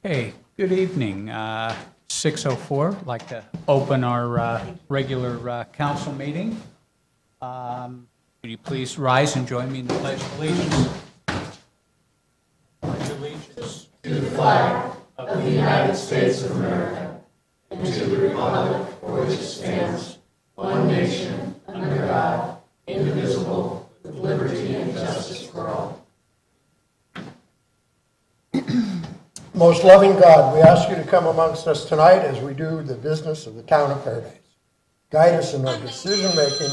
Hey, good evening. 6:04. I'd like to open our regular council meeting. Would you please rise and join me in the Pledge of Allegiance? Pledge allegiance Most loving God, we ask you to come amongst us tonight as we do the business of the town of Paradise. Guide us in our decision-making,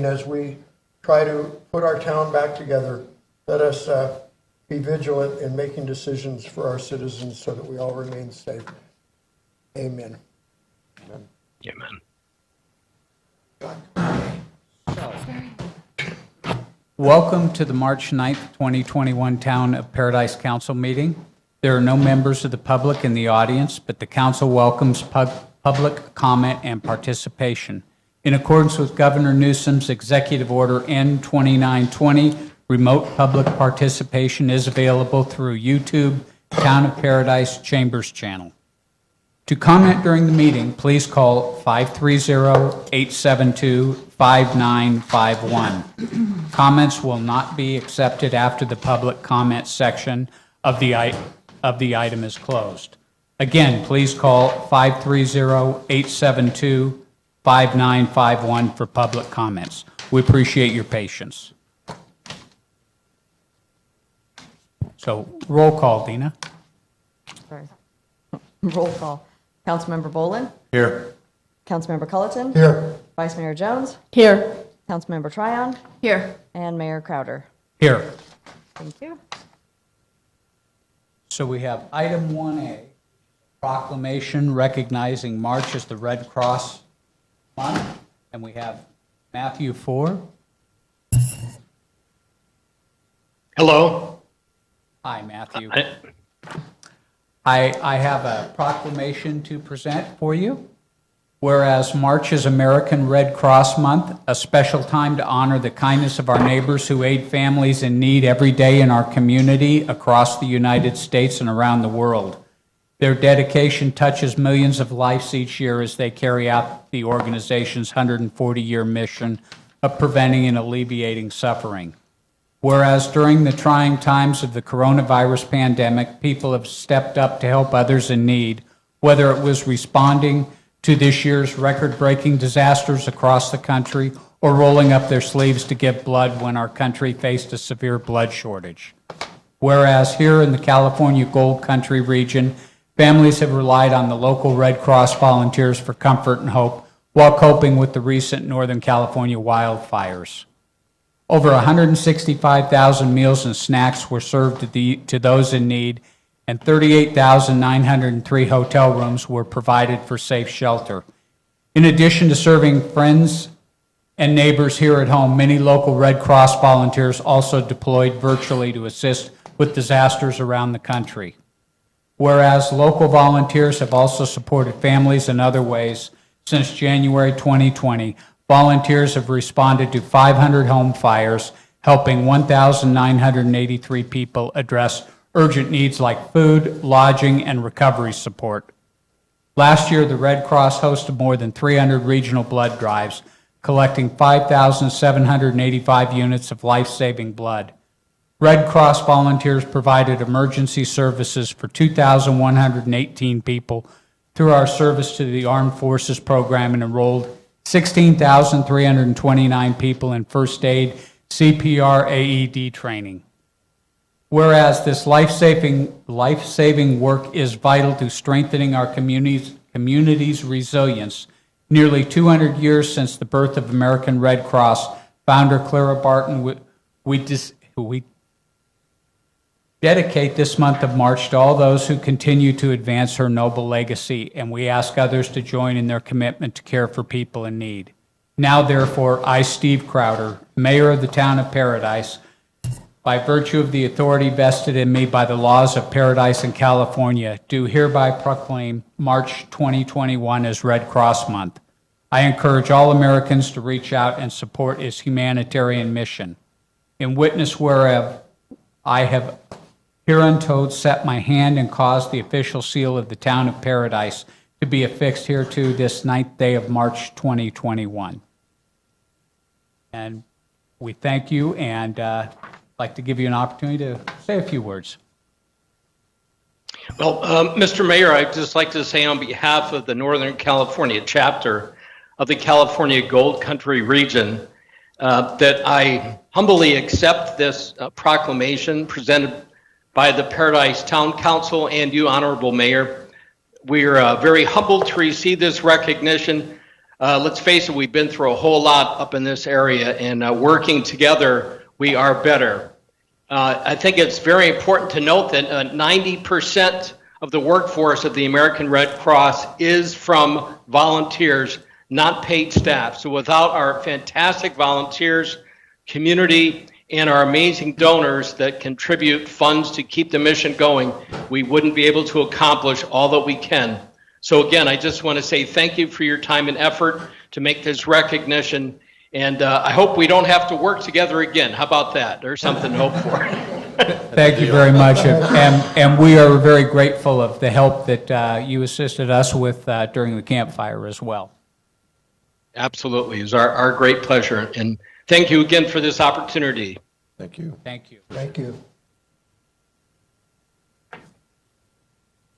as we try to put our town back together. Let us be vigilant in making decisions for our citizens so that we all remain safe. Amen. Amen. Welcome to the March 9th, 2021 Town of Paradise Council meeting. There are no members of the public in the audience, but the council welcomes public comment and participation. In accordance with Governor Newsom's Executive Order N2920, remote public participation is available through YouTube Town of Paradise Chambers channel. To comment during the meeting, please call 530-872-5951. Comments will not be accepted after the public comment section of the item is closed. Again, please call 530-872-5951 for public comments. We appreciate your patience. So, roll call, Dina. Sorry. Roll call. Councilmember Bolin? Here. Councilmember Culleton? Here. Vice Mayor Jones? Here. Councilmember Tryon? Here. And Mayor Crowder. Here. Thank you. So we have item 1A, proclamation recognizing March as the Red Cross Month, and we have Matthew 4. Hello. Hi, Matthew. I have a proclamation to present for you. Whereas March is American Red Cross Month, a special time to honor the kindness of our neighbors who aid families in need every day in our community across the United States and around the world. Their dedication touches millions of lives each year as they carry out the organization's 140-year mission of preventing and alleviating suffering. Whereas during the trying times of the coronavirus pandemic, people have stepped up to help others in need, whether it was responding to this year's record-breaking disasters across the country or rolling up their sleeves to give blood when our country faced a severe blood shortage. Whereas here in the California Gold Country region, families have relied on the local Red Cross volunteers for comfort and hope while coping with the recent Northern California wildfires. Over 165,000 meals and snacks were served to those in need, and 38,903 hotel rooms were provided for safe shelter. In addition to serving friends and neighbors here at home, many local Red Cross volunteers also deployed virtually to assist with disasters around the country. Whereas local volunteers have also supported families in other ways, since January 2020, volunteers have responded to 500 home fires, helping 1,983 people address urgent needs like food, lodging, and recovery support. Last year, the Red Cross hosted more than 300 regional blood drives, collecting 5,785 units of life-saving blood. Red Cross volunteers provided emergency services for 2,118 people through our Service to the Armed Forces program and enrolled 16,329 people in first aid, CPR, AED training. Whereas this life-saving work is vital to strengthening our community's resilience, nearly 200 years since the birth of American Red Cross, founder Clara Barton, we dedicate this month of March to all those who continue to advance her noble legacy, and we ask others to join in their commitment to care for people in need. Now, therefore, I, Steve Crowder, Mayor of the Town of Paradise, by virtue of the authority vested in me by the laws of Paradise and California, do hereby proclaim March 2021 as Red Cross Month. I encourage all Americans to reach out and support its humanitarian mission. In witness whereof I have hereunto set my hand and caused the official seal of the town of Paradise to be affixed hereto this 9th day of March 2021. And we thank you, and like to give you an opportunity to say a few words. Well, Mr. Mayor, I'd just like to say on behalf of the Northern California chapter of the California Gold Country region that I humbly accept this proclamation presented by the Paradise Town Council and you, Honorable Mayor. We're very humbled to receive this recognition. Let's face it, we've been through a whole lot up in this area, and working together, we are better. I think it's very important to note that 90% of the workforce of the American Red Cross is from volunteers, not paid staff. So without our fantastic volunteers, community, and our amazing donors that contribute funds to keep the mission going, we wouldn't be able to accomplish all that we can. So again, I just want to say thank you for your time and effort to make this recognition. And I hope we don't have to work together again. How about that? There's something to hope for. Thank you very much, and we are very grateful of the help that you assisted us with during the campfire as well. Absolutely. It's our great pleasure. And thank you again for this opportunity. Thank you. Thank you. Thank you.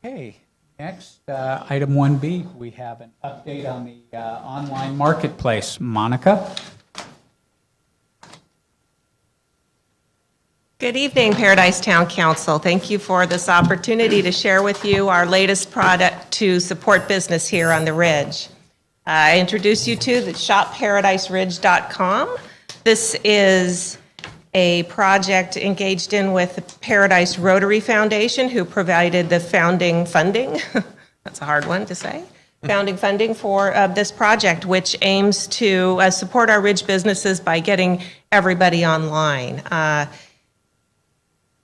Okay, next, item 1B, we have an update on the online marketplace. Monica? Good evening, Paradise Town Council. Thank you for this opportunity to share with you our latest product to support business here on the Ridge. I introduce you to the shopparadiseridge.com. This is a project engaged in with the Paradise Rotary Foundation, who provided the founding funding. That's a hard one to say. Founding funding for this project, which aims to support our Ridge businesses by getting everybody online.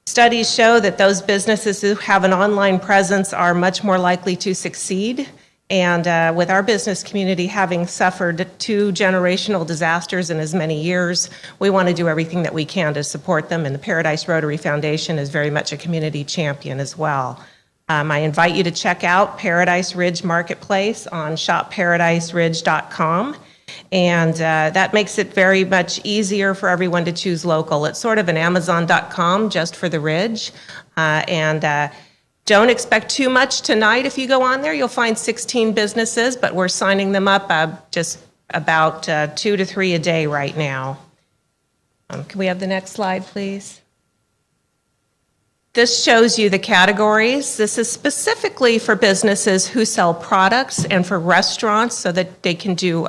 Studies show that those businesses who have an online presence are much more likely to succeed. And with our business community having suffered 2 generational disasters in as many years, we want to do everything that we can to support them. And the Paradise Rotary Foundation is very much a community champion as well. I invite you to check out Paradise Ridge Marketplace on shopparadiseridge.com. And that makes it very much easier for everyone to choose local. It's sort of an Amazon.com just for the Ridge. Don't expect too much tonight. If you go on there, you'll find 16 businesses, but we're signing them up just about 2 to 3 a day right now. Can we have the next slide, please? This shows you the categories. This is specifically for businesses who sell products and for restaurants so that they can do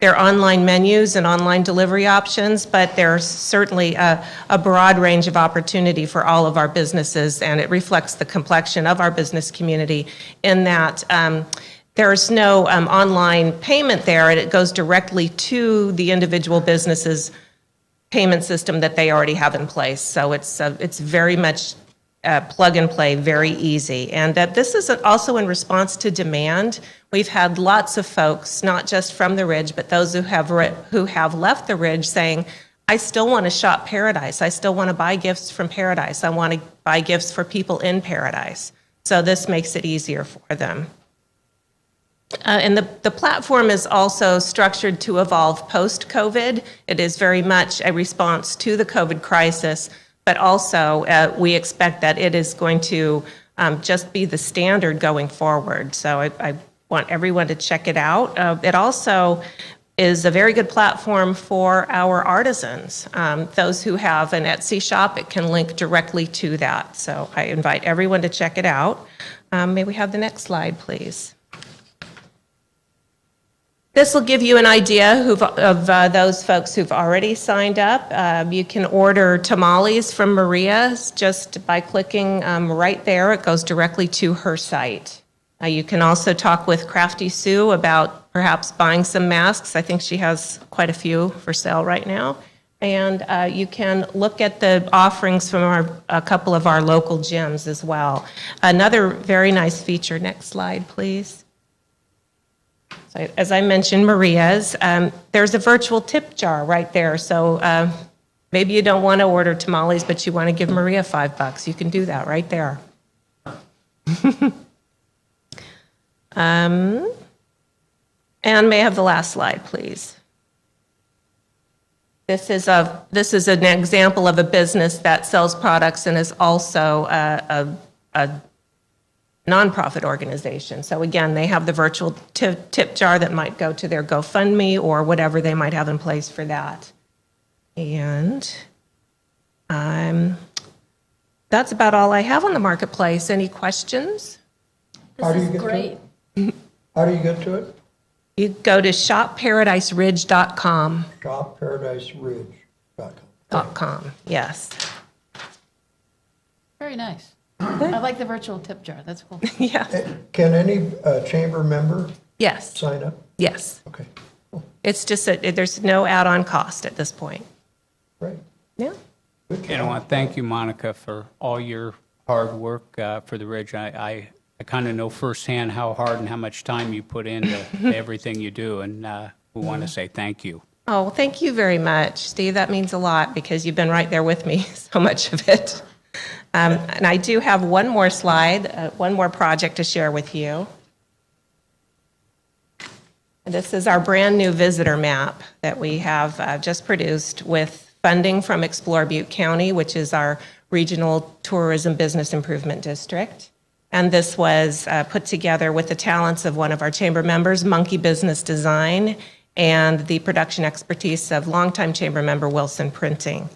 their online menus and online delivery options, but there's certainly a broad range of opportunity for all of our businesses, and it reflects the complexion of our business community in that there's no online payment there, and it goes directly to the individual business's payment system that they already have in place. So it's very much plug and play, very easy. And that this is also in response to demand. We've had lots of folks, not just from the Ridge, but those who have left the Ridge saying, I still want to shop Paradise. I still want to buy gifts from Paradise. I want to buy gifts for people in Paradise. So this makes it easier for them. And the platform is also structured to evolve post-COVID. It is very much a response to the COVID crisis, but also we expect that it is going to just be the standard going forward. So I want everyone to check it out. It also is a very good platform for our artisans. Those who have an Etsy shop, it can link directly to that. So I invite everyone to check it out. May we have the next slide, please? This will give you an idea of those folks who've already signed up. You can order tamales from Maria just by clicking right there. It goes directly to her site. You can also talk with Crafty Sue about perhaps buying some masks. I think she has quite a few for sale right now. And you can look at the offerings from a couple of our local gyms as well. Another very nice feature, next slide, please. So as I mentioned, Maria's, there's a virtual tip jar right there. So Maybe you don't want to order tamales, but you want to give Maria $5. You can do that right there. And may I have the last slide, please? This is an example of a business that sells products and is also a nonprofit organization. So again, they have the virtual tip jar that might go to their GoFundMe or whatever they might have in place for that. And that's about all I have on the marketplace. Any questions? How do This you is get to great. it? How do you get to it? You go to shopparadiseridge.com. ShopParadiseRidge.com. Yes. Very nice. I like the virtual tip jar. That's cool. Yeah. Can any chamber member Yes. sign up? Yes. Okay, It's just that there's no add-on cost at this point. great. Yeah. Good And I job. want to thank you, Monica, for all your hard work for the Ridge. I kind of know firsthand how hard and how much time you put into everything you do, and we want to say thank you. Oh, well, thank you very much, Steve. That means a lot because you've been right there with me, so much of it. And I do have one more slide, one more project to share with you. This is our brand-new visitor map that we have just produced with funding from Explore Butte County, which is our regional tourism business improvement district. And this was put together with the talents of one of our chamber members, Monkey Business Design, and the production expertise of longtime chamber member Wilson Printing.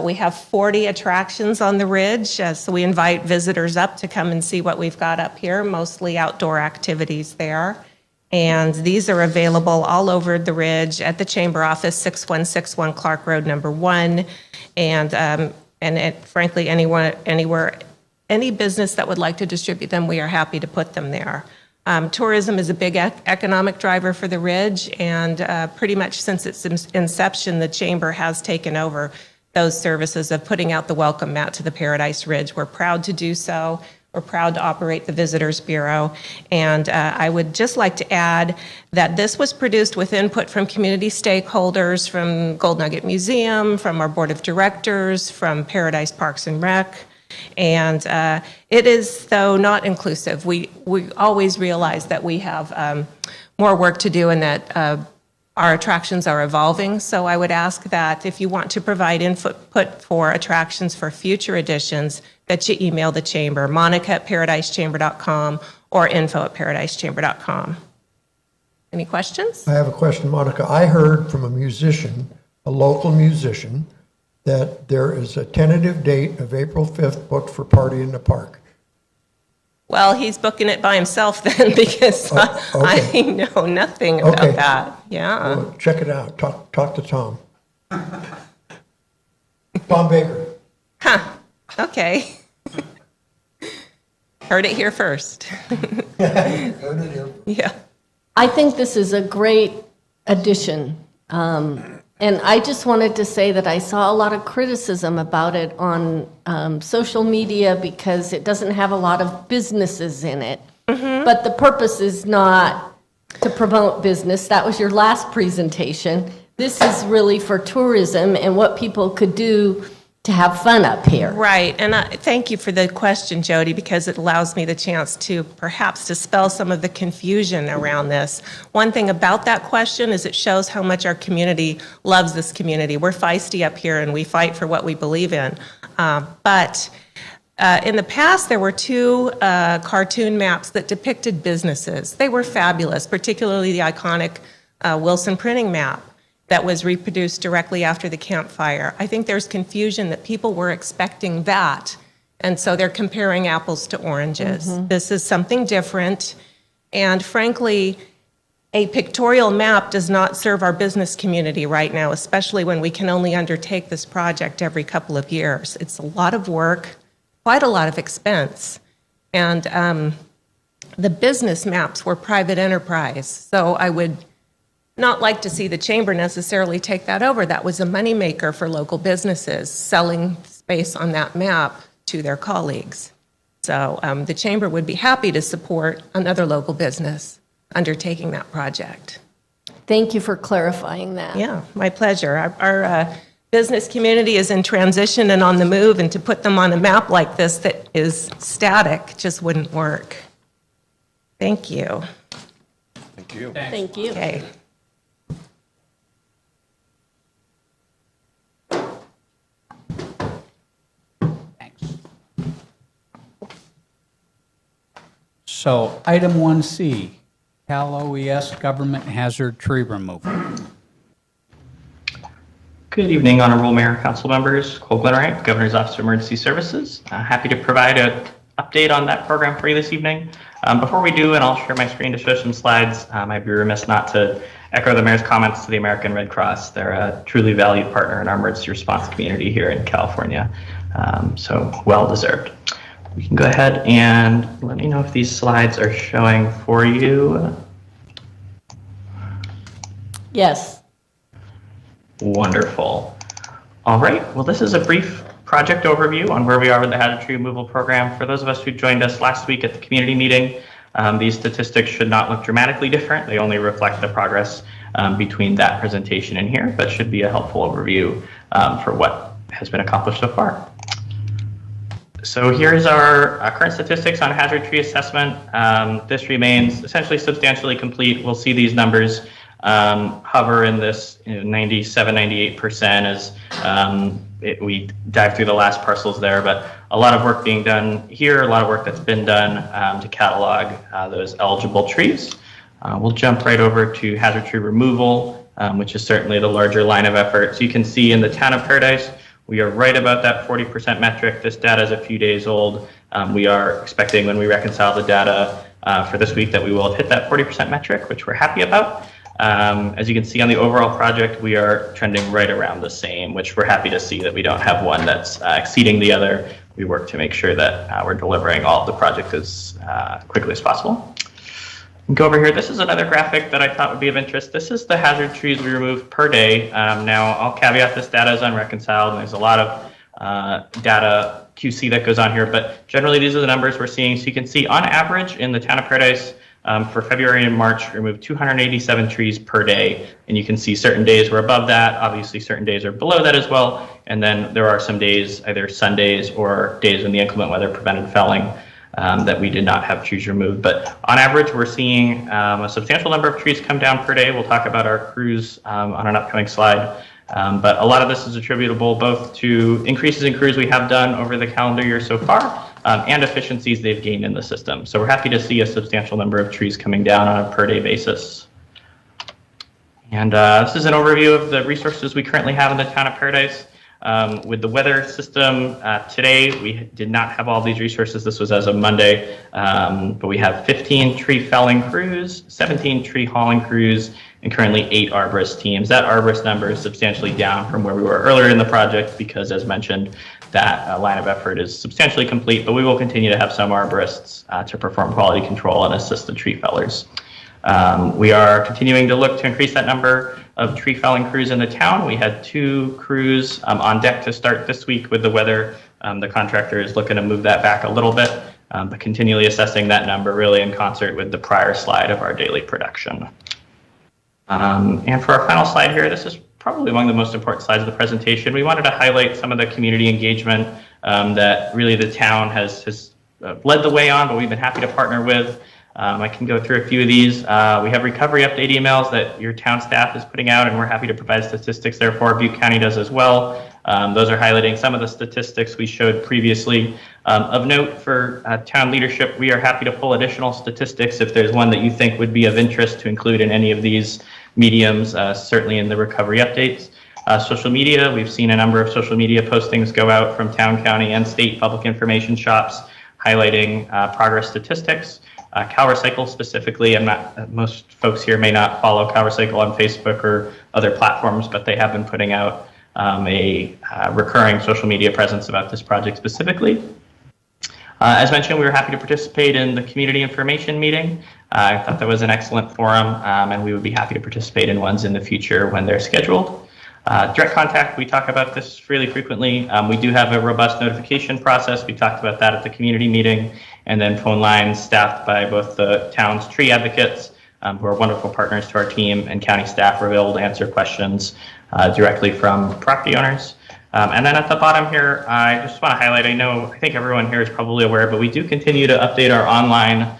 We have 40 attractions on the Ridge, so we invite visitors up to come and see what we've got up here, mostly outdoor activities there. And these are available all over the Ridge at the Chamber Office, 6161 Clark Road, number 1. And frankly, anywhere, any business that would like to distribute them, we are happy to put them there. Tourism is a big economic driver for the Ridge, and pretty much since its inception, the Chamber has taken over those services of putting out the welcome mat to the Paradise Ridge. We're proud to do so. We're proud to operate the Visitors Bureau. And I would just like to add that this was produced with input from community stakeholders, from Gold Nugget Museum, from our Board of Directors, from Paradise Parks and Rec. And it is, though, not inclusive. We always realize that we have more work to do and that our attractions are evolving. So I would ask that if you want to provide input for attractions for future editions, that you email the chamber, monica@paradisechamber.com or info@paradisechamber.com. Any questions? I have a question, Monica. I heard from a musician, a local musician, that there is a tentative date of April 5th booked for Party in the Park. Well, he's booking it by himself then because I okay. know nothing about Okay. that. Yeah. Well, check it out. Talk to Tom. Tom Baker. Okay. Heard it here first. Yeah. I think this is a great addition. And I just wanted to say that I saw a lot of criticism about it on social media because it doesn't have a lot of businesses in it. But the purpose is not to promote business. That was your last presentation. This is really for tourism and what people could do to have fun up here. Right, and thank you for the question, Jody, because it allows me the chance to perhaps dispel some of the confusion around this. One thing about that question is it shows how much our community loves this community. We're feisty up here and we fight for what we believe in. But in the past, there were two cartoon maps that depicted businesses. They were fabulous, particularly the iconic Wilson Printing map that was reproduced directly after the campfire. I think there's confusion that people were expecting that, and so they're comparing apples to oranges. This is something different, and frankly, a pictorial map does not serve our business community right now, especially when we can only undertake this project every couple of years. It's a lot of work, quite a lot of expense, and the business maps were private enterprise, so I would not like to see the chamber necessarily take that over. That was a moneymaker for local businesses, selling space on that map to their colleagues. So the chamber would be happy to support another local business undertaking that project. Thank you for clarifying that. Yeah, my pleasure. Our business community is in transition and on the move, and to put them on a map like this that is static just wouldn't work. Thank you. Thank you. Thank you. Okay. Thanks. So item 1C, Cal OES Government Hazard Tree Removal. Good evening, Honorable Mayor, Council members. Cole Glenwright, Governor's Office of Emergency Services. Happy to provide an update on that program for you this evening. Before we do, and I'll share my screen to show some slides, I'd be remiss not to echo the Mayor's comments to the American Red Cross. They're a truly valued partner in our emergency response community here in California, so well deserved. We can go ahead and let me know if these slides are showing for you. Yes. Wonderful. All right, well, this is a brief project overview on where we are with the hazard tree removal program. For those of us who joined us last week at the community meeting, these statistics should not look dramatically different. They only reflect the progress between that presentation and here, but should be a helpful overview for what has been accomplished so far. So here's our current statistics on hazard tree assessment. This remains essentially substantially complete. We'll see these numbers hover in this 97, 98% as we dive through the last parcels there, but a lot of work being done here, a lot of work that's been done to catalog those eligible trees. We'll jump right over to hazard tree removal, which is certainly the larger line of effort. So you can see in the town of Paradise, we are right about that 40% metric. This data is a few days old. We are expecting when we reconcile the data for this week that we will have hit that 40% metric, which we're happy about. As you can see on the overall project, we are trending right around the same, which we're happy to see that we don't have one that's exceeding the other. We work to make sure that we're delivering all of the project as quickly as possible. Go over here. This is another graphic that I thought would be of interest. This is the hazard trees we remove per day. Now, I'll caveat this data is unreconciled, and there's a lot of data QC that goes on here, but generally these are the numbers we're seeing. So you can see on average in the town of Paradise, for February and March, we removed 287 trees per day, and you can see certain days were above that. Obviously, certain days are below that as well, and then there are some days, either Sundays or days when the inclement weather prevented felling, that we did not have trees removed. But on average, we're seeing a substantial number of trees come down per day. We'll talk about our crews on an upcoming slide. But a lot of this is attributable both to increases in crews we have done over the calendar year so far, and efficiencies they've gained in the system. So we're happy to see a substantial number of trees coming down on a per day basis. And this is an overview of the resources we currently have in the town of Paradise. With the weather system today, we did not have all these resources. This was as of Monday, but we have 15 tree felling crews, 17 tree hauling crews, and currently 8 arborist teams. That arborist number is substantially down from where we were earlier in the project because, as mentioned, that line of effort is substantially complete, but we will continue to have some arborists to perform quality control and assist the tree fellers. We are continuing to look to increase that number of tree felling crews in the town. We had 2 crews on deck to start this week with the weather. The contractor is looking to move that back a little bit, but continually assessing that number really in concert with the prior slide of our daily production. And for our final slide here, this is probably among the most important slides of the presentation. We wanted to highlight some of the community engagement that really the town has led the way on, but we've been happy to partner with. I can go through a few of these. We have recovery update emails that your town staff is putting out, and we're happy to provide statistics there for. Butte County does as well. Those are highlighting some of the statistics we showed previously. Of note for town leadership, we are happy to pull additional statistics if there's one that you think would be of interest to include in any of these mediums, certainly in the recovery updates. Social media, we've seen a number of social media postings go out from town, county, and state public information shops highlighting progress statistics. CalRecycle specifically, most folks here may not follow CalRecycle on Facebook or other platforms, but they have been putting out a recurring social media presence about this project specifically. As mentioned, we were happy to participate in the community information meeting. I thought that was an excellent forum, and we would be happy to participate in ones in the future when they're scheduled. Direct contact, we talk about this really frequently. We do have a robust notification process. We talked about that at the community meeting, and then phone lines staffed by both the town's tree advocates who are wonderful partners to our team, and county staff were able to answer questions directly from property owners. And then at the bottom here, I just want to highlight, I think everyone here is probably aware, but we do continue to update our online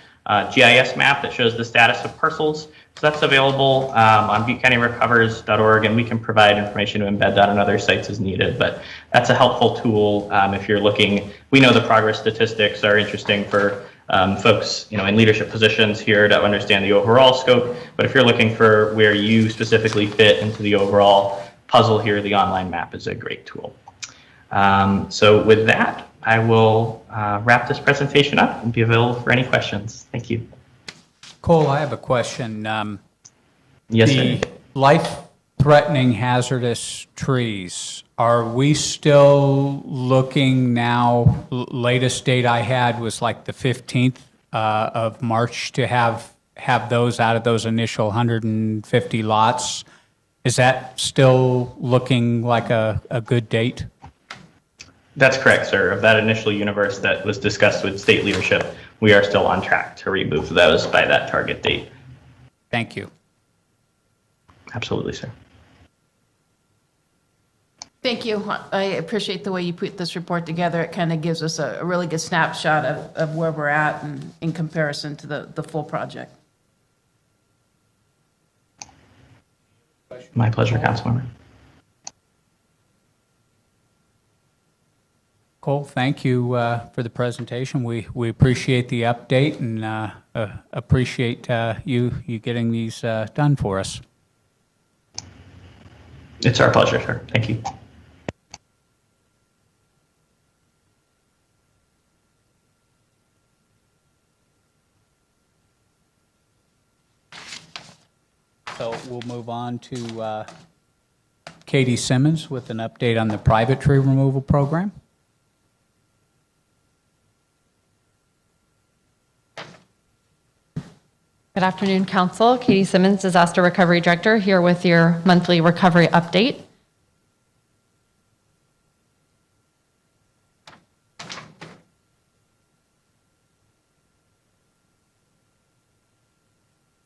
GIS map that shows the status of parcels. So that's available on ButteCountyRecovers.org, and we can provide information to embed that on other sites as needed. But that's a helpful tool if you're looking. We know the progress statistics are interesting for folks, in leadership positions here to understand the overall scope. But if you're looking for where you specifically fit into the overall puzzle here, the online map is a great tool. So with that, I will wrap this presentation up and be available for any questions. Thank you. Cole, I have a question. Yes, The sir. life-threatening hazardous trees, are we still looking now, latest date I had was like the 15th of March to have those out of those initial 150 lots? Is that still looking like a good date? That's correct, sir. Of that initial universe that was discussed with state leadership, we are still on track to remove those by that target date. Thank you. Absolutely, sir. Thank you. I appreciate the way you put this report together. It kind of gives us a really good snapshot of where we're at and in comparison to the full project. My pleasure, Councilmember. Cole, thank you for the presentation. We appreciate the update and appreciate you getting these done for us. It's our pleasure, sir. Thank you. So we'll move on to Katie Simmons with an update on the private tree removal program. Good afternoon, Council. Katie Simmons, Disaster Recovery Director, here with your monthly recovery update.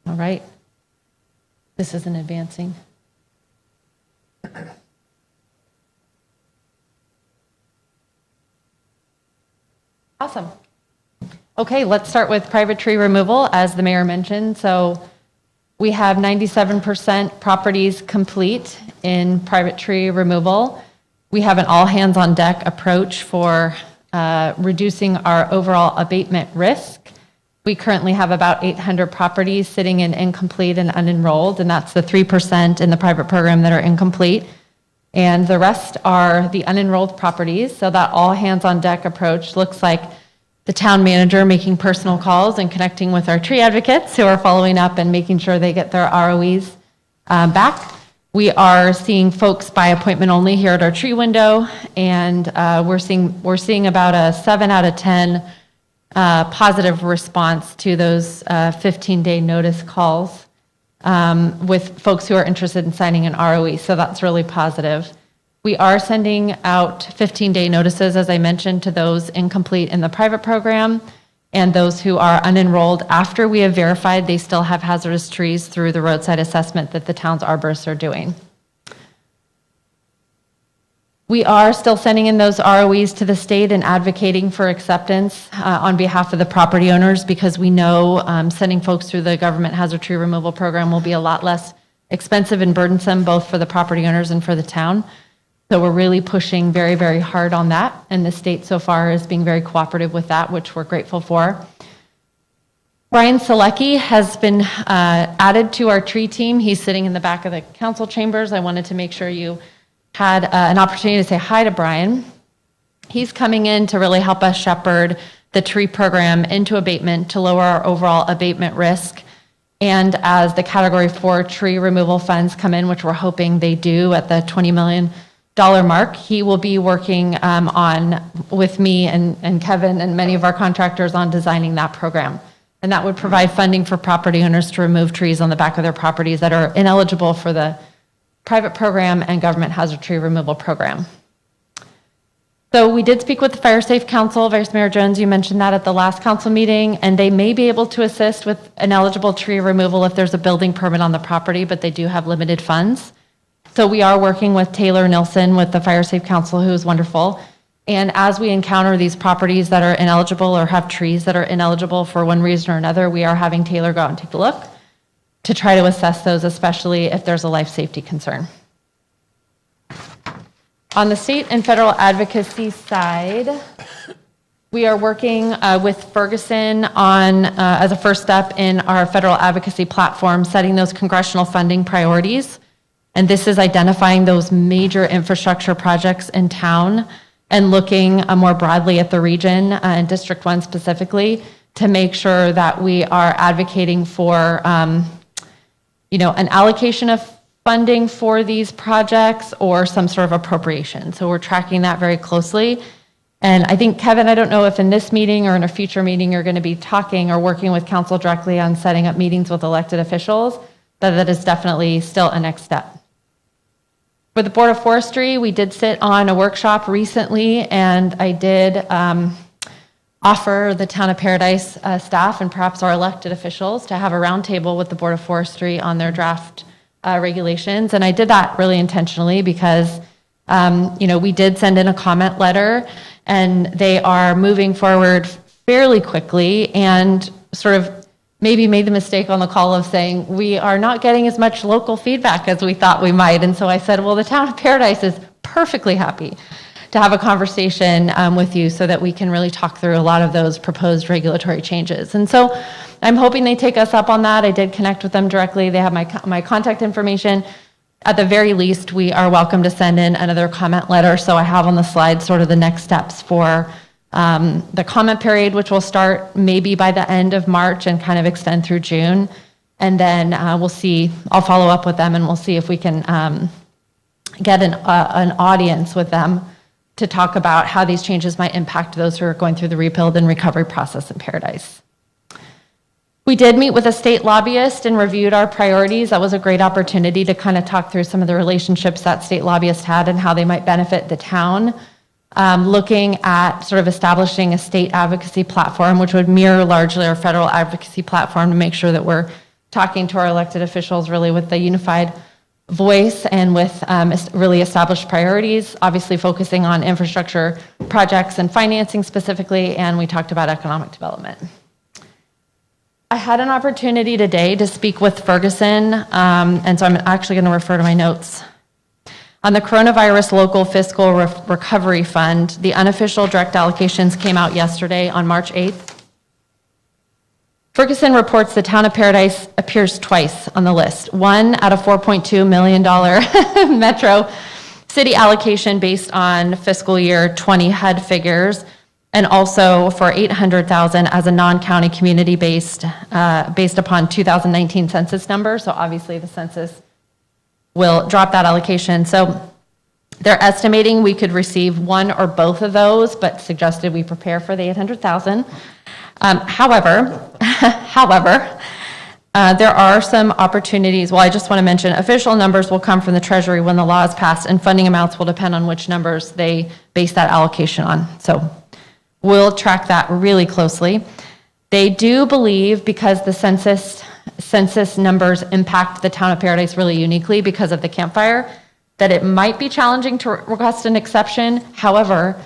All right. This isn't advancing. Awesome. Okay, let's start with private tree removal, as the mayor mentioned. So we have 97% properties complete in private tree removal. We have an all-hands-on-deck approach for reducing our overall abatement risk. We currently have about 800 properties sitting in incomplete and unenrolled, and that's the 3% in the private program that are incomplete. And the rest are the unenrolled properties. So that all-hands-on-deck approach looks like the town manager making personal calls and connecting with our tree advocates who are following up and making sure they get their ROEs back. We are seeing folks by appointment only here at our tree window, and we're seeing about a 7 out of 10 positive response to those 15-day notice calls with folks who are interested in signing an ROE. So that's really positive. We are sending out 15-day notices, as I mentioned, to those incomplete in the private program and those who are unenrolled after we have verified they still have hazardous trees through the roadside assessment that the town's arborists are doing. We are still sending in those ROEs to the state and advocating for acceptance on behalf of the property owners, because we know sending folks through the government hazard tree removal program will be a lot less expensive and burdensome, both for the property owners and for the town. So we're really pushing very, very hard on that, and the state so far is being very cooperative with that, which we're grateful for. Brian Selecki has been added to our tree team. He's sitting in the back of the council chambers. I wanted to make sure you had an opportunity to say hi to Brian. He's coming in to really help us shepherd the tree program into abatement to lower our overall abatement risk. And as the Category 4 tree removal funds come in, which we're hoping they do at the $20 million mark, he will be working with me and Kevin and many of our contractors on designing that program. And that would provide funding for property owners to remove trees on the back of their properties that are ineligible for the private program and government hazard tree removal program. So we did speak with the Fire Safe Council. Vice Mayor Jones, you mentioned that at the last council meeting, and they may be able to assist with an eligible tree removal if there's a building permit on the property, but they do have limited funds. So we are working with Taylor Nilsson with the Fire Safe Council, who is wonderful. And as we encounter these properties that are ineligible or have trees that are ineligible for one reason or another, we are having Taylor go out and take a look to try to assess those, especially if there's a life safety concern. On the state and federal advocacy side, we are working with Ferguson on, as a first step in our federal advocacy platform, setting those congressional funding priorities. And this is identifying those major infrastructure projects in town and looking more broadly at the region and District 1 specifically to make sure that we are advocating for, an allocation of funding for these projects or some sort of appropriation. So we're tracking that very closely. And I think, Kevin, I don't know if in this meeting or in a future meeting you're going to be talking or working with council directly on setting up meetings with elected officials, but that is definitely still a next step. For the Board of Forestry, we did sit on a workshop recently, and I did offer the Town of Paradise staff and perhaps our elected officials to have a roundtable with the Board of Forestry on their draft regulations. And I did that really intentionally because, we did send in a comment letter, and they are moving forward fairly quickly and sort of maybe made the mistake on the call of saying, we are not getting as much local feedback as we thought we might. And so I said, well, the Town of Paradise is perfectly happy to have a conversation with you so that we can really talk through a lot of those proposed regulatory changes. And so I'm hoping they take us up on that. I did connect with them directly. They have my contact information. At the very least, we are welcome to send in another comment letter. So I have on the slide sort of the next steps for the comment period, which will start maybe by the end of March and kind of extend through June. And then we'll see, I'll follow up with them and we'll see if we can get an audience with them to talk about how these changes might impact those who are going through the rebuild and recovery process in Paradise. We did meet with a state lobbyist and reviewed our priorities. That was a great opportunity to kind of talk through some of the relationships that state lobbyists had and how they might benefit the town. Looking at sort of establishing a state advocacy platform, which would mirror largely our federal advocacy platform to make sure that we're talking to our elected officials really with the unified voice and with really established priorities, obviously focusing on infrastructure projects and financing specifically, and we talked about economic development. I had an opportunity today to speak with Ferguson, and so I'm actually going to refer to my notes. On the Coronavirus Local Fiscal Recovery Fund, the unofficial direct allocations came out yesterday on March 8th. Ferguson reports the Town of Paradise appears twice on the list. One at a $4.2 million Metro City allocation based on fiscal year 20 HUD figures, and also for $800,000 as a non-county community based upon 2019 census numbers. So obviously the census will drop that allocation. So they're estimating we could receive one or both of those, but suggested we prepare for the $800,000. However, there are some opportunities. Well, I just want to mention official numbers will come from the Treasury when the law is passed, and funding amounts will depend on which numbers they base that allocation on. So we'll track that really closely. They do believe, because the census numbers impact the Town of Paradise really uniquely because of the campfire, that it might be challenging to request an exception. However,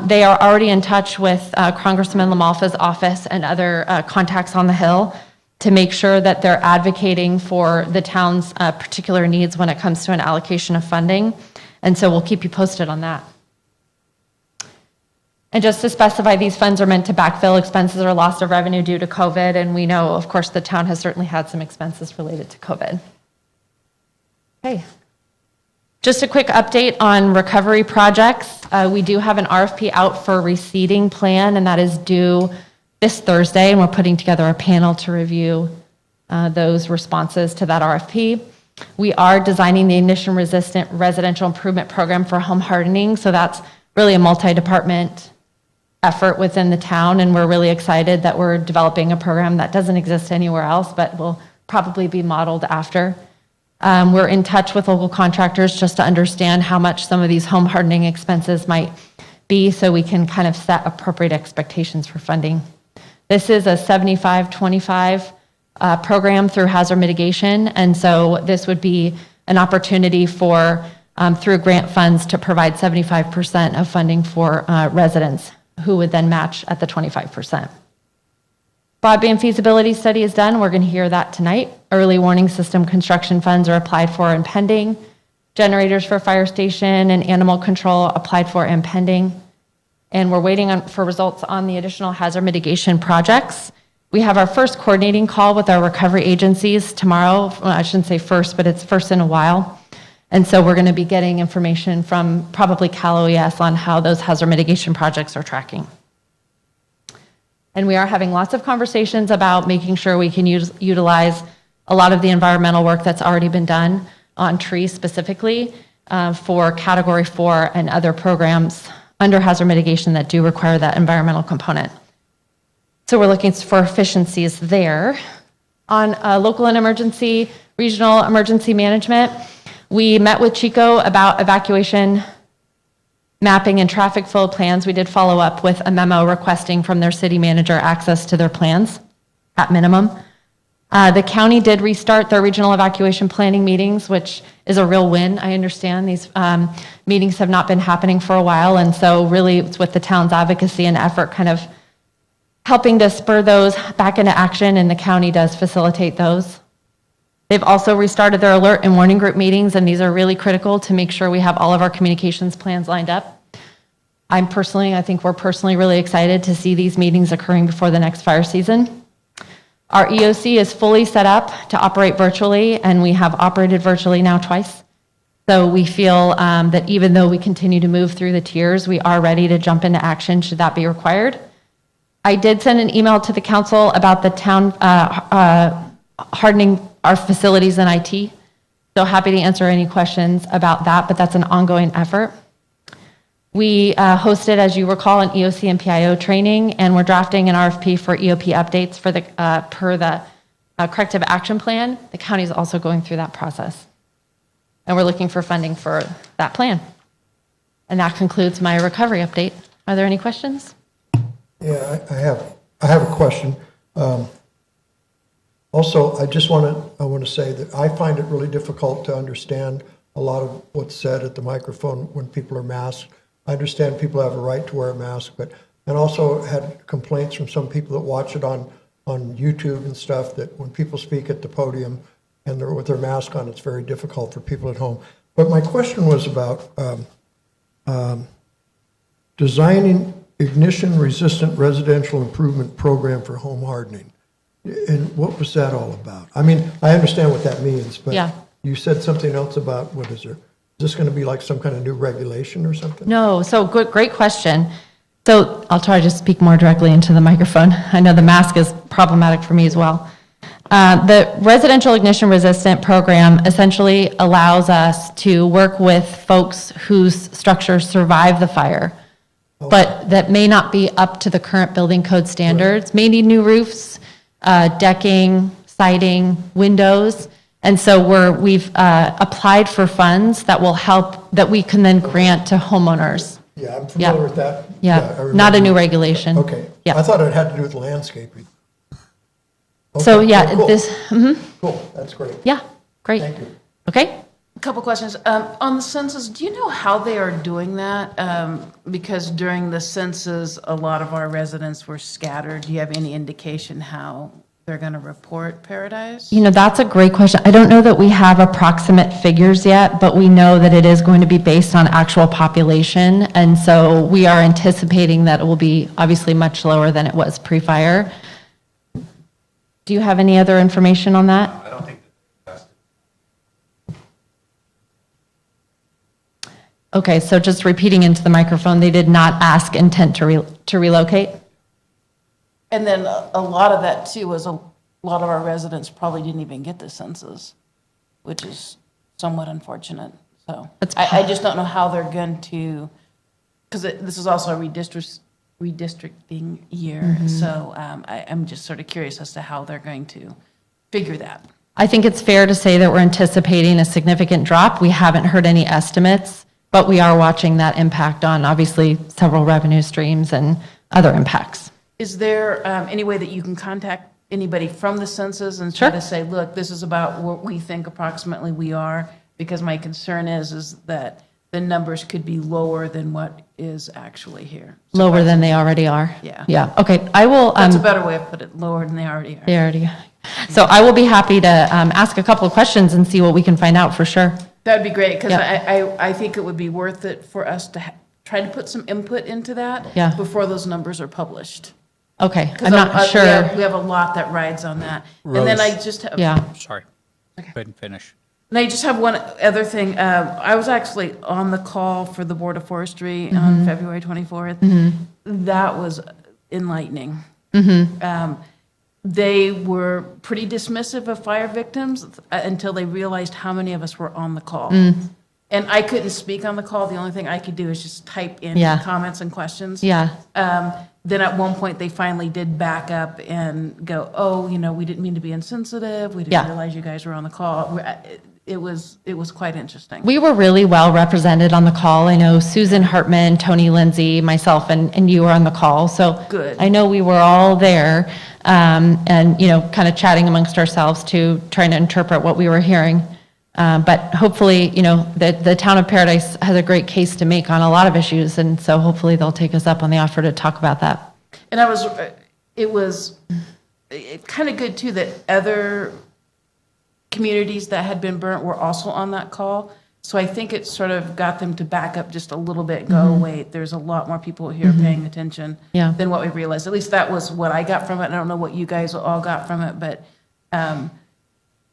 they are already in touch with Congressman LaMalfa's office and other contacts on the Hill to make sure that they're advocating for the town's particular needs when it comes to an allocation of funding. And so we'll keep you posted on that. And just to specify, these funds are meant to backfill expenses or loss of revenue due to COVID. And we know, of course, the town has certainly had some expenses related to COVID. Okay. Just a quick update on recovery projects. We do have an RFP out for reseeding plan, and that is due this Thursday, and we're putting together a panel to review those responses to that RFP. We are designing the ignition-resistant residential improvement program for home hardening, so that's really a multi-department effort within the town, and we're really excited that we're developing a program that doesn't exist anywhere else, but will probably be modeled after. We're in touch with local contractors just to understand how much some of these home hardening expenses might be so we can kind of set appropriate expectations for funding. This is a 75-25 program through hazard mitigation, and so this would be an opportunity for, through grant funds, to provide 75% of funding for residents, who would then match at the 25%. Broadband feasibility study is done. We're going to hear that tonight. Early warning system construction funds are applied for and pending. Generators for fire station and animal control applied for and pending. And we're waiting for results on the additional hazard mitigation projects. We have our first coordinating call with our recovery agencies tomorrow. Well, I shouldn't say first, but it's first in a while. And so we're going to be getting information from probably Cal OES on how those hazard mitigation projects are tracking. And we are having lots of conversations about making sure we can utilize a lot of the environmental work that's already been done on trees specifically for Category 4 and other programs under hazard mitigation that do require that environmental component. So we're looking for efficiencies there. On local and emergency, regional emergency management, we met with Chico about evacuation mapping and traffic flow plans. We did follow up with a memo requesting from their city manager access to their plans at minimum. The county did restart their regional evacuation planning meetings, which is a real win. I understand these meetings have not been happening for a while, and so really it's with the town's advocacy and effort kind of helping to spur those back into action, and the county does facilitate those. They've also restarted their alert and warning group meetings, and these are really critical to make sure we have all of our communications plans lined up. I think we're personally really excited to see these meetings occurring before the next fire season. Our EOC is fully set up to operate virtually, and we have operated virtually now twice. So we feel that even though we continue to move through the tiers, we are ready to jump into action should that be required. I did send an email to the council about the town hardening our facilities and IT. So happy to answer any questions about that, but that's an ongoing effort. We hosted, as you recall, an EOC and PIO training, and we're drafting an RFP for EOP updates for the per the corrective action plan. The county is also going through that process, and we're looking for funding for that plan. And that concludes my recovery update. Are there any questions? Yeah, I have a question. Also, I want to say that I find it really difficult to understand a lot of what's said at the microphone when people are masked. I understand people have a right to wear a mask, and also had complaints from some people that watch it on YouTube and stuff, that when people speak at the podium and they're with their mask on, it's very difficult for people at home. But my question was about designing ignition-resistant residential improvement program for home hardening. And what was that all about? I mean, I understand what that means, but Yeah. You said something else about, what is there? Is this going to be like some kind of new regulation or something? No, so good, great question. So I'll try to speak more directly into the microphone. I know the mask is problematic for me as well. The residential ignition resistant program essentially allows us to work with folks whose structures survive the fire, but that may not be up to the current building code standards, may need new roofs, decking, siding, windows. And so we've applied for funds that will help, that we can then grant to homeowners. Yeah, I'm familiar with that. I Yeah, remember. not a new regulation. Okay. Yeah. I thought it had to do with landscaping. So Okay, yeah, cool. this, Cool, that's great. yeah, great. Thank you. Okay. A couple questions. On the census, do you know how they are doing that? Because during the census, a lot of our residents were scattered. Do you have any indication how they're going to report Paradise? You know, that's a great question. I don't know that we have approximate figures yet, but we know that it is going to be based on actual population. And so we are anticipating that it will be obviously much lower than it was pre-fire. Do you have any other information on that? I don't think that's Okay, so just repeating into the microphone, they did not ask intent to relocate? And then a lot of that too was a lot of our residents probably didn't even get the census, which is somewhat unfortunate. So That's I just don't know how they're going to, because this is also a redistricting year. So I'm just sort of curious as to how they're going to figure that. I think it's fair to say that we're anticipating a significant drop. We haven't heard any estimates but we are watching that impact on, obviously, several revenue streams and other impacts. Is there any way that you can contact anybody from the census and try Sure. to say, look, this is about what we think approximately we are? Because my concern is that the numbers could be lower than what is actually here. Lower than they already are? Yeah. Yeah, okay, I will. That's a better way of putting it, lower than they already are. They already, so I will be happy to ask a couple of questions and see what we can find out for sure. That'd be great, because Yeah. I think it would be worth it for us to try to put some input into that Yeah. before those numbers are published. Okay, 'Cause I'm not sure. We have a lot that rides on that. And then I Rose. just have. Yeah, Sorry. Go ahead and finish. And I just have one other thing. I was actually on the call for the Board of Forestry Mm-hmm. on February 24th. That was enlightening. Mm-hmm. They were pretty dismissive of fire victims until they realized how many of us were on the call. Mm. And I couldn't speak on the call. The only thing I could do is just type in Yeah. comments and questions. yeah, Then at one point, they finally did back up and go, oh, we didn't mean to be insensitive. We didn't Yeah. realize you guys were on the call. It was quite interesting. we were really well represented on the call. I know Susan Hartman, Tony Lindsay, myself, and you were on the call, so. Good. I know we were all there, and, kind of chatting amongst ourselves too, trying to interpret what we were hearing. But hopefully, the town of Paradise has a great case to make on a lot of issues, and so hopefully they'll take us up on the offer to talk about that. And it was kind of good too that other communities that had been burnt were also on that call. So I think it sort of got them to back up just a little bit, go, wait, there's a lot more people here paying attention Yeah. than what we realized. At least that was what I got from it. I don't know what you guys all got from it, but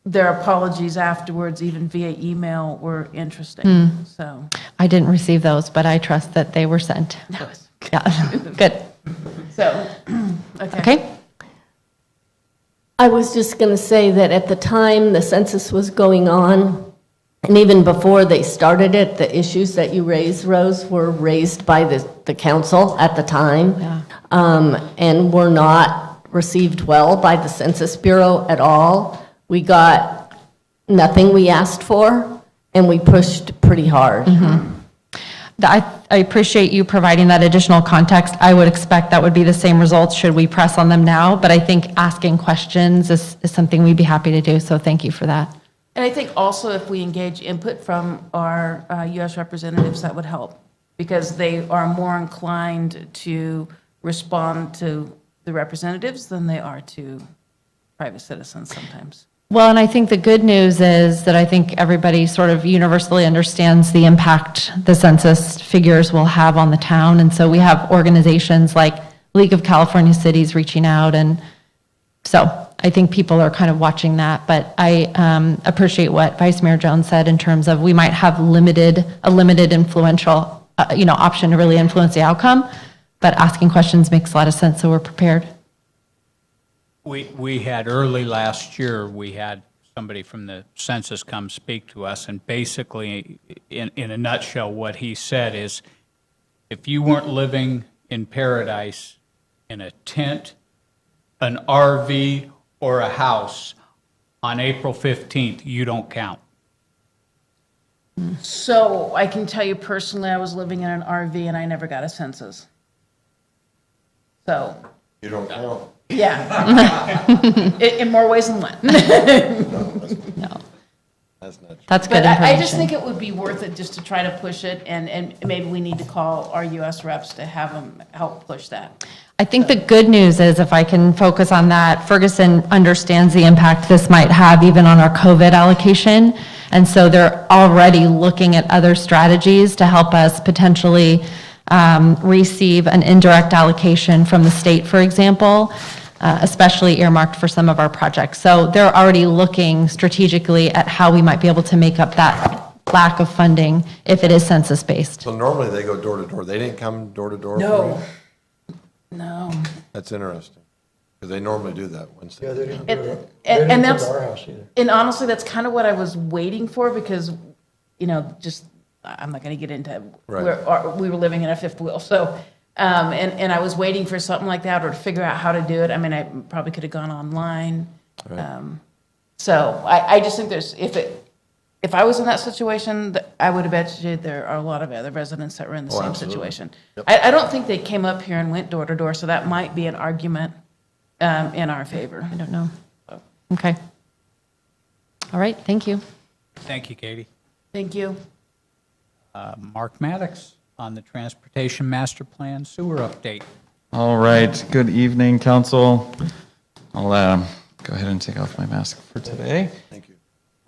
their apologies afterwards, even via email, were interesting. So I didn't receive those, but I trust that they were sent. that was Yeah, good. so Okay, I was just going to say that at the time the census was going on, and even before they started it, the issues that you raised, Rose, were raised by the council at the time, and were not received well by the Census Bureau at all. We got nothing we asked for, and we pushed pretty hard. I appreciate you providing that additional context. I would expect that would be the same results should we press on them now, but I think asking questions is something we'd be happy to do, so thank you for that. And I think also if we engage input from our U.S. representatives, that would help, because they are more inclined to respond to the representatives than they are to private citizens sometimes. Well, and I think the good news is that I think everybody sort of universally understands the impact the census figures will have on the town. And so we have organizations like League of California Cities reaching out. And so I think people are kind of watching that. But I appreciate what Vice Mayor Jones said in terms of we might have a limited influential, option to really influence the outcome. But asking questions makes a lot of sense, so we're prepared. We had early last year, we had somebody from the census come speak to us, and basically, in a nutshell, what he said is, if you weren't living in Paradise in a tent, an RV, or a house on April 15th, you don't count. So I can tell you personally, I was living in an RV and I never got a census. So, You don't count. yeah. In more ways than one. That's not true. That's good But I information. just think it would be worth it just to try to push it, and maybe we need to call our US reps to have them help push that. I think the good news is, if I can focus on that, Ferguson understands the impact this might have even on our COVID allocation. And so they're already looking at other strategies to help us potentially receive an indirect allocation from the state, for example, especially earmarked for some of our projects. So they're already looking strategically at how we might be able to make up that lack of funding if it is census-based. So normally they go door to door. They didn't come door to door for No. you? No. That's interesting. Because they normally do that Wednesday. Yeah, they didn't do And- it. and They didn't come that's- to our house either. And honestly, that's kind of what I was waiting for, because, just, I'm not going to get into, Right. we were living in a fifth wheel, so, and I was waiting for something like that, or to figure out how to do it. I mean, I probably could have gone online. Right. So I just think if if I was in that situation, I would have bet you there are a lot of other residents that were in the same absolutely. situation. I don't think they came up here and went door to door, so that might be an argument in our favor. I don't know. Okay. All right, thank you. Thank you, Katie. Thank you. Mark Maddox on the Transportation Master Plan Sewer Update. All right, good evening, council. I'll go ahead and take off my mask for today. Thank you.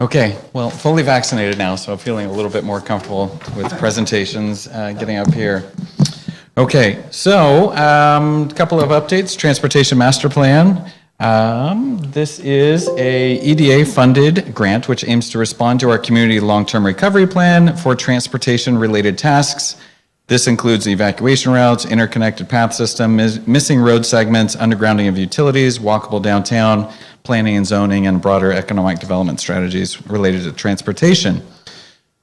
Okay, well, fully vaccinated now, so I'm feeling a little bit more comfortable with presentations getting up here. Okay, so a couple of updates. Transportation Master Plan. This is a EDA-funded grant which aims to respond to our community long-term recovery plan for transportation-related tasks. This includes evacuation routes, interconnected path system, missing road segments, undergrounding of utilities, walkable downtown, planning and zoning, and broader economic development strategies related to transportation.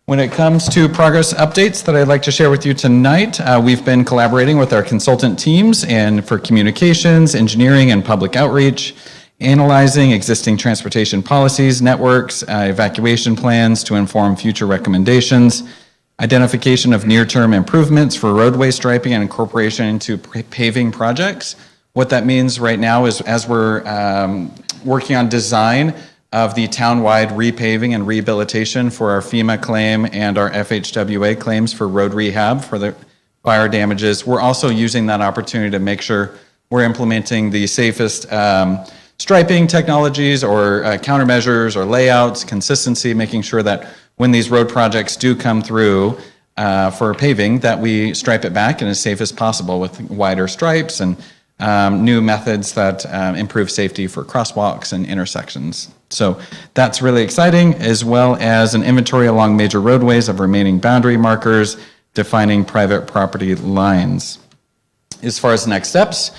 When it comes to progress updates that I'd like to share with you tonight, we've been collaborating with our consultant teams and for communications, engineering, and public outreach, analyzing existing transportation policies, networks, evacuation plans to inform future recommendations, identification of near-term improvements for roadway striping and incorporation into paving projects. What that means right now is as we're working on design of the town-wide repaving and rehabilitation for our FEMA claim and our FHWA claims for road rehab for the fire damages, we're also using that opportunity to make sure we're implementing the safest striping technologies or countermeasures or layouts, consistency, making sure that when these road projects do come through for paving, that we stripe it back in as safe as possible with wider stripes and new methods that improve safety for crosswalks and intersections. So that's really exciting, as well as an inventory along major roadways of remaining boundary markers defining private property lines. As far as next steps,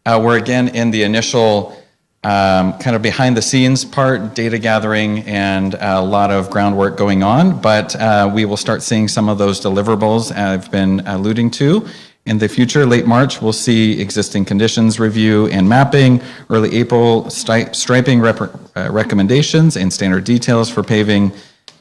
we're again in the initial kind of behind the scenes part, data gathering, and a lot of groundwork going on, but we will start seeing some of those deliverables I've been alluding to. In the future, late March, we'll see existing conditions review and mapping, early April striping recommendations and standard details for paving,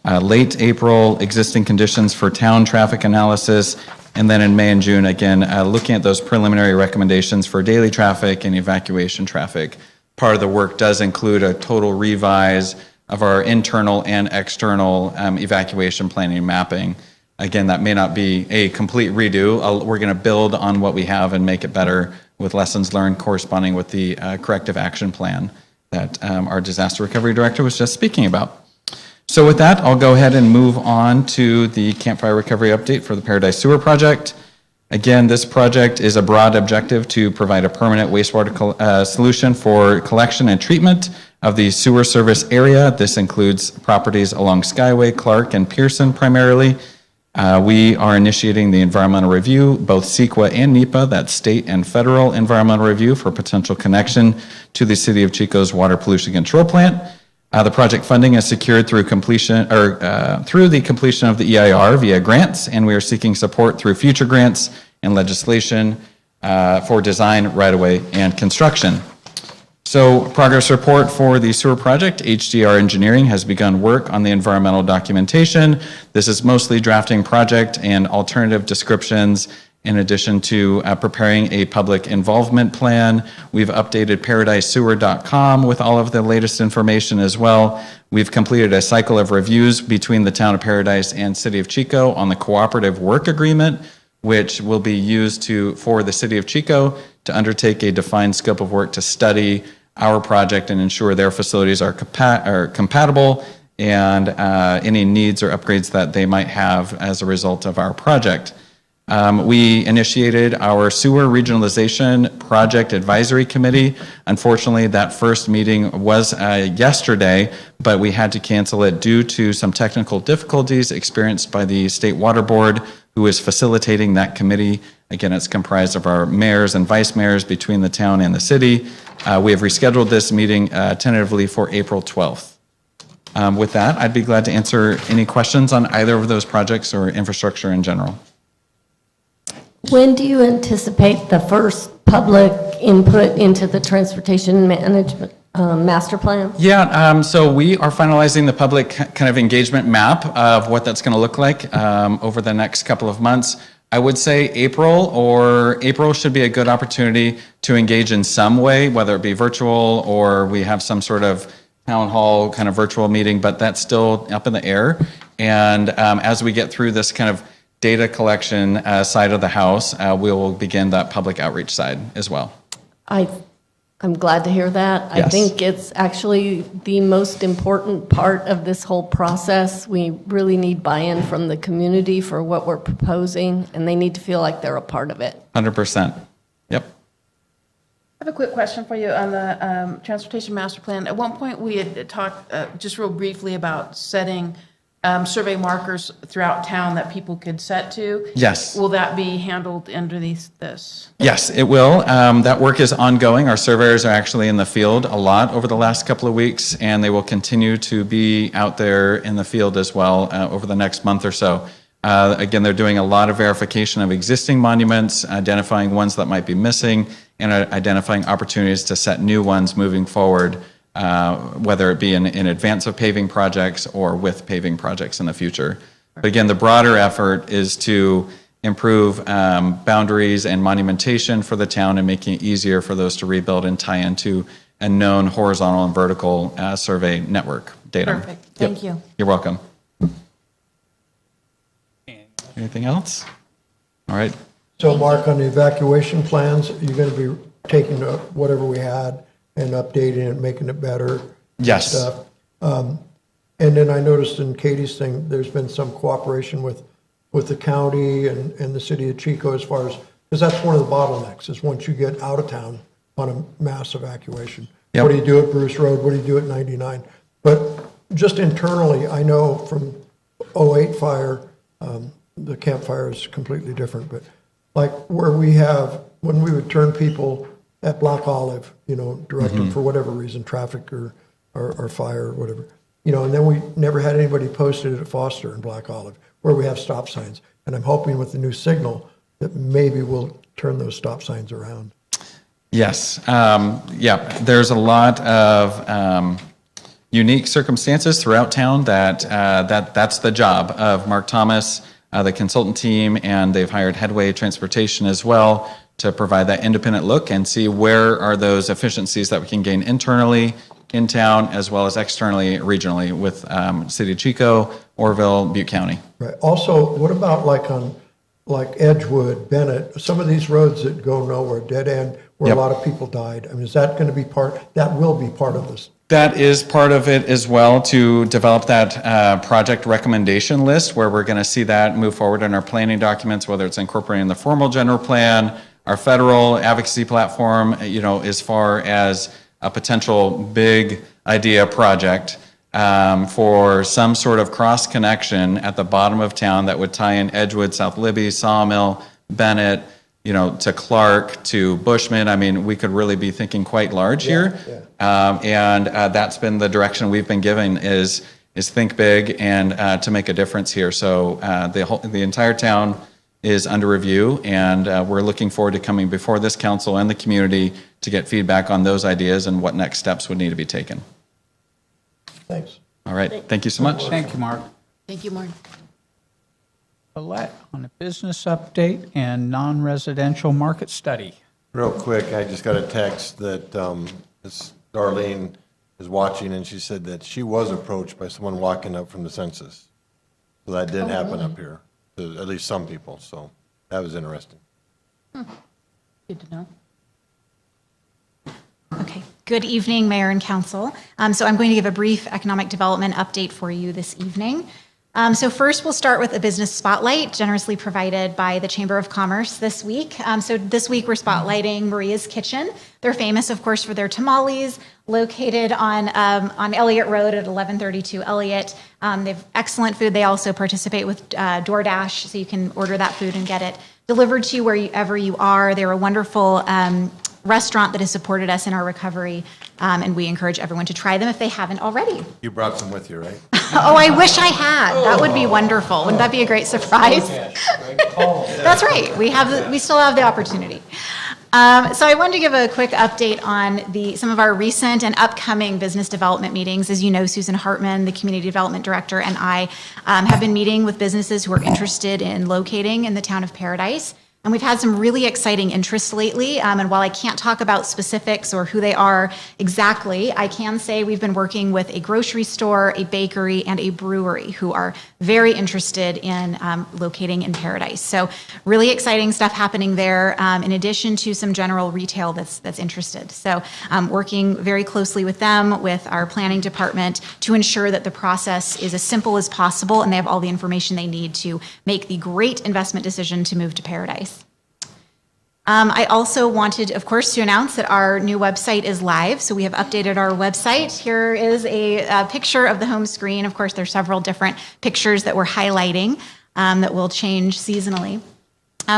late April existing conditions for town traffic analysis, and then in May and June, again, looking at those preliminary recommendations for daily traffic and evacuation traffic. Part of the work does include a total revise of our internal and external evacuation planning and mapping. Again, that may not be a complete redo. We're going to build on what we have and make it better with lessons learned corresponding with the corrective action plan that our disaster recovery director was just speaking about. So with that, I'll go ahead and move on to the campfire recovery update for the Paradise Sewer Project. Again, this project is a broad objective to provide a permanent wastewater solution for collection and treatment of the sewer service area. This includes properties along Skyway, Clark, and Pearson primarily. We are initiating the environmental review, both CEQA and NEPA, that's state and federal environmental review for potential connection to the City of Chico's water pollution control plant. The project funding is secured through completion through the completion of the EIR via grants, and we are seeking support through future grants and legislation for design, right-of-way, and construction. So progress report for the sewer project. HDR Engineering has begun work on the environmental documentation. This is mostly drafting project and alternative descriptions in addition to preparing a public involvement plan. We've updated paradisesewer.com with all of the latest information as well. We've completed a cycle of reviews between the Town of Paradise and City of Chico on the cooperative work agreement, which will be used for the City of Chico to undertake a defined scope of work to study our project and ensure their facilities are compatible and any needs or upgrades that they might have as a result of our project. We initiated our sewer regionalization project advisory committee. Unfortunately, that first meeting was yesterday, but we had to cancel it due to some technical difficulties experienced by the State Water Board, who is facilitating that committee. Again, it's comprised of our mayors and vice mayors between the town and the city. We have rescheduled this meeting tentatively for April 12th. With that, I'd be glad to answer any questions on either of those projects or infrastructure in general. When do you anticipate the first public input into the transportation management master plan? Yeah, so we are finalizing the public kind of engagement map of what that's going to look like over the next couple of months. I would say April should be a good opportunity to engage in some way, whether it be virtual or we have some sort of town hall kind of virtual meeting, but that's still up in the air. And as we get through this kind of data collection side of the house, we will begin that public outreach side as well. I'm glad to hear that. I Yes. think it's actually the most important part of this whole process. We really need buy-in from the community for what we're proposing, and they need to feel like they're a part of it. 100%. Yep. I have a quick question for you on the Transportation Master Plan. At one point, we had talked just real briefly about setting survey markers throughout town that people could set to. Yes. Will that be handled underneath this? Yes, it will. That work is ongoing. Our surveyors are actually in the field a lot over the last couple of weeks, and they will continue to be out there in the field as well over the next month or so. Again, they're doing a lot of verification of existing monuments, identifying ones that might be missing, and identifying opportunities to set new ones moving forward, whether it be in advance of paving projects or with paving projects in the future. But again, the broader effort is to improve boundaries and monumentation for the town and making it easier for those to rebuild and tie into a known horizontal and vertical survey network data. Perfect. Thank you. You're welcome. Anything else? All right. So Mark, on the evacuation plans, you're going to be taking whatever we had and updating it, making it better? Yes. Stuff. And then I noticed in Katie's thing, there's been some cooperation with the county and the city of Chico as far as, because that's one of the bottlenecks, is once you get out of town on a mass evacuation. Yep. What do you do at Bruce Road? What do you do at 99? But just internally, I know from 08 fire, the campfire is completely different, but like where we have, when we would turn people at Black Olive, direct them for whatever reason, traffic or fire or whatever, and then we never had anybody posted at Foster and Black Olive where we have stop signs. And I'm hoping with the new signal that maybe we'll turn those stop signs around. Yes. Yeah, there's a lot of unique circumstances throughout town that's the job of Mark Thomas, the consultant team, and they've hired Headway Transportation as well to provide that independent look and see where are those efficiencies that we can gain internally in town as well as externally, regionally with City of Chico, Orville, Butte County. Right. Also, what about like Edgewood, Bennett, some of these roads that go nowhere, dead end, where Yep. a lot of people died? I mean, is that going to be that will be part of this? That is part of it as well, to develop that project recommendation list where we're going to see that move forward in our planning documents, whether it's incorporating the formal general plan, our federal advocacy platform, as far as a potential big idea project for some sort of cross connection at the bottom of town that would tie in Edgewood, South Libby, Sawmill, Bennett, to Clark, to Bushman. I mean, we could really be thinking quite large here. And that's been the direction we've been given is think big and to make a difference here. So the entire town is under review, and we're looking forward to coming before this council and the community to get feedback on those ideas and what next steps would need to be taken. Thanks. All right. Thank you so much. Thank you, Mark. Thank you, Mark. Colette, on a business update and non-residential market study. Real quick, I just got a text that Miss Darlene is watching, and she said that she was approached by someone walking up from the census. So that did happen up here, to at least some people, so that was interesting. Good to know. Okay. Good evening, Mayor and Council. So I'm going to give a brief economic development update for you this evening. So first, we'll start with a business spotlight generously provided by the Chamber of Commerce this week. So this week, we're spotlighting Maria's Kitchen. They're famous, of course, for their tamales, located on Elliott Road at 1132 Elliott. They have excellent food. They also participate with DoorDash, so you can order that food and get it delivered to you wherever you are. They're a wonderful restaurant that has supported us in our recovery, and we encourage everyone to try them if they haven't already. You brought some with you, right? Oh, I wish I had. That would be wonderful. Wouldn't that be a great surprise? That's right. We still have the opportunity. So I wanted to give a quick update on some of our recent and upcoming business development meetings. As you know, Susan Hartman, the Community Development Director, and I have been meeting with businesses who are interested in locating in the town of Paradise. And we've had some really exciting interests lately. And while I can't talk about specifics or who they are exactly, I can say we've been working with a grocery store, a bakery, and a brewery who are very interested in locating in Paradise. So really exciting stuff happening there, in addition to some general retail that's interested. So working very closely with them, with our planning department, to ensure that the process is as simple as possible and they have all the information they need to make the great investment decision to move to Paradise. I also wanted, of course, to announce that our new website is live. So we have updated our website. Here is a picture of the home screen. Of course, there's several different pictures that we're highlighting that will change seasonally.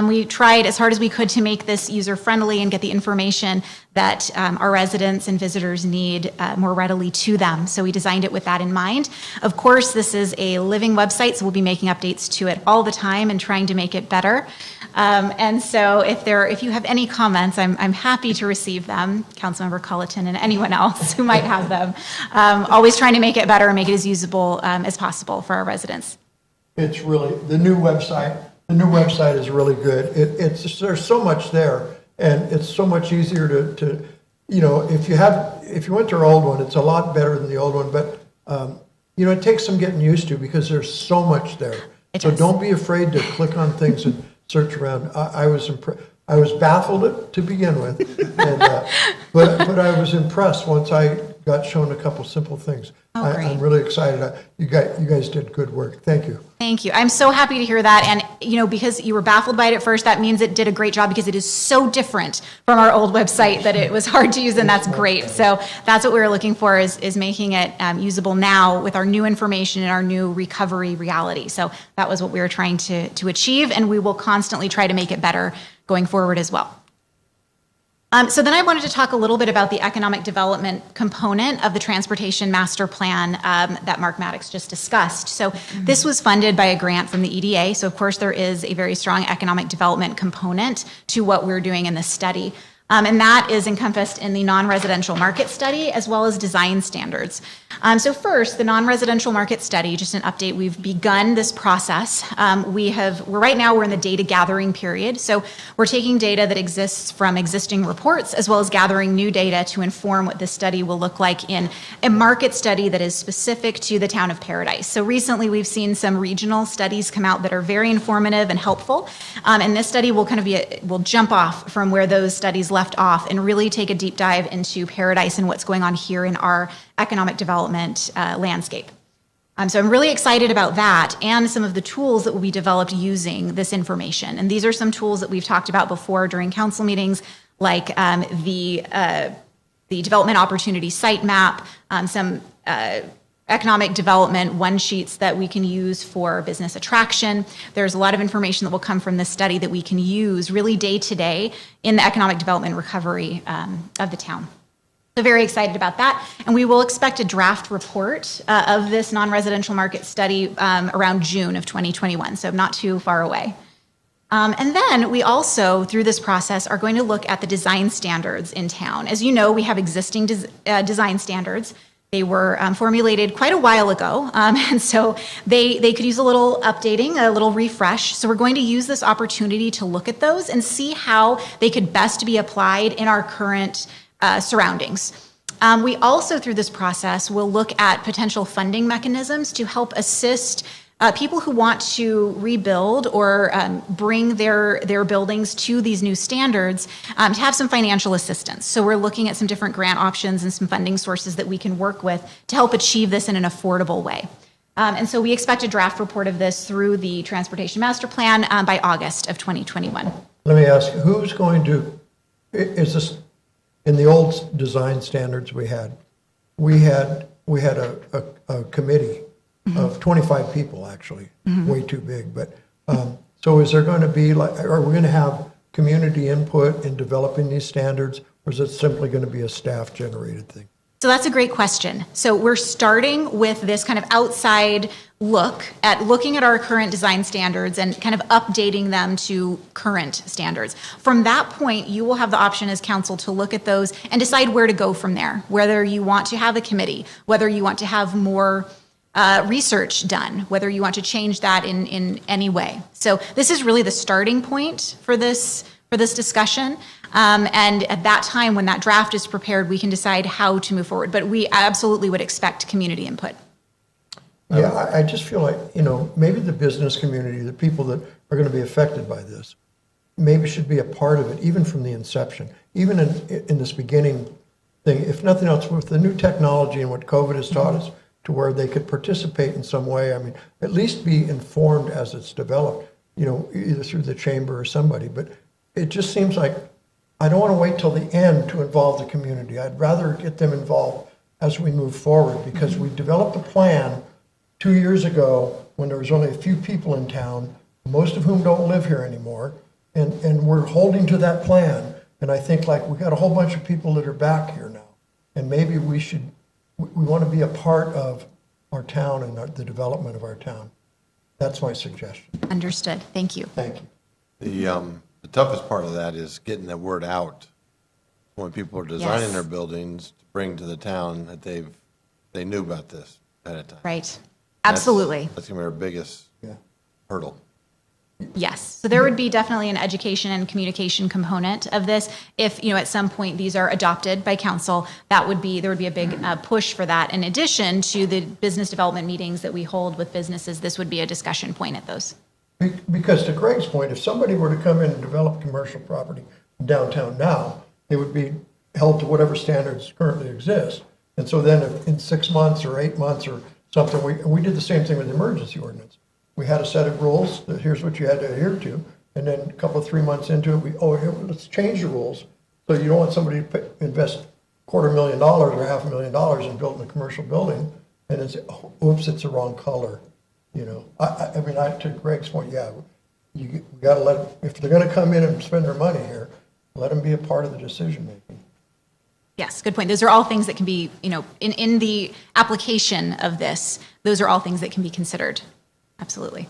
We tried as hard as we could to make this user-friendly and get the information that our residents and visitors need more readily to them. So we designed it with that in mind. Of course, this is a living website, so we'll be making updates to it all the time and trying to make it better. And so if you have any comments, I'm happy to receive them, Councilmember Culleton and anyone else who might have them. Always trying to make it better and make it as usable as possible for our residents. It's really, the new website is really good. There's so much there, and it's so much easier to if you went to our old one, it's a lot better than the old one, but it takes some getting used to because there's so much there. So don't be afraid to click on things and search around. I was baffled to begin with, and, but I was impressed once I got shown a couple simple things. I'm really excited. You guys did good work. Thank you. Thank you. I'm so happy to hear that. And, because you were baffled by it at first, that means it did a great job because it is so different from our old website that it was hard to use, and that's great. So that's what we were looking for is making it usable now with our new information and our new recovery reality. So that was what we were trying to achieve, and we will constantly try to make it better going forward as well. So then I wanted to talk a little bit about the economic development component of the Transportation Master Plan that Mark Maddox just discussed. So this was funded by a grant from the EDA. So of course there is a very strong economic development component to what we're doing in this study. And that is encompassed in the non-residential market study as well as design standards. So first, the non-residential market study, just an update, we've begun this process. Right now we're in the data gathering period. So we're taking data that exists from existing reports as well as gathering new data to inform what this study will look like in a market study that is specific to the town of Paradise. So recently we've seen some regional studies come out that are very informative and helpful. And this study will will jump off from where those studies left off and really take a deep dive into Paradise and what's going on here in our economic development landscape. So I'm really excited about that and some of the tools that will be developed using this information. And these are some tools that we've talked about before during council meetings, like the development opportunity site map, some economic development one-sheets that we can use for business attraction. There's a lot of information that will come from this study that we can use really day to day in the economic development recovery of the town. So very excited about that. And we will expect a draft report of this non-residential market study around June of 2021, so not too far away. And then we also, through this process, are going to look at the design standards in town. As you know, we have existing design standards. They were formulated quite a while ago, and so they could use a little updating, a little refresh. So we're going to use this opportunity to look at those and see how they could best be applied in our current surroundings. We also, through this process, will look at potential funding mechanisms to help assist people who want to rebuild or bring their buildings to these new standards to have some financial assistance. So we're looking at some different grant options and some funding sources that we can work with to help achieve this in an affordable way. And so we expect a draft report of this through the Transportation Master Plan by August of 2021. Let me ask, who's going to, is this, in the old design standards we had a committee of 25 people, actually, way too big. But so is there going to be, are we going to have community input in developing these standards, or is it simply going to be a staff-generated thing? So that's a great question. So we're starting with this kind of outside look at looking at our current design standards and kind of updating them to current standards. From that point, you will have the option as council to look at those and decide where to go from there, whether you want to have a committee, whether you want to have more research done, whether you want to change that in any way. So this is really the starting point for this discussion. And at that time, when that draft is prepared, we can decide how to move forward. But we absolutely would expect community input. Yeah, I just feel like, maybe the business community, the people that are going to be affected by this, maybe should be a part of it, even from the inception, even in this beginning thing, if nothing else, with the new technology and what COVID has taught us, to where they could participate in some way. I mean, at least be informed as it's developed, either through the chamber or somebody. But it just seems like I don't want to wait till the end to involve the community. I'd rather get them involved as we move forward, because we developed a plan 2 years ago when there was only a few people in town, most of whom don't live here anymore, and we're holding to that plan. And I think we got a whole bunch of people that are back here now, and maybe we want to be a part of our town and the development of our town. That's my suggestion. Understood. Thank you. Thank you. The toughest part of that is getting the word out when people are designing Yes. their buildings to bring to the town that they knew about this at a time. Right. Absolutely. That's going to be our biggest hurdle. Yes. So there would be definitely an education and communication component of this. If, at some point these are adopted by council, there would be a big push for that. In addition to the business development meetings that we hold with businesses, this would be a discussion point at those. Because to Greg's point, if somebody were to come in and develop commercial property downtown now, they would be held to whatever standards currently exist. And so then if in 6 months or 8 months or something, we did the same thing with the emergency ordinance. We had a set of rules that here's what you had to adhere to. And then a couple of 3 months into it, let's change the rules. So you don't want somebody to invest $250,000 or $500,000 in building a commercial building and then say, oh, oops, it's the wrong color. I mean, to Greg's point, we got to if they're going to come in and spend their money here, let them be a part of the decision making. Yes, good point. Those are all things that can be, in the application of this, those are all things that can be considered. Absolutely.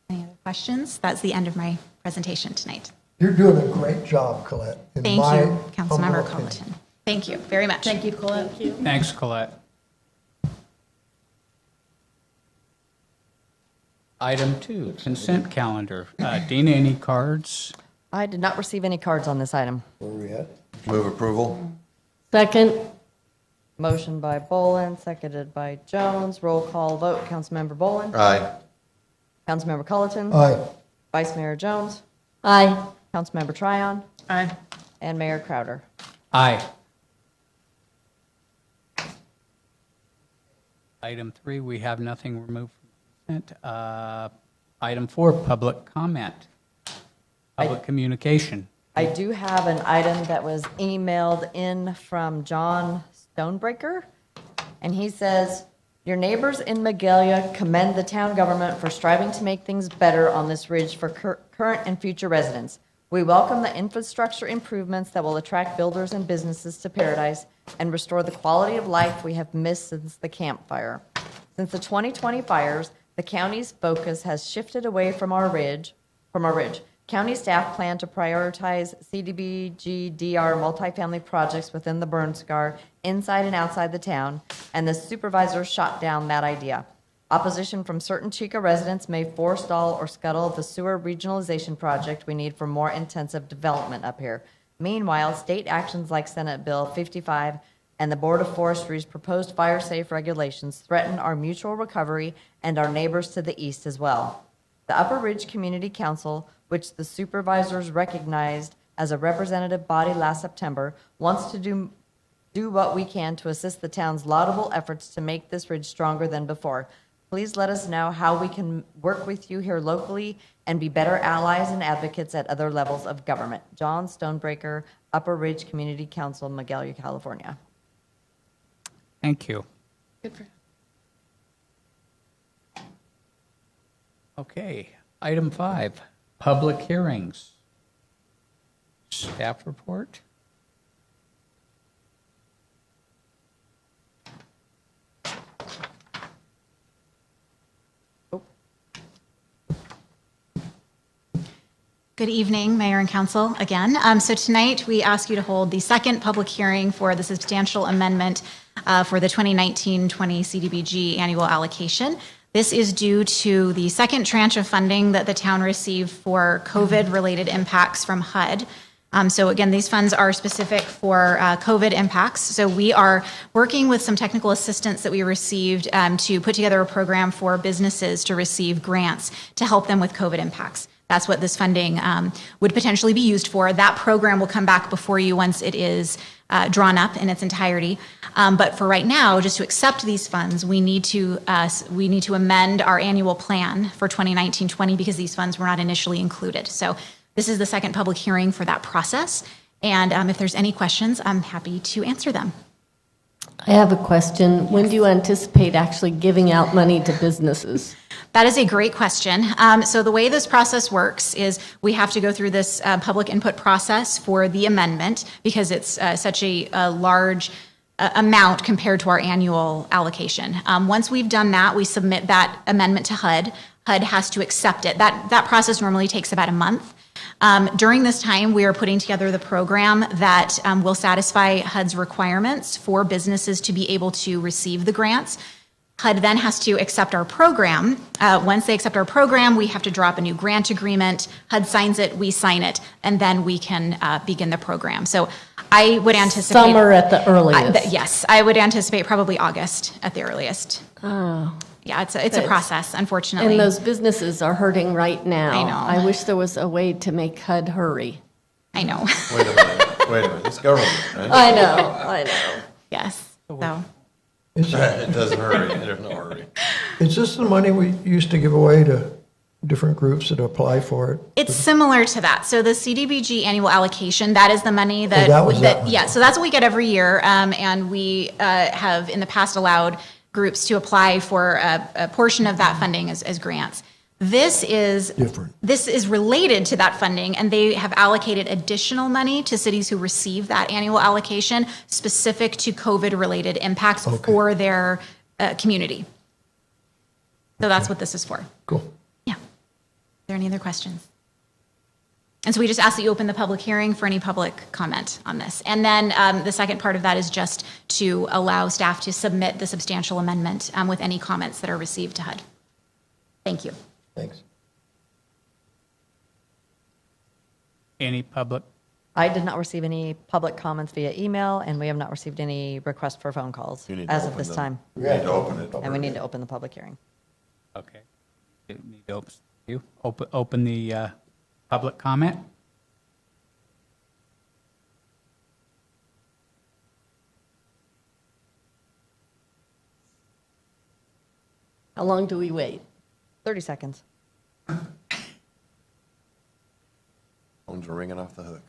Any other questions? That's the end of my presentation tonight. You're doing a great job, Colette. Thank you, Councilmember Colleton. Thank you very much. Thank you, Colette. Thanks, Colette. Item 2, consent calendar. Dina, any cards? I did not receive any cards on this item. Where are we at? Move approval? Second. Motion by Bolin, seconded by Jones. Roll call vote. Councilmember Bolin. Aye. Councilmember Culleton. Aye. Vice Mayor Jones. Aye. Councilmember Tryon. Aye. And Mayor Crowder. Aye. Item 3, we have nothing removed from consent. Item 4, public comment. Public communication. I do have an item that was emailed in from John Stonebreaker, and he says, "Your neighbors in Magalia commend the town government for striving to make things better on this ridge for current and future residents. We welcome the infrastructure improvements that will attract builders and businesses to Paradise and restore the quality of life we have missed since the campfire. Since the 2020 fires, the county's focus has shifted away from our ridge. County staff plan to prioritize CDBG-DR multifamily projects within the burn scar, inside and outside the town, and the supervisors shot down that idea. Opposition from certain Chica residents may forestall or scuttle the sewer regionalization project we need for more intensive development up here. Meanwhile, state actions like Senate Bill 55 and the Board of Forestry's proposed fire-safe regulations threaten our mutual recovery and our neighbors to the east as well. The Upper Ridge Community Council, which the supervisors recognized as a representative body last September, wants to do what we can to assist the town's laudable efforts to make this ridge stronger than before. Please let us know how we can work with you here locally and be better allies and advocates at other levels of government." John Stonebreaker, Upper Ridge Community Council, Magalia, California. Thank you. Good for Okay, item 5, public hearings. Staff report? Good evening, Mayor and Council, again. So tonight, we ask you to hold the second public hearing for the substantial amendment for the 2019-20 CDBG annual allocation. This is due to the second tranche of funding that the town received for COVID-related impacts from HUD. So again, these funds are specific for COVID impacts. So we are working with some technical assistance that we received to put together a program for businesses to receive grants to help them with COVID impacts. That's what this funding would potentially be used for. That program will come back before you once it is drawn up in its entirety. But for right now, just to accept these funds, we need to amend our annual plan for 2019-20 because these funds were not initially included. So this is the second public hearing for that process. And if there's any questions, I'm happy to answer them. I have a question. When do you anticipate actually giving out money to businesses? That is a great question. So the way this process works is we have to go through this public input process for the amendment because it's such a large amount compared to our annual allocation. Once we've done that, we submit that amendment to HUD. HUD has to accept it. That process normally takes about a month. During this time, we are putting together the program that will satisfy HUD's requirements for businesses to be able to receive the grants. HUD then has to accept our program. Once they accept our program, we have to draw up a new grant agreement. HUD signs it, we sign it, and then we can begin the program. So I would anticipate... Summer at the earliest. Yes, I would anticipate probably August at the earliest. Oh. Yeah, it's a process, unfortunately. And those businesses are hurting right now. I know. I wish there was a way to make HUD hurry. I know. Wait a minute, it's government, right? I know. Yes, so... It doesn't hurry, there's no hurry. Is this the money we used to give away to different groups that apply for it? It's similar to that. So the CDBG annual allocation, that is the money that, that was that money. Yeah, so that's what we get every year. And we have in the past allowed groups to apply for a portion of that funding as grants. This is Different. This is related to that funding, and they have allocated additional money to cities who receive that annual allocation specific to COVID-related impacts for their community. So that's what this is for. Cool. Yeah. Are there any other questions? And so we just ask that you open the public hearing for any public comment on this. And then the second part of that is just to allow staff to submit the substantial amendment with any comments that are received to HUD. Thank you. Thanks. Any public? I did not receive any public comments via email, and we have not received any requests for phone calls You need to as of open this them. time. We need to open it. And we need to open the public hearing. Okay. Need to open the public comment. How long do we wait? 30 seconds. Phones are ringing off the hook.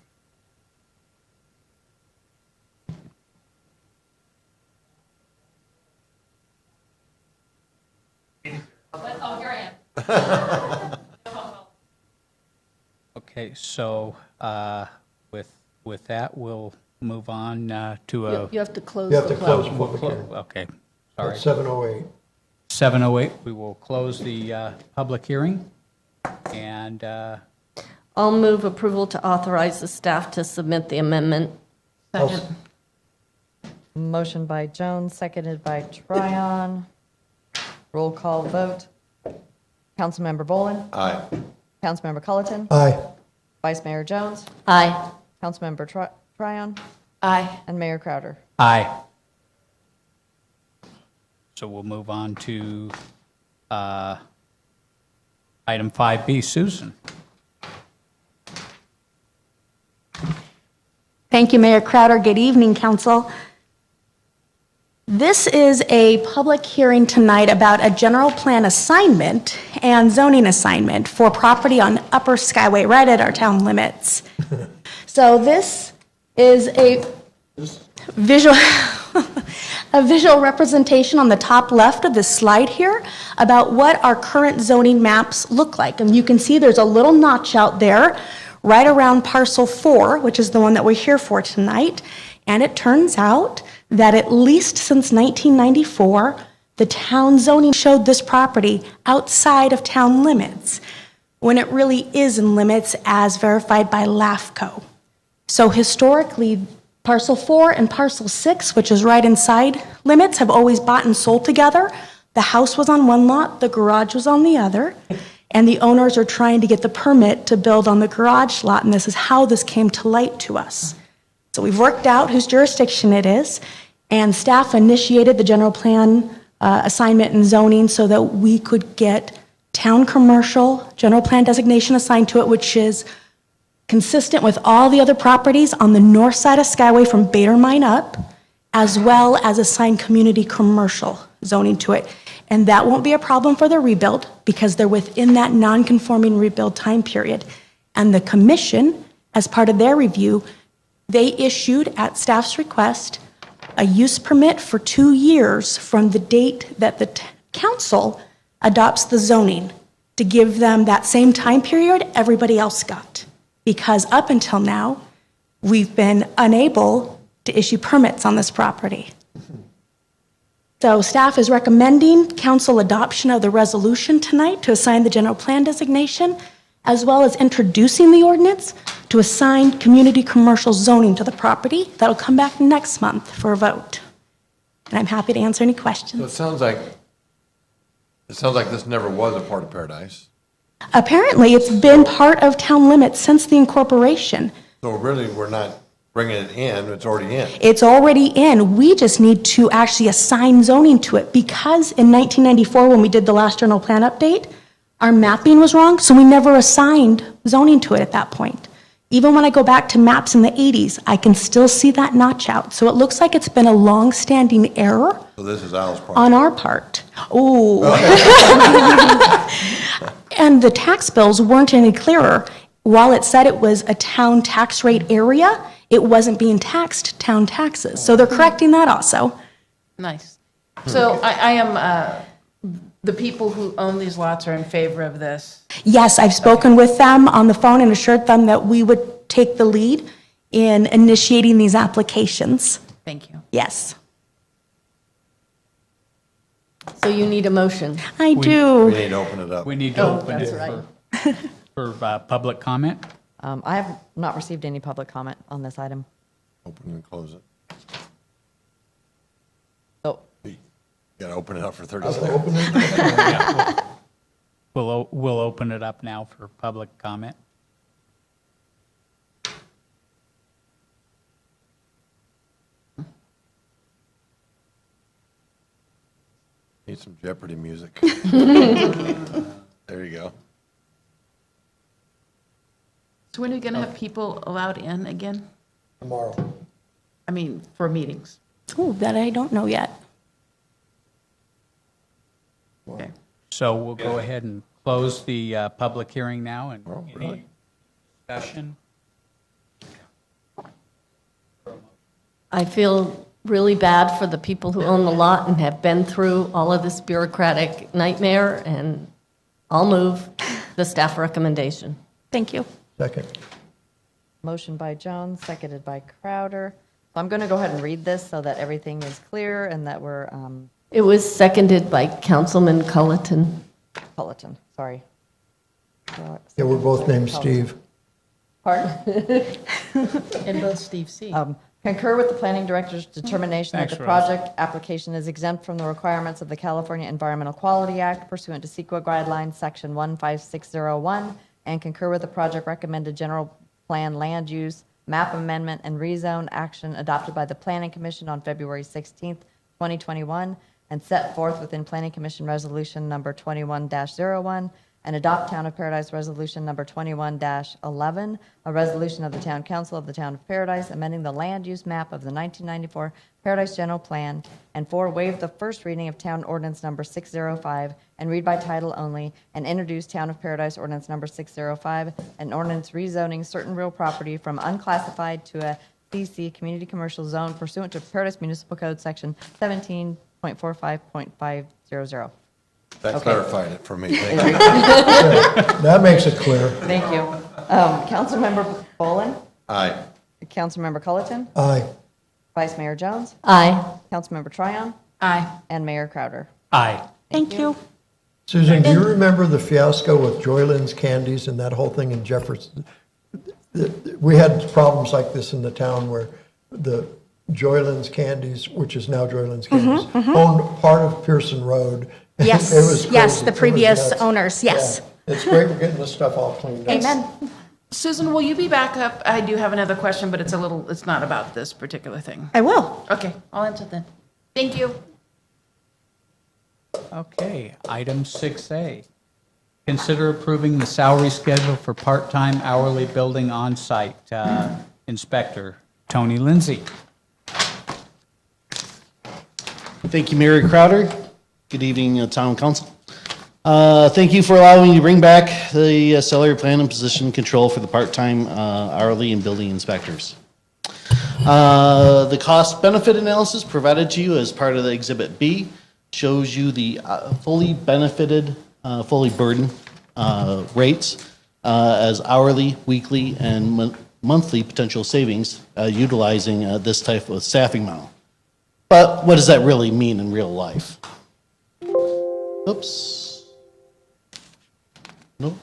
Okay, so with that, we'll move on to a... You have to close You have the to close public. public hearing. Okay, sorry. At 7:08. 7:08, we will close the public hearing. And I'll move approval to authorize the staff to submit the amendment. Second. Motion by Jones, seconded by Tryon. Roll call vote. Councilmember Bolin? Aye. Councilmember Culleton? Aye. Vice Mayor Jones? Aye. Councilmember Tryon? Aye. And Mayor Crowder? aye. So we'll move on to item 5B. Susan? Thank you, Mayor Crowder. Good evening, Council. This is a public hearing tonight about a general plan assignment and zoning assignment for property on Upper Skyway, right at our town limits. So this is a visual representation on the top left of this slide here about what our current zoning maps look like. And you can see there's a little notch out there right around parcel 4, which is the one that we're here for tonight. And it turns out that at least since 1994, the town zoning showed this property outside of town limits. when it really is in limits as verified by LAFCO. So historically, parcel 4 and parcel 6, which is right inside limits, have always bought and sold together. The house was on one lot, the garage was on the other, and the owners are trying to get the permit to build on the garage lot, and this is how this came to light to us. So we've worked out whose jurisdiction it is, and staff initiated the general plan assignment and zoning so that we could get town commercial general plan designation assigned to it, which is consistent with all the other properties on the north side of Skyway from Bader Mine up, as well as assign community commercial zoning to it. And that won't be a problem for the rebuild because they're within that non-conforming rebuild time period. And the commission, as part of their review, they issued at staff's request a use permit for 2 years from the date that the council adopts the zoning to give them that same time period everybody else got. Because up until now, we've been unable to issue permits on this property. So staff is recommending council adoption of the resolution tonight to assign the general plan designation, as well as introducing the ordinance to assign community commercial zoning to the property. That'll come back next month for a vote. And I'm happy to answer any So it questions. sounds like this never was a part of Paradise. Apparently, it's been part of town limits since the incorporation. So really, we're not bringing it in, it's already in. It's already in. We just need to actually assign zoning to it because in 1994, when we did the last general plan update, our mapping was wrong, so we never assigned zoning to it at that point. Even when I go back to maps in the 80s, I can still see that notch out. So it looks like it's been a long-standing error So this is Al's part. on our part. Oh. And the tax bills weren't any clearer. While it said it was a town tax rate area, it wasn't being taxed town taxes. So they're correcting that also. Nice. So I am, the people who own these lots are in favor of this. Yes, I've spoken with them on the phone and assured them that we would take the lead in initiating these applications. Thank you. Yes, So you need a motion. I We do. need to open it up. We need to Oh, open that's it right. for public comment. I have not received any public comment on this item. Open and close it. So, You gotta open it up for 30 I'll seconds. open it. We'll open it up now for public comment. Need some Jeopardy music. There you go. So when are we going to have people allowed in again? Tomorrow. I mean, for meetings? Oh, that I don't know yet. Okay. So we'll go ahead and close the public hearing now and Oh, any really? discussion. I feel really bad for the people who own the lot and have been through all of this bureaucratic nightmare, and I'll move the staff recommendation. Thank you. Second. motion by Jones, seconded by Crowder. So I'm going to go ahead and read this so that everything is clear and that we're, It was seconded by Councilman Culleton. Culleton, sorry. Yeah, we're both named Steve. Pardon? And both Steve C. Concur with the planning director's determination that Thanks, the Rose. project application is exempt from the requirements of the California Environmental Quality Act pursuant to CEQA guidelines, section 15601, and concur with the project recommended general plan land use, map amendment, and rezone action adopted by the Planning Commission on February 16th, 2021, and set forth within Planning Commission Resolution Number 21-01, and adopt Town of Paradise Resolution Number 21-11, a resolution of the Town Council of the Town of Paradise amending the land use map of the 1994 Paradise General Plan, and 4, waive the first reading of Town Ordinance Number 605 and read by title only, and introduce Town of Paradise Ordinance Number 605, an ordinance rezoning certain real property from unclassified to a CC Community Commercial Zone pursuant to Paradise Municipal Code Section 17.45.500. That Okay. clarified it for me. Thank you. That makes it clear. Thank you. Councilmember Bolin? Aye. Councilmember Culleton? Aye. Vice Mayor Jones? Aye. Councilmember Tryon? Aye. And Mayor Crowder? Aye. Thank you. Susan, do you remember the fiasco with Joyland's Candies and that whole thing in Jefferson? We had problems like this in the town where the Joyland's Candies, which is now Joyland's Candies, owned part of Pearson Road. Yes, It was yes, crazy. the It was previous nuts. owners, yes. Yeah. It's great we're getting this stuff all cleaned up. Amen. Susan, will you be back up? I do have another question, but it's not about this particular thing. I will. Okay, I'll answer then. Thank you. Okay, item 6A. Consider approving the salary schedule for part-time hourly building on-site inspector, Tony Lindsay. Thank you, Mayor Crowder. Good evening, Town Council. Thank you for allowing me to bring back the salary plan and position control for the part-time hourly and building inspectors. The cost benefit analysis provided to you as part of the Exhibit B shows you the fully benefited, fully burdened rates as hourly, weekly, and monthly potential savings utilizing this type of staffing model. But what does that really mean in real life? Oops. Nope.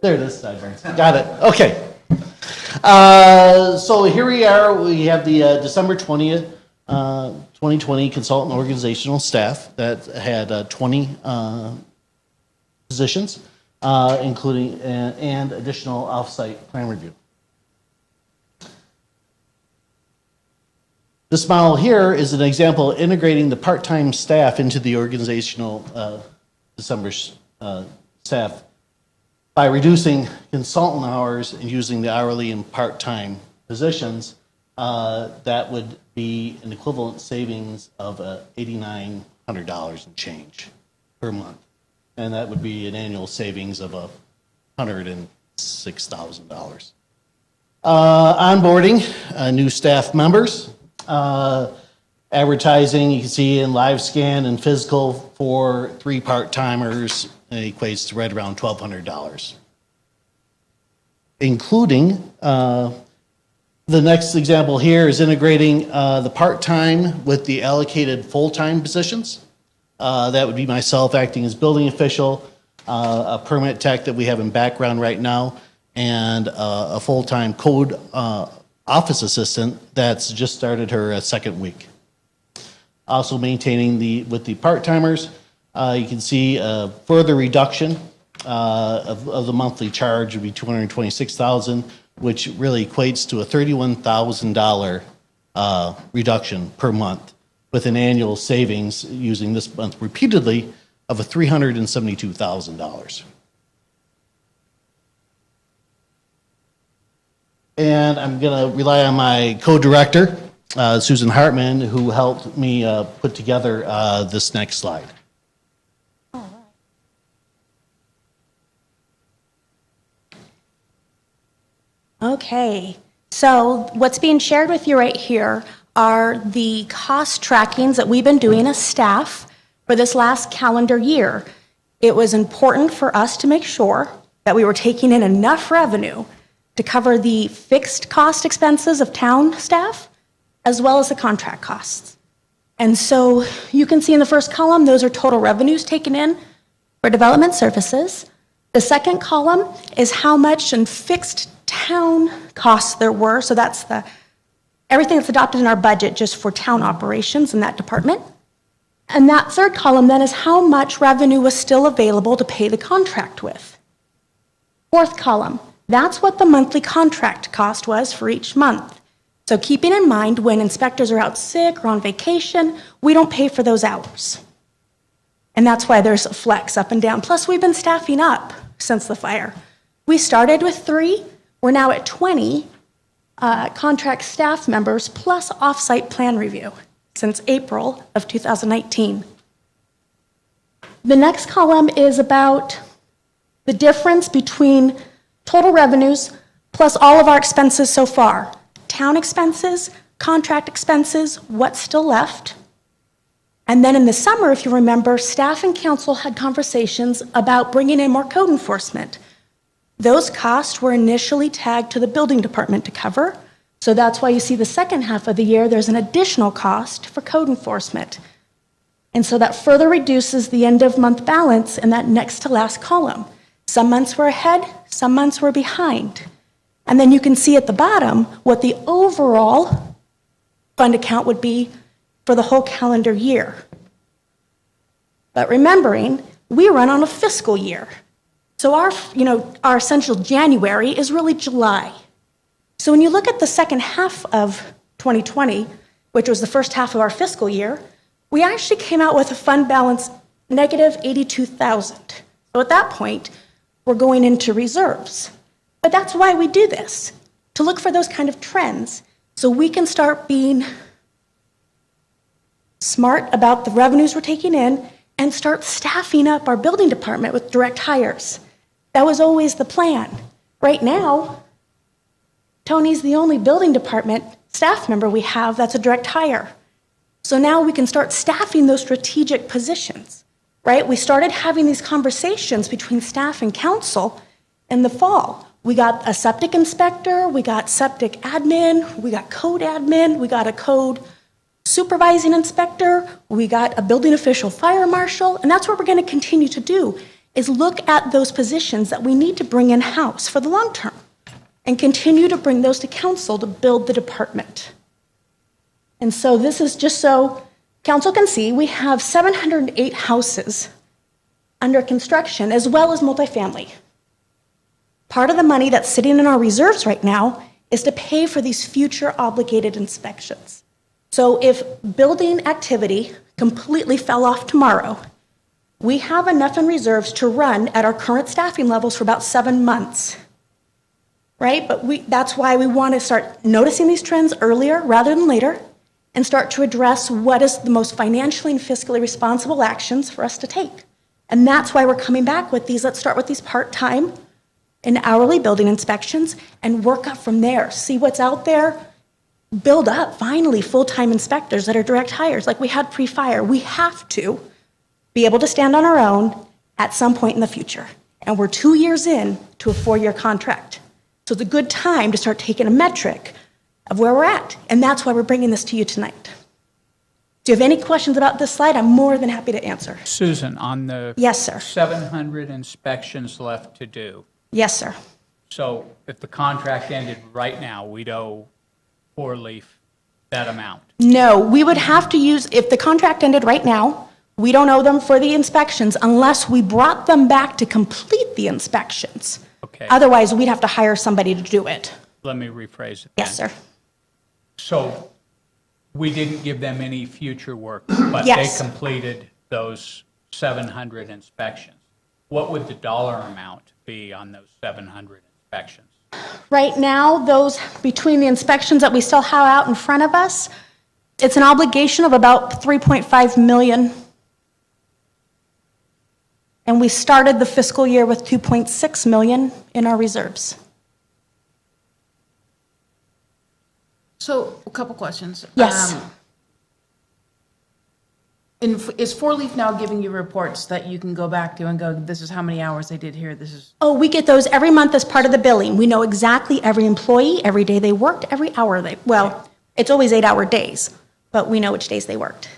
There it is, sideburns. Got it. Okay. So here we are. We have the December 20th, 2020 consultant organizational staff that had 20 positions, including and additional off-site plan review. This model here is an example of integrating the part-time staff into the organizational December staff by reducing consultant hours and using the hourly and part-time positions. That would be an equivalent savings of $8,900 and change per month. And that would be an annual savings of $106,000. Onboarding new staff members. Advertising, you can see in live scan and physical for 3 part-timers equates to right around $1,200. Including, the next example here is integrating the part-time with the allocated full-time positions. That would be myself acting as building official, a permit tech that we have in background right now, and a full-time code office assistant that's just started her second week. Also maintaining with the part-timers, you can see a further reduction of the monthly charge would be $226,000, which really equates to a $31,000 reduction per month, with an annual savings using this month repeatedly of $372,000. And I'm going to rely on my co-director, Susan Hartman, who helped me put together this next slide. Okay, so what's being shared with you right here are the cost trackings that we've been doing as staff for this last calendar year. It was important for us to make sure that we were taking in enough revenue to cover the fixed cost expenses of town staff, as well as the contract costs. And so you can see in the first column, those are total revenues taken in for development services. The second column is how much in fixed town costs there were. So that's everything that's adopted in our budget just for town operations in that department. And that third column then is how much revenue was still available to pay the contract with. Fourth column, that's what the monthly contract cost was for each month. So keeping in mind when inspectors are out sick or on vacation, we don't pay for those hours. And that's why there's a flex up and down. Plus, we've been staffing up since the fire. We started with 3, we're now at 20 contract staff members plus off-site plan review since April of 2019. The next column is about the difference between total revenues plus all of our expenses so far. Town expenses, contract expenses, what's still left. And then in the summer, if you remember, staff and council had conversations about bringing in more code enforcement. Those costs were initially tagged to the building department to cover. So that's why you see the second half of the year, there's an additional cost for code enforcement. And so that further reduces the end of month balance in that next to last column. Some months we're ahead, some months we're behind. And then you can see at the bottom what the overall fund account would be for the whole calendar year. But remembering, we run on a fiscal year. So our essential January is really July. So when you look at the second half of 2020, which was the first half of our fiscal year, we actually came out with a fund balance negative 82,000. So at that point, we're going into reserves. But that's why we do this, to look for those kind of trends, so we can start being smart about the revenues we're taking in and start staffing up our building department with direct hires. That was always the plan. Right now, Tony's the only building department staff member we have that's a direct hire. So now we can start staffing those strategic positions, right? We started having these conversations between staff and council in the fall. We got a septic inspector, we got septic admin, we got code admin, we got a code supervising inspector, we got a building official fire marshal, and that's what we're going to continue to do, is look at those positions that we need to bring in-house for the long term and continue to bring those to council to build the department. And so this is just so council can see, we have 708 houses under construction as well as multifamily. Part of the money that's sitting in our reserves right now is to pay for these future obligated inspections. So if building activity completely fell off tomorrow, we have enough in reserves to run at our current staffing levels for about 7 months, right? But that's why we want to start noticing these trends earlier rather than later and start to address what is the most financially and fiscally responsible actions for us to take. And that's why we're coming back with these. Let's start with these part-time and hourly building inspections and work up from there. See what's out there, build up finally full-time inspectors that are direct hires like we had pre-fire. We have to be able to stand on our own at some point in the future. And we're 2 years in to a 4-year contract. So it's a good time to start taking a metric of where we're at. And that's why we're bringing this to you tonight. Do you have any questions about this slide? I'm more than happy to answer. Susan, on the Yes, sir. 700 inspections left to do, Yes, sir. so if the contract ended right now, we'd owe Four Leaf that amount. No, we would have to use, if the contract ended right now, we don't owe them for the inspections unless we brought them back to complete the inspections. Okay. Otherwise, we'd have to hire somebody to do it. Let me rephrase it. Yes, then. sir. So we didn't give them any future work, but Yes. they completed those 700 inspections. What would the dollar amount be on those 700 inspections? Right now, those, between the inspections that we still have out in front of us, it's an obligation of about 3.5 million. And we started the fiscal year with 2.6 million in our reserves. So, a couple questions. Yes. Is Four Leaf now giving you reports that you can go back to and go, this is how many hours they did here, this is... Oh, we get those every month as part of the billing. We know exactly every employee, every day they worked, every hour well, it's always 8-hour days, but we know which days they worked.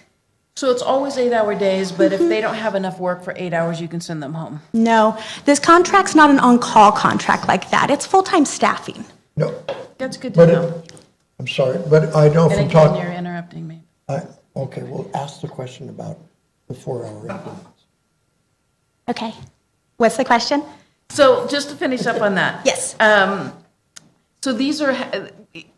So it's always 8-hour days, but if they don't have enough work for 8 hours, you can send them home? No, this contract's not an on-call contract like that. It's full-time staffing. No, That's good to but know. I'm sorry, but I know And from again, talking. you're interrupting me. Okay, we'll ask the question about the 4-hour increments. Okay. What's the question? So just to finish up on that. Yes. So these are,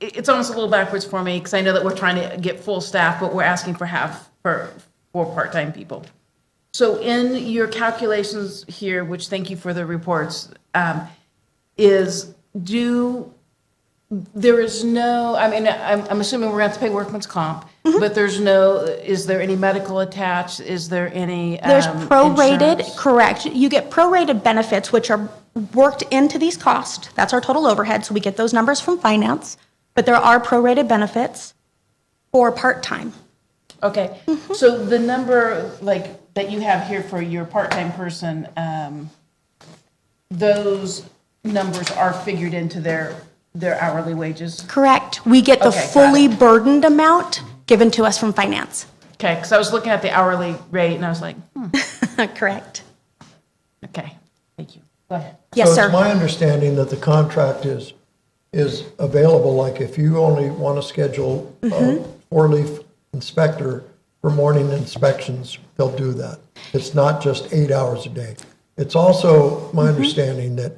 it's almost a little backwards for me because I know that we're trying to get full staff, but we're asking for half for part-time people. So in your calculations here, which thank you for the reports, there is no, I mean, I'm assuming we're going to have to pay workman's comp, but is there any medical attached? Is there any There's prorated, insurance? correct. You get prorated benefits, which are worked into these costs. That's our total overhead, so we get those numbers from finance. But there are prorated benefits for part-time. Okay, so the number that you have here for your part-time person, those numbers are figured into their their hourly wages? Correct. We get the Okay, got fully it. burdened amount given to us from finance. Okay, because I was looking at the hourly rate and I was like, Correct. okay, thank you. Go ahead. Yes, So sir. it's my understanding that the contract is available, like if you only want to schedule a four-leaf inspector for morning inspections, they'll do that. It's not just 8 hours a day. It's also my understanding that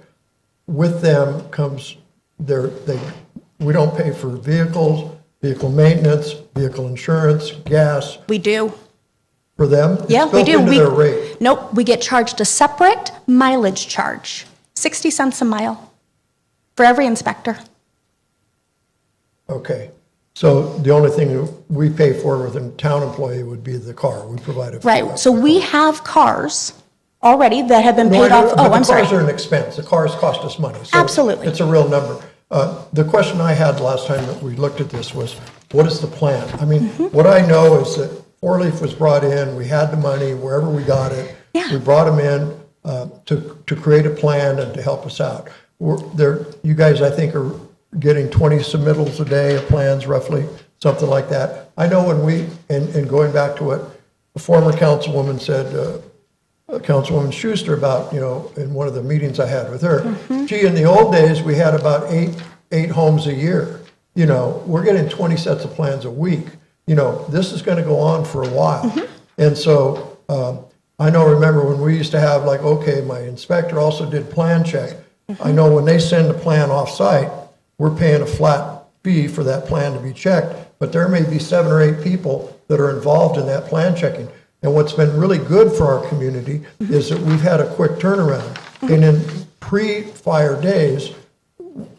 with them comes we don't pay for vehicles, vehicle maintenance, vehicle insurance, gas We do. for them. Yeah, It's we built do. into their rate. Nope, we get charged a separate mileage charge, 60 cents a mile for every inspector. Okay. So the only thing that we pay for with a town employee would be the car. We provide a. Right, so we have cars already that have been No, paid I off. know, Oh, but I'm the cars sorry. are an expense. The cars cost us money. So Absolutely. It's a real number. The question I had last time that we looked at this was, what is the plan? I mean, Mm-hmm. what I know is that Four Leaf was brought in, we had the money wherever we got it. Yeah. We brought them in to create a plan and to help us out. You guys, I think, are getting 20 submittals a day of plans roughly, something like that. I know when and going back to what the former councilwoman said, Councilwoman Schuster, about, in one of the meetings I had with her. Gee, in the old days, we had about eight homes a year. We're getting 20 sets of plans a week. This is going to go on for a while. And so remember when we used to have my inspector also did plan check. I know when they send a plan off-site, we're paying a flat fee for that plan to be checked, but there may be 7 or 8 people that are involved in that plan checking. And what's been really good for our community is that we've had a quick turnaround. And in pre-fire days,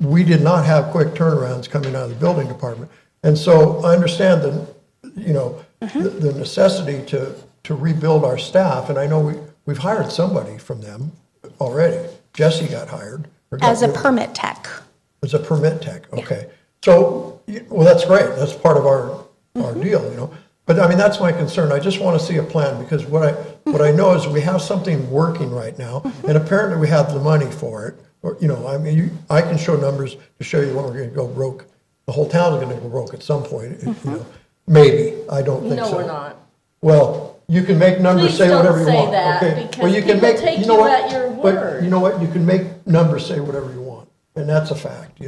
we did not have quick turnarounds coming out of the building department. And so I understand the necessity to rebuild our staff. And I know we've hired somebody from them already. Jesse got hired. As a permit tech. As a permit tech, okay. So, well, that's great. That's part of our deal, But I mean, that's my concern. I just want to see a plan because what I know is we have something working right now, and apparently we have the money for it. Or, I can show numbers to show you when we're going to go broke. The whole town is going to go broke at some point, maybe. I don't think so. No, we're not. Well, you can make numbers Please say don't whatever you say want. that, okay? because Well, you can people make, take you know you what? at your But word. you know what? You can make numbers say whatever you want, and that's a fact,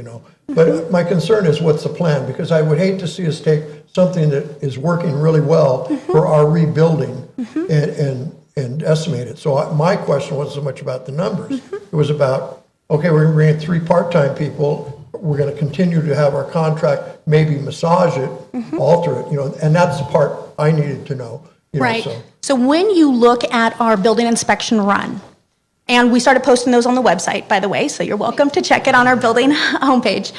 But my concern is what's the plan? Because I would hate to see us take something that is working really well for our rebuilding and estimate it. So my question wasn't so much about the numbers. It was about, okay, we're going to bring in 3 part-time people. We're going to continue to have our contract, maybe massage it, alter it, and that's the part I needed to know. Right. So. So when you look at our building inspection run, and we started posting those on the website, by the way, so you're welcome to check it on our building homepage.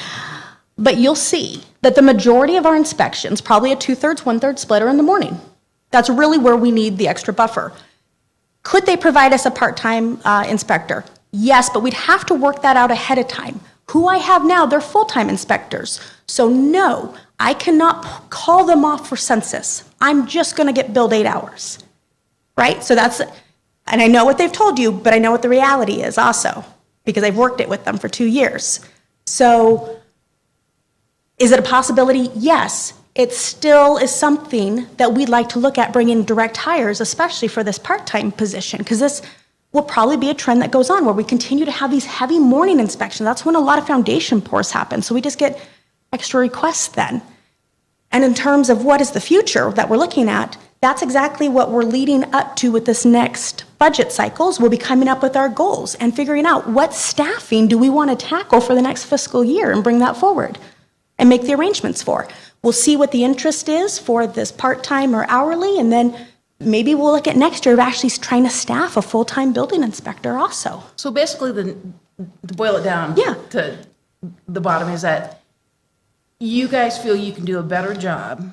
But you'll see that the majority of our inspections, probably a 2/3, 1/3 split, are in the morning. That's really where we need the extra buffer. Could they provide us a part-time inspector? Yes, but we'd have to work that out ahead of time. Who I have now, they're full-time inspectors. So no, I cannot call them off for census. I'm just going to get billed 8 hours, right? So that's, and I know what they've told you, but I know what the reality is also, because I've worked it with them for 2 years. So is it a possibility? Yes. It still is something that we'd like to look at bringing direct hires, especially for this part-time position, because this will probably be a trend that goes on where we continue to have these heavy morning inspections. That's when a lot of foundation pours happen. So we just get extra requests then. And in terms of what is the future that we're looking at, that's exactly what we're leading up to with this next budget cycles. We'll be coming up with our goals and figuring out what staffing do we want to tackle for the next fiscal year and bring that forward and make the arrangements for. We'll see what the interest is for this part-time or hourly, and then maybe we'll look at next year of actually trying to staff a full-time building inspector also. So basically, to boil it down to the bottom is that you guys feel you can do a better job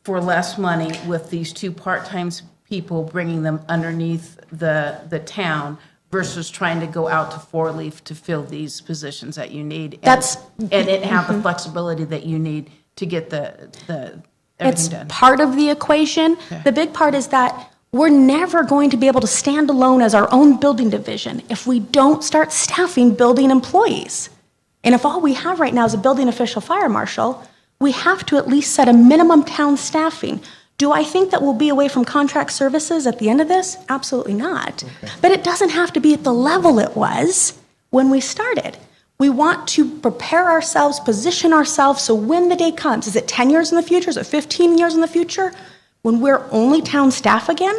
for less money with these 2 part-time people, bringing them underneath the town versus trying to go out to Four Leaf to fill these positions that you need. And it have the flexibility that you need to get the It's everything done. part of the equation. The big part is that we're never going to be able to stand alone as our own building division if we don't start staffing building employees. And if all we have right now is a building official fire marshal, we have to at least set a minimum town staffing. Do I think that we'll be away from contract services at the end of this? Absolutely not. But it doesn't have to be at the level it was when we started. We want to prepare ourselves, position ourselves, so when the day comes, is it 10 years in the future? Is it 15 years in the future? When we're only town staff again,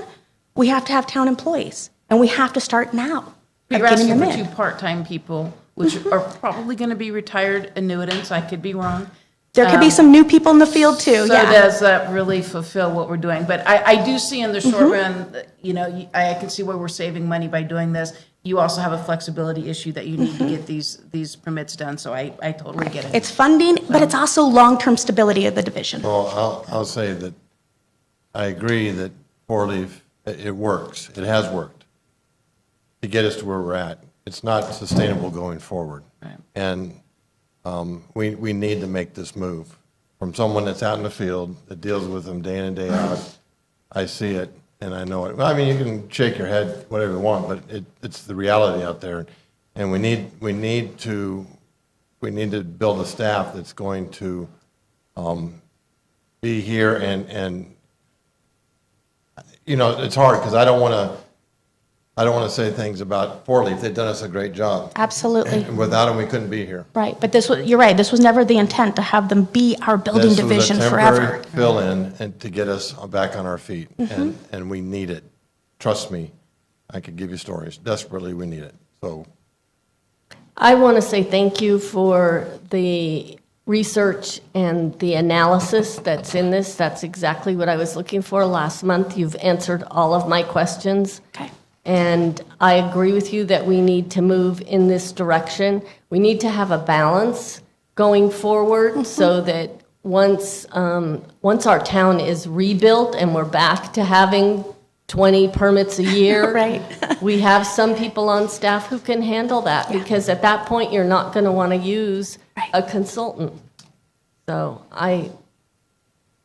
we have to have town employees, and we have to start now. You're at getting asking them for in. 2 part-time people, which are probably going to be retired annuitants. I could be wrong. There could be some new people in the field too, So yeah. does that really fulfill what we're doing? But I do see in the short run, you know, I can see where we're saving money by doing this. You also have a flexibility issue that you need to get these permits done, so I totally get it. It's funding, but it's also long-term stability of the division. Well, I'll say that I agree that 4-leaf, it works. It has worked to get us to where we're at. It's not sustainable going forward. And we need to make this move. From someone that's out in the field, that deals with them day in and day out, I see it and I know it. I mean, you can shake your head, whatever you want, but it's the reality out there. And we need to build a staff that's going to be here and you know, it's hard because I don't want to say things about 4-leaf. They've done us a great job. Absolutely. And without them, we couldn't be here. Right, but you're right, this was never the intent to have them be our building division forever. This was a temporary fill-in and to get us back on our feet, and we need it. Trust me, I could give you stories. Desperately, we need it. So I want to say thank you for the research and the analysis that's in this. That's exactly what I was looking for last month. You've answered all of my questions. Okay. And I agree with you that we need to move in this direction. We need to have a balance going forward so that once our town is rebuilt and we're back to having 20 permits a year, Right. we have some people on staff who can handle that, because at that point, you're not going to want to use a consultant. So I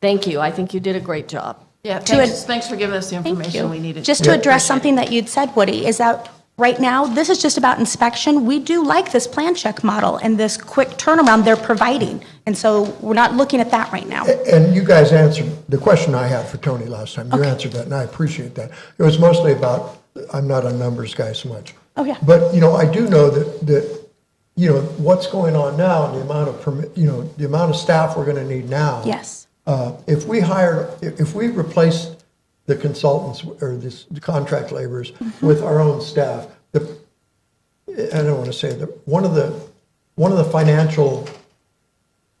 thank you. I think you did a great job. Yeah, To ad- thanks for giving us the Thank information you. we needed. Just to address something that you'd said, Woody, is that right now, this is just about inspection. We do like this plan check model and this quick turnaround they're providing. And so we're not looking at that right now. And you guys answered the question I had for Tony last time. You answered that, and I appreciate that. It was mostly about, I'm not a numbers guy so much. Oh, yeah. But, you know, I do know that, you know, what's going on now and the amount of permit, you know, the amount of staff we're going to need now. Yes. If we replaced the consultants or the contract laborers with our own staff, I don't want to say that, one of the financial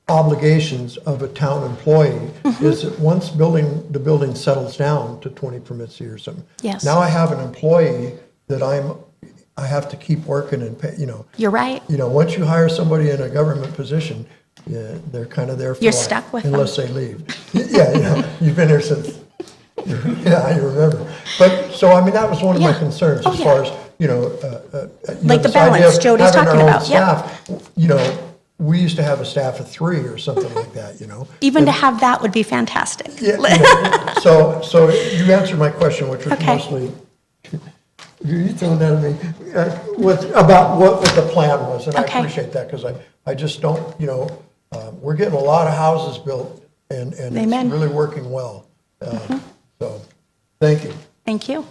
obligations of a town employee is that once the building settles down to 20 permits a year or something. Yes. Now I have an employee that I have to keep working and pay, you know. You're right. You know, once you hire somebody in a government position, yeah, they're kind of there for You're life, stuck with them. unless they leave. Yeah, you know, you've been here since, yeah, I remember. But, so, I mean, that was one of my Yeah. concerns Oh, as yeah. far as, you know, Like the this idea balance of Jody's having our talking own about, yeah. staff, you know, we used to have a staff of 3 or something like that, you know. Even to have that would be fantastic. Yeah, yeah. So you answered my question, which was Okay. mostly, you throwing that at me, was about what the plan was, and I Okay. appreciate that, because I just don't, you know, we're getting a lot of houses built, and it's Amen. really working well. So, thank you. Thank you.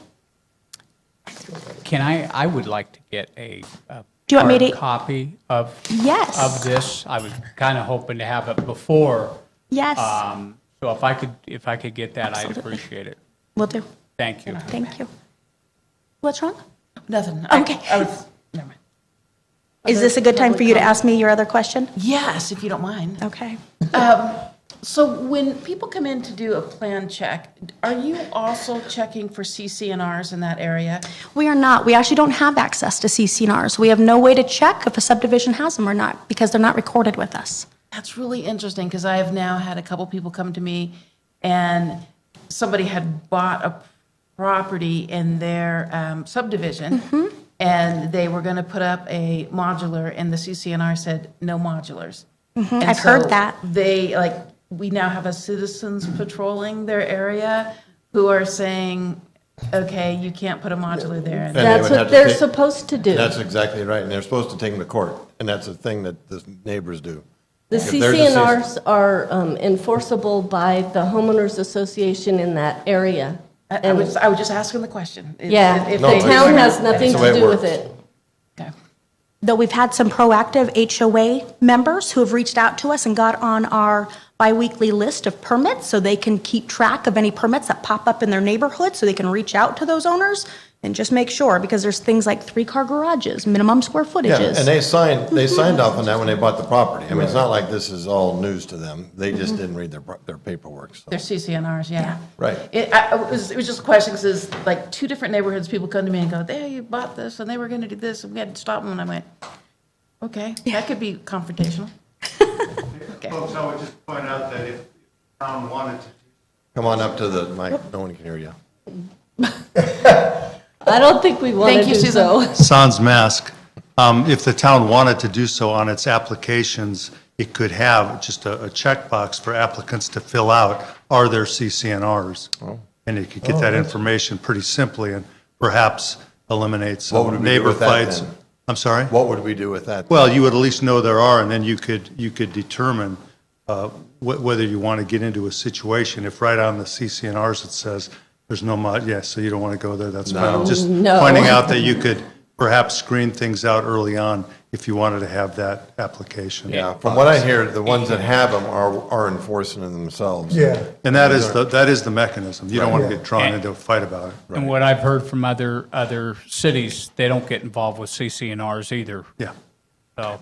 I would like to get a Do you want me hard to- copy of Yes. this. I was kind of hoping to have it before. Yes. So if I could get that, I'd appreciate it. Will do. Thank you. Thank you. What's wrong? Nothing. Okay. Never mind. Is this a good time for you to ask me your other question? Yes, if you don't mind. Okay. So when people come in to do a plan check, are you also checking for CC&Rs in that area? We are not. We actually don't have access to CC&Rs. We have no way to check if a subdivision has them or not because they're not recorded with us. That's really interesting, because I have now had a couple people come to me, and somebody had bought a property in their subdivision, and they were going to put up a modular, and the CC&R said, no modulars. And I've heard so that. we now have a citizens patrolling their area who are saying, okay, you can't put a modular there. And they That's would what have to they're take- supposed to do. That's exactly right, and they're supposed to take them to court, and that's the thing that the neighbors do. The If there's a CCNRs are enforceable by the homeowners association in that area. I was just asking the question. Yeah, If the they- town has nothing That's the way to it do with works. it. Okay. Though we've had some proactive HOA members who have reached out to us and got on our biweekly list of permits so they can keep track of any permits that pop up in their neighborhood so they can reach out to those owners and just make sure, because there's things like 3-car garages, minimum square Yeah, footages. and they signed off on that when they bought the property. I mean, it's not like this is all news to them. They just didn't read their paperwork, so. They're CCNRs, yeah. Right. It was just a question, because it's like two different neighborhoods, people come to me and go, there, you bought this, and they were gonna do this, and we had to stop them, and I went, okay, that could be confrontational. Okay. Folks, I would just point out that if the town wanted to Come on up to the mic, no one can hear you. I don't think we want to Thank you, do Susan. so. Sans mask. If the town wanted to do so on its applications, it could have just a checkbox for applicants to fill out, are there CCNRs? And you could get that information pretty simply and perhaps eliminate What would some we do neighbor with that fights. then? I'm sorry? What would we do with that? Well, you would at least know there are, and then you could determine whether you want to get into a situation. If right on the CCNRs it says there's no mod, yes, so you don't want to go there, that's fine. I'm just No. pointing out that you could perhaps screen things out early on if you wanted to have that application. Yeah, from what I hear, the ones that have them are enforcing them themselves. Yeah. And that is the mechanism. You don't want to Right. get drawn into a fight about it. And what I've heard from other cities, they don't get involved with CCNRs either. Yeah. So,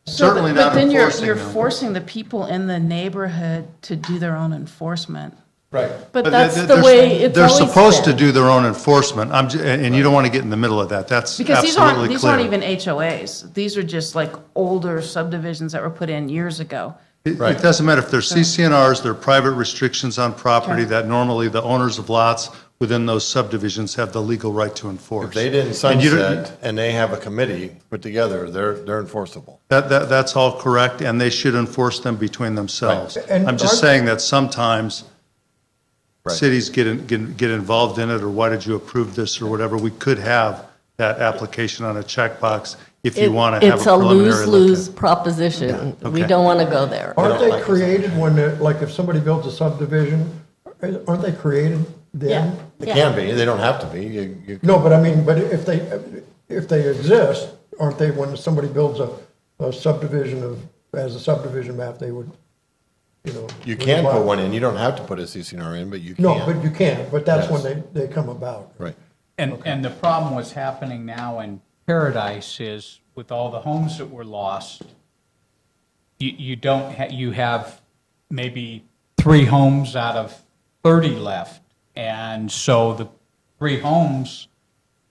Certainly But not then enforcing you're them. forcing the people in the neighborhood to do their own enforcement. Right. But But that's they're- the way it's They're always supposed to been. do their own enforcement, and you don't want to get in the middle of that. That's Because absolutely these aren't clear. even HOAs. These are just like older subdivisions that were put in years ago. It doesn't matter if they're CCNRs, they're private restrictions on property that normally the owners of lots within those subdivisions have the legal right to enforce. If they didn't And you don't- sunset and they have a committee put together, they're enforceable. That's all correct, and they should enforce them between themselves. Right. And I'm just are- saying that sometimes Right. cities get involved in it, or why did you approve this, or whatever. We could have that application on a checkbox if you want to have a It's a preliminary look at lose-lose it. proposition. We okay. don't want to go there. Aren't they created when, like if somebody builds a subdivision, aren't they created then? They can be, they don't have to be. You- No, but I mean, but if they exist, aren't they, when somebody builds a subdivision as a subdivision map, they would, you know. You can put one in, you don't have to put a CCNR in, but you can. No, but you can, but that's Yes. when they come about. Right. and the problem what's happening now in Paradise is with all the homes that were lost, you don't, you have maybe 3 homes out of 30 left. And so the 3 homes,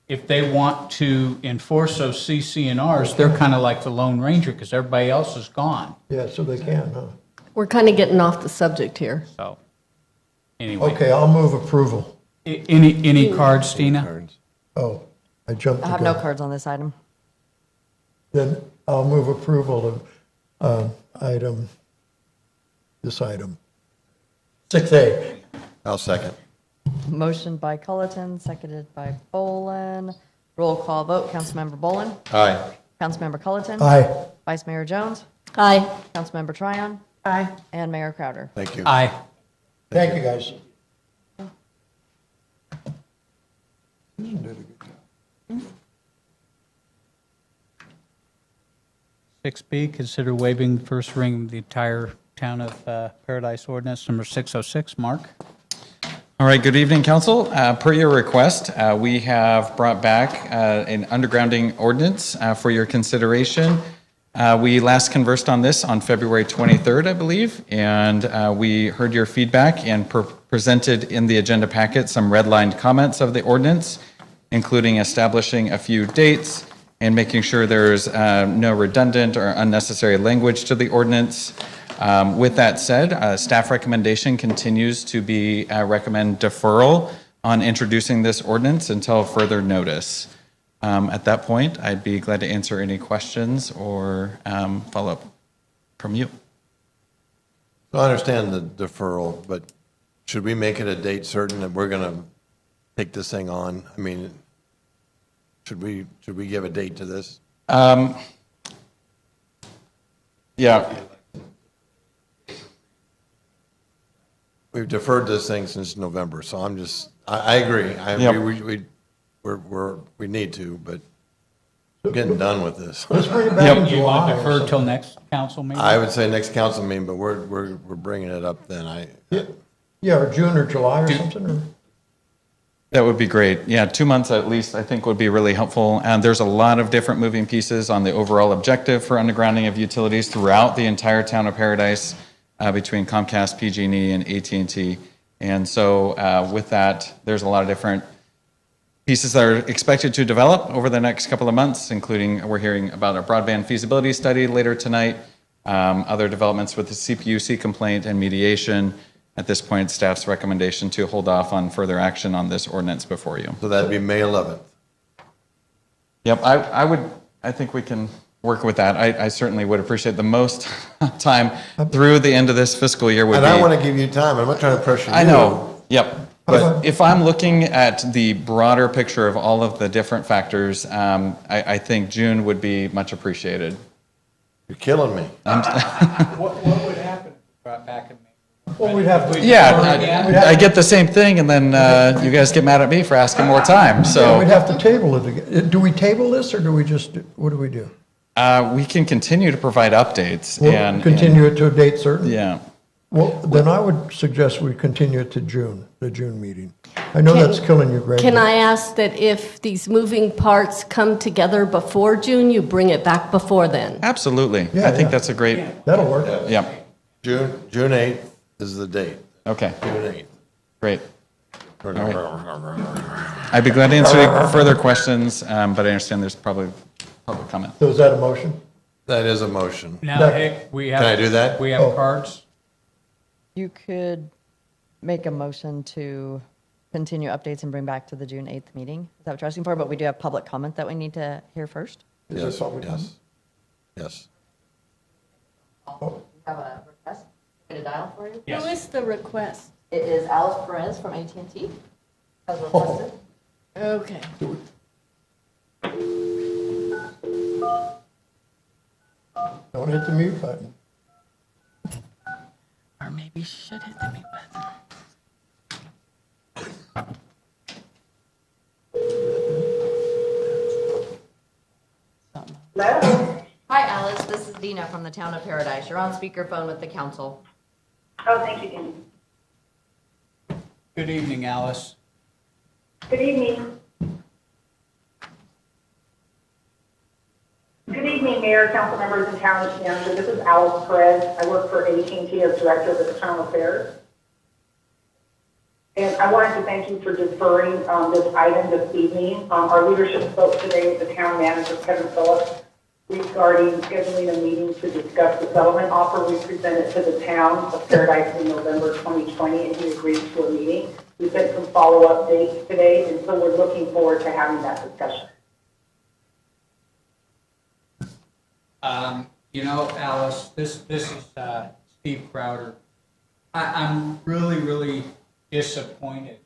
if they want to enforce those CCNRs, they're kind of like the Lone Ranger because everybody else is gone. Yeah, so they can, huh? We're kind of getting off the subject here. So, anyway. Okay, I'll move approval. Any cards, Tina? Cards. Oh, I jumped I the have no gun. cards on this item. Then I'll move approval of this item. 6A. I'll second. Motion by Culleton, seconded by Bolin. Roll call vote, Councilmember Bolin. Aye. Councilmember Culleton. Aye. Vice Mayor Jones. Aye. Councilmember Tryon. Aye. And Mayor Crowder. Thank you. Aye. Thank you, guys. 6B, consider waiving first reading of the entire Town of Paradise Ordinance Number 606. Mark? All right, good evening, council. Per your request, we have brought back an undergrounding ordinance for your consideration. We last conversed on this on February 23rd, I believe, and we heard your feedback and presented in the agenda packet some redlined comments of the ordinance, including establishing a few dates and making sure there's no redundant or unnecessary language to the ordinance. With that said, staff recommendation continues to be recommend deferral on introducing this ordinance until further notice. At that point, I'd be glad to answer any questions or follow-up from you. So I understand the deferral, but should we make it a date certain that we're going to take this thing on? I mean, should we give a date to this? Yeah, We've deferred this thing since November, so I agree. Yep. We need to, but I'm getting done with this. Let's bring it back in You want July to or defer something. till next council meeting? I would say next council meeting, but we're bringing it up then. Yeah, or June or July or something, or? that would be great. Yeah, 2 months at least, I think would be really helpful. And there's a lot of different moving pieces on the overall objective for undergrounding of utilities throughout the entire town of Paradise between Comcast, PG&E, and AT&T. And so with that, there's a lot of different pieces that are expected to develop over the next couple of months, including we're hearing about a broadband feasibility study later tonight, other developments with the CPUC complaint and mediation. At this point, staff's recommendation to hold off on further action on this ordinance before you. So that'd be May 11th. Yep, I think we can work with that. I certainly would appreciate the most time through the end of this fiscal year would And be. I want to give you time. I'm not trying to pressure you. I know, yep. But if I'm looking at the broader picture of all of the different factors, I think June would be much appreciated. You're killing me. What would happen if we brought back in May? Well, we'd have to. Yeah, I get the same thing, and then you guys get mad at me for asking more time, Yeah, so. we'd have to table it again. Do we table this, or do we just, what do we do? We can continue to provide updates We'll and. continue it to a date certain? Yeah. Well, then I would suggest we continue it to June, the June meeting. I know that's killing you, Greg. Can I ask that if these moving parts come together before June, you bring it back before then? Absolutely. Yeah, I think yeah. that's a great, That'll work. yeah, June 8th is the date. okay, June 8th. great. I'd be glad to answer any further questions, but I understand there's probably public comment. So is that a motion? That is a motion. Now, hey, we have. Can I do that? We have Oh. cards. You could make a motion to continue updates and bring back to the June 8th meeting. Is that what you're asking for? But we do have public comment that we need to hear first. Yes, yes. Have a request? To dial for you? Who is the request? It is Alice Perez from AT&T. Has requested. Okay. Don't hit the mute button. Or maybe should hit the mute button. Hi, Alice. This is Dina from the town of Paradise. You're on speakerphone with the council. Oh, thank you, Denny. Good evening, Alice. Good evening. Good evening, Mayor, council members, and town manager. This is Alice Perez. I work for AT&T as Director of External Affairs. And I wanted to thank you for deferring this item this evening. Our leadership spoke today with the town manager, Kevin Phillips, regarding scheduling a meeting to discuss the settlement offer we presented to the town of Paradise in November 2020, and he agreed to a meeting. We sent some follow-up dates today, and so we're looking forward to having that discussion. You know, Alice, this is Steve Crowder. I'm really disappointed in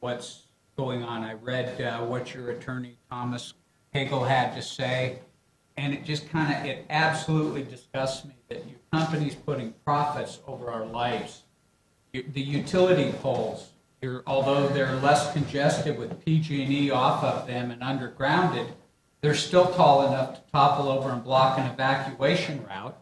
what's going on. I read what your attorney, Thomas Hagel, had to say, and it just it absolutely disgusts me that your company's putting profits over our lives. The utility poles, although they're less congested with PG&E off of them and undergrounded, they're still tall enough to topple over and block an evacuation route.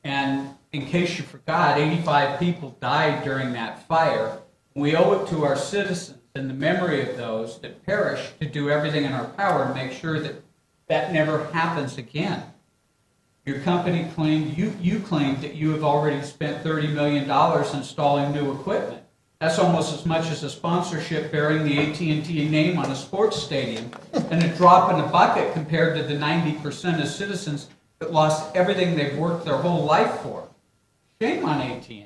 And in case you forgot, 85 people died during that fire. We owe it to our citizens in the memory of those that perished to do everything in our power to make sure that that never happens again. Your company claimed, you claimed that you have already spent $30 million installing new equipment. That's almost as much as a sponsorship bearing the AT&T name on a sports stadium, and a drop in a bucket compared to the 90% of citizens that lost everything they've worked their whole life for. Shame on AT&T.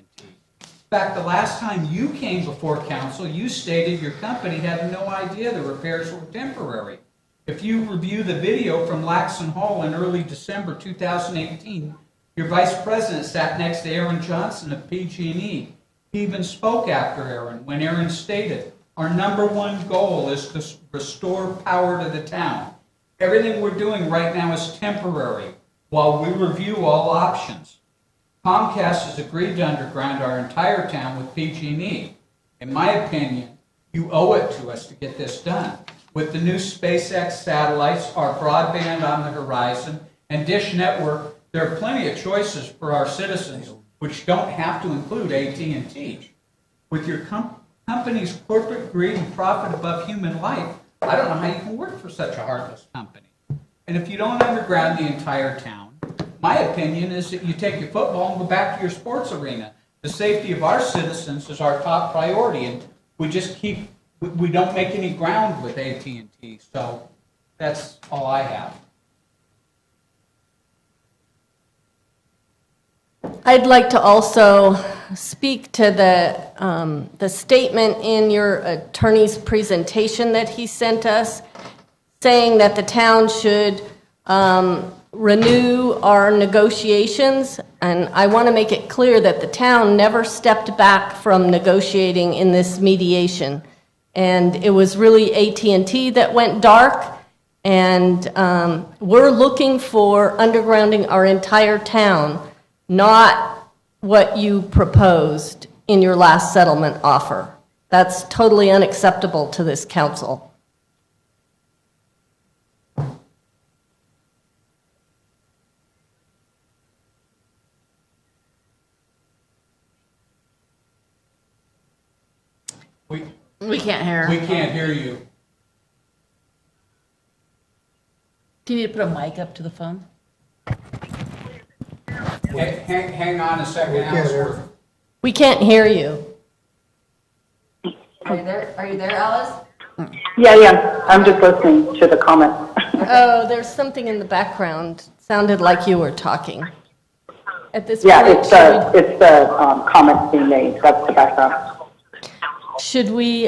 In fact, the last time you came before council, you stated your company had no idea the repairs were temporary. If you review the video from Laxton Hall in early December 2018, your vice president sat next to Aaron Johnson of PG&E. He even spoke after Aaron when Aaron stated, Our number one goal is to restore power to the town. Everything we're doing right now is temporary while we review all options. Comcast has agreed to underground our entire town with PG&E. In my opinion, you owe it to us to get this done. With the new SpaceX satellites, our broadband on the horizon, and Dish Network, there are plenty of choices for our citizens, which don't have to include AT&T. With your company's corporate greed and profit above human life, I don't know how you can work for such a heartless company. And if you don't underground the entire town, my opinion is that you take your football and go back to your sports arena. The safety of our citizens is our top priority, and we don't make any ground with AT&T. So that's all I have. I'd like to also speak to the statement in your attorney's presentation that he sent us, saying that the town should renew our negotiations. And I want to make it clear that the town never stepped back from negotiating in this mediation. And it was really AT&T that went dark. And we're looking for undergrounding our entire town, not what you proposed in your last settlement offer. That's totally unacceptable to this council. We can't hear. We can't hear you. Do you need to put a mic up to the phone? Hang on a second, Ellsworth. We can't hear you. Are you there, Alice? Yeah, I'm just listening to the comment. Oh, there's something in the background. Sounded like you were talking. At this Yeah, point, it's the comments being made, that's the background. should we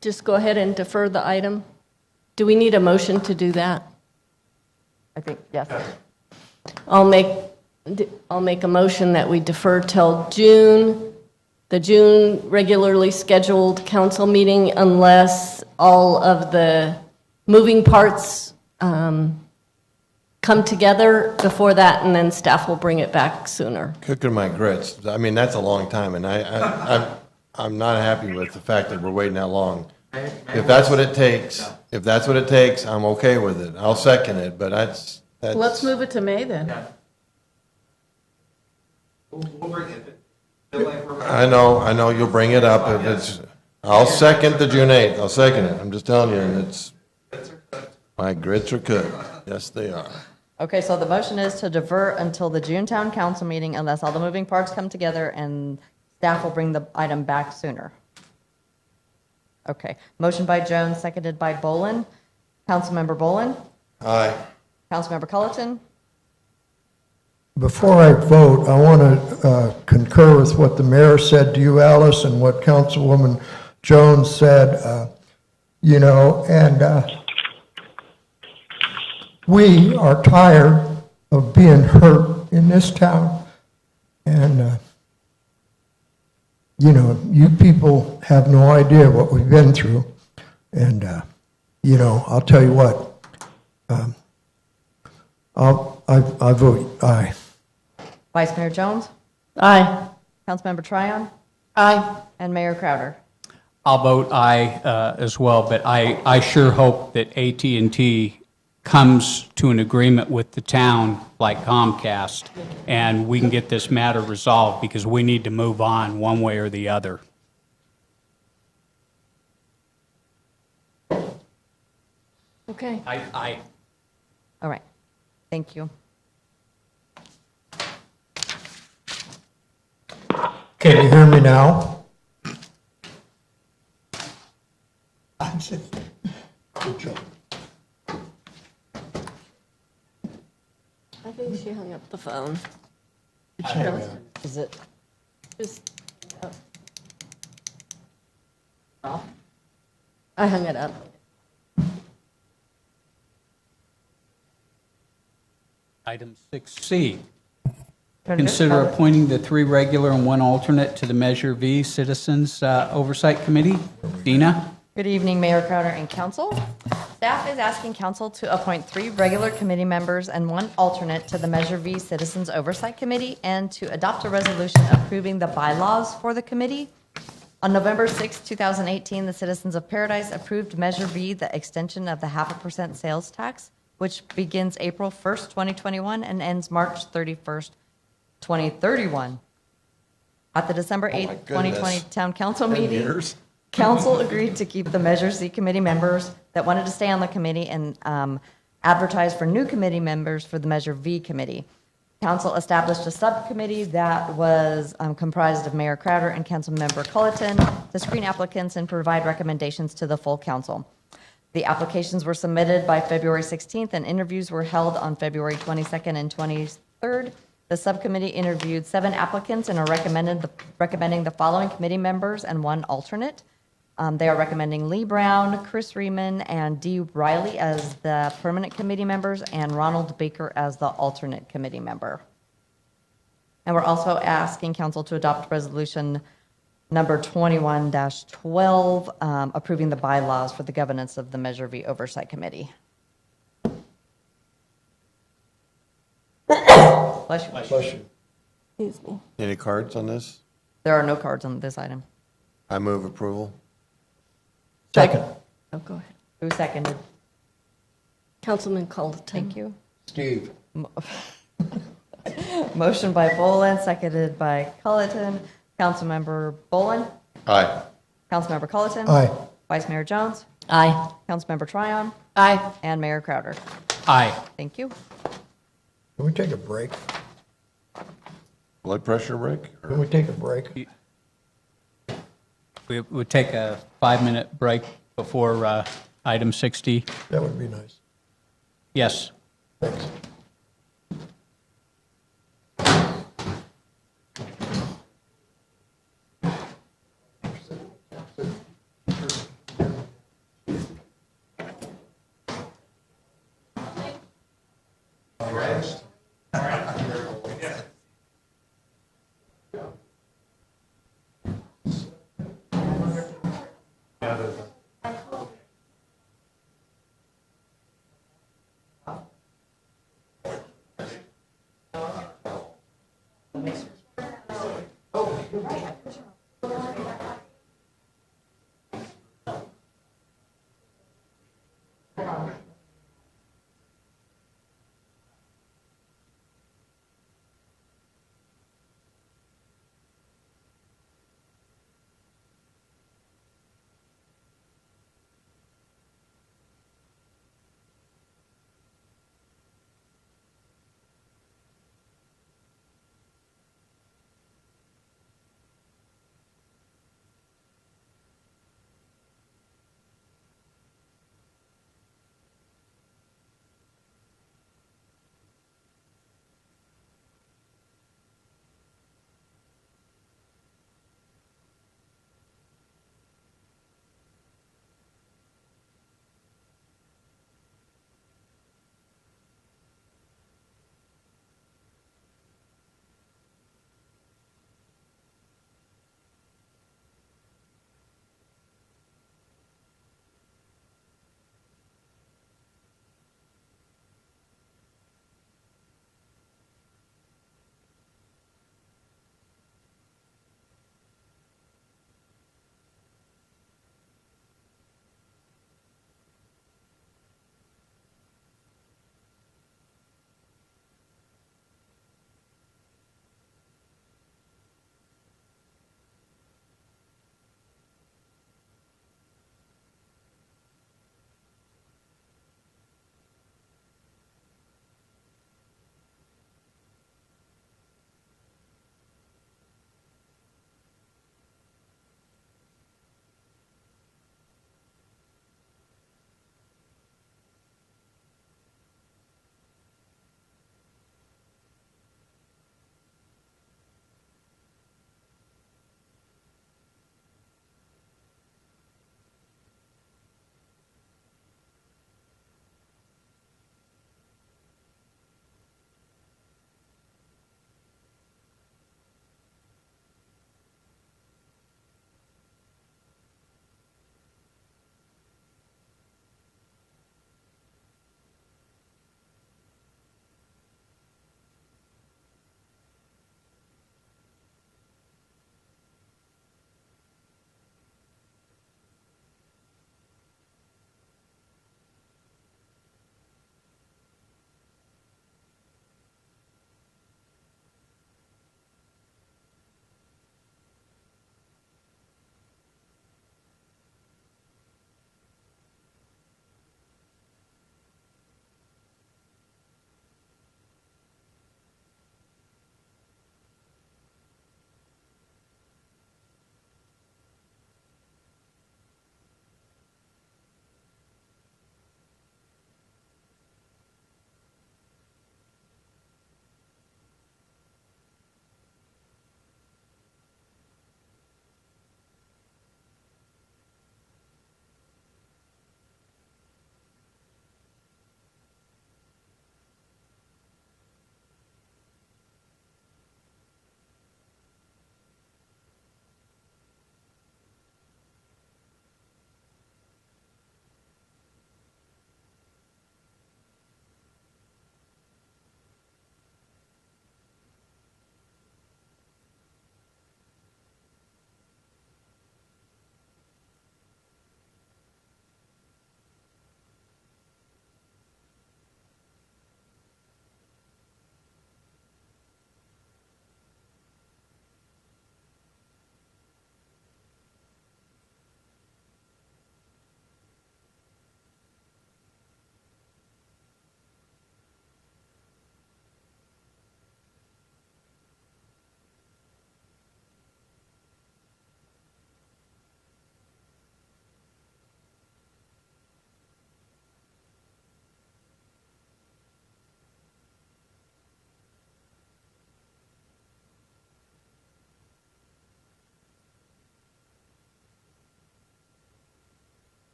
just go ahead and defer the item? Do we need a motion to do that? I think, yes. I'll make a motion that we defer till June, the June regularly scheduled council meeting, unless all of the moving parts come together before that, and then staff will bring it back sooner. Cooking my grits. I mean, that's a long time, and I'm not happy with the fact that we're waiting that long. If that's what it takes, I'm okay with it. I'll second it, but that's. Let's move it to May then. I know, you'll bring it up if it's, I'll second the June 8th, I'll second it. I'm just telling you, my grits are cooked. Yes, they are. Okay, so the motion is to defer until the June town council meeting unless all the moving parts come together and staff will bring the item back sooner. Okay, motion by Jones, seconded by Bolin. Councilmember Bolin? Aye. Councilmember Culleton? Before I vote, I want to concur with what the mayor said to you, Alice, and what Councilwoman Jones said, and we are tired of being hurt in this town. And, you people have no idea what we've been through. And, I'll tell you what, I vote aye. Vice Mayor Jones? Aye. Councilmember Tryon? Aye. And Mayor Crowder? I'll vote aye as well, but I sure hope that AT&T comes to an agreement with the town like Comcast, and we can get this matter resolved, because we need to move on one way or the other. Okay. Aye. All right, thank you. Can you hear me now? Good job. I think she hung up the phone. Is it? Just, I hung it up. Item 6C. Consider appointing the 3 regular and 1 alternate to the Measure V Citizens Oversight Committee. Dina? Good evening, Mayor Crowder and council. Staff is asking council to appoint 3 regular committee members and 1 alternate to the Measure V Citizens Oversight Committee and to adopt a resolution approving the bylaws for the committee. On November 6, 2018, the citizens of Paradise approved Measure V, the extension of the 0.5% sales tax, which begins April 1st, 2021 and ends March 31st, 2031. At the December 8th, 2020 Town Council meeting, council agreed to keep the Measure C committee members that wanted to stay on the committee and advertise for new committee members for the Measure V committee. Council established a subcommittee that was comprised of Mayor Crowder and Councilmember Culleton to screen applicants and provide recommendations to the full council. The applications were submitted by February 16th and interviews were held on February 22nd and 23rd. The subcommittee interviewed 7 applicants and are recommending the following committee members and 1 alternate. They are recommending Lee Brown, Chris Riemann, and Dee Riley as the permanent committee members and Ronald Baker as the alternate committee member. And we're also asking council to adopt resolution number 21-12, approving the bylaws for the governance of the Measure V Oversight Committee. Bless you. Bless you. Excuse me. Any cards on this? There are no cards on this item. I move approval. Second. Oh, go ahead. Who seconded? Councilman Culleton. Thank you. Steve. Motion by Boland, seconded by Culleton. Councilmember Boland? Aye. Councilmember Culleton? Aye. Vice Mayor Jones? Aye. Councilmember Tryon? Aye. And Mayor Crowder. Aye. Thank you. Can we take a break? Blood pressure break? Can we take a break? We would take a 5-minute break before item 60. That would be nice. Yes. Thanks.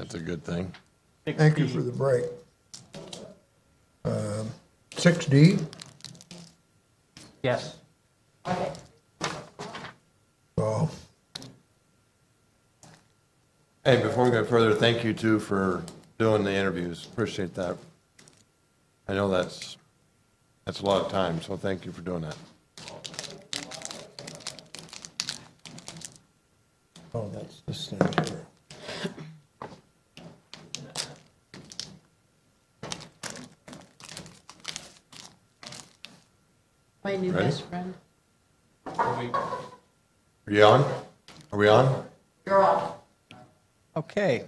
That's a good thing. Thank you for the break. 6D, Yes. so, Hey, before we go further, thank you too for doing the interviews. Appreciate that. I know that's a lot of time, so thank you for doing that. oh, that's this thing here. My new Ready? best friend. Are you on? Are we on? Okay.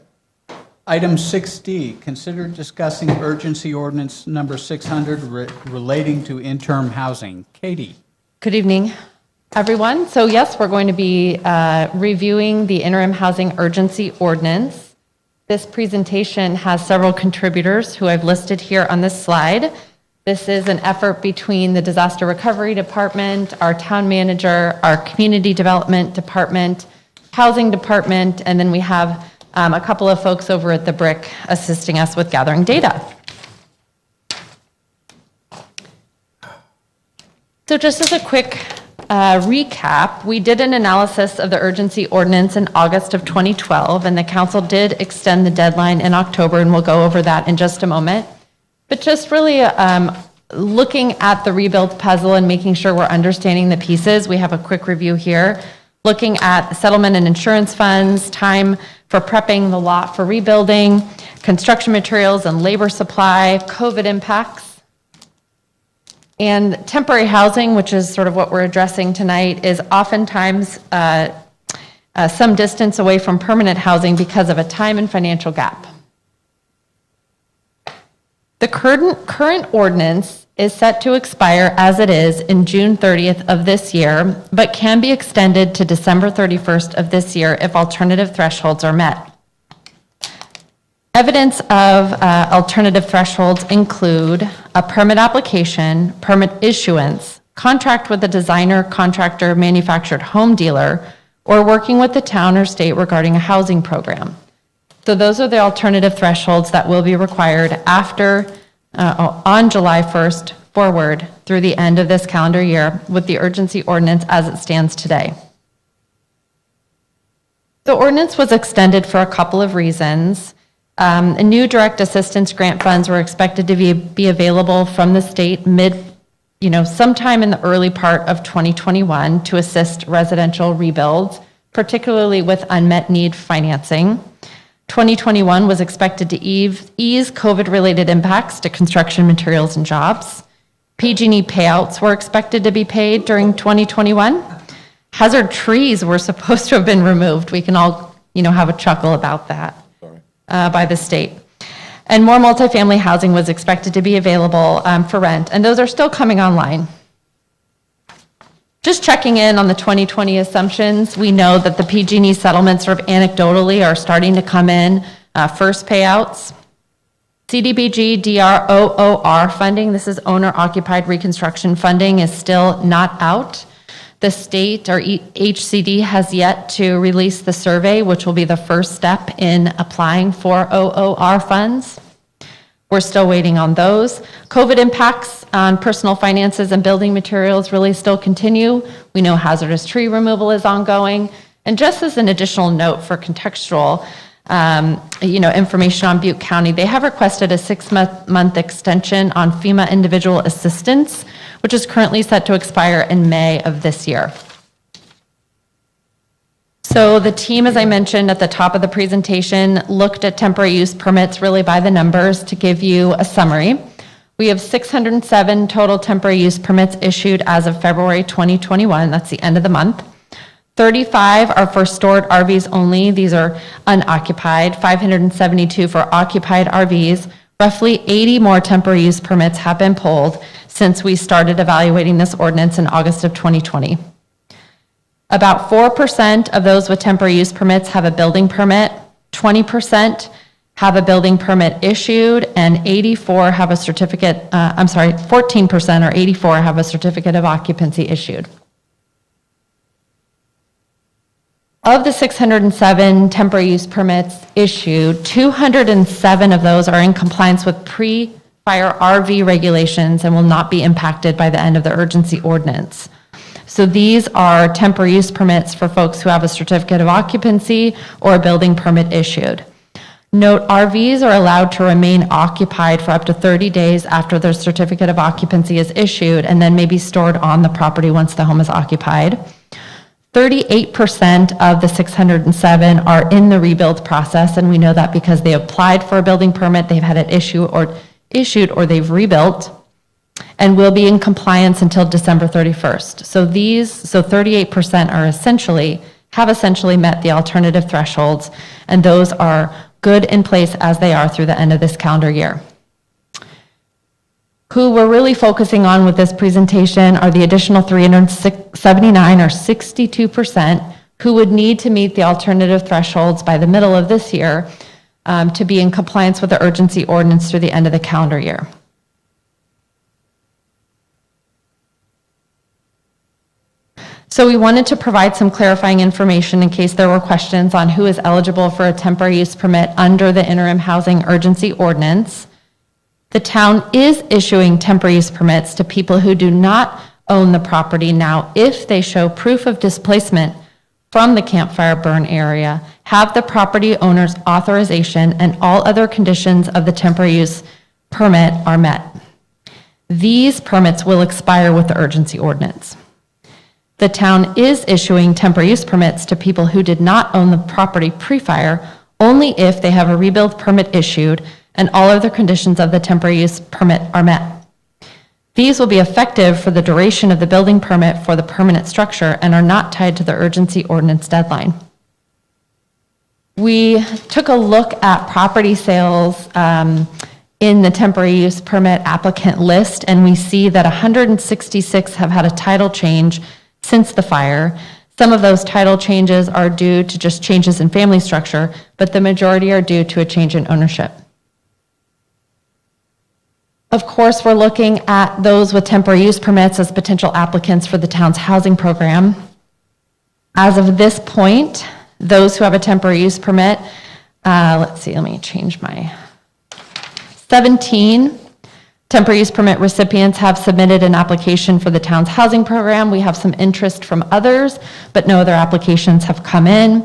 Item 6D, consider discussing urgency ordinance number 600 relating to interim housing. Katie? Good evening, everyone. So yes, we're going to be reviewing the interim housing urgency ordinance. This presentation has several contributors who I've listed here on this slide. This is an effort between the Disaster Recovery Department, our town manager, our Community Development Department, Housing Department, and then we have a couple of folks over at the BRIC assisting us with gathering data. So just as a quick recap, we did an analysis of the urgency ordinance in August of 2012, and the council did extend the deadline in October, and we'll go over that in just a moment. But just really looking at the rebuild puzzle and making sure we're understanding the pieces, we have a quick review here. Looking at settlement and insurance funds, time for prepping the lot for rebuilding, construction materials and labor supply, COVID impacts. And temporary housing, which is sort of what we're addressing tonight, is oftentimes some distance away from permanent housing because of a time and financial gap. The current ordinance is set to expire as it is in June 30th of this year, but can be extended to December 31st of this year if alternative thresholds are met. Evidence of alternative thresholds include a permit application, permit issuance, contract with a designer, contractor, manufactured home dealer, or working with the town or state regarding a housing program. So those are the alternative thresholds that will be required after, on July 1st forward through the end of this calendar year with the urgency ordinance as it stands today. The ordinance was extended for a couple of reasons. New direct assistance grant funds were expected to be available from the state sometime in the early part of 2021 to assist residential rebuilds, particularly with unmet need financing. 2021 was expected to ease COVID-related impacts to construction materials and jobs. PG&E payouts were expected to be paid during 2021. Hazard trees were supposed to have been removed. We can all, have a chuckle about that by the state. And more multifamily housing was expected to be available for rent, and those are still coming online. Just checking in on the 2020 assumptions, we know that the PG&E settlements sort of anecdotally are starting to come in, first payouts. CDBG DROOR funding, this is owner-occupied reconstruction funding, is still not out. The state or HCD has yet to release the survey, which will be the first step in applying for OOR funds. We're still waiting on those. COVID impacts on personal finances and building materials really still continue. We know hazardous tree removal is ongoing. And just as an additional note for contextual, information on Butte County, they have requested a 6-month extension on FEMA individual assistance, which is currently set to expire in May of this year. So the team, as I mentioned at the top of the presentation, looked at temporary use permits really by the numbers to give you a summary. We have 607 total temporary use permits issued as of February 2021. That's the end of the month. 35 are for stored RVs only. These are unoccupied. 572 for occupied RVs. Roughly 80 more temporary use permits have been pulled since we started evaluating this ordinance in August of 2020. About 4% of those with temporary use permits have a building permit, 20% have a building permit issued, and 14% or 84 have a certificate of occupancy issued. Of the 607 temporary use permits issued, 207 of those are in compliance with pre-fire RV regulations and will not be impacted by the end of the urgency ordinance. So these are temporary use permits for folks who have a certificate of occupancy or a building permit issued. Note, RVs are allowed to remain occupied for up to 30 days after their certificate of occupancy is issued and then may be stored on the property once the home is occupied. 38% of the 607 are in the rebuild process, and we know that because they applied for a building permit, they've had it issued or they've rebuilt, and will be in compliance until December 31st. So 38% have essentially met the alternative thresholds, and those are good in place as they are through the end of this calendar year. Who we're really focusing on with this presentation are the additional 379 or 62% who would need to meet the alternative thresholds by the middle of this year to be in compliance with the urgency ordinance through the end of the calendar year. So we wanted to provide some clarifying information in case there were questions on who is eligible for a temporary use permit under the interim housing urgency ordinance. The town is issuing temporary use permits to people who do not own the property now if they show proof of displacement from the campfire burn area, have the property owner's authorization, and all other conditions of the temporary use permit are met. These permits will expire with the urgency ordinance. The town is issuing temporary use permits to people who did not own the property pre-fire only if they have a rebuild permit issued and all other conditions of the temporary use permit are met. These will be effective for the duration of the building permit for the permanent structure and are not tied to the urgency ordinance deadline. We took a look at property sales in the temporary use permit applicant list, and we see that 166 have had a title change since the fire. Some of those title changes are due to just changes in family structure, but the majority are due to a change in ownership. Of course, we're looking at those with temporary use permits as potential applicants for the town's housing program. As of this point, those who have a temporary use permit, let me change my 17 temporary use permit recipients have submitted an application for the town's housing program. We have some interest from others, but no other applications have come in.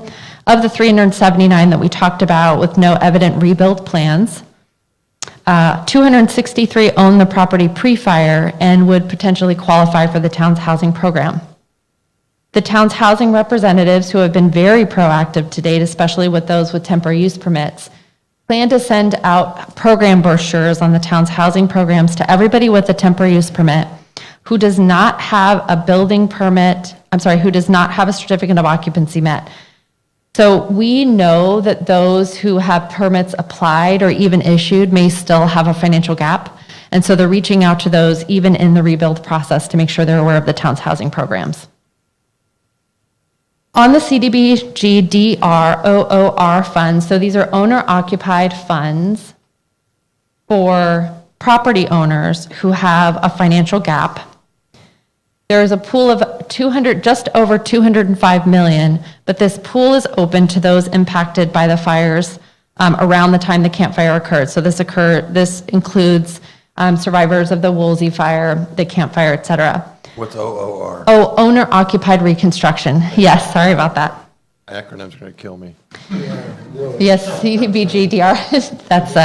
Of the 379 that we talked about with no evident rebuild plans, 263 own the property pre-fire and would potentially qualify for the town's housing program. The town's housing representatives, who have been very proactive to date, especially with those with temporary use permits, plan to send out program brochures on the town's housing programs to everybody with a temporary use permit who does not have a building permit, who does not have a certificate of occupancy met. So we know that those who have permits applied or even issued may still have a financial gap. And so they're reaching out to those even in the rebuild process to make sure they're aware of the town's housing programs. On the CDBG DROOR funds, so these are owner-occupied funds for property owners who have a financial gap. There is a pool of just over 205 million, but this pool is open to those impacted by the fires around the time the Camp Fire occurred. So this includes survivors of the Woolsey fire, the Camp Fire, et cetera. What's OOR? Oh, owner occupied reconstruction. Yes, sorry about that. Acronym's going to kill me. Yes, CDBGDR, that's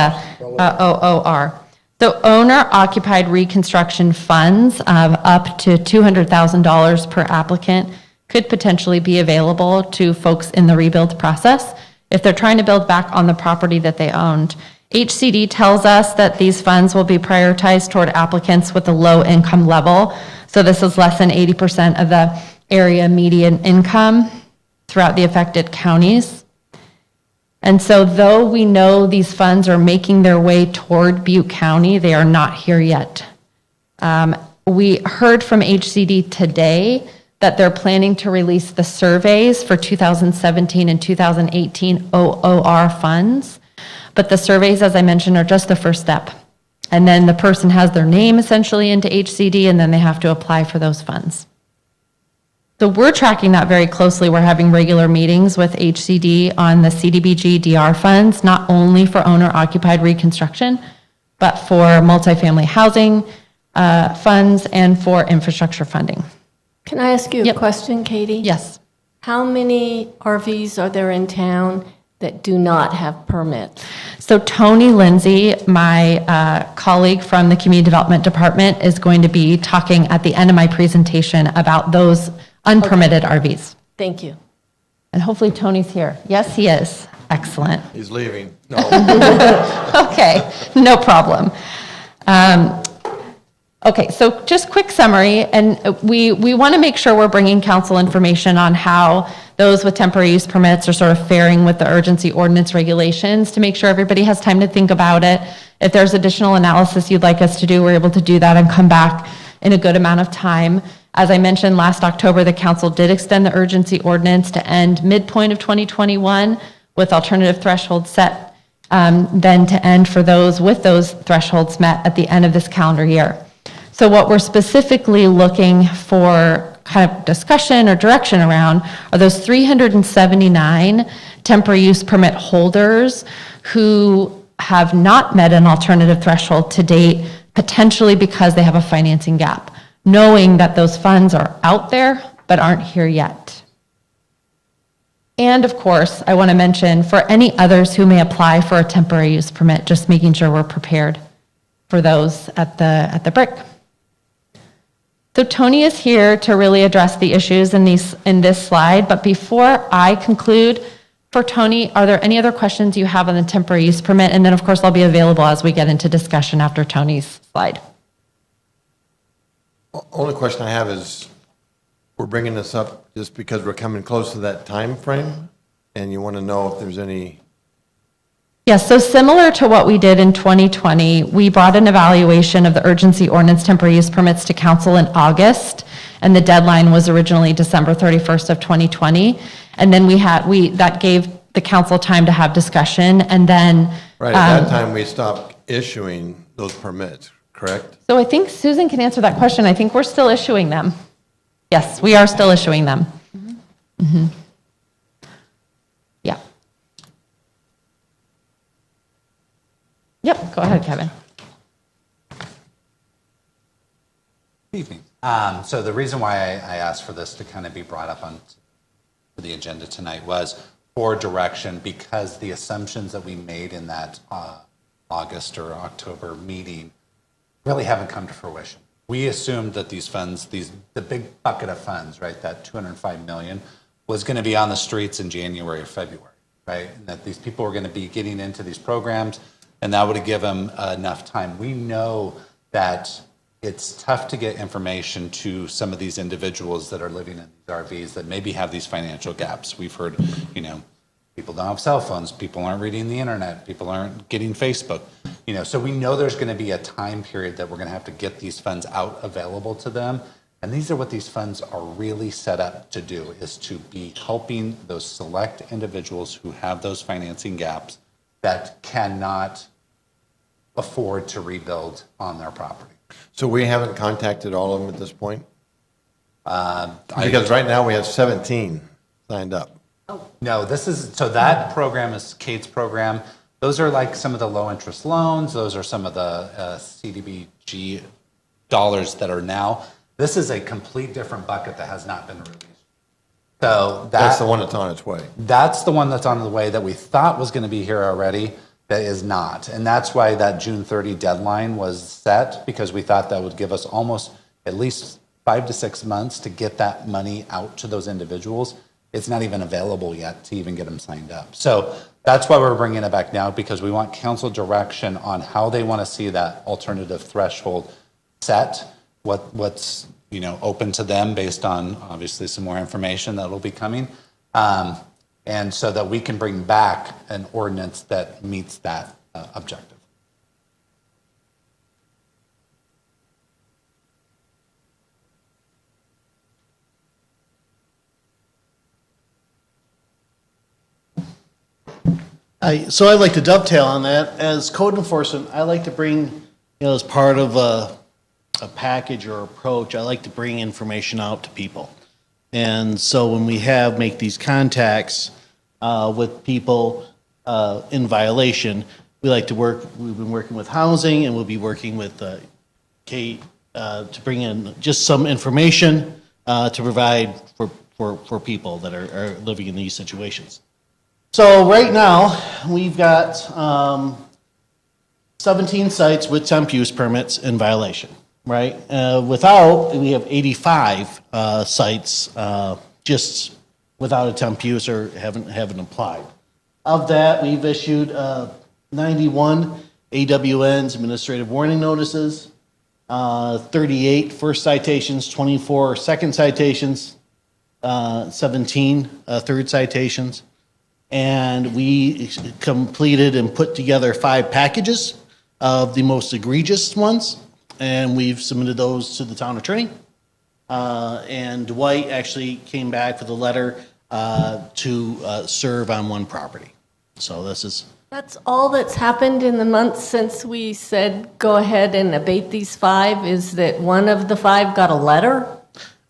OOR. So owner-occupied reconstruction funds of up to $200,000 per applicant could potentially be available to folks in the rebuild process if they're trying to build back on the property that they owned. HCD tells us that these funds will be prioritized toward applicants with a low income level. So this is less than 80% of the area median income throughout the affected counties. And so though we know these funds are making their way toward Butte County, they are not here yet. We heard from HCD today that they're planning to release the surveys for 2017 and 2018 OOR funds. But the surveys, as I mentioned, are just the first step. And then the person has their name essentially into HCD, and then they have to apply for those funds. So we're tracking that very closely. We're having regular meetings with HCD on the CDBG DR funds, not only for owner-occupied reconstruction, but for multifamily housing funds and for infrastructure funding. Can I ask you a question, Katie? Yes. How many RVs are there in town that do not have permits? So Tony Lindsay, my colleague from the Community Development Department, is going to be talking at the end of my presentation about those unpermitted RVs. Thank you. And hopefully Tony's here. Yes, he is. Excellent. He's leaving. No. Okay, no problem. Okay, so just quick summary, and we want to make sure we're bringing council information on how those with temporary use permits are sort of faring with the urgency ordinance regulations to make sure everybody has time to think about it. If there's additional analysis you'd like us to do, we're able to do that and come back in a good amount of time. As I mentioned, last October, the council did extend the urgency ordinance to end midpoint of 2021 with alternative thresholds set, then to end for those with those thresholds met at the end of this calendar year. So what we're specifically looking for kind of discussion or direction around are those 379 temporary use permit holders who have not met an alternative threshold to date, potentially because they have a financing gap, knowing that those funds are out there but aren't here yet. And of course, I want to mention for any others who may apply for a temporary use permit, just making sure we're prepared for those at the BRIC. So Tony is here to really address the issues in this slide, but before I conclude, for Tony, are there any other questions you have on the temporary use permit? And then of course I'll be available as we get into discussion after Tony's slide. Only question I have is, we're bringing this up just because we're coming close to that time frame, and you want to know if there's any. Yes, so similar to what we did in 2020, we brought an evaluation of the urgency ordinance temporary use permits to council in August, and the deadline was originally December 31st of 2020. And then that gave the council time to have discussion, and then. Right, at that time, we stopped issuing those permits, correct? So I think Susan can answer that question. I think we're still issuing them. Yes, we are still issuing them. Mm-hmm. Yeah. Yep, go ahead, Kevin. Good evening. So the reason why I asked for this to kind of be brought up on the agenda tonight was for direction, because the assumptions that we made in that August or October meeting really haven't come to fruition. We assumed that these funds, the big bucket of funds, right, that 205 million, was going to be on the streets in January or February, right? And that these people were going to be getting into these programs, and that would give them enough time. We know that it's tough to get information to some of these individuals that are living in these RVs that maybe have these financial gaps. We've heard, people don't have cell phones, people aren't reading the internet, people aren't getting Facebook, so we know there's going to be a time period that we're going to have to get these funds out available to them. And these are what these funds are really set up to do, is to be helping those select individuals who have those financing gaps that cannot afford to rebuild on their property. So we haven't contacted all of them at this point? Because right now we have 17 signed up. No, so that program is Kate's program. Those are like some of the low interest loans. Those are some of the CDBG dollars that are now. This is a complete different bucket that has not been released. So That's the one that's on its way. That's the one that's on the way that we thought was going to be here already, that is not. And that's why that June 30 deadline was set, because we thought that would give us almost at least 5 to 6 months to get that money out to those individuals. It's not even available yet to even get them signed up. So that's why we're bringing it back now, because we want council direction on how they want to see that alternative threshold set, what's open to them based on obviously some more information that will be coming, and so that we can bring back an ordinance that meets that objective. So I'd like to dovetail on that. As code enforcement, I like to bring, as part of a package or approach, I like to bring information out to people. And so when we make these contacts with people in violation, we like to we've been working with housing, and we'll be working with Kate to bring in just some information to provide for people that are living in these situations. So right now, we've got 17 sites with temp use permits in violation, right? We have 85 sites just without a temp use or haven't applied. Of that, we've issued 91 AWNs, administrative warning notices, 38 first citations, 24 second citations, 17 third citations. And we completed and put together 5 packages of the most egregious ones, and we've submitted those to the town attorney. And Dwight actually came back with a letter to serve on one property. So That's all that's happened in the months since we said, go ahead and abate these 5, is that one of the 5 got a letter?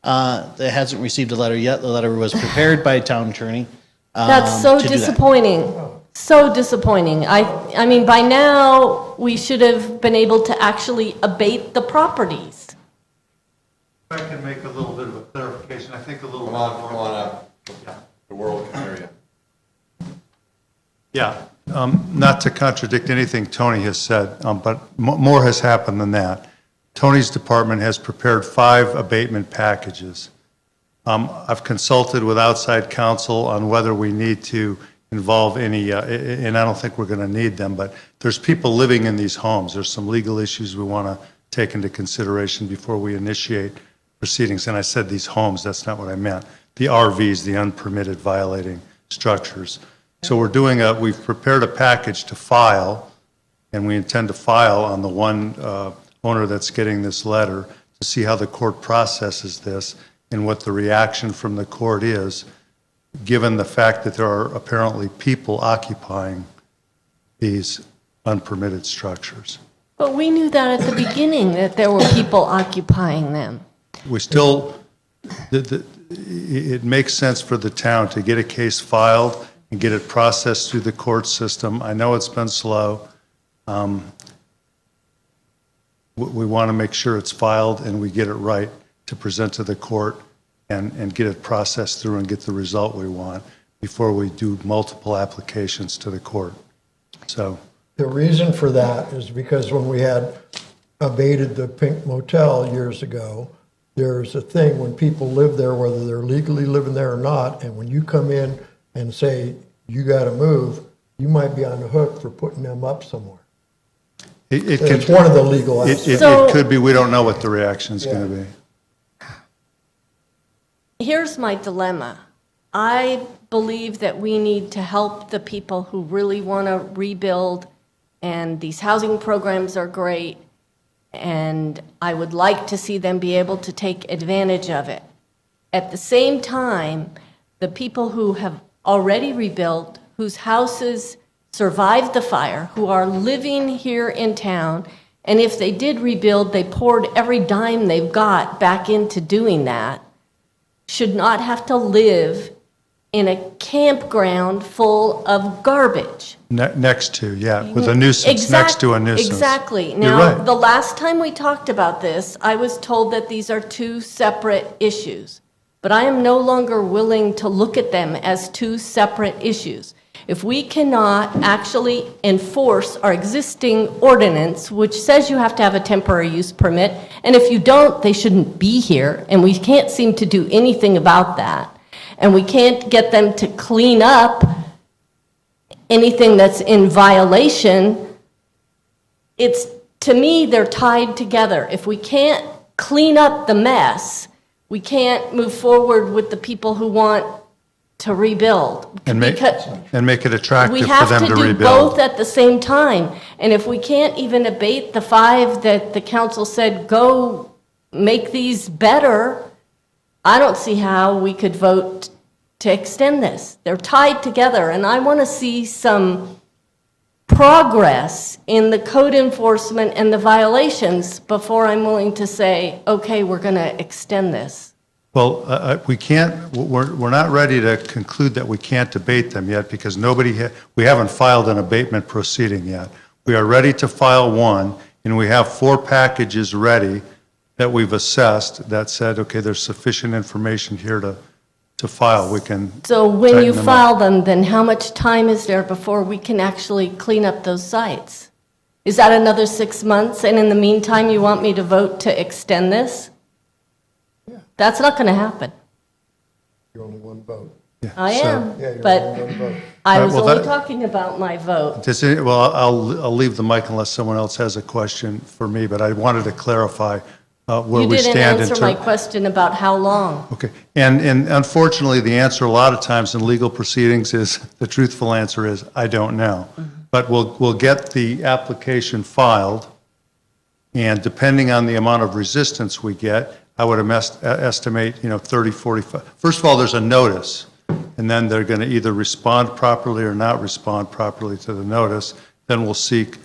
It hasn't received a letter yet. The letter was prepared by a town attorney. That's so to do that. disappointing. So disappointing. I mean, by now, we should have been able to actually abate the properties. If I can make a little bit of a clarification, I think a little. Come on up. The world can hear you. Yeah, not to contradict anything Tony has said, but more has happened than that. Tony's department has prepared 5 abatement packages. I've consulted with outside counsel on whether we need to involve any, and I don't think we're going to need them, but there's people living in these homes. There's some legal issues we want to take into consideration before we initiate proceedings. And I said these homes, that's not what I meant. The RVs, the unpermitted violating structures. So we've prepared a package to file, and we intend to file on the one owner that's getting this letter to see how the court processes this and what the reaction from the court is, given the fact that there are apparently people occupying these unpermitted structures. But we knew that at the beginning, that there were people occupying them. We still, it makes sense for the town to get a case filed and get it processed through the court system. I know it's been slow. We want to make sure it's filed and we get it right to present to the court and get it processed through and get the result we want before we do multiple applications to the court. So The reason for that is because when we had abated the Pink Motel years ago, there's a thing when people live there, whether they're legally living there or not, and when you come in and say, you got to move, you might be on the hook for putting them up somewhere. It's one of the legal aspects. It could be, we don't know what the reaction is going to be. Here's my dilemma. I believe that we need to help the people who really want to rebuild, and these housing programs are great, and I would like to see them be able to take advantage of it. At the same time, the people who have already rebuilt, whose houses survived the fire, who are living here in town, and if they did rebuild, they poured every dime they've got back into doing that, should not have to live in a campground full of garbage. Next to, yeah, with a nuisance, next to a nuisance. Exactly. You're Now, right. the last time we talked about this, I was told that these are 2 separate issues. But I am no longer willing to look at them as 2 separate issues. If we cannot actually enforce our existing ordinance, which says you have to have a temporary use permit, and if you don't, they shouldn't be here, and we can't seem to do anything about that, and we can't get them to clean up anything that's in violation, to me, they're tied together. If we can't clean up the mess, we can't move forward with the people who want to rebuild. And make it attractive We for have them to to do rebuild. both at the same time. And if we can't even abate the 5 that the council said, go make these better, I don't see how we could vote to extend this. They're tied together, and I want to see some progress in the code enforcement and the violations before I'm willing to say, okay, we're going to extend this. Well, we can't, we're not ready to conclude that we can't debate them yet because we haven't filed an abatement proceeding yet. We are ready to file one, and we have 4 packages ready that we've assessed that said, okay, there's sufficient information here to file. We can So when you tighten them up. file them, then how much time is there before we can actually clean up those sites? Is that another 6 months? And in the meantime, you want me to vote to extend this? That's not going to happen. You're only one vote. I So- am, Yeah, you're but only one vote. I Right, was well, only that- talking about my vote. Well, I'll leave the mic unless someone else has a question for me, but I wanted to clarify where You we didn't stand in answer my terms. question about how long. Okay, and unfortunately, the answer a lot of times in legal proceedings is, the truthful answer is, I don't know. But we'll get the application filed, and depending on the amount of resistance we get, I would estimate, 30, 45. First of all, there's a notice, and then they're going to either respond properly or not respond properly to the notice. Then we'll seek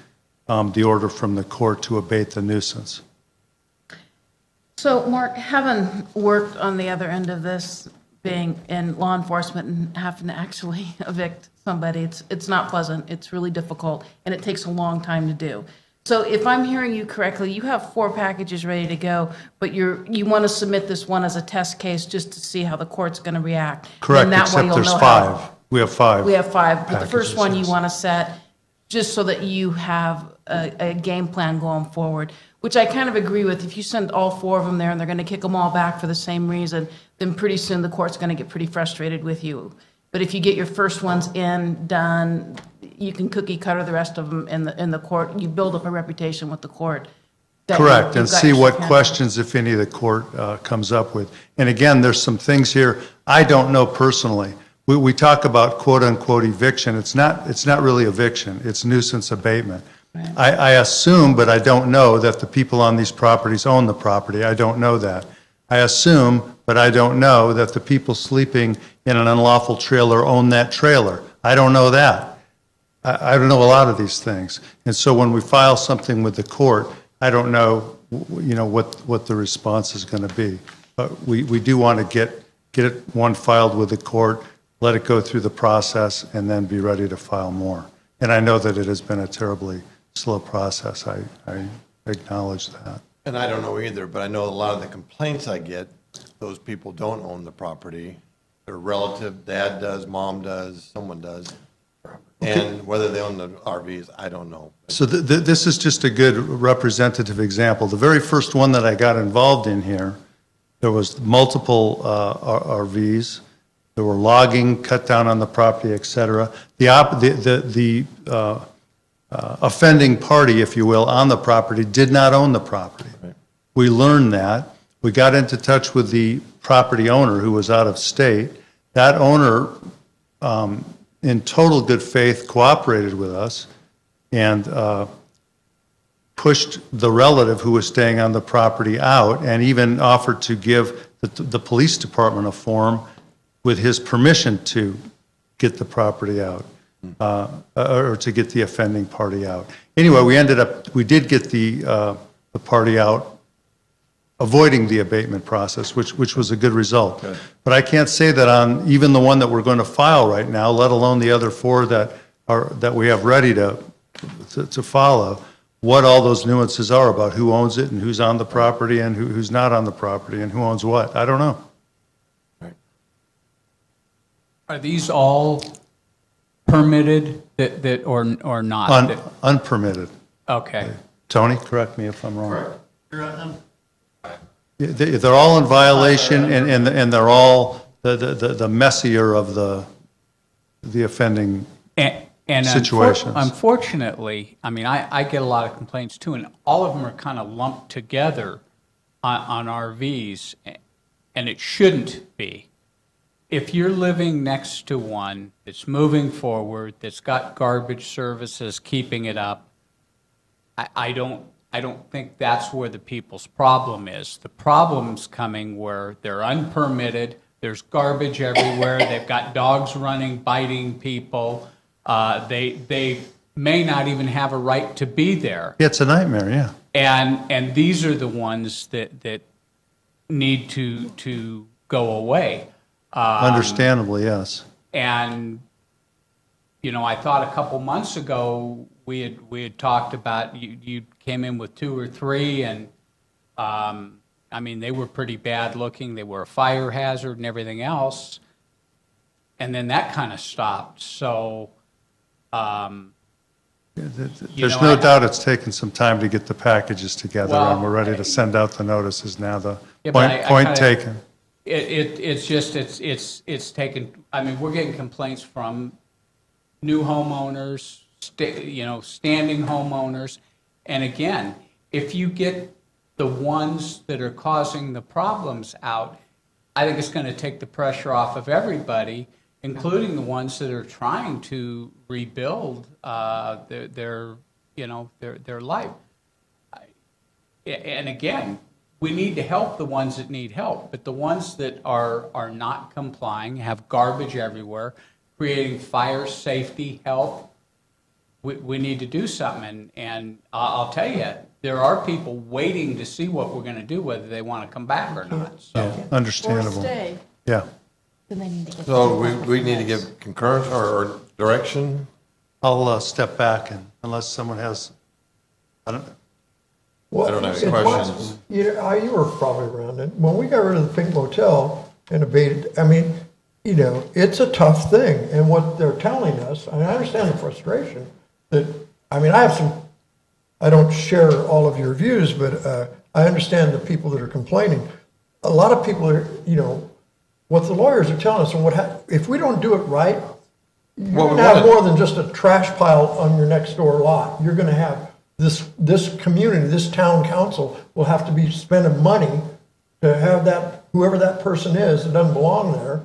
the order from the court to abate the nuisance. So, Mark, having worked on the other end of this, being in law enforcement and having to actually evict somebody, it's not pleasant, it's really difficult, and it takes a long time to do. So if I'm hearing you correctly, you have 4 packages ready to go, but you want to submit this one as a test case just to see how the court's going to react. Correct, And that way except you'll there's know how- 5. We have 5. We have 5, but the first packages, one you yes. want to set just so that you have a game plan going forward, which I kind of agree with. If you send all 4 of them there and they're going to kick them all back for the same reason, then pretty soon the court's going to get pretty frustrated with you. But if you get your first ones in, done, you can cookie cutter the rest of them in the court. You build up a reputation with the court. that Correct, you've and got see your what handled. questions, if any, the court comes up with. And again, there's some things here I don't know personally. We talk about quote-unquote eviction. It's not really eviction, it's nuisance abatement. I assume, but I don't know, that the people on these properties own the property. I don't know that. I assume, but I don't know, that the people sleeping in an unlawful trailer own that trailer. I don't know that. I don't know a lot of these things. And so when we file something with the court, I don't know, what the response is going to be. But we do want to get it one filed with the court, let it go through the process, and then be ready to file more. And I know that it has been a terribly slow process. I acknowledge that. And I don't know either, but I know a lot of the complaints I get, those people don't own the property. Their relative, dad does, mom does, someone does. And whether they own the RVs, I don't know. So this is just a good representative example. The very first one that I got involved in here, there was multiple RVs. There were logging, cut down on the property, et cetera. The offending party, if you will, on the property did not own the property. We learned that. We got into touch with the property owner who was out of state. That owner, in total good faith, cooperated with us and pushed the relative who was staying on the property out, and even offered to give the police department a form with his permission to get the property out, or to get the offending party out. Anyway, we did get the party out, avoiding the abatement process, which was a good result. Good. But I can't say that on even the one that we're going to file right now, let alone the other 4 that we have ready to follow, what all those nuances are about who owns it and who's on the property and who's not on the property and who owns what. I don't know. Are these all permitted that or not? Unpermitted. Okay. Tony, correct me if I'm wrong. They're all in violation, and they're all the messier of the offending And situations. unfortunately, I mean, I get a lot of complaints too, and all of them are kind of lumped together on RVs, and it shouldn't be. If you're living next to one that's moving forward, that's got garbage services keeping it up, I don't think that's where the people's problem is. The problem's coming where they're unpermitted, there's garbage everywhere, they've got dogs running, biting people, they may not even have a right to be there. Yeah, it's a nightmare, yeah. And these are the ones that need to go away. Understandably, yes. And, you know, I thought a couple months ago, we had talked about, you came in with 2 or 3, and, I mean, they were pretty bad looking. They were a fire hazard and everything else. And then that kind of stopped. So, There's no doubt it's taken some time to get the packages together, and we're ready to send out the notices now. The Yeah, but I point kinda- taken. It's just, it's taken, I mean, we're getting complaints from new homeowners, standing homeowners. And again, if you get the ones that are causing the problems out, I think it's going to take the pressure off of everybody, including the ones that are trying to rebuild their life. And again, we need to help the ones that need help, but the ones that are not complying, have garbage everywhere, creating fire safety, health, we need to do something. And I'll tell you, there are people waiting to see what we're going to do, whether they want to come back or not. So. Yeah, understandable. Or stay. Yeah. Then they need to get So we need to give concurrence or direction? I'll step back, and unless someone has, I don't know. Well, I don't have any it's questions. you were probably around it. When we got rid of the Pink Motel and abated, I mean, you know, it's a tough thing. And what they're telling us, and I understand the frustration that, I mean, I don't share all of your views, but I understand the people that are complaining. A lot of people are, you know, what the lawyers are telling us, and if we don't do it right, you're going to have more than just a trash pile on your next door lot. You're going to have this community, this town council will have to be spending money to have that, whoever that person is that doesn't belong there,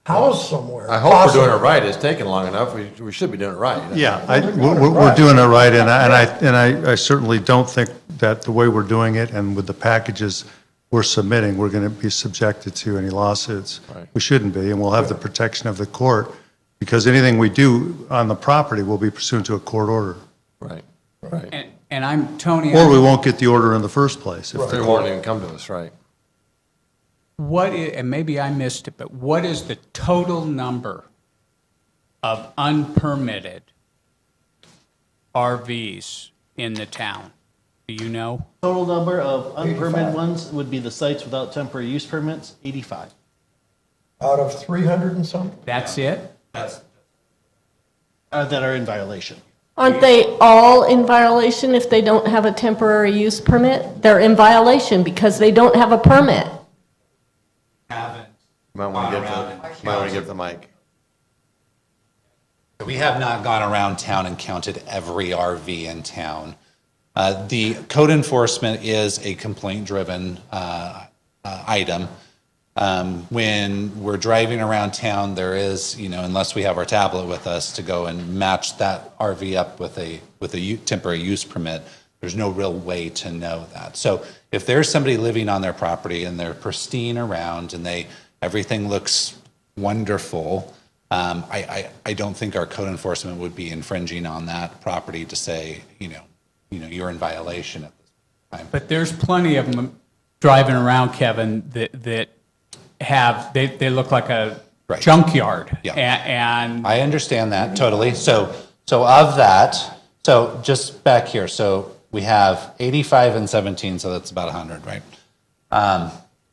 housed somewhere. I hope we're doing it right. It's taken long enough. We should be doing it right. Yeah, we're doing it right, and I certainly don't think that the way we're doing it and with the packages we're submitting, we're going to be subjected to any lawsuits. Right. We shouldn't be, and we'll have the protection of the court, because anything we do on the property will be pursuant to a court order. Right, right. And I'm, Tony. Or we won't get the order in the first place. If They the won't court, even come to us, right? And maybe I missed it, but what is the total number of unpermitted RVs in the town? Do you know? Total number of unpermitted ones would be the sites without temporary use permits, 85. Out of 300 and some? That's it? That are in violation. Aren't they all in violation if they don't have a temporary use permit? They're in violation because they don't have a permit. Might want to get the mic. We have not gone around town and counted every RV in town. The code enforcement is a complaint-driven item. When we're driving around town, there is, you know, unless we have our tablet with us to go and match that RV up with a temporary use permit, there's no real way to know that. So if there's somebody living on their property and they're pristine around and everything looks wonderful, I don't think our code enforcement would be infringing on that property to say, you know, you're in violation at this time. But there's plenty of them driving around, Kevin, that have, they look like a junkyard. Yeah. And I understand that totally. So of that, so just back here, so we have 85 and 17, so that's about 100, right?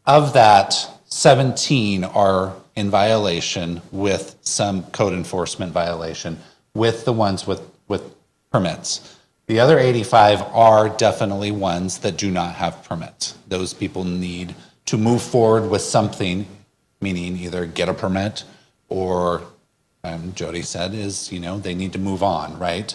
Of that, 17 are in violation with some code enforcement violation with the ones with permits. The other 85 are definitely ones that do not have permits. Those people need to move forward with something, meaning either get a permit or, Jody said, is, you know, they need to move on, right?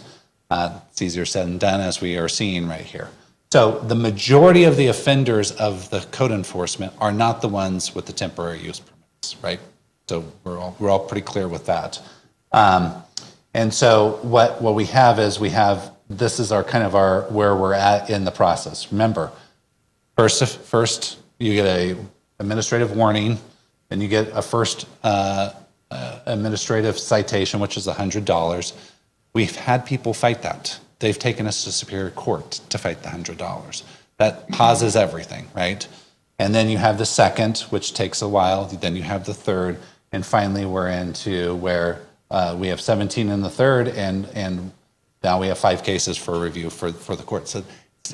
It's easier said than done, as we are seeing right here. So the majority of the offenders of the code enforcement are not the ones with the temporary use permits, right? So we're all pretty clear with that. And so what we have is this is our kind of where we're at in the process. Remember, first you get a administrative warning, then you get a first administrative citation, which is $100. We've had people fight that. They've taken us to Superior Court to fight the $100. That pauses everything, right? And then you have the second, which takes a while. Then you have the third. And finally, we're into where we have 17 in the third, and now we have 5 cases for review for the court. So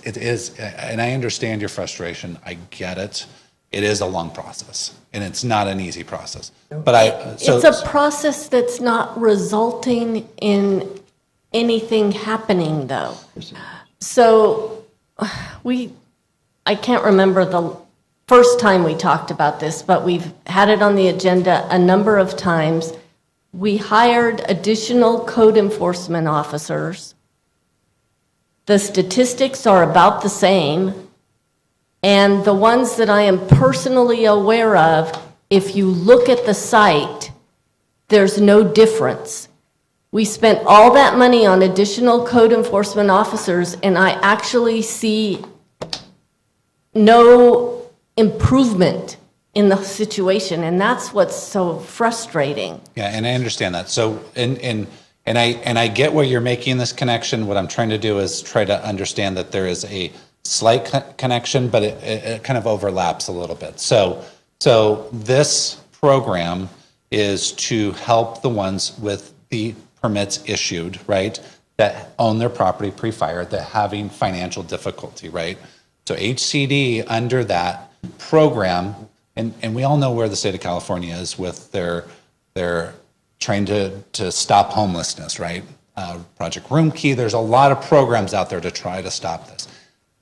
it is, and I understand your frustration. I get it. It is a long process, and it's not an easy process. But It's a process that's not resulting in anything happening, though. So I can't remember the first time we talked about this, but we've had it on the agenda a number of times. We hired additional code enforcement officers. The statistics are about the same. And the ones that I am personally aware of, if you look at the site, there's no difference. We spent all that money on additional code enforcement officers, and I actually see no improvement in the situation, and that's what's so frustrating. Yeah, and I understand that. So, and I get where you're making this connection. What I'm trying to do is try to understand that there is a slight connection, but it kind of overlaps a little bit. So this program is to help the ones with the permits issued, right, that own their property pre-fire, that having financial difficulty, right? So HCD under that program, and we all know where the state of California is with their trying to stop homelessness, right? Project Room Key, there's a lot of programs out there to try to stop this.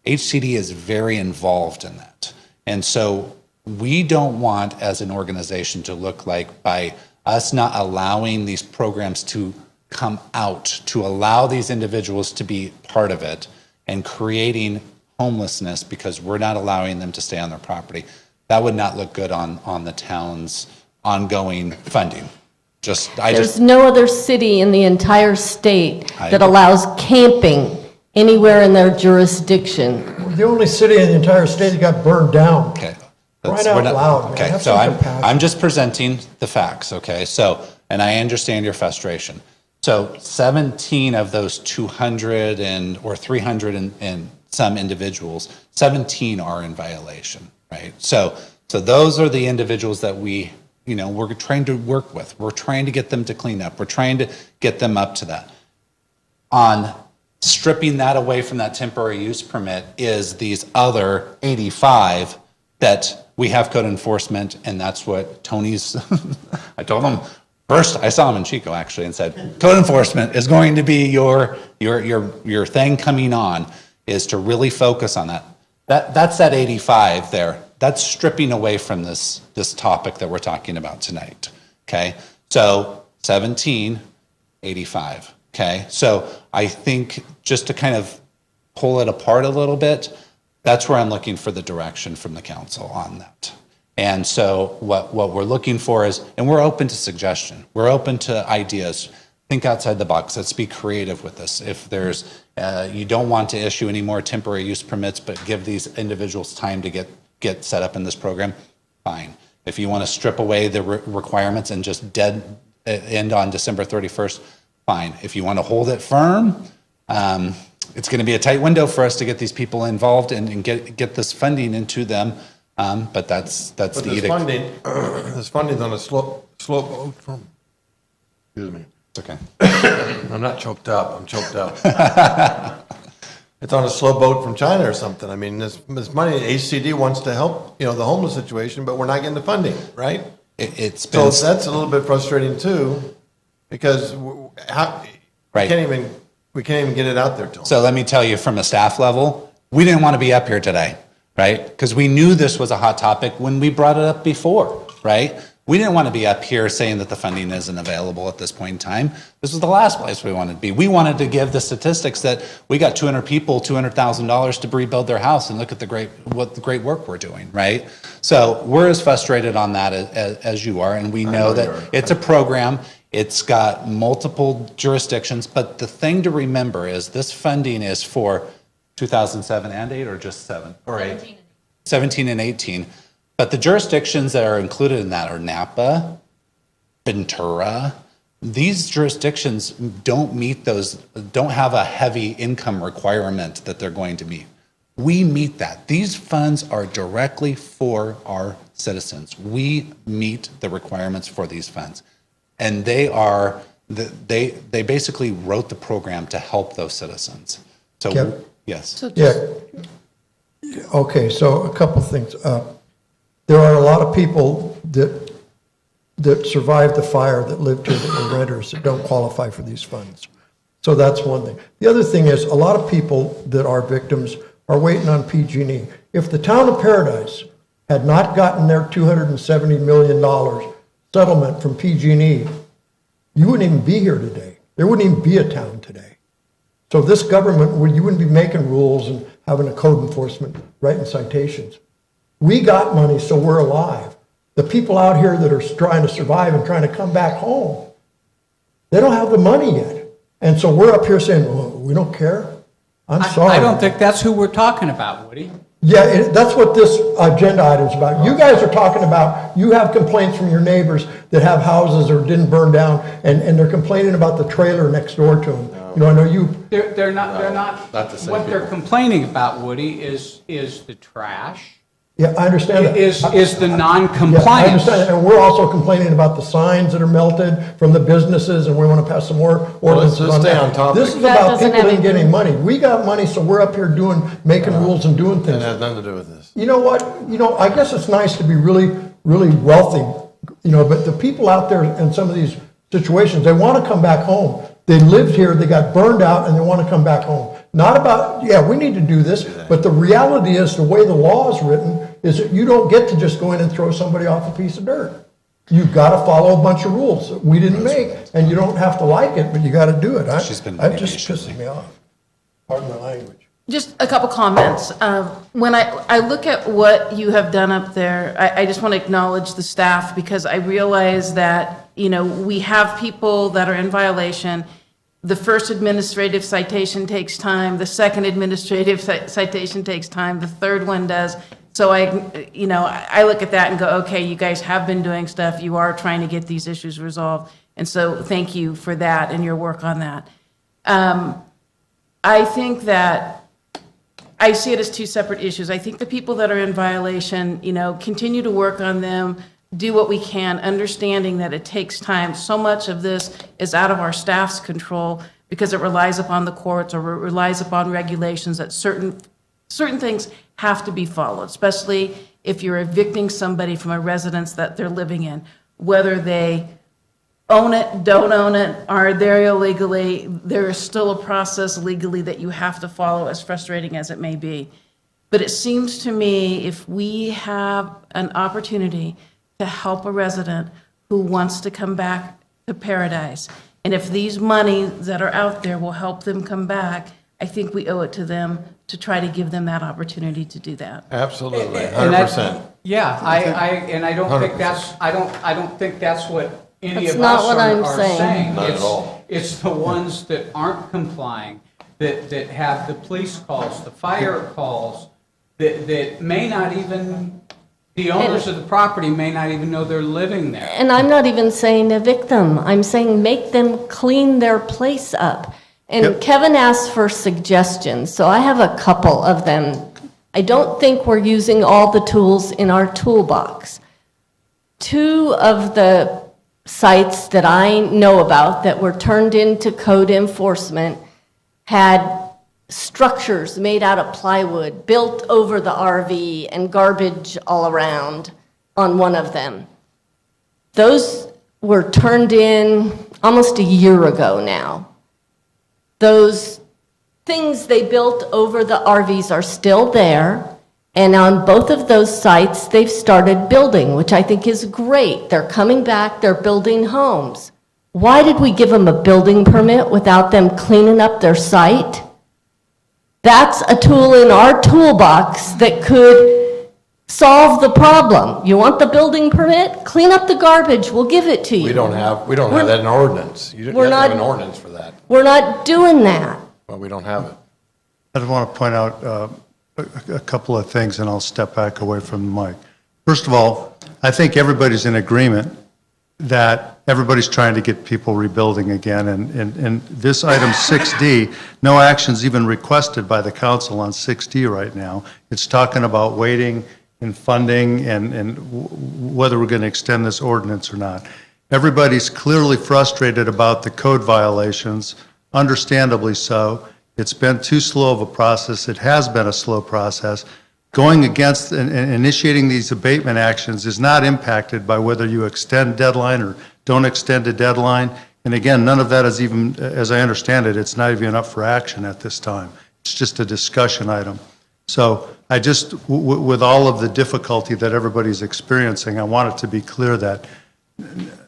HCD is very involved in that. And so we don't want, as an organization, to look like by us not allowing these programs to come out, to allow these individuals to be part of it and creating homelessness because we're not allowing them to stay on their property. That would not look good on the town's ongoing funding. There's no other city in the entire state I that agree. allows camping anywhere in their jurisdiction. The only city in the entire state that got burned down. Okay. Right out loud, man. Okay, Have so some compassion. I'm just presenting the facts, okay? So, and I understand your frustration. So 17 of those 200 or 300 and some individuals, 17 are in violation, right? So those are the individuals that we're trying to work with. We're trying to get them to clean up. We're trying to get them up to that. On stripping that away from that temporary use permit is these other 85 that we have code enforcement, and that's what Tony's, I told him, first, I saw him in Chico actually and said, code enforcement is going to be your thing coming on, is to really focus on that. That's that 85 there. That's stripping away from this topic that we're talking about tonight, okay? So 17, 85, okay? So I think just to kind of pull it apart a little bit, that's where I'm looking for the direction from the council on that. And so what we're looking for is, and we're open to suggestion. We're open to ideas. Think outside the box. Let's be creative with this. If there's, you don't want to issue any more temporary use permits, but give these individuals time to get set up in this program, fine. If you want to strip away the requirements and just dead end on December 31st, fine. If you want to hold it firm, it's going to be a tight window for us to get these people involved and get this funding into them. But that's the edict. This funding's on a slope. Excuse me. It's okay. I'm not choked up. I'm choked up. It's on a slow boat from China or something. I mean, this money, HCD wants to help, the homeless situation, but we're not getting the funding, right? It's So been, that's a little bit frustrating too, because we can't even get it out there to them. so let me tell you from a staff level, we didn't want to be up here today, right? Because we knew this was a hot topic when we brought it up before, right? We didn't want to be up here saying that the funding isn't available at this point in time. This was the last place we wanted to be. We wanted to give the statistics that we got 200 people, $200,000 to rebuild their house, and look at the great work we're doing, right? So we're as frustrated on that as you are, and we know that it's a program. It's got multiple jurisdictions, but the thing to remember is this funding is for 2007 and 8, or just 7 or 8? 17 and 18. But the jurisdictions that are included in that are Napa, Ventura. These jurisdictions don't have a heavy income requirement that they're going to meet. We meet that. These funds are directly for our citizens. We meet the requirements for these funds. And they basically wrote the program to help those citizens. So, Kevin? yes. Yeah. Okay, so a couple things. There are a lot of people that survived the fire that lived here that were renters that don't qualify for these funds. So that's one thing. The other thing is a lot of people that are victims are waiting on PG&E. If the town of Paradise had not gotten their $270 million settlement from PG&E, you wouldn't even be here today. There wouldn't even be a town today. So this government, you wouldn't be making rules and having a code enforcement, writing citations. We got money, so we're alive. The people out here that are trying to survive and trying to come back home, they don't have the money yet. And so we're up here saying, well, we don't care. I'm sorry. I don't think that's who we're talking about, Woody. Yeah, that's what this agenda item is about. You guys are talking about, you have complaints from your neighbors that have houses or didn't burn down, and they're complaining about the trailer next door to them. You know, I know you. They're not, not the same what they're people. complaining about, Woody, is the trash, Yeah, I understand that. is the Yeah, I non-compliance. understand that. And we're also complaining about the signs that are melted from the businesses, and we want to pass some more ordinances let's on stay that. on topic. This is That about doesn't people have in getting money. We got money, so we're up here making rules and doing It things. has nothing to do with this. You know what? I guess it's nice to be really, really wealthy, but the people out there in some of these situations, they want to come back home. They lived here, they got burned out, and they want to come back home. Not about, yeah, we need to do this, but the reality is, the way the law is written, is that you don't get to just go in and throw somebody off a piece of dirt. You've got to follow a bunch of rules that we didn't make, and you don't have to like it, but you got to do it. She's been That very just patient. pisses me off. Pardon my language. Just a couple comments. When I look at what you have done up there, I just want to acknowledge the staff, because I realize that, we have people that are in violation. The first administrative citation takes time, the second administrative citation takes time, the third one does. So I look at that and go, okay, you guys have been doing stuff, you are trying to get these issues resolved. And so thank you for that and your work on that. I think that I see it as two separate issues. I think the people that are in violation, continue to work on them, do what we can, understanding that it takes time. So much of this is out of our staff's control because it relies upon the courts or it relies upon regulations that certain things have to be followed, especially if you're evicting somebody from a residence that they're living in, whether they own it, don't own it, are there illegally, there is still a process legally that you have to follow, as frustrating as it may be. But it seems to me if we have an opportunity to help a resident who wants to come back to Paradise, and if these monies that are out there will help them come back, I think we owe it to them to try to give them that opportunity to do that. Absolutely, And that- 100%. Yeah, I don't think that's, I don't think that's what any That's of not us what I'm are saying. saying. Not at It's- all. It's the ones that aren't complying, that have the police calls, the fire calls, that may not even, the owners of the property may not even know they're living there. And I'm not even saying evict them. I'm saying make them clean their place up. And Yep. Kevin asked for suggestions, so I have a couple of them. I don't think we're using all the tools in our toolbox. Two of the sites that I know about that were turned into code enforcement had structures made out of plywood built over the RV and garbage all around on one of them. Those were turned in almost a year ago now. Those things they built over the RVs are still there, and on both of those sites, they've started building, which I think is great. They're coming back, they're building homes. Why did we give them a building permit without them cleaning up their site? That's a tool in our toolbox that could solve the problem. You want the building permit? Clean up the garbage, we'll give it to you. We don't have that in ordinance. You have We're to have not- an ordinance for that, We're not doing that. but we don't have it. I just want to point out a couple of things, and I'll step back away from the mic. First of all, I think everybody's in agreement that everybody's trying to get people rebuilding again. And this item 6D, no action's even requested by the council on 6D right now. It's talking about waiting and funding and whether we're going to extend this ordinance or not. Everybody's clearly frustrated about the code violations, understandably so. It's been too slow of a process. It has been a slow process. Going against and initiating these abatement actions is not impacted by whether you extend deadline or don't extend a deadline. And again, none of that is even, as I understand it, it's not even up for action at this time. It's just a discussion item. So I just, with all of the difficulty that everybody's experiencing, I want it to be clear that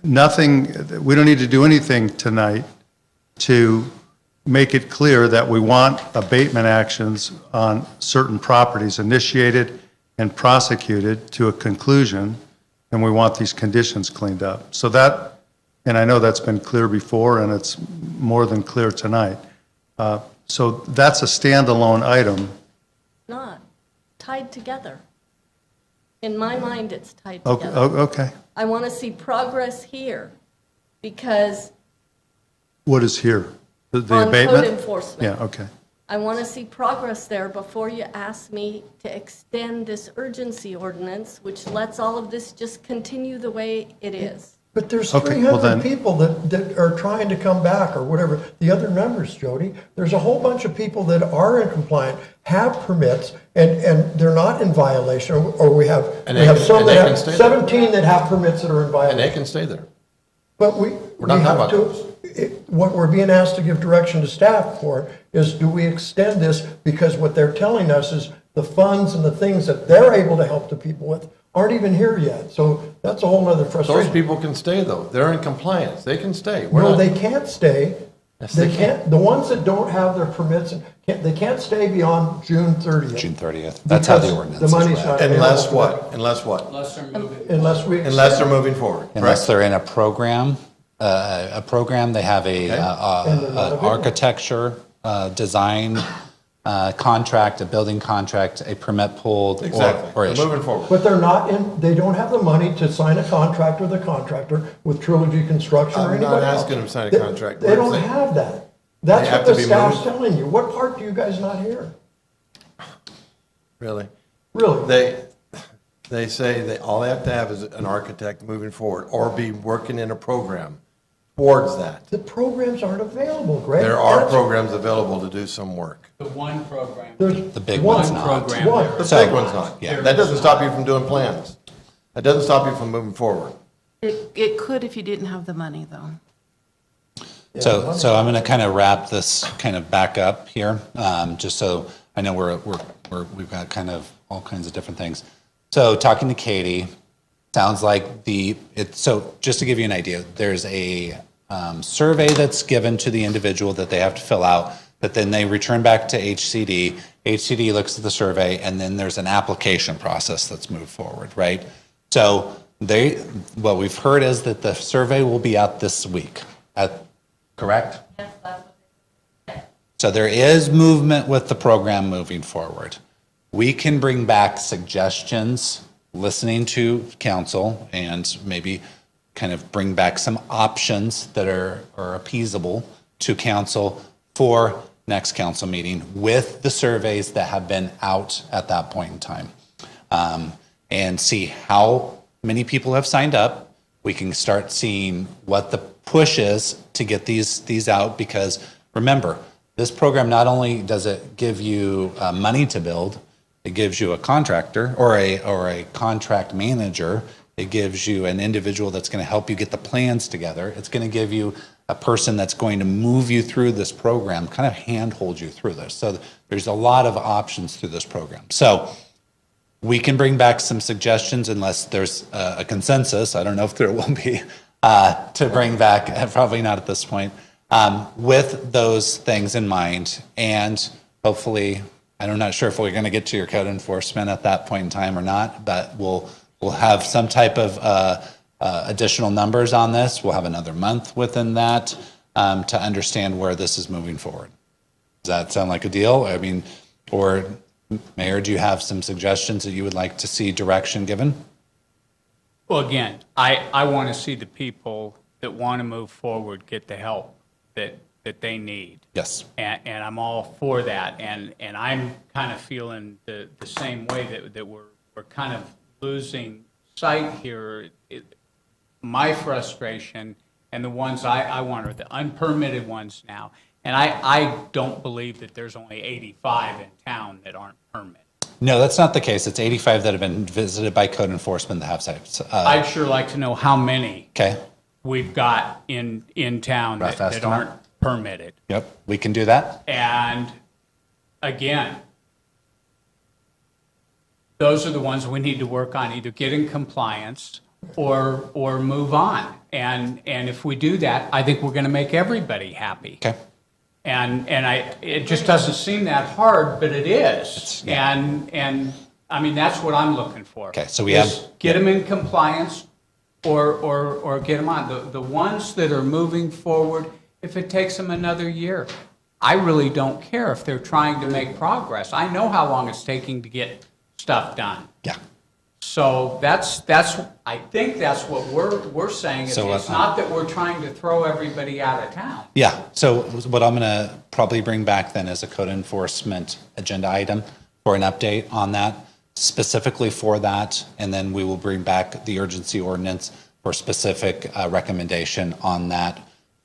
nothing, we don't need to do anything tonight to make it clear that we want abatement actions on certain properties initiated and prosecuted to a conclusion, and we want these conditions cleaned up. So that, and I know that's been clear before, and it's more than clear tonight. So that's a standalone item. Not tied together. In my mind, it's tied Okay, together. okay. I want to see progress here because What is here? The on abatement? code enforcement. Yeah, okay. I want to see progress there before you ask me to extend this urgency ordinance, which lets all of this just continue the way it is. But there's Okay, well 300 then- people that are trying to come back or whatever. The other numbers, Jody, there's a whole bunch of people that are in compliant, have permits, and they're not in violation, or we have And they can- some and they that can have, stay there. 17 that have permits that are in And violation. they can stay there. But we not have talking about to, what we're being asked to give direction to staff for is, do we extend this? Because what they're telling us is the funds and the things that they're able to help the people with aren't even here yet. So that's a whole nother Those frustration. people can stay, though. They're in compliance. They can stay. No, they can't stay. Yes, They they can't, the ones that don't have their permits, they can't stay beyond June 30th. June 30th. That's how the Because ordinance the is money's read. not Unless available. what? Unless what? Unless we. Unless they're moving forward. Unless correct? they're in a program, they have And they're not a available. architecture, design contract, a building contract, a permit pulled, or Exactly. They're issue. moving forward. But they're not in, they don't have the money to sign a contract with a contractor with Trilogy Construction or I'm not anybody else. asking them to sign a They- contract. They don't have that. That's They have what to the be staff's moved. telling you. What part do you guys not hear? Really? Really? They say that all they have to have is an architect moving forward or be working in a program towards that. The programs aren't available, Greg. There are That's- programs available to do some work. The one program. There's The big one one's not. program One. there. The So- big one's not. Yeah. That doesn't stop you from doing plans. That doesn't stop you from moving forward. It could if you didn't have the money, though. So I'm going to kind of wrap this kind of back up here, just so I know we've got kind of all kinds of different things. So talking to Katie, sounds like so just to give you an idea, there's a survey that's given to the individual that they have to fill out, that then they return back to HCD. HCD looks at the survey, and then there's an application process that's moved forward, right? So what we've heard is that the survey will be out this week, correct? Yes, that's what. So there is movement with the program moving forward. We can bring back suggestions, listening to council, and maybe kind of bring back some options that are appeasable to council for next council meeting with the surveys that have been out at that point in time. And see how many people have signed up. We can start seeing what the push is to get these out, because remember, this program not only does it give you money to build, it gives you a contractor or a contract manager. It gives you an individual that's going to help you get the plans together. It's going to give you a person that's going to move you through this program, kind of handhold you through this. So there's a lot of options through this program. So we can bring back some suggestions unless there's a consensus. I don't know if there will be to bring back, probably not at this point, with those things in mind. And hopefully, I'm not sure if we're going to get to your code enforcement at that point in time or not, but we'll have some type of additional numbers on this. We'll have another month within that to understand where this is moving forward. Does that sound like a deal? I mean, or Mayor, do you have some suggestions that you would like to see direction given? Well, again, I want to see the people that want to move forward get the help that they need. Yes. And I'm all for that. And I'm kind of feeling the same way that we're kind of losing sight here. My frustration and the ones I want are the unpermitted ones now. And I don't believe that there's only 85 in town that aren't permitted. No, that's not the case. It's 85 that have been visited by code enforcement that have sites. I'd sure like to know how many Okay. we've got in town Rough that estimate? aren't permitted. Yep, we can do that. And again, those are the ones we need to work on, either get in compliance or move on. And if we do that, I think we're going to make everybody happy. Okay. And it just doesn't seem that hard, but it is. And I mean, that's what I'm looking for. Okay, so we is have- get them in compliance or get them on. The ones that are moving forward, if it takes them another year, I really don't care if they're trying to make progress. I know how long it's taking to get stuff done. Yeah. So I think that's what we're saying. So, It's not that we're trying to throw everybody out of town. Yeah, so what I'm going to probably bring back then is a code enforcement agenda item for an update on that, specifically for that, and then we will bring back the urgency ordinance for specific recommendation on that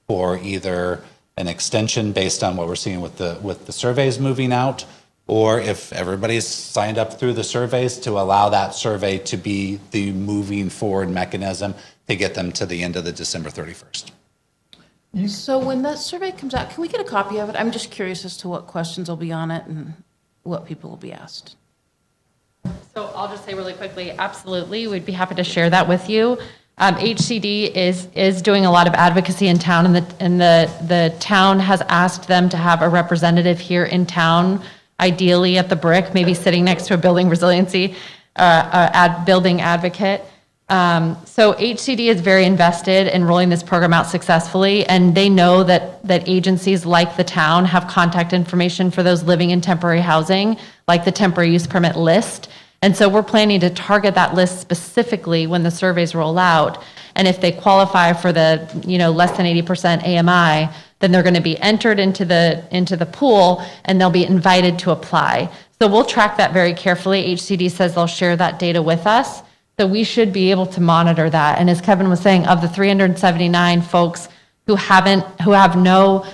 for either an extension based on what we're seeing with the surveys moving out, or if everybody's signed up through the surveys, to allow that survey to be the moving forward mechanism to get them to the end of the December 31st. So when that survey comes out, can we get a copy of it? I'm just curious as to what questions will be on it and what people will be asked. So I'll just say really quickly, absolutely, we'd be happy to share that with you. HCD is doing a lot of advocacy in town, and the town has asked them to have a representative here in town, ideally at the Brick, maybe sitting next to a building resiliency, building advocate. So HCD is very invested in rolling this program out successfully, and they know that agencies like the town have contact information for those living in temporary housing, like the temporary use permit list. And so we're planning to target that list specifically when the surveys roll out. And if they qualify for the, less than 80% AMI, then they're going to be entered into the pool and they'll be invited to apply. So we'll track that very carefully. HCD says they'll share that data with us. So we should be able to monitor that. And as Kevin was saying, of the 379 folks who have no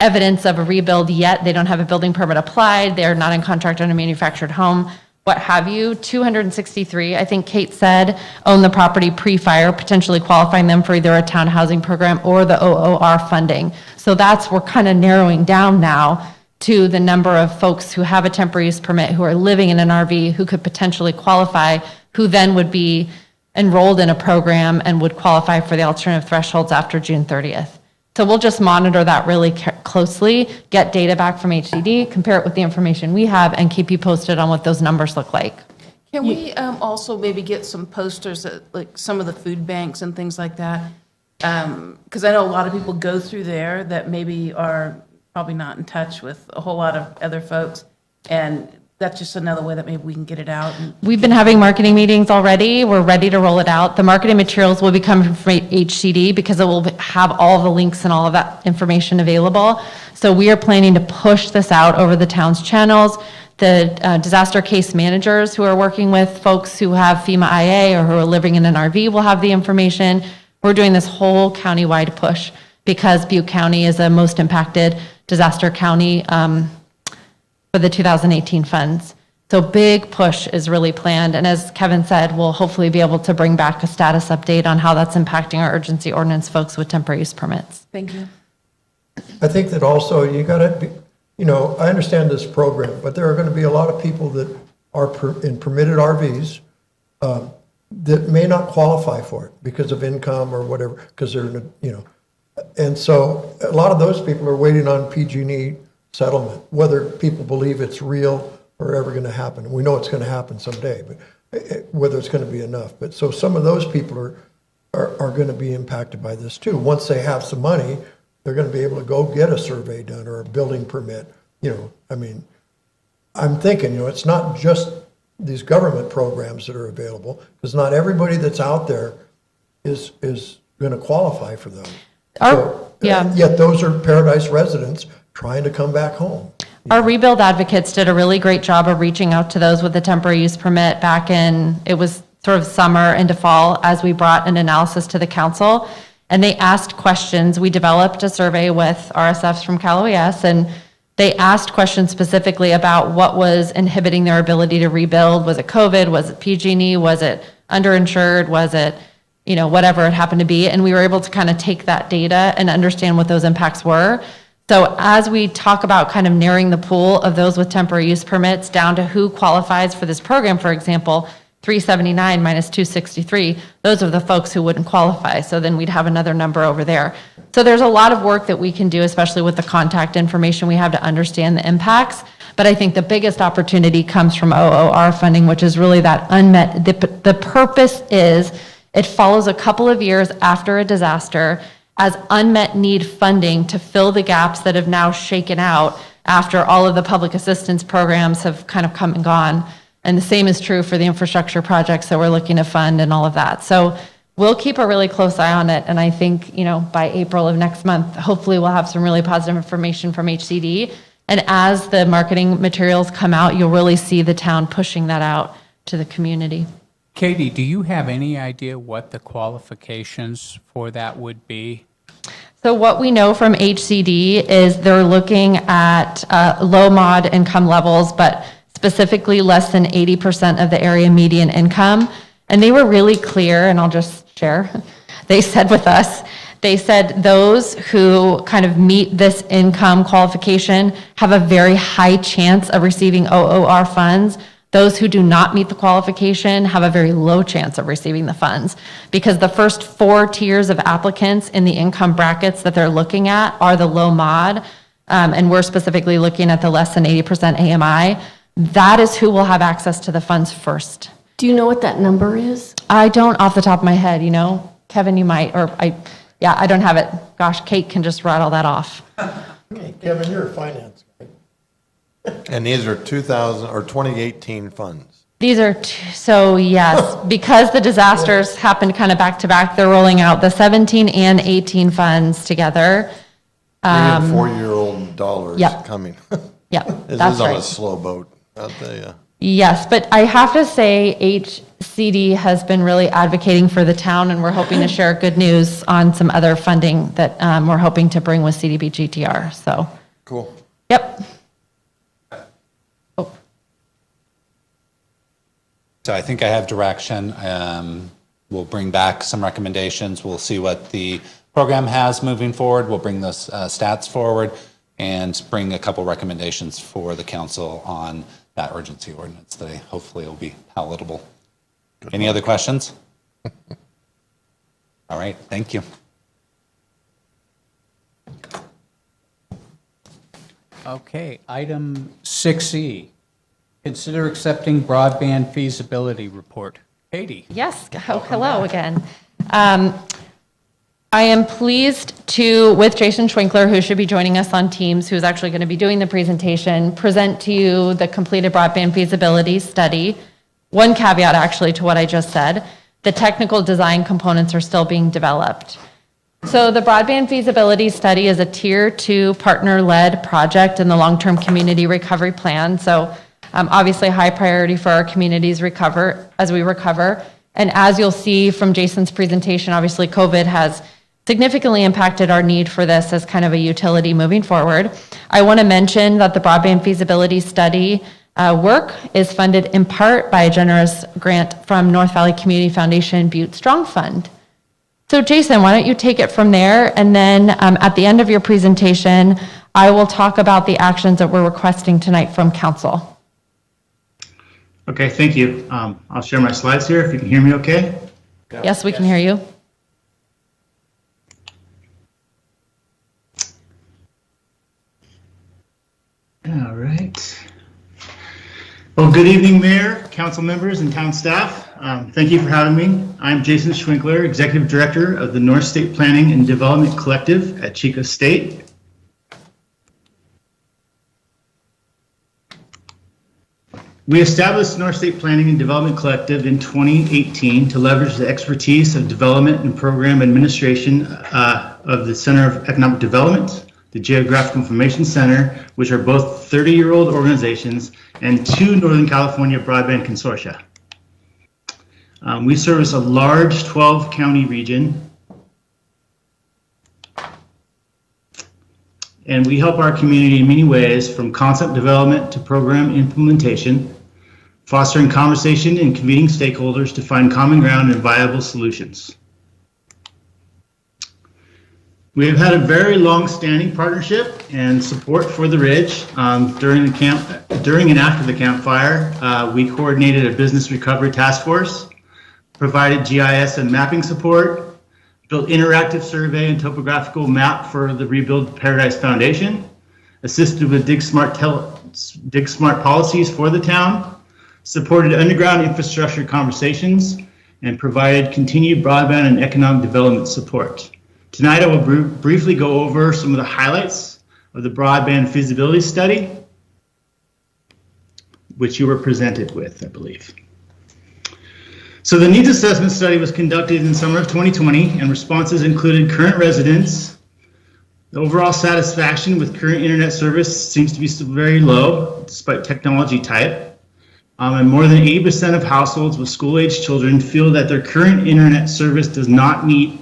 evidence of a rebuild yet, they don't have a building permit applied, they're not in contract on a manufactured home, what have you, 263, I think Kate said, own the property pre-fire, potentially qualifying them for either a town housing program or the OOR funding. So we're kind of narrowing down now to the number of folks who have a temporary use permit, who are living in an RV, who could potentially qualify, who then would be enrolled in a program and would qualify for the alternative thresholds after June 30th. So we'll just monitor that really closely, get data back from HCD, compare it with the information we have, and keep you posted on what those numbers look like. Can we also maybe get some posters at like some of the food banks and things like that? Because I know a lot of people go through there that maybe are probably not in touch with a whole lot of other folks. And that's just another way that maybe we can get it out. We've been having marketing meetings already. We're ready to roll it out. The marketing materials will be coming from HCD because it will have all the links and all of that information available. So we are planning to push this out over the town's channels. The disaster case managers who are working with folks who have FEMA IA or who are living in an RV will have the information. We're doing this whole countywide push because Butte County is the most impacted disaster county for the 2018 funds. So big push is really planned. And as Kevin said, we'll hopefully be able to bring back a status update on how that's impacting our urgency ordinance folks with temporary use permits. Thank you. I think that also you got to be, I understand this program, but there are going to be a lot of people that are in permitted RVs that may not qualify for it because of income or whatever, because they're, and so a lot of those people are waiting on PG&E settlement, whether people believe it's real or ever going to happen. We know it's going to happen someday, but whether it's going to be enough. But so some of those people are going to be impacted by this too. Once they have some money, they're going to be able to go get a survey done or a building permit. I'm thinking, it's not just these government programs that are available, because not everybody that's out there is going to qualify for those. Yeah. Yet those are Paradise residents trying to come back home. Our rebuild advocates did a really great job of reaching out to those with a temporary use permit back in, it was sort of summer into fall, as we brought an analysis to the council. And they asked questions. We developed a survey with RSFs from Cal OES, and they asked questions specifically about what was inhibiting their ability to rebuild. Was it COVID? Was it PG&E? Was it underinsured? Was it, whatever it happened to be? And we were able to kind of take that data and understand what those impacts were. So as we talk about kind of narrowing the pool of those with temporary use permits down to who qualifies for this program, for example, 379 minus 263, those are the folks who wouldn't qualify. So then we'd have another number over there. So there's a lot of work that we can do, especially with the contact information we have to understand the impacts. But I think the biggest opportunity comes from OOR funding, which is really that unmet, the purpose is it follows a couple of years after a disaster as unmet need funding to fill the gaps that have now shaken out after all of the public assistance programs have kind of come and gone. And the same is true for the infrastructure projects that we're looking to fund and all of that. So we'll keep a really close eye on it. And I think, by April of next month, hopefully we'll have some really positive information from HCD. And as the marketing materials come out, you'll really see the town pushing that out to the community. Katie, do you have any idea what the qualifications for that would be? So what we know from HCD is they're looking at low mod income levels, but specifically less than 80% of the area median income. And they were really clear, and I'll just share. They said with us, they said those who kind of meet this income qualification have a very high chance of receiving OOR funds. Those who do not meet the qualification have a very low chance of receiving the funds, because the first 4 tiers of applicants in the income brackets that they're looking at are the low mod, and we're specifically looking at the less than 80% AMI. That is who will have access to the funds first. Do you know what that number is? I don't off the top of my head, Kevin, you might, I don't have it. Gosh, Kate can just rattle that off. Okay, Kevin, you're a finance guy. And these are 2018 funds. These are, so yes, because the disasters happened kind of back to back, they're rolling out the 17 and 18 funds together. 3 and 4-year-old dollars Yep. coming. Yep, This that's is on a right. slow boat, I'll tell you. Yes, but I have to say HCD has been really advocating for the town, and we're hoping to share good news on some other funding that we're hoping to bring with CDBG-TR, so. Cool. Yep. So I think I have direction. We'll bring back some recommendations. We'll see what the program has moving forward. We'll bring those stats forward and bring a couple recommendations for the council on that urgency ordinance that hopefully will be palatable. Any other questions? All right, thank you. Okay, item 6E, consider accepting broadband feasibility report. Katie? Yes, hello again. I am pleased to, with Jason Schwinkler, who should be joining us on Teams, who's actually going to be doing the presentation, present to you the completed broadband feasibility study. One caveat actually to what I just said, the technical design components are still being developed. So the broadband feasibility study is a tier 2 partner-led project in the long-term community recovery plan. So obviously high priority for our communities as we recover. And as you'll see from Jason's presentation, obviously COVID has significantly impacted our need for this as kind of a utility moving forward. I want to mention that the broadband feasibility study work is funded in part by a generous grant from North Valley Community Foundation Butte Strong Fund. So Jason, why don't you take it from there, and then at the end of your presentation, I will talk about the actions that we're requesting tonight from council. Okay, thank you. I'll share my slides here if you can hear me okay. Yes, we can hear you. All right. Well, good evening, Mayor, council members, and town staff. Thank you for having me. I'm Jason Schwinkler, Executive Director of the North State Planning and Development Collective at Chico State. We established North State Planning and Development Collective in 2018 to leverage the expertise of development and program administration of the Center of Economic Development, the Geographic Information Center, which are both 30-year-old organizations, and 2 Northern California broadband consortia. We service a large 12-county region, and we help our community in many ways, from concept development to program implementation, fostering conversation and convening stakeholders to find common ground and viable solutions. We have had a very long-standing partnership and support for the Ridge. During and after the Camp Fire, we coordinated a business recovery task force, provided GIS and mapping support, built interactive survey and topographical map for the Rebuild Paradise Foundation, assisted with Dig Smart policies for the town, supported underground infrastructure conversations, and provided continued broadband and economic development support. Tonight, I will briefly go over some of the highlights of the broadband feasibility study, which you were presented with, I believe. So the needs assessment study was conducted in summer of 2020, and responses included current residents. The overall satisfaction with current internet service seems to be still very low, despite technology type. And more than 80% of households with school-age children feel that their current internet service does not meet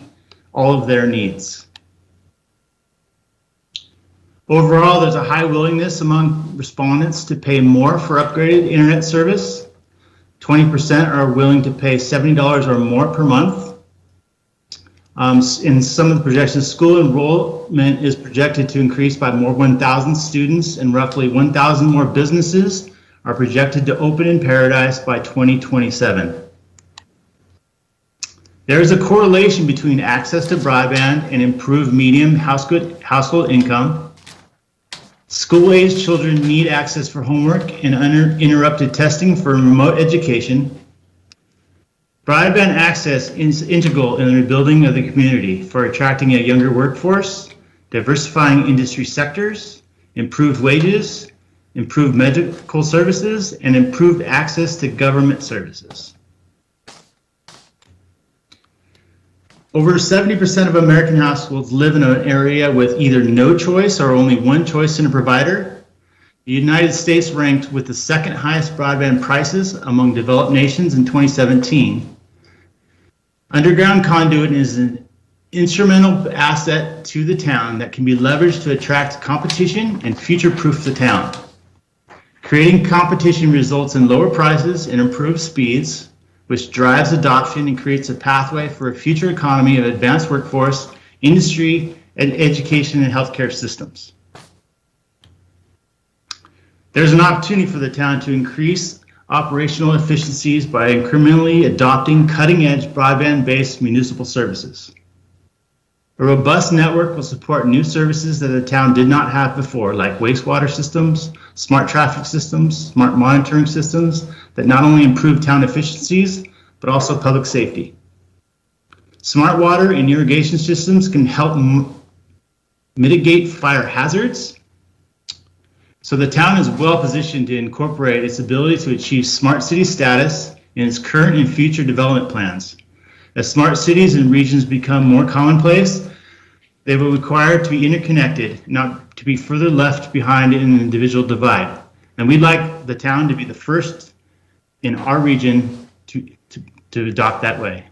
all of their needs. Overall, there's a high willingness among respondents to pay more for upgraded internet service. 20% are willing to pay $70 or more per month. In some of the projections, school enrollment is projected to increase by more 1,000 students, and roughly 1,000 more businesses are projected to open in Paradise by 2027. There is a correlation between access to broadband and improved median household income. School-aged children need access for homework and uninterrupted testing for remote education. Broadband access is integral in the rebuilding of the community for attracting a younger workforce, diversifying industry sectors, improved wages, improved medical services, and improved access to government services. Over 70% of American households live in an area with either no choice or only one choice in a provider. The United States ranked with the second highest broadband prices among developed nations in 2017. Underground conduit is an instrumental asset to the town that can be leveraged to attract competition and future-proof the town. Creating competition results in lower prices and improved speeds, which drives adoption and creates a pathway for a future economy of advanced workforce, industry, and education and healthcare systems. There's an opportunity for the town to increase operational efficiencies by incrementally adopting cutting-edge broadband-based municipal services. A robust network will support new services that the town did not have before, like wastewater systems, smart traffic systems, smart monitoring systems that not only improve town efficiencies, but also public safety. Smart water and irrigation systems can help mitigate fire hazards. So the town is well positioned to incorporate its ability to achieve smart city status in its current and future development plans. As smart cities and regions become more commonplace, they will require to be interconnected, not to be further left behind in an individual divide. And we'd like the town to be the first in our region to adopt that way.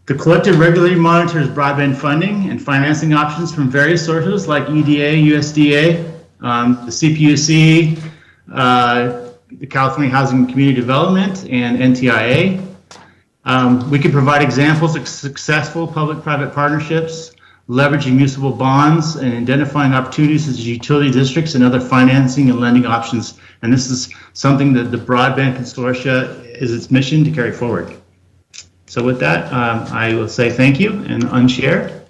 The collective regularly monitors broadband funding and financing options from various sources like EDA, USDA, the CPUC, the California Housing and Community Development, and NTIA. We can provide examples of successful public-private partnerships, leveraging municipal bonds, and identifying opportunities as utility districts and other financing and lending options. And this is something that the Broadband Consortia is its mission to carry forward. So with that, I will say thank you and unshare.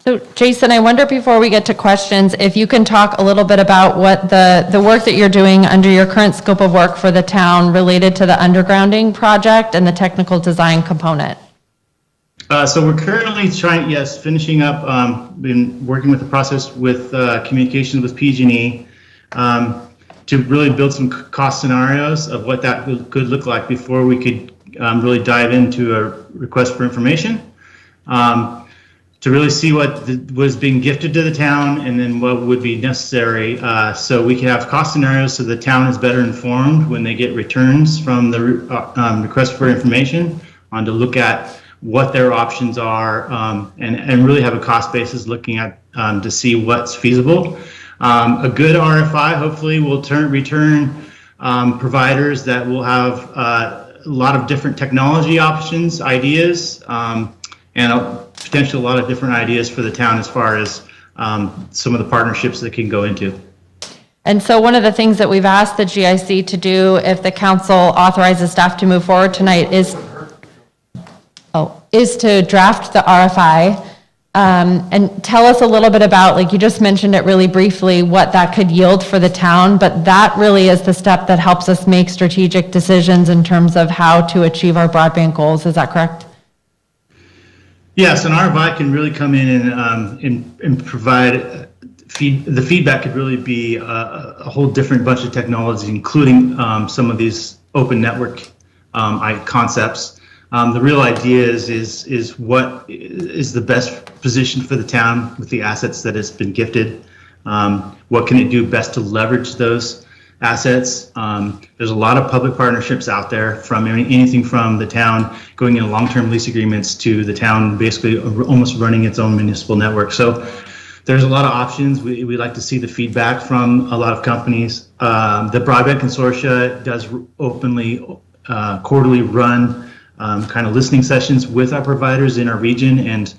So Jason, I wonder before we get to questions, if you can talk a little bit about what the work that you're doing under your current scope of work for the town related to the undergrounding project and the technical design component. So we're currently finishing up, been working with the process with communications with PG&E to really build some cost scenarios of what that could look like before we could really dive into a request for information, to really see what was being gifted to the town and then what would be necessary, so we can have cost scenarios so the town is better informed when they get returns from the request for information, on to look at what their options are, and really have a cost basis looking at to see what's feasible. A good RFI hopefully will return providers that will have a lot of different technology options, ideas, and potentially a lot of different ideas for the town as far as some of the partnerships that can go into. And so one of the things that we've asked the GIC to do, if the council authorizes staff to move forward tonight, is to draft the RFI. And tell us a little bit about, like you just mentioned it really briefly, what that could yield for the town, but that really is the step that helps us make strategic decisions in terms of how to achieve our broadband goals. Is that correct? Yes, an RFI can really come in and provide the feedback could really be a whole different bunch of technologies, including some of these open network concepts. The real idea is what is the best position for the town with the assets that it's been gifted. What can it do best to leverage those assets? There's a lot of public partnerships out there, from anything from the town going into long-term lease agreements to the town basically almost running its own municipal network. So there's a lot of options. We like to see the feedback from a lot of companies. The Broadband Consortia does openly quarterly run kind of listening sessions with our providers in our region, and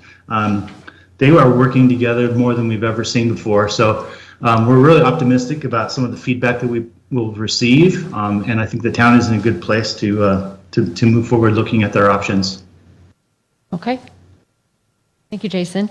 they are working together more than we've ever seen before. So we're really optimistic about some of the feedback that we will receive, and I think the town is in a good place to move forward looking at their options. Okay. Thank you, Jason.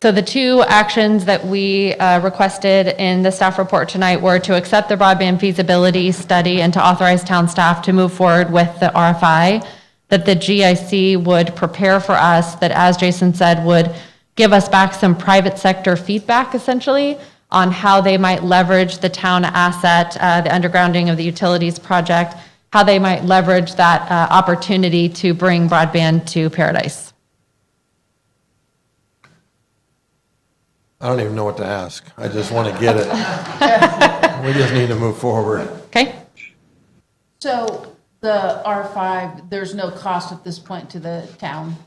So the two actions that we requested in the staff report tonight were to accept the broadband feasibility study and to authorize town staff to move forward with the RFI, that the GIC would prepare for us, that, as Jason said, would give us back some private sector feedback, essentially, on how they might leverage the town asset, the undergrounding of the utilities project, how they might leverage that opportunity to bring broadband to Paradise. I don't even know what to ask. I just want to get it. We just need to move forward. Okay. So the R5, there's no cost at this point to the town?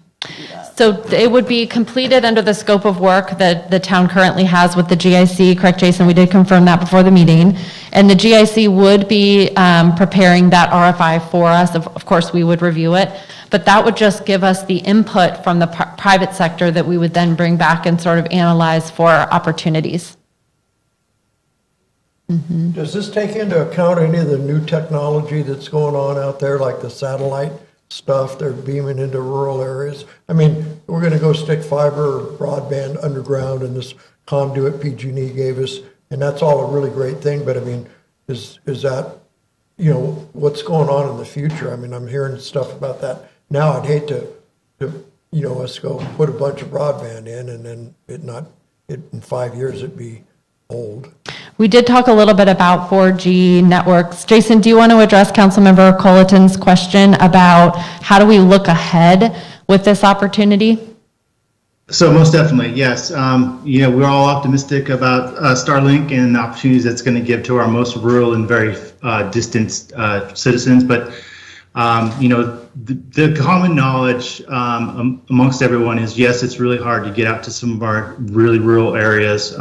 So it would be completed under the scope of work that the town currently has with the GIC, correct, Jason? We did confirm that before the meeting. And the GIC would be preparing that RFI for us. Of course, we would review it, but that would just give us the input from the private sector that we would then bring back and sort of analyze for opportunities. Does this take into account any of the new technology that's going on out there, like the satellite stuff they're beaming into rural areas? I mean, we're going to go stick fiber or broadband underground, and this conduit PG&E gave us, and that's all a really great thing. But I mean, is that, you know, what's going on in the future? I mean, I'm hearing stuff about that now. I'd hate to you know, us go put a bunch of broadband in, and then in 5 years it'd be old. We did talk a little bit about 4G networks. Jason, do you want to address Councilmember Colleton's question about how do we look ahead with this opportunity? So most definitely, yes. You know, we're all optimistic about Starlink and the opportunities that's going to give to our most rural and very distant citizens. But, you know, the common knowledge amongst everyone is, yes, it's really hard to get out to some of our really rural areas.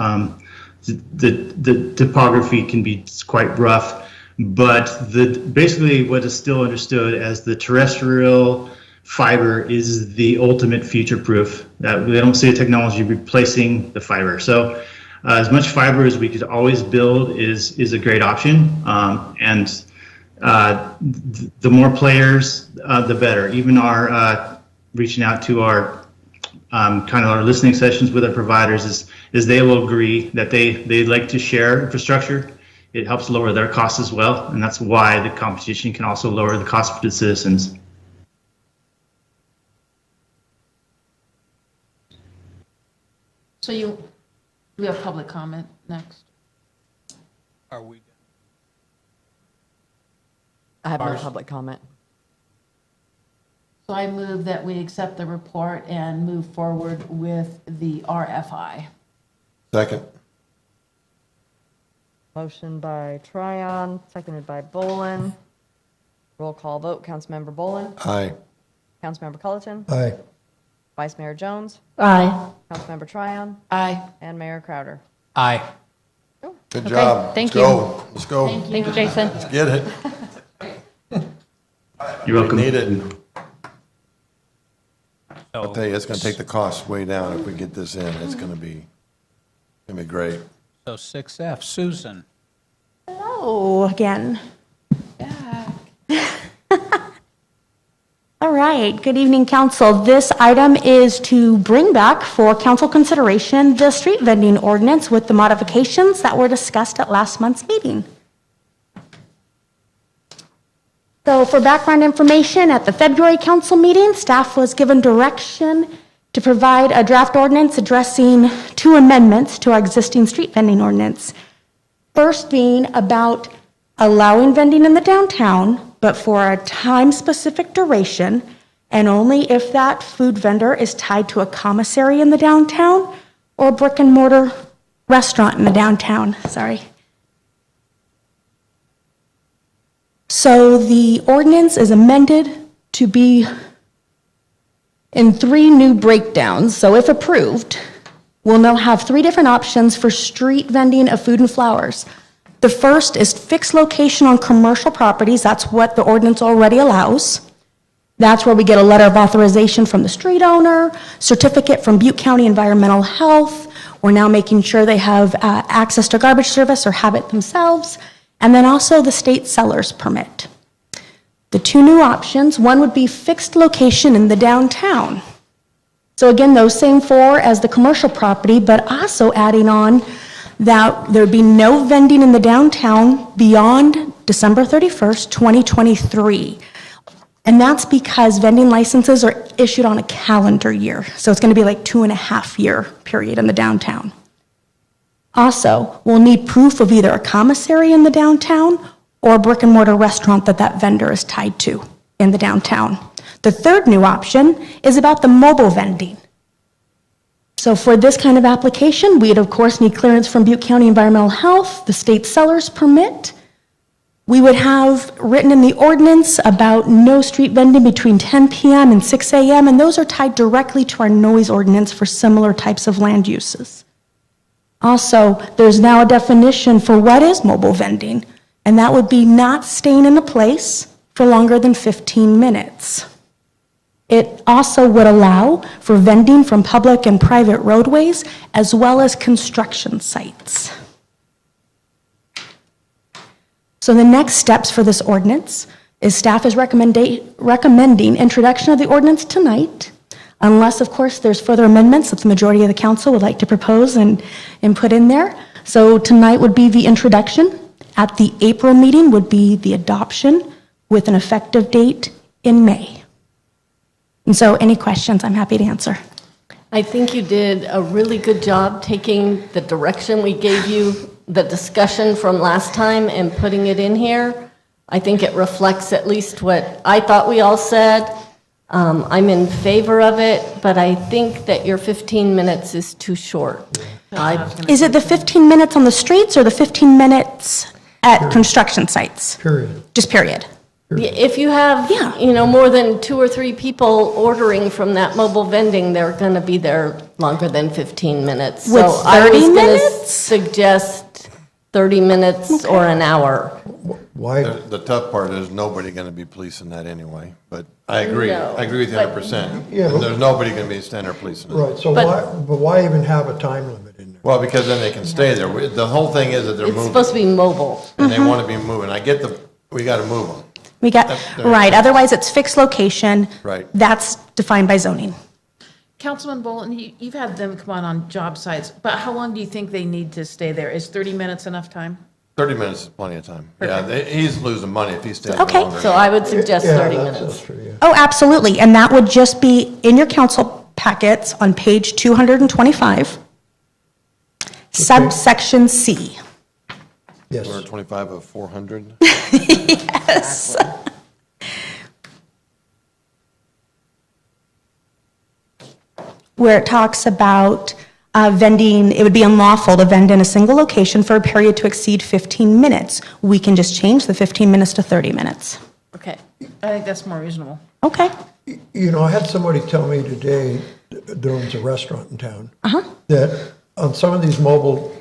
The topography can be quite rough, but basically what is still understood as the terrestrial fiber is the ultimate future proof. That we don't see a technology replacing the fiber. So as much fiber as we could always build is a great option, and the more players, the better. Even our reaching out to our kind of our listening sessions with our providers is they will agree that they like to share infrastructure. It helps lower their costs as well, and that's why the competition can also lower the cost for the citizens. So we have public comment next. Are we? I have no Ours. public comment. So I move that we accept the report and move forward with the RFI. Second. Motion by Tryon, seconded by Bolin. Roll call vote, Councilmember Bolin, Aye. Councilmember Culleton, Aye. Vice Mayor Jones, Aye. Councilmember Tryon, Aye. and Mayor Crowder. Aye. Good Okay, job. thank Let's you. go. Let's go. Thank you, Jason. Let's get it. You're welcome. We need it. I'll So, tell you, it's gonna take the cost way down if we get this in. It's gonna be great. so 6F, Susan. Hello again. All right, good evening, council. This item is to bring back for council consideration the street vending ordinance with the modifications that were discussed at last month's meeting. So for background information, at the February council meeting, staff was given direction to provide a draft ordinance addressing 2 amendments to our existing street vending ordinance. First being about allowing vending in the downtown, but for a time-specific duration, and only if that food vendor is tied to a commissary in the downtown or a brick-and-mortar restaurant in the downtown, sorry. So the ordinance is amended to be in 3 new breakdowns. So if approved, we'll now have 3 different options for street vending of food and flowers. The first is fixed location on commercial properties. That's what the ordinance already allows. That's where we get a letter of authorization from the street owner, certificate from Butte County Environmental Health. We're now making sure they have access to garbage service or have it themselves. And then also the state seller's permit. The 2 new options, one would be fixed location in the downtown. So again, those same 4 as the commercial property, but also adding on that there'd be no vending in the downtown beyond December 31st, 2023. And that's because vending licenses are issued on a calendar year. So it's going to be like 2.5-year period in the downtown. Also, we'll need proof of either a commissary in the downtown or a brick and mortar restaurant that that vendor is tied to in the downtown. The 3rd new option is about the mobile vending. So for this kind of application, we'd of course need clearance from Butte County Environmental Health, the state seller's permit. We would have written in the ordinance about no street vending between 10 p.m. and 6 a.m., and those are tied directly to our noise ordinance for similar types of land uses. Also, there's now a definition for what is mobile vending, and that would be not staying in a place for longer than 15 minutes. It also would allow for vending from public and private roadways, as well as construction sites. So the next steps for this ordinance is staff is recommending introduction of the ordinance tonight, unless, of course, there's further amendments that the majority of the council would like to propose and put in there. So tonight would be the introduction. At the April meeting would be the adoption with an effective date in May. And so any questions, I'm happy to answer. I think you did a really good job taking the direction we gave you, the discussion from last time, and putting it in here. I think it reflects at least what I thought we all said. I'm in favor of it, but I think that your 15 minutes is too short. Is it the 15 minutes on the streets or the 15 minutes at construction sites? Period. Just period? If you have, more than 2 or 3 people ordering from that mobile vending, they're going to be there longer than 15 minutes. With So I 30 was going to minutes? suggest 30 minutes or an hour. Why? The tough part is nobody gonna be policing that anyway, but I agree. No, I agree with you but- 100%. Yeah, but- There's nobody gonna be standing there policing it. Right, so why even have a time limit in there? Well, because then they can stay there. The whole thing is that they're It's moving. supposed to be mobile. And they wanna be moving. I get we gotta move them. We got, right, otherwise it's fixed location. Right. That's defined by zoning. Councilman Bolin, you've had them come on job sites, but how long do you think they need to stay there? Is 30 minutes enough time? 30 minutes is plenty of time. Yeah, he's losing money if he stays Okay. longer. So I would suggest Yeah, 30 that's minutes. true, yeah. Oh, absolutely, and that would just be in your council packets on page 225, subsection C. Yes. 225 of 400? Yes. Where it talks about vending, it would be unlawful to vend in a single location for a period to exceed 15 minutes. We can just change the 15 minutes to 30 minutes. Okay, I think that's more reasonable. Okay. You know, I had somebody tell me today that owns a restaurant in town that on some of these mobile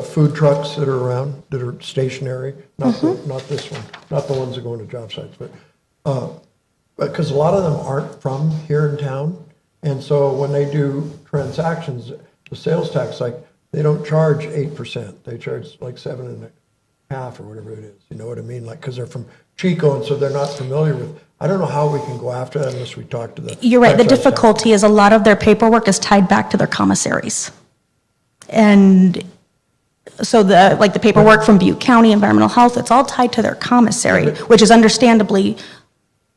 food trucks that are around, that are stationary, not this one, not the ones that go into job sites, but because a lot of them aren't from here in town, and so when they do transactions, the sales tax, like, they don't charge 8%, they charge like 7.5% or whatever it is. You know what I mean? Like, because they're from Chico, and so they're not familiar with. I don't know how we can go after that unless we talk to the. You're right. The excise tax. difficulty is a lot of their paperwork is tied back to their commissaries. And so the paperwork from Butte County Environmental Health, it's all tied to their commissary, which is understandably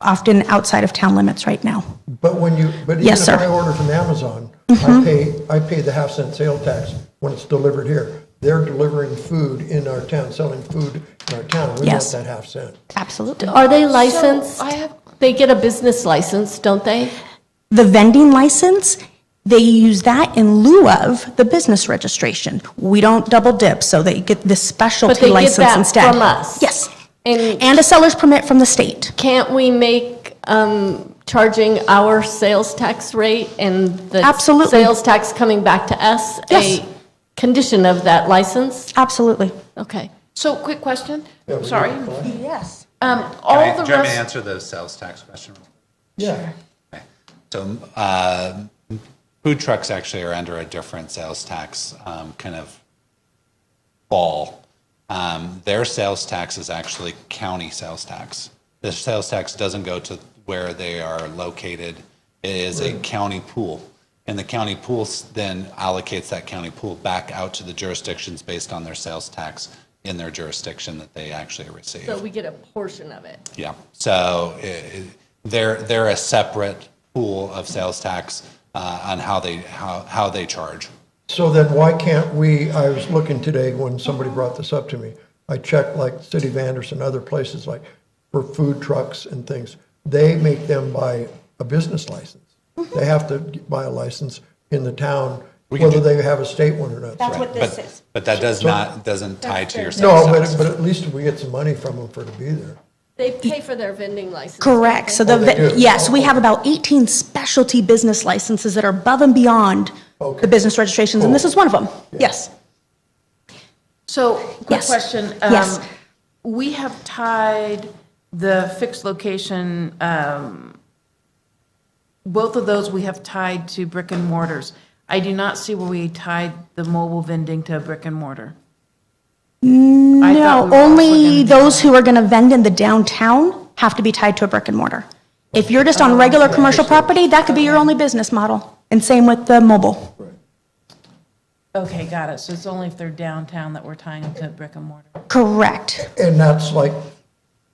often outside of town limits right now. But even Yes, if sir. I order from Amazon, I pay the half-cent sales tax when it's delivered here. They're delivering food in our town, selling food in our town. We want Yes. that half cent. Absolutely. Are they licensed? They get a business license, don't they? The vending license, they use that in lieu of the business registration. We don't double dip, so they get this specialty get license that instead. from us? Yes. And And a seller's permit from the state. can't we make charging our sales tax rate and the Absolutely. sales tax coming back to us Yes. a condition of that license? Absolutely. Okay. So, quick question, sorry. Yes. All Do you the want me to rest, answer the sales tax question? Yeah. So food trucks actually are under a different sales tax kind of ball. Their sales tax is actually county sales tax. The sales tax doesn't go to where they are located. It is a county pool. And the county pool then allocates that county pool back out to the jurisdictions based on their sales tax in their jurisdiction that they actually receive. So we get a portion of it. Yeah, so they're a separate pool of sales tax on how they charge. So then why can't we, I was looking today when somebody brought this up to me, I checked like City of Anderson, other places like for food trucks and things, they make them buy a business license. They have to buy a license in the town, whether they have a state one or not. That's what this is. But that doesn't tie to your No, sales tax. but at least we get some money from them for to be there. They pay for their vending license. Correct. So Oh, they do? yes, we have about 18 specialty business licenses that are above and beyond the business registrations, and this is one of them. Yes. so, quick Yes. question. Yes. We have tied the fixed location, both of those we have tied to brick and mortars. I do not see where we tied the mobile vending to a brick and mortar. I thought No, we were also gonna only do those who are going to vend in the downtown have to be tied to a brick and mortar. If you're just on regular commercial property, that could be your only business model. And same with the mobile. Okay, got it. So it's only if they're downtown that we're tying them to brick and mortar. Correct. And that's like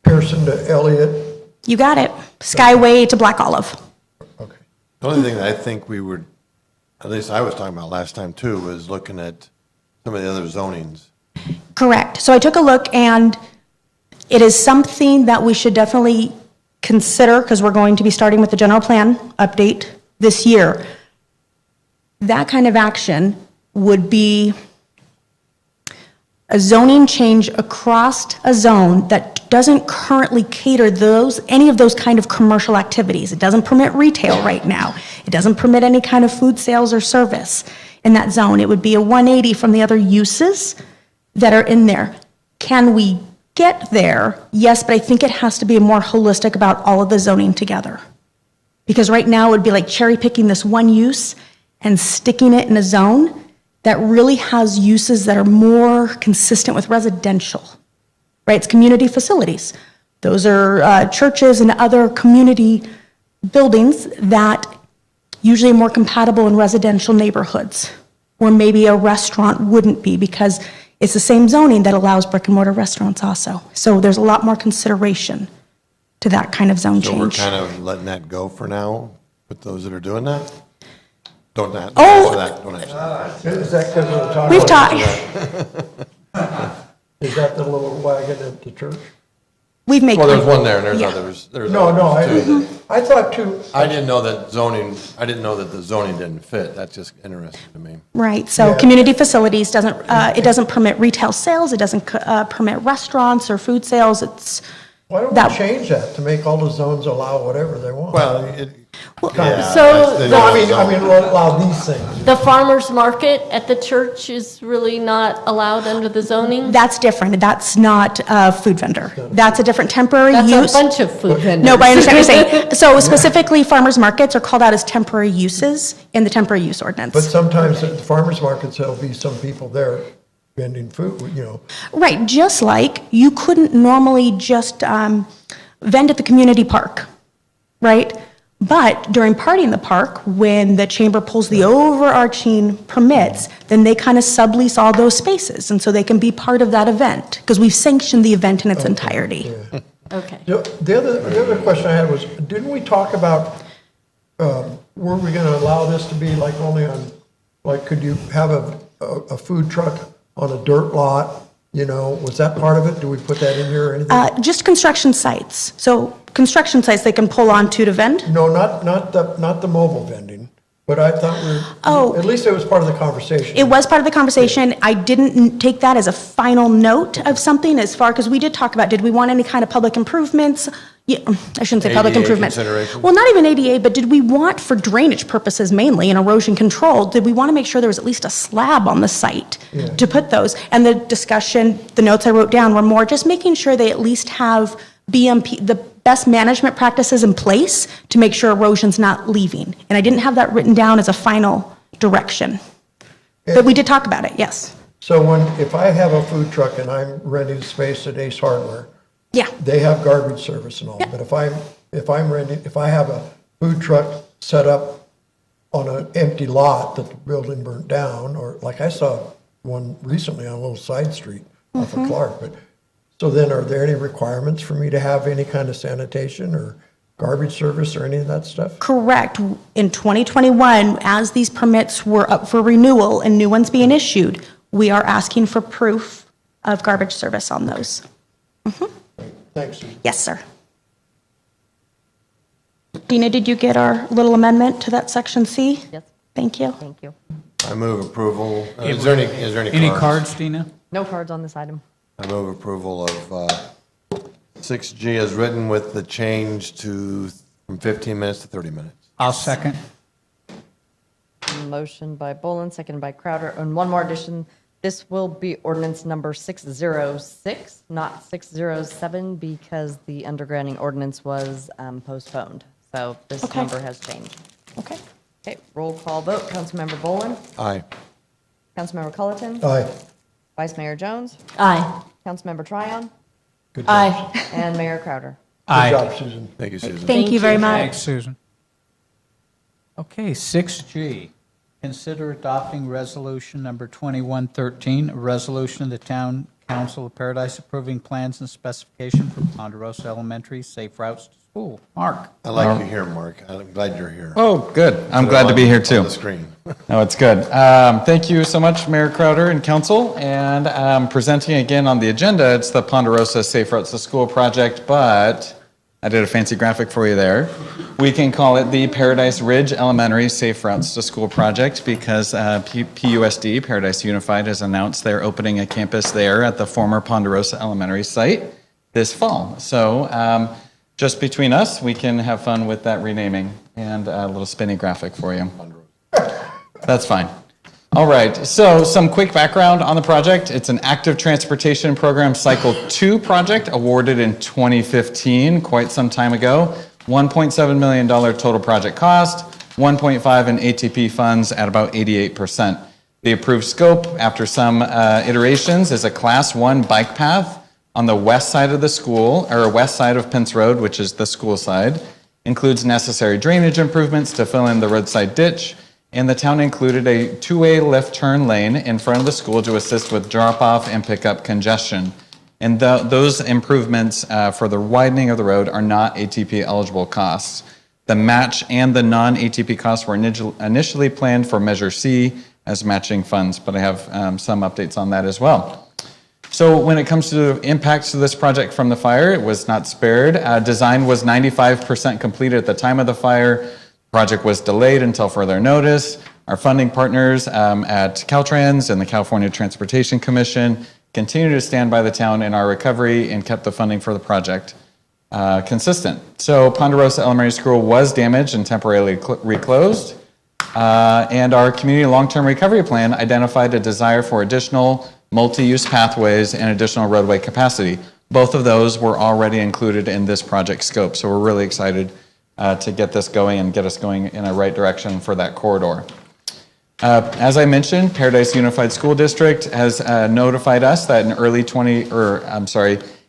Pearson to Elliott. You got it. Skyway to Black Olive. The only thing that I think we would, at least I was talking about last time too, was looking at some of the other zonings. Correct. So I took a look, and it is something that we should definitely consider, because we're going to be starting with the general plan update this year. That kind of action would be a zoning change across a zone that doesn't currently cater any of those kind of commercial activities. It doesn't permit retail right now. It doesn't permit any kind of food sales or service in that zone. It would be a 180 from the other uses that are in there. Can we get there? Yes, but I think it has to be more holistic about all of the zoning together. Because right now it would be like cherry picking this one use and sticking it in a zone that really has uses that are more consistent with residential, right? It's community facilities. Those are churches and other community buildings that usually are more compatible in residential neighborhoods, where maybe a restaurant wouldn't be, because it's the same zoning that allows brick and mortar restaurants also. So there's a lot more consideration to that kind of zone So we're change. kind of letting that go for now with those that are doing that? Don't answer Oh. that, don't answer that. Is that because of the time? We've talked, Is that the little wagon at the church? We've made. Well, there's one there, and Yeah. there's. No, two. I thought too. I didn't know that the zoning didn't fit. That's just interesting to me. Right, so Yeah. community facilities it doesn't permit retail sales, it doesn't permit restaurants or food sales, it's. Why don't that- we change that to make all the zones allow whatever they want? Well, So No, I mean, allow these things. the farmer's market at the church is really not allowed under the zoning? That's different, that's not a food vendor. That's a different temporary That's use. a bunch of food vendors. No, but I understand what you're saying. So specifically, farmers markets are called out as temporary uses in the temporary use But ordinance. sometimes at the farmer's markets, there'll be some people there vending food, you know. Right, just like you couldn't normally just vend at the community park, right? But during Party in the Park, when the chamber pulls the overarching permits, then they kind of sublease all those spaces, and so they can be part of that event, because we've sanctioned the event in its entirety. Okay. The other question I had was, didn't we talk about, were we gonna allow this to be like only on, like, could you have a food truck on a dirt lot? You know, was that part of it? Do we put that in here or anything? Just construction sites. So construction sites they can pull onto to vend? No, not the mobile vending, but I thought at least it was part of the conversation. It was part of the conversation. I didn't take that as a final note of something as far, because we did talk about, did we want any kind of public improvements? Yeah, I shouldn't say public ADA improvements. considerations? Well, not even ADA, but did we want, for drainage purposes mainly and erosion control, did we want to make sure there was at least a slab on the site to put those? And the discussion, the notes I wrote down were more just making sure they at least have BMP, the best management practices in place to make sure erosion's not leaving. And I didn't have that written down as a final direction. But we did talk about it, yes. So if I have a food truck and I'm renting space at Ace Hardware, Yeah. they have garbage service and all, but if I have a food truck set up on an empty lot that the building burnt down, or like I saw one recently on a little side street off of Clark, but, so then are there any requirements for me to have any kind of sanitation or garbage service or any of that stuff? Correct. In 2021, as these permits were up for renewal and new ones being issued, we are asking for proof of garbage service on those. Thanks, Susan. Yes, sir. Dina, did you get our little amendment to that section C? Yes. Thank you. Thank you. I move approval. Is there any Any cards, Dina? No cards on this item. I move approval of 6G as written with the change from 15 minutes to 30 minutes. I'll second. Motion by Bolin, seconded by Crowder. And one more addition, this will be ordinance number 606, not 607, because the undergrounding ordinance was postponed. So this Okay. number has changed. Okay. Okay, roll call vote. Councilmember Bolin? Aye. Councilmember Culleton? Aye. Vice Mayor Jones? Aye. Councilmember Tryon? Good job. Aye. And Mayor Crowder? Aye. Good job, Susan. Thank you, Susan. Thank you very much. Thanks, Susan. Okay, 6G, consider adopting resolution number 2113, a resolution of the Town Council of Paradise approving plans and specification for Ponderosa Elementary safe routes to school. Mark? I like you here, Mark. I'm glad you're here. Oh, good. I'm glad to be here too. On the screen. No, it's good. Thank you so much, Mayor Crowder and council. And presenting again on the agenda, it's the Ponderosa Safe Routes to School project, but I did a fancy graphic for you there. We can call it the Paradise Ridge Elementary Safe Routes to School project because PUSD, Paradise Unified, has announced they're opening a campus there at the former Ponderosa Elementary site this fall. So just between us, we can have fun with that renaming and a little spinny graphic for you. That's fine. All right, so some quick background on the project. It's an active transportation program cycle 2 project awarded in 2015, quite some time ago. $1.7 million total project cost, 1.5 in ATP funds at about 88%. The approved scope, after some iterations, is a class 1 bike path on the west side of the school, or west side of Pence Road, which is the school side. Includes necessary drainage improvements to fill in the roadside ditch, and the town included a 2-way left turn lane in front of the school to assist with drop-off and pickup congestion. And those improvements for the widening of the road are not ATP eligible costs. The match and the non-ATP costs were initially planned for Measure C as matching funds, but I have some updates on that as well. So when it comes to impacts to this project from the fire, it was not spared. Design was 95% completed at the time of the fire. Project was delayed until further notice. Our funding partners at Caltrans and the California Transportation Commission continue to stand by the town in our recovery and kept the funding for the project consistent. So Ponderosa Elementary School was damaged and temporarily reclosed. And our community long-term recovery plan identified a desire for additional multi-use pathways and additional roadway capacity. Both of those were already included in this project scope. So we're really excited to get this going and get us going in a right direction for that corridor. As I mentioned, Paradise Unified School District has notified us that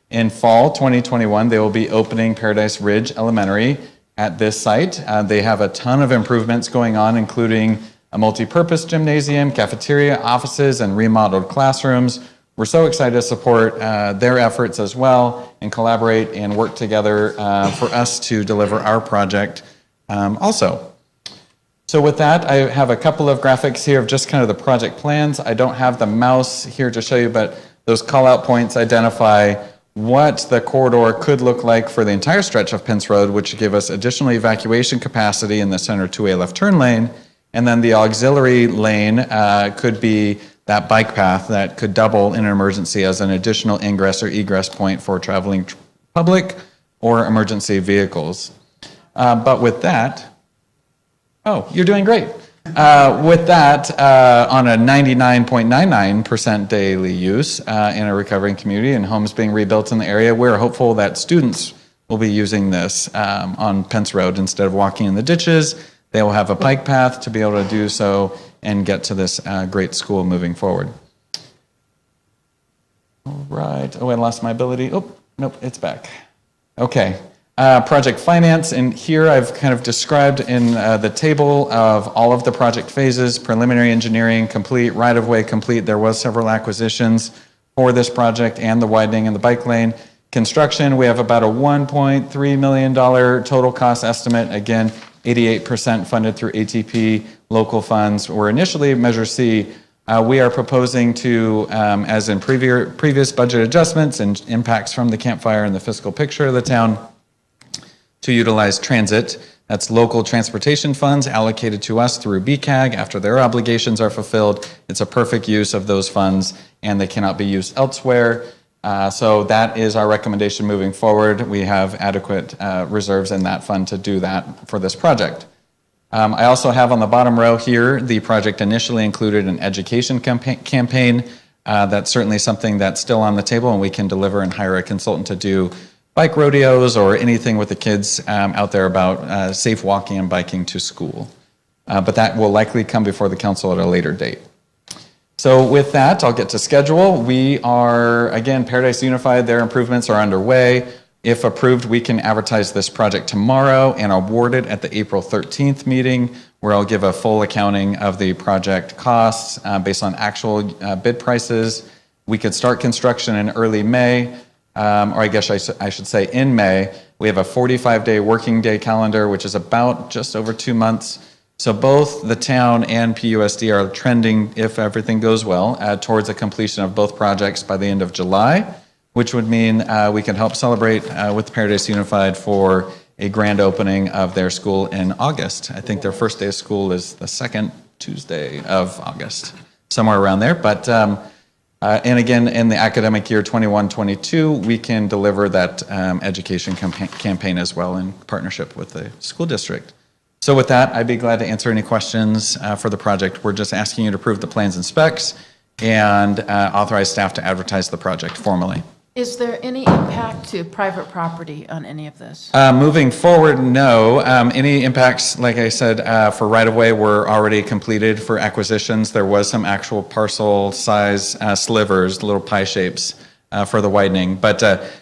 in fall 2021, they will be opening Paradise Ridge Elementary at this site. They have a ton of improvements going on, including a multi-purpose gymnasium, cafeteria, offices, and remodeled classrooms. We're so excited to support their efforts as well and collaborate and work together for us to deliver our project also. So with that, I have a couple of graphics here of just kind of the project plans. I don't have the mouse here to show you, but those call-out points identify what the corridor could look like for the entire stretch of Pence Road, which would give us additional evacuation capacity in the center two-way left turn lane. And then the auxiliary lane could be that bike path that could double in an emergency as an additional ingress or egress point for traveling public or emergency vehicles. But with that, oh, you're doing great. With that, on a 99.99% daily use in a recovering community and homes being rebuilt in the area, we're hopeful that students will be using this on Pence Road instead of walking in the ditches. They will have a bike path to be able to do so and get to this great school moving forward. All right. Oh, I lost my ability. Oh, nope, it's back. Okay. Project finance, and here I've kind of described in the table of all of the project phases: preliminary engineering complete, right-of-way complete. There was several acquisitions for this project and the widening in the bike lane. Construction, we have about a $1.3 million total cost estimate. Again, 88% funded through ATP local funds. We're initially Measure C. We are proposing to, as in previous budget adjustments and impacts from the Camp Fire and the fiscal picture of the town, to utilize transit. That's local transportation funds allocated to us through BCAG after their obligations are fulfilled. It's a perfect use of those funds and they cannot be used elsewhere. So that is our recommendation moving forward. We have adequate reserves in that fund to do that for this project. I also have on the bottom row here, the project initially included an education campaign. That's certainly something that's still on the table and we can deliver and hire a consultant to do bike rodeos or anything with the kids out there about safe walking and biking to school. But that will likely come before the council at a later date. So with that, I'll get to schedule. We are, again, Paradise Unified, their improvements are underway. If approved, we can advertise this project tomorrow and award it at the April 13th meeting, where I'll give a full accounting of the project costs based on actual bid prices. We could start construction in early May. Or I guess I should say in May. We have a 45-day working day calendar, which is about just over 2 months. So both the town and PUSD are trending, if everything goes well, towards a completion of both projects by the end of July, which would mean we can help celebrate with Paradise Unified for a grand opening of their school in August. I think their first day of school is the second Tuesday of August, somewhere around there. But and again, in the academic year 21-22, we can deliver that education campaign as well in partnership with the school district. So with that, I'd be glad to answer any questions for the project. We're just asking you to approve the plans and specs and authorize staff to advertise the project formally. Is there any impact to private property on any of this? Moving forward, no. Any impacts, like I said, for right-of-way were already completed. For acquisitions, there was some actual parcel size slivers, little pie shapes for the widening. But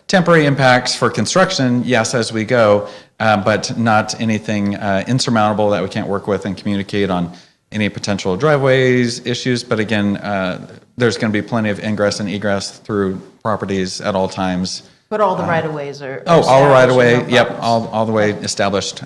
temporary impacts for construction, yes, as we go, but not anything insurmountable that we can't work with and communicate on any potential driveways issues. But again, there's going to be plenty of ingress and egress through properties at all times But all the right-of-ways are. Oh, all the right of way, established, no yep, problems. all the way established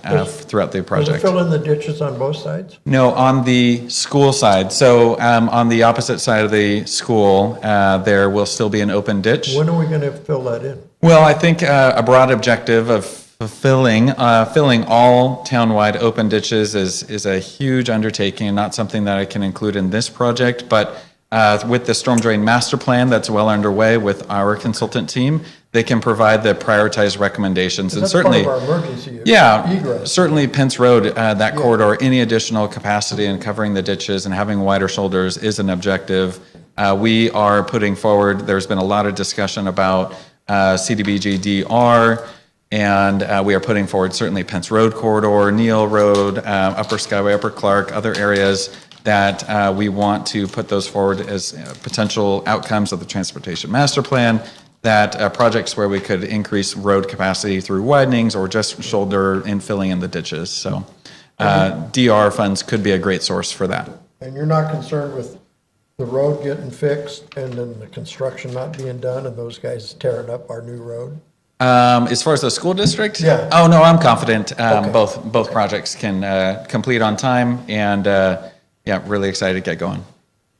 throughout the Does it project. fill in the ditches on both sides? No, on the school side. So on the opposite side of the school, there will still be an open ditch. When are we going to fill that in? Well, I think a broad objective of filling all townwide open ditches is a huge undertaking and not something that I can include in this project. But with the storm drain master plan that's well underway with our consultant team, they can provide the prioritized recommendations. And That's certainly, part of our emergency yeah, egress. certainly Pence Road, that corridor, any additional capacity in covering the ditches and having wider shoulders is an objective. We are putting forward, there's been a lot of discussion about CDBG DR, and we are putting forward certainly Pence Road corridor, Neal Road, Upper Skyway, Upper Clark, other areas that we want to put those forward as potential outcomes of the transportation master plan, that projects where we could increase road capacity through widenings or just shoulder and filling in the ditches. So DR funds could be a great source for that. And you're not concerned with the road getting fixed and then the construction not being done and those guys tearing up our new road? As far as the school district? Yeah. Oh, no, I'm confident Okay. both projects can complete on time, and yeah, really excited to get going.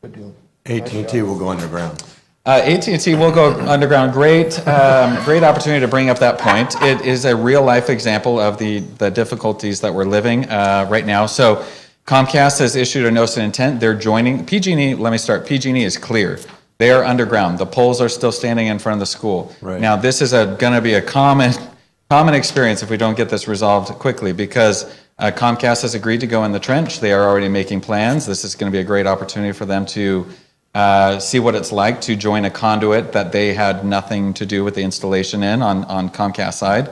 Good deal. AT&T will go underground. AT&T will go underground. Great opportunity to bring up that point. It is a real life example of the difficulties that we're living right now. So Comcast has issued a notice of intent. They're joining PG&E. Let me start. PG&E is clear. They are underground. The poles are still standing in front of the school. Right. Now, this is going to be a common experience if we don't get this resolved quickly, because Comcast has agreed to go in the trench. They are already making plans. This is going to be a great opportunity for them to see what it's like to join a conduit that they had nothing to do with the installation on Comcast side.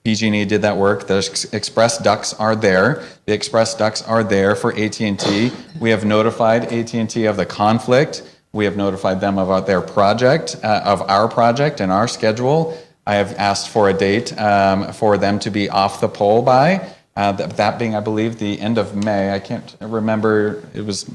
PG&E did that work. The express ducts are there. The express ducts are there for AT&T. We have notified AT&T of the conflict. We have notified them about their project, of our project and our schedule. I have asked for a date for them to be off the pole by, that being, I believe, the end of May. I can't remember.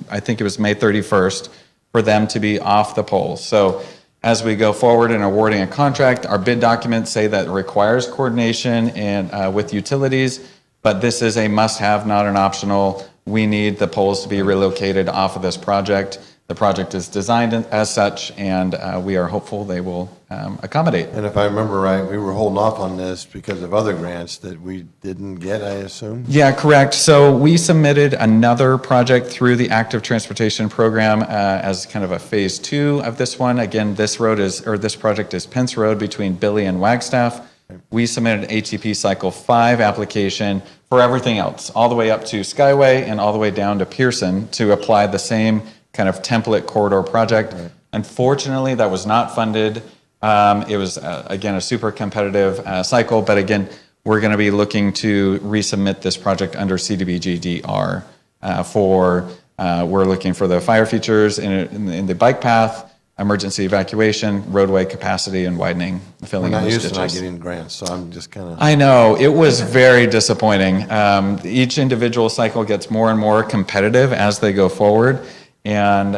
I think it was May 31st for them to be off the pole. So as we go forward in awarding a contract, our bid documents say that it requires coordination and with utilities, but this is a must-have, not an optional. We need the poles to be relocated off of this project. The project is designed as such, and we are hopeful they will accommodate. And if I remember right, we were holding off on this because of other grants that we didn't get, I assume? Yeah, correct. So we submitted another project through the Active Transportation Program as kind of a phase 2 of this one. Again, this project is Pence Road between Billy and Wagstaff. We submitted an ATP Cycle 5 application for everything else, all the way up to Skyway and all the way down to Pearson to apply the same kind of template corridor project. Right. Unfortunately, that was not funded. It was, again, a super competitive cycle, but again, we're going to be looking to resubmit this project under CDBG DR we're looking for the fire features in the bike path, emergency evacuation, roadway capacity, and widening, filling in those ditches. We're not used to not getting grants, so I'm just kind of... I know, it was very disappointing. Each individual cycle gets more and more competitive as they go forward. And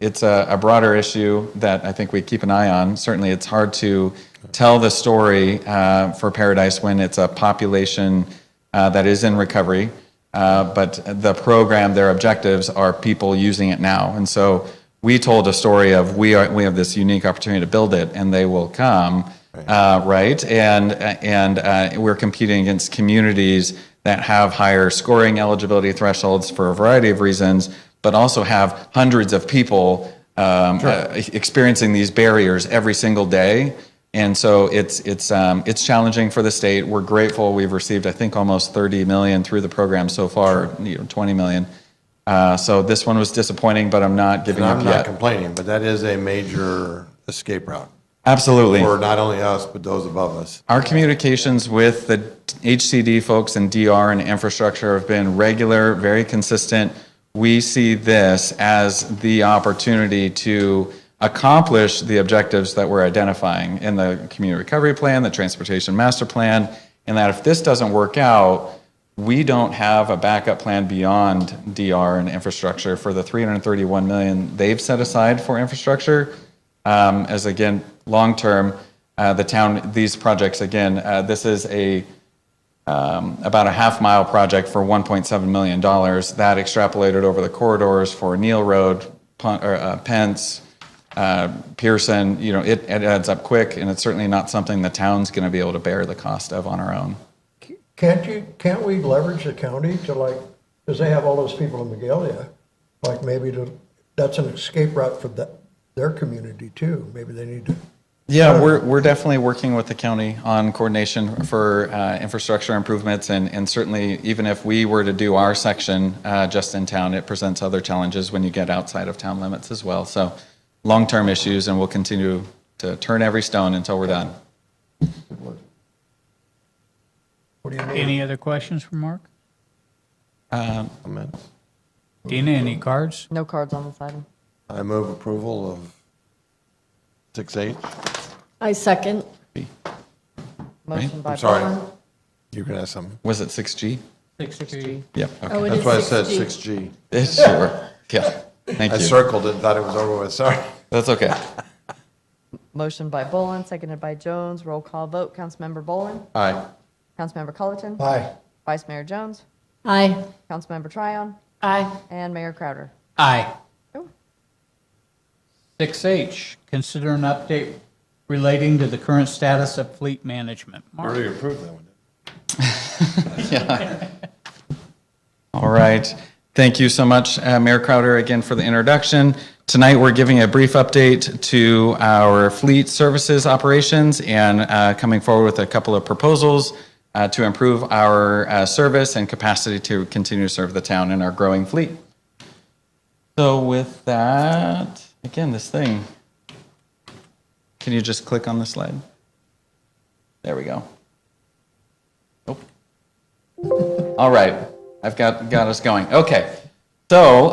it's a broader issue that I think we keep an eye on. Certainly, it's hard to tell the story for Paradise when it's a population that is in recovery, but the program, their objectives are people using it now. And so we told a story of we have this unique opportunity to build it, and they will come, right? And we're competing against communities that have higher scoring eligibility thresholds for a variety of reasons, but also have hundreds of people experiencing these barriers every single day. And so it's challenging for the state. We're grateful. We've received, I think, almost 30 million through the program so far, 20 million. So this one was disappointing, but I'm not giving up yet. I'm not complaining, but that is a major escape route. Absolutely. For not only us, but those above us. Our communications with the HCD folks and DR and infrastructure have been regular, very consistent. We see this as the opportunity to accomplish the objectives that we're identifying in the community recovery plan, the transportation master plan, and that if this doesn't work out, we don't have a backup plan beyond DR and infrastructure for the $331 million they've set aside for infrastructure. As again, long term, the town, these projects, again, this is about a half-mile project for $1.7 million. That extrapolated over the corridors for Neal Road, Pence, Pearson, it adds up quick, and it's certainly not something the town's going to be able to bear the cost of on our own. Can't we leverage the county to because they have all those people in Magalia, that's an escape route for their community too. Maybe they need to. Yeah, we're definitely working with the county on coordination for infrastructure improvements, and certainly even if we were to do our section just in town, it presents other challenges when you get outside of town limits as well. So long-term issues, and we'll continue to turn every stone until we're done. What do you mean? Any other questions for Mark? Comments? Dina, any cards? No cards on this item. I move approval of 6H. I second. Motion by I'm sorry. Bowen. You can ask something. Was it 6G? 6G. Yep. Oh, Okay. it That's is why I said 6G. 6G. Sure. Yeah. Thank I you. circled it and thought it was over with, sorry. That's okay. Motion by Bolin, seconded by Jones. Roll call vote. Councilmember Bolin? Aye. Councilmember Culleton? Aye. Vice Mayor Jones? Aye. Councilmember Tryon? Aye. And Mayor Crowder? Aye. Oh. 6H, consider an update relating to the current status of fleet management. Mark? Already approved that one. Yeah. All right. Thank you so much, Mayor Crowder, again for the introduction. Tonight, we're giving a brief update to our fleet services operations and coming forward with a couple of proposals to improve our service and capacity to continue to serve the town and our growing fleet. So with that, again, this thing, can you just click on the slide? There we go. Oh. All right, I've got us going. Okay, so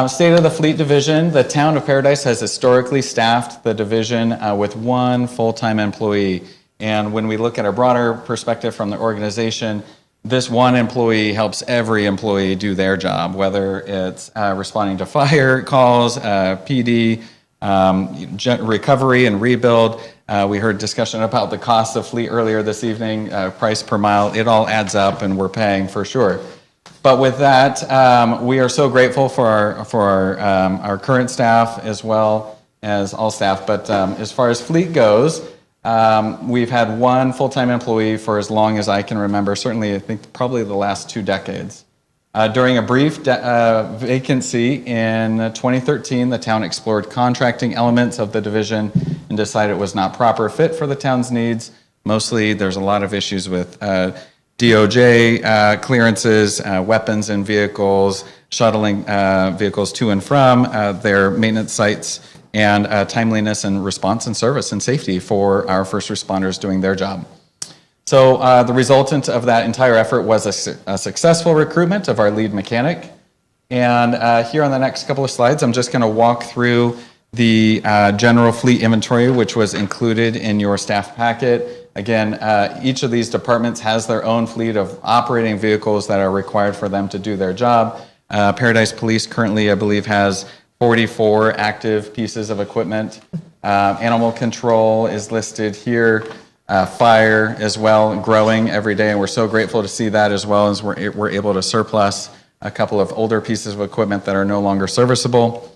state of the fleet division, the town of Paradise has historically staffed the division with one full-time employee. And when we look at a broader perspective from the organization, this one employee helps every employee do their job, whether it's responding to fire calls, PD, recovery and rebuild. We heard discussion about the cost of fleet earlier this evening, price per mile. It all adds up, and we're paying for sure. But with that, we are so grateful for our current staff as well as all staff. But as far as fleet goes, we've had one full-time employee for as long as I can remember, certainly I think probably the last 2 decades. During a brief vacancy in 2013, the town explored contracting elements of the division and decided it was not proper fit for the town's needs. Mostly, there's a lot of issues with DOJ clearances, weapons and vehicles, shuttling vehicles to and from their maintenance sites, and timeliness and response and service and safety for our first responders doing their job. So the resultant of that entire effort was a successful recruitment of our lead mechanic. And here on the next couple of slides, I'm just going to walk through the general fleet inventory, which was included in your staff packet. Again, each of these departments has their own fleet of operating vehicles that are required for them to do their job. Paradise Police currently, I believe, has 44 active pieces of equipment. Animal control is listed here. Fire as well, growing every day, and we're so grateful to see that, as well as we're able to surplus a couple of older pieces of equipment that are no longer serviceable.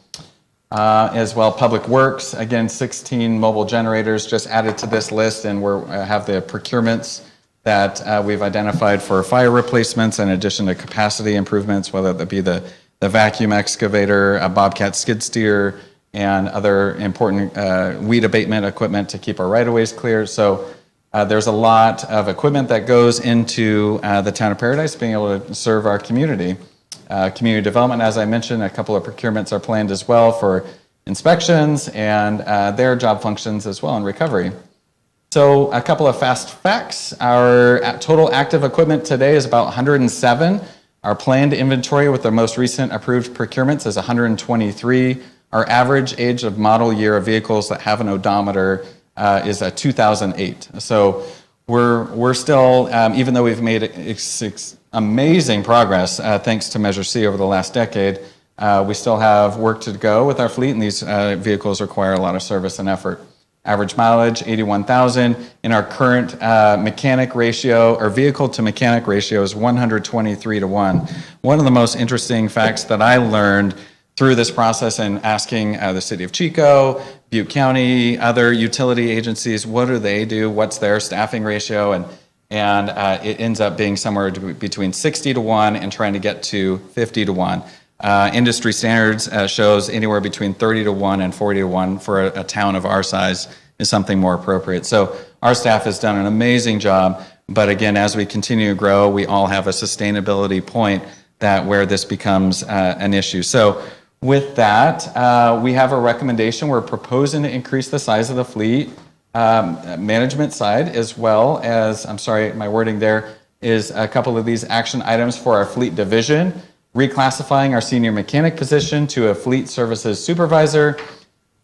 As well, Public Works, again, 16 mobile generators just added to this list, and we have the procurements that we've identified for fire replacements in addition to capacity improvements, whether that be the vacuum excavator, a Bobcat skid steer, and other important weed abatement equipment to keep our right-of-ways clear. So there's a lot of equipment that goes into the town of Paradise being able to serve our community. Community development, as I mentioned, a couple of procurements are planned as well for inspections and their job functions as well in recovery. So a couple of fast facts. Our total active equipment today is about 107. Our planned inventory with the most recent approved procurements is 123. Our average age of model year of vehicles that have an odometer is a 2008. So we're still, even though we've made amazing progress thanks to Measure C over the last decade, we still have work to go with our fleet, and these vehicles require a lot of service and effort. average mileage 81,000, and our current mechanic ratio, or vehicle to mechanic ratio, is 123 to 1. One of the most interesting facts that I learned through this process and asking the city of Chico, Butte County, other utility agencies, what do they do? What's their staffing ratio? And it ends up being somewhere between 60 to 1 and trying to get to 50 to 1. Industry standards shows anywhere between 30 to 1 and 40 to 1 for a town of our size is something more appropriate. So our staff has done an amazing job. But again, as we continue to grow, we all have a sustainability point that where this becomes an issue. So with that, we have a recommendation. We're proposing to increase the size of the fleet management side, as well as, I'm sorry, my wording there is a couple of these action items for our fleet division, reclassifying our senior mechanic position to a fleet services supervisor.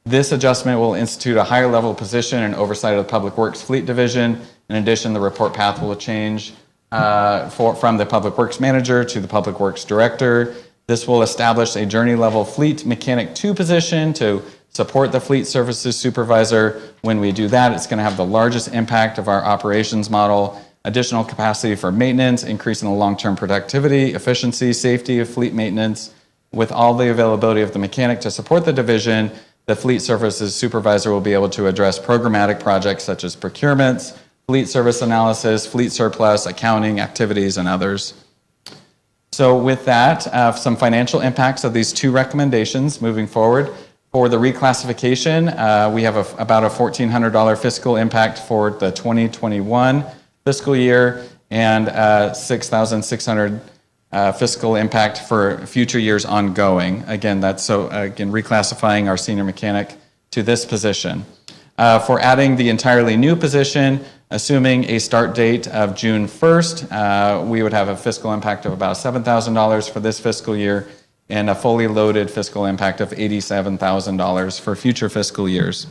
This adjustment will institute a higher level position and oversight of the Public Works Fleet Division. In addition, the report path will change from the Public Works Manager to the Public Works Director. This will establish a journey level Fleet Mechanic 2 position to support the Fleet Services Supervisor. When we do that, it's going to have the largest impact of our operations model, additional capacity for maintenance, increasing the long-term productivity, efficiency, safety of fleet maintenance. With all the availability of the mechanic to support the division, the Fleet Services Supervisor will be able to address programmatic projects such as procurements, fleet service analysis, fleet surplus, accounting, activities, and others. So with that, some financial impacts of these two recommendations moving forward. For the reclassification, we have about a $1,400 fiscal impact for the 2021 fiscal year and $6,600 fiscal impact for future years ongoing. Again, that's reclassifying our senior mechanic to this position. For adding the entirely new position, assuming a start date of June 1st, we would have a fiscal impact of about $7,000 for this fiscal year and a fully loaded fiscal impact of $87,000 for future fiscal years.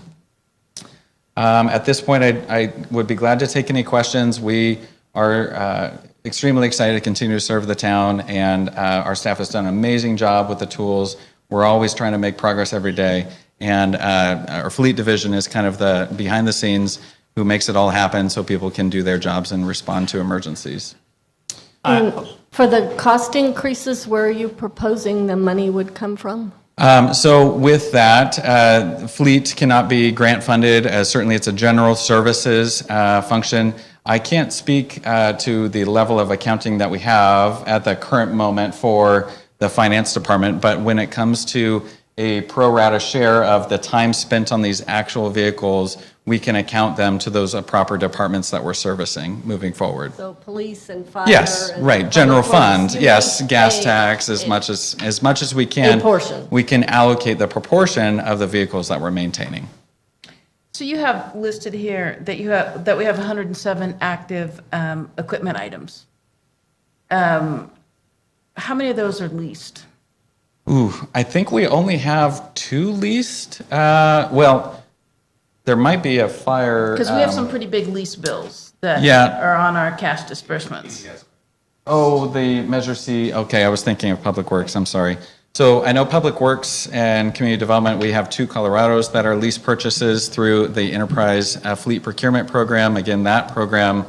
At this point, I would be glad to take any questions. We are extremely excited to continue to serve the town, and our staff has done an amazing job with the tools. We're always trying to make progress every day, and our fleet division is kind of the behind the scenes who makes it all happen so people can do their jobs and respond to emergencies. For the cost increases, where are you proposing the money would come from? So with that, fleet cannot be grant funded. Certainly it's a general services function. I can't speak to the level of accounting that we have at the current moment for the finance department, but when it comes to a pro rata share of the time spent on these actual vehicles, we can account them to those proper departments that we're servicing moving forward. So police and fire. Yes, and right, general fund, you yes, may gas pay tax, as much as we can. A portion. We can allocate the proportion of the vehicles that we're maintaining. So you have listed here that we have 107 active equipment items. How many of those are leased? Ooh, I think we only have 2 leased. Well, there might be a fire. Because we have some pretty big lease bills that Yeah. are on our cash disbursements. Oh, the Measure C. Okay, I was thinking of Public Works. I'm sorry. So I know Public Works and Community Development, we have 2 Colorados that are lease purchases through the Enterprise Fleet Procurement Program. Again, that program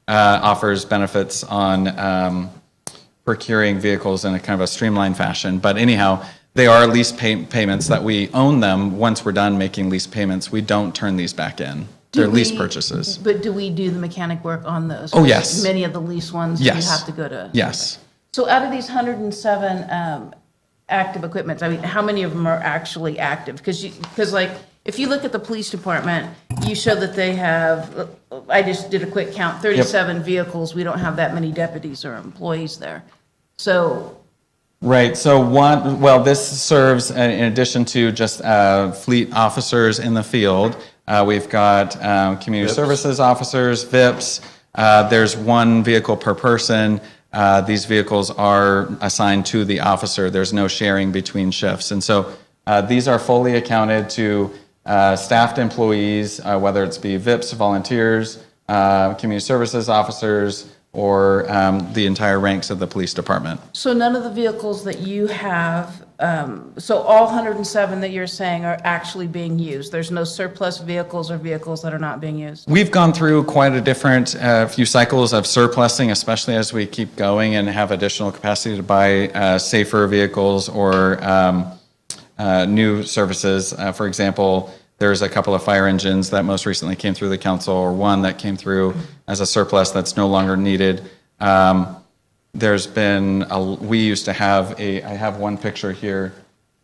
offers benefits on procuring vehicles in a kind of a streamlined fashion. But anyhow, they are lease payments that we own them. Once we're done making lease payments, we don't turn these back in. They're lease purchases. But do we do the mechanic work on those? Oh, yes. Many of the lease ones, Yes. you have to go to. Yes. So out of these 107 active equipments, I mean, how many of them are actually active? Because like, if you look at the police department, you show that they have, I just did a quick count, 37 vehicles. We don't have that many deputies or employees there. So. Right. So this serves in addition to just fleet officers in the field. We've got community services officers, VIPs. There's 1 vehicle per person. These vehicles are assigned to the officer. There's no sharing between shifts. And so these are fully accounted to staffed employees, whether it's be VIPs, volunteers, community services officers, or the entire ranks of the police department. So none of the vehicles that you have So all 107 that you're saying are actually being used? There's no surplus vehicles or vehicles that are not being used? We've gone through quite a different few cycles of surplusing, especially as we keep going and have additional capacity to buy safer vehicles or new services. For example, there's a couple of fire engines that most recently came through the council, or one that came through as a surplus that's no longer needed. There's been, we used to have I have one picture here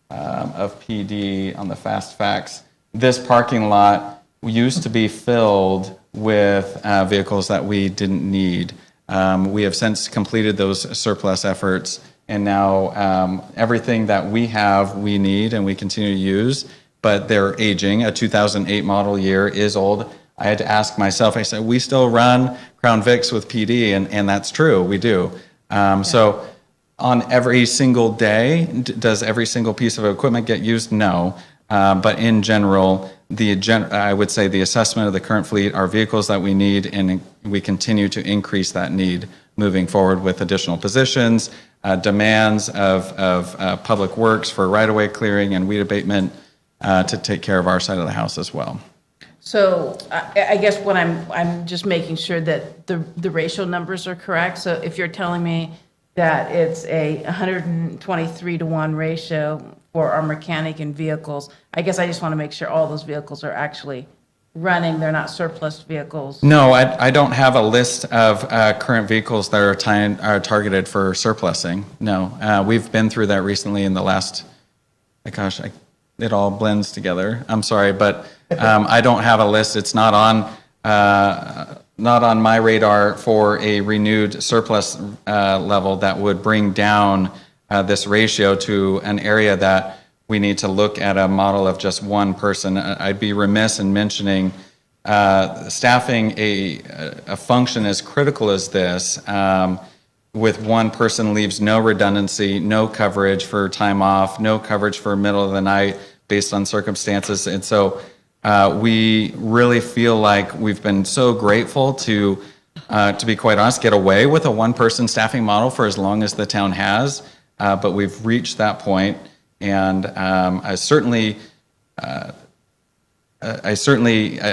of PD on the Fast Facts. This parking lot used to be filled with vehicles that we didn't need. We have since completed those surplus efforts, and now everything that we have, we need and we continue to use, but they're aging. A 2008 model year is old. I had to ask myself, I said, we still run Crown Vics with PD, and that's true, we do. So on every single day, does every single piece of equipment get used? No. But in general, I would say the assessment of the current fleet are vehicles that we need, and we continue to increase that need moving forward with additional positions, demands of public works for right-of-way clearing and weed abatement to take care of our side of the house as well. So I guess what I'm just making sure that the ratio numbers are correct. So if you're telling me that it's a 123-to-1 ratio for our mechanic and vehicles, I guess I just want to make sure all those vehicles are actually running, they're not surplus vehicles. No, I don't have a list of current vehicles that are targeted for surplusing. No, we've been through that recently in the last, it all blends together. I'm sorry, but I don't have a list. It's not on my radar for a renewed surplus level that would bring down this ratio to an area that we need to look at a model of just one person. I'd be remiss in mentioning staffing a function as critical as this with one person leaves no redundancy, no coverage for time off, no coverage for middle of the night based on circumstances. And so we really feel like we've been so grateful to be quite honest, get away with a one-person staffing model for as long as the town has, but we've reached that point. And I certainly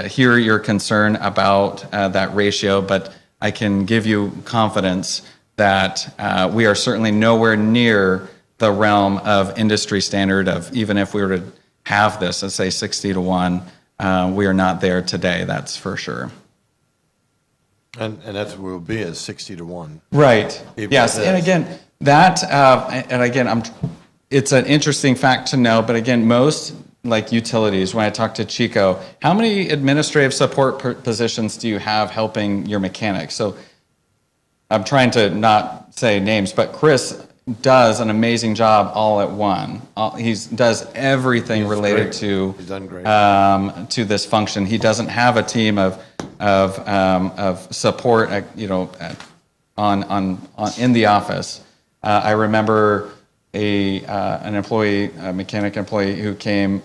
hear your concern about that ratio, but I can give you confidence that we are certainly nowhere near the realm of industry standard of, even if we were to have this, let's say 60-to-1, we are not there today, that's for sure. And that's what we'll be, is 60-to-1. Right, Even yes, with and this. again, it's an interesting fact to know, but again, most, like utilities, when I talk to Chico, how many administrative support positions do you have helping your mechanics? So I'm trying to not say names, but Chris does an amazing job all at one. He does everything related to He's done great. To this function. He doesn't have a team of support, on in the office. I remember an employee, a mechanic employee, who came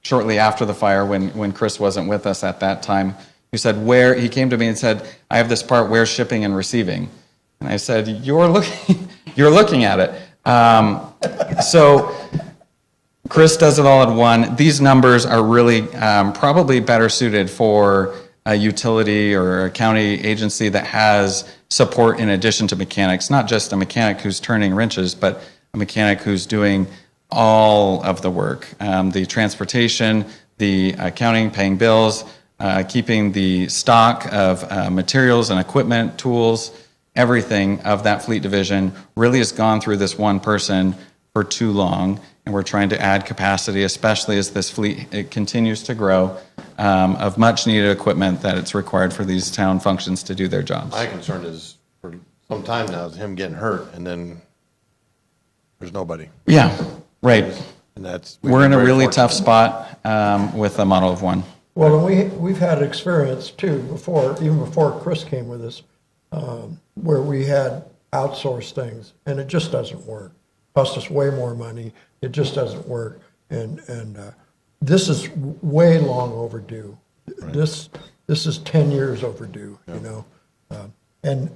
shortly after the fire when Chris wasn't with us at that time, who said, he came to me and said, I have this part, where's shipping and receiving? And I said, you're looking at it. So Chris does it all at one. These numbers are really probably better suited for a utility or a county agency that has support in addition to mechanics, not just a mechanic who's turning wrenches, but a mechanic who's doing all of the work, the transportation, the accounting, paying bills, keeping the stock of materials and equipment, tools, everything of that fleet division really has gone through this one person for too long, and we're trying to add capacity, especially as this fleet it continues to grow, of much needed equipment that it's required for these town functions to do their jobs. My concern is, for some time now, is him getting hurt, and then there's nobody. Yeah, right. And We're in a really tough spot with a model of one. Well, and we've had experience too even before Chris came with us, where we had outsourced things, and it just doesn't work. Cost us way more money. It just doesn't work, and this is way long overdue. Right. This is 10 years overdue. Yeah. And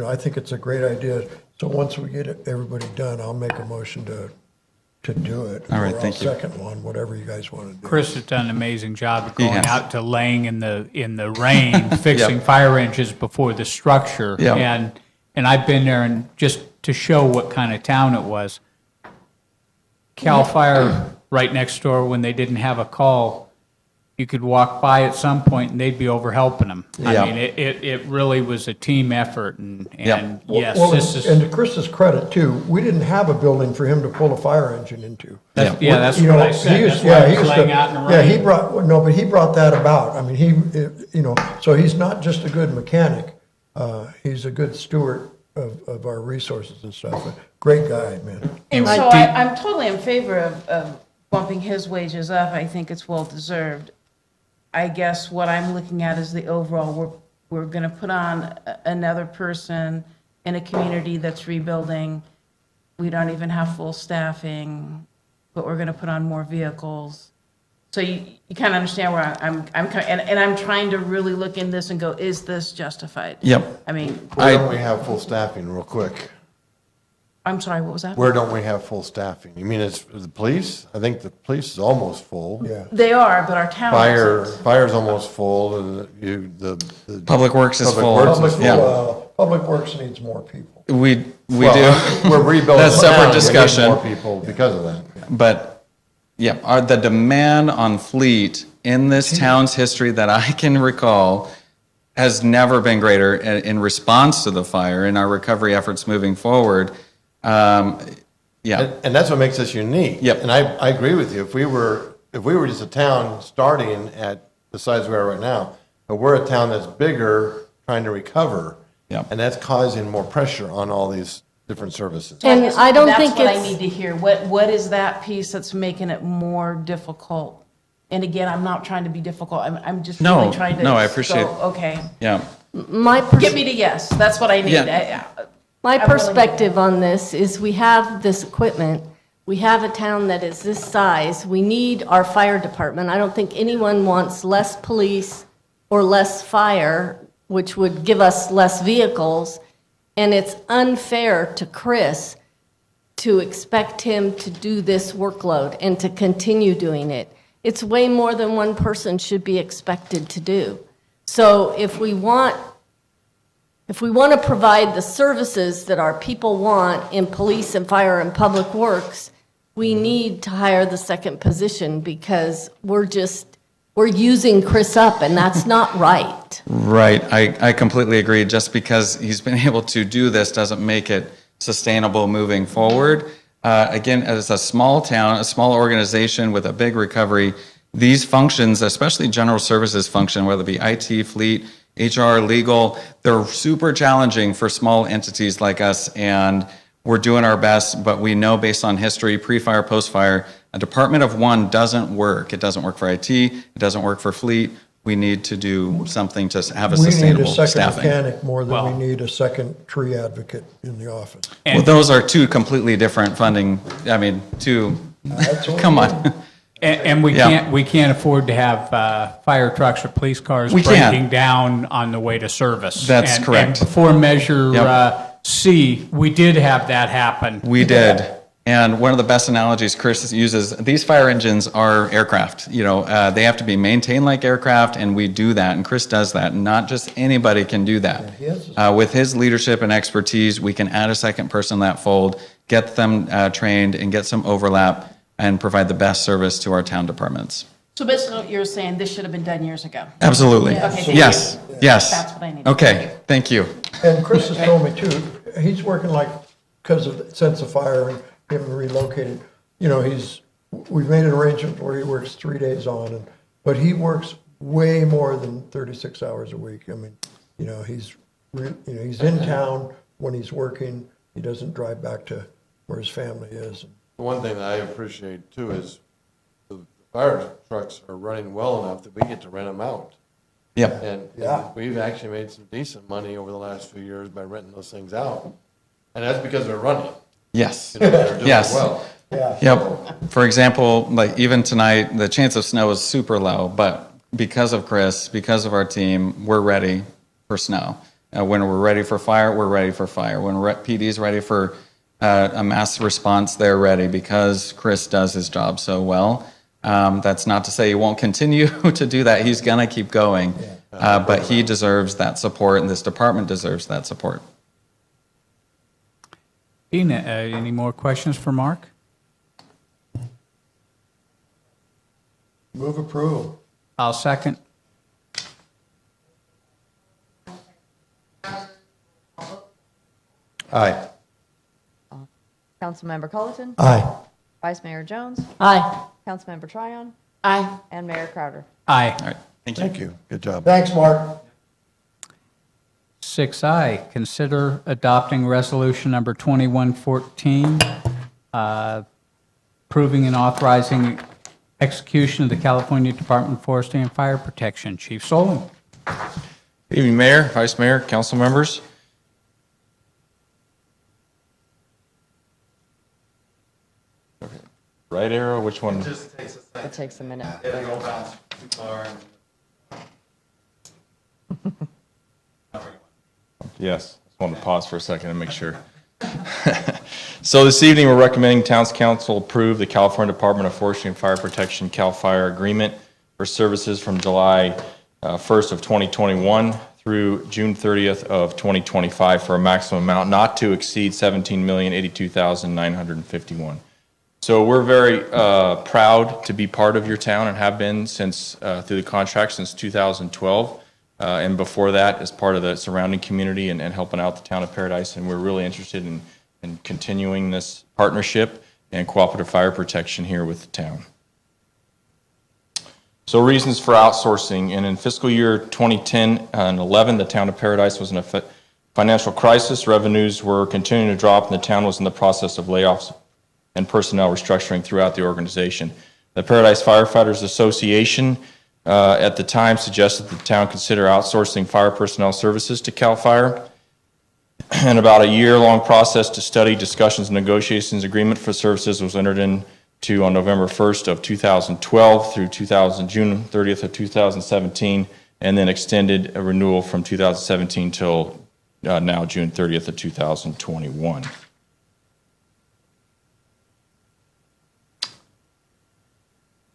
I think it's a great idea. So once we get everybody done, I'll make a motion to to do it. All right, Or I'll thank you. second one, whatever you guys want to do. Chris has done an amazing job of He going has. out to laying in the rain, fixing fire engines before the structure. Yep. And I've been there, and just to show what kind of town it was, Cal Fire right next door, when they didn't have a call, you could walk by at some point and they'd be over helping them. Yeah. I mean, it really was a team effort, and yes, Well, this is. and to Chris's credit too, we didn't have a building for him to pull a fire engine into. That's- yeah, that's You what know, I said. he was- That's why yeah, I he was was laying the- out in the Yeah, he rain. but he brought that about. I mean, so he's not just a good mechanic, he's a good steward of our resources and stuff. A great guy, man. And so I'm totally in favor of bumping his wages up. I think it's well-deserved. I guess what I'm looking at is the overall, we're going to put on another person in a community that's rebuilding. We don't even have full staffing, but we're going to put on more vehicles. So you kind of understand where I'm and I'm trying to really look in this and go, is this justified? Yep. I mean, Where don't we have full staffing, real quick? I'm sorry, what was that? Where don't we have full staffing? You mean it's the police? I think the police is almost full. Yeah. They are, but our town isn't. Fire's almost full, and the Public Works is Public full. Works is Yeah. Public Works needs more people. We do. We're rebuilding. That's the separate town. We need discussion. More people because of that. But, yeah, the demand on fleet in this town's history that I can recall has never been greater in response to the fire and our recovery efforts moving forward. Yeah. And that's what makes us unique. Yep. And I agree with you. If we were just a town starting at the size we are right now, but we're a town that's bigger, trying to recover. Yep. And that's causing more pressure on all these different services. And guess I don't think That's what I it's- need to hear. What is that piece that's making it more difficult? And again, I'm not trying to be difficult. I'm just No, really trying to. no, I appreciate- go, okay. Yeah. Get me to yes. That's what I need. Yeah. My I'm willing to- perspective on this is we have this equipment, we have a town that is this size, we need our fire department. I don't think anyone wants less police or less fire, which would give us less vehicles. And it's unfair to Chris to expect him to do this workload and to continue doing it. It's way more than one person should be expected to do. So if we want to provide the services that our people want in police and fire and public works, we need to hire the second position because we're using Chris up and that's not right. Right, I completely agree. Just because he's been able to do this doesn't make it sustainable moving forward. Again, as a small town, a small organization with a big recovery, these functions, especially general services function, whether it be IT, fleet, HR, legal, they're super challenging for small entities like us, and we're doing our best, but we know based on history, pre-fire, post-fire, a department of one doesn't work. It doesn't work for IT, it doesn't work for fleet. We need to do something to have a We need a sustainable second staffing. mechanic more than we need a second tree advocate in the office. Well, those are two completely different funding, I mean, come on. And we Yeah. can't afford to have fire trucks or police cars We can't. breaking down on the way to service. That's And- correct. And before Measure Yep. C, we did have that happen. We did. And one of the best analogies Chris uses, these fire engines are aircraft. They have to be maintained like aircraft, and we do that. And Chris does that. Not just anybody can do that. With his leadership and expertise, we can add a second person in that fold, get them trained, and get some overlap, and provide the best service to our town departments. So basically, what you're saying this should have been done years ago. Absolutely. Okay, thank Yes, you. yes. That's what I need. Okay, thank you. And Chris has told me too, he's working because of the sense of fire and him relocated, we've made an arrangement where he works 3 days on, but he works way more than 36 hours a week. I mean, he's in town when he's working, he doesn't drive back to where his family is. The one thing that I appreciate too is the fire trucks are running well enough that we get to rent them out. Yep. And we've actually made some decent money over the last few years by renting those things out. And that's because they're running. Yes. They're doing Yes. well. Yep. For example, like even tonight, the chance of snow is super low, but because of Chris, because of our team, we're ready for snow. When we're ready for fire, we're ready for fire. When PD's ready for a mass response there ready because Chris does his job so well. That's not to say he won't continue to do that. He's going to keep going. But he deserves that support, and this department deserves that support. Ina, any more questions for Mark? Move approval. I'll second. Aye. Councilmember Culleton? Aye. Vice Mayor Jones? Aye. Councilmember Tryon? Aye. And Mayor Crowder. Aye. All right. Thank you. Thank you. Good job. Thanks, Mark. 6I, consider adopting resolution number 2114, approving and authorizing execution of the California Department of Forestry and Fire Protection. Chief Solon. Good evening, Mayor, Vice Mayor, council members. Right arrow, which one? It takes a minute. Yes, just wanted to pause for a second and make sure. So this evening, we're recommending Town's Council approve the California Department of Forestry and Fire Protection CAL FIRE agreement for services from July 1st of 2021 through June 30th of 2025 for a maximum amount not to exceed $17,082,951. So we're very proud to be part of your town and have been since through the contract since 2012. And before that, as part of the surrounding community and helping out the town of Paradise. And we're really interested in continuing this partnership and cooperative fire protection here with the town. So reasons for outsourcing. And in fiscal year 2010 and 11, the town of Paradise was in a financial crisis. Revenues were continuing to drop, and the town was in the process of layoffs and personnel restructuring throughout the organization. The Paradise Firefighters Association at the time suggested the town consider outsourcing fire personnel services to CAL FIRE. And about a year-long process to study, discussions, and negotiations agreement for services was entered into on November 1st of 2012 through June 30th of 2017, and then extended a renewal from 2017 till now June 30th of 2021.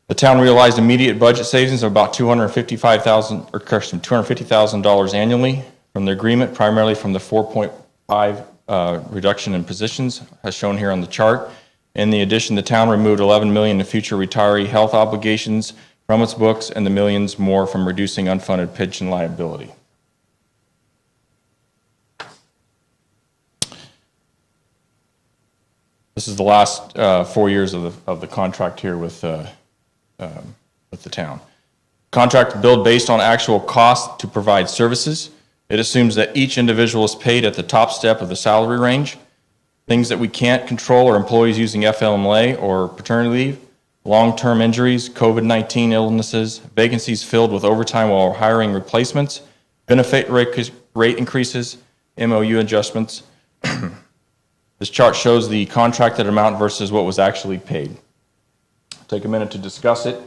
The town realized immediate budget savings of about $250,000 annually from the agreement, primarily from the 4.5 reduction in positions, as shown here on the chart. In the addition, the town removed $11 million in future retiree health obligations from its books and the millions more from reducing unfunded pension liability. This is the last 4 years of the contract here with the town. Contract billed based on actual cost to provide services. It assumes that each individual is paid at the top step of the salary range. Things that we can't control are employees using FMLA or paternity leave, long-term injuries, COVID-19 illnesses, vacancies filled with overtime while hiring replacements, benefit rate increases, MOU adjustments. This chart shows the contracted amount versus what was actually paid. Take a minute to discuss it.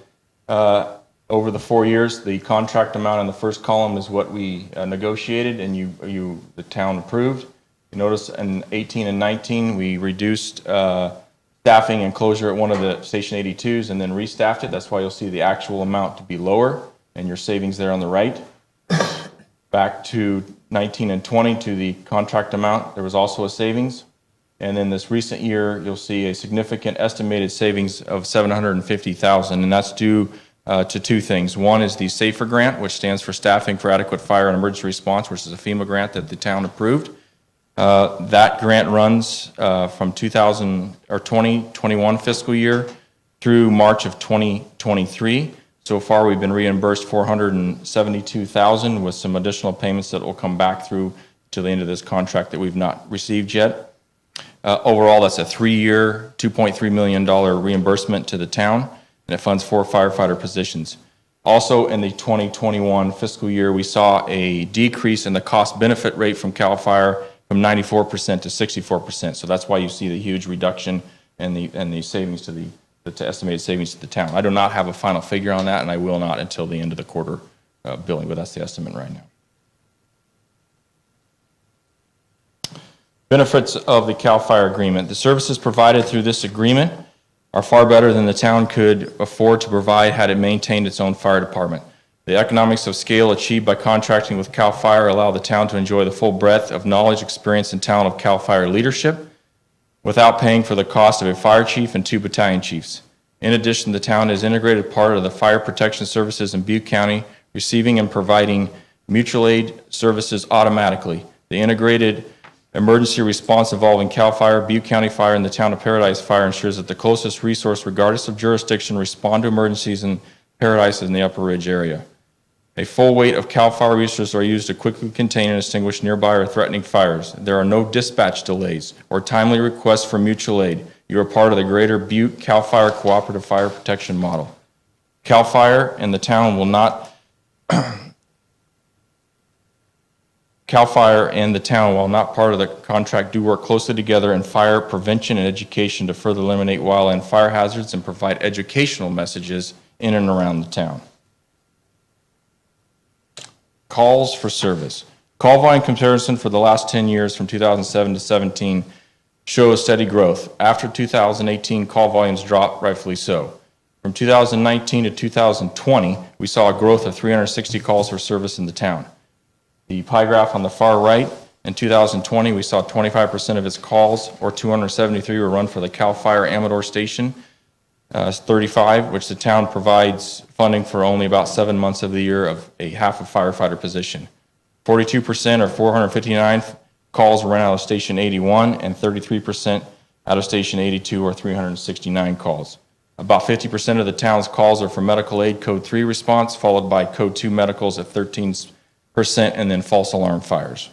Over the 4 years, the contract amount in the first column is what we negotiated and the town approved. You notice in 18 and 19, we reduced staffing and closure at one of the Station 82s and then restaffed it. That's why you'll see the actual amount to be lower and your savings there on the right. Back to 19 and 20 to the contract amount, there was also a savings. And then this recent year, you'll see a significant estimated savings of $750,000, and that's due to two things. One is the SAFER grant, which stands for Staffing for Adequate Fire and Emergency Response, which is a FEMA grant that the town approved. That grant runs from 2021 fiscal year through March of 2023. So far, we've been reimbursed $472,000 with some additional payments that will come back through to the end of this contract that we've not received yet. Overall, that's a 3-year, $2.3 million reimbursement to the town, and it funds 4 firefighter positions. Also, in the 2021 fiscal year, we saw a decrease in the cost benefit rate from CAL FIRE from 94% to 64%. So that's why you see the huge reduction and the savings to the estimated savings to the town. I do not have a final figure on that, and I will not until the end of the quarter billing, but that's the estimate right now. Benefits of the CAL FIRE agreement. The services provided through this agreement are far better than the town could afford to provide had it maintained its own fire department. The economics of scale achieved by contracting with CAL FIRE allow the town to enjoy the full breadth of knowledge, experience, and talent of CAL FIRE leadership without paying for the cost of a fire chief and 2 battalion chiefs. In addition, the town is integrated part of the fire protection services in Butte County, receiving and providing mutual aid services automatically. The integrated emergency response involving CAL FIRE, Butte County Fire, and the Town of Paradise Fire ensures that the closest resource, regardless of jurisdiction, respond to emergencies in Paradise in the Upper Ridge area. A full weight of CAL FIRE resources are used to quickly contain and extinguish nearby or threatening fires. There are no dispatch delays or timely requests for mutual aid. You are part of the greater Butte CAL FIRE cooperative fire protection model. CAL FIRE and the town will not CAL FIRE and the town, while not part of the contract, do work closely together in fire prevention and education to further eliminate wildland fire hazards and provide educational messages in and around the town. Calls for service. Call volume comparison for the last 10 years from 2007 to 17 shows steady growth. After 2018, call volumes dropped, rightfully so. From 2019 to 2020, we saw a growth of 360 calls for service in the town. The pie graph on the far right, in 2020, we saw 25% of its calls, or 273, were run for the CAL FIRE Amador Station, 35, which the town provides funding for only about 7 months of the year of a half a firefighter position. 42%, or 459 calls, were run out of Station 81, and 33% out of Station 82, or 369 calls. About 50% of the town's calls are for medical aid Code 3 response, followed by Code 2 medicals at 13%, and then false alarm fires.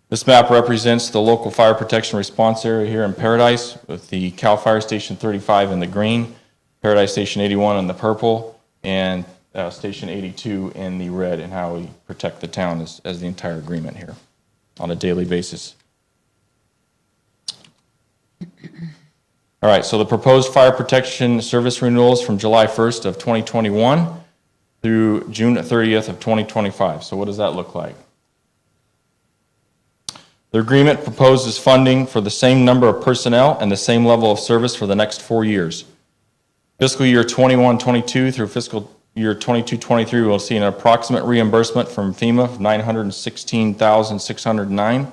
This map represents the local fire protection response area here in Paradise, with the CAL FIRE Station 35 in the green, Paradise Station 81 in the purple, and Station 82 in the red, and how we protect the town as the entire agreement here on a daily basis. All right, so the proposed fire protection service renewals from July 1st of 2021 through June 30th of 2025. So what does that look like? The agreement proposes funding for the same number of personnel and the same level of service for the next 4 years. Fiscal year 21-22 through fiscal year 22-23, we'll see an approximate reimbursement from FEMA of $916,609.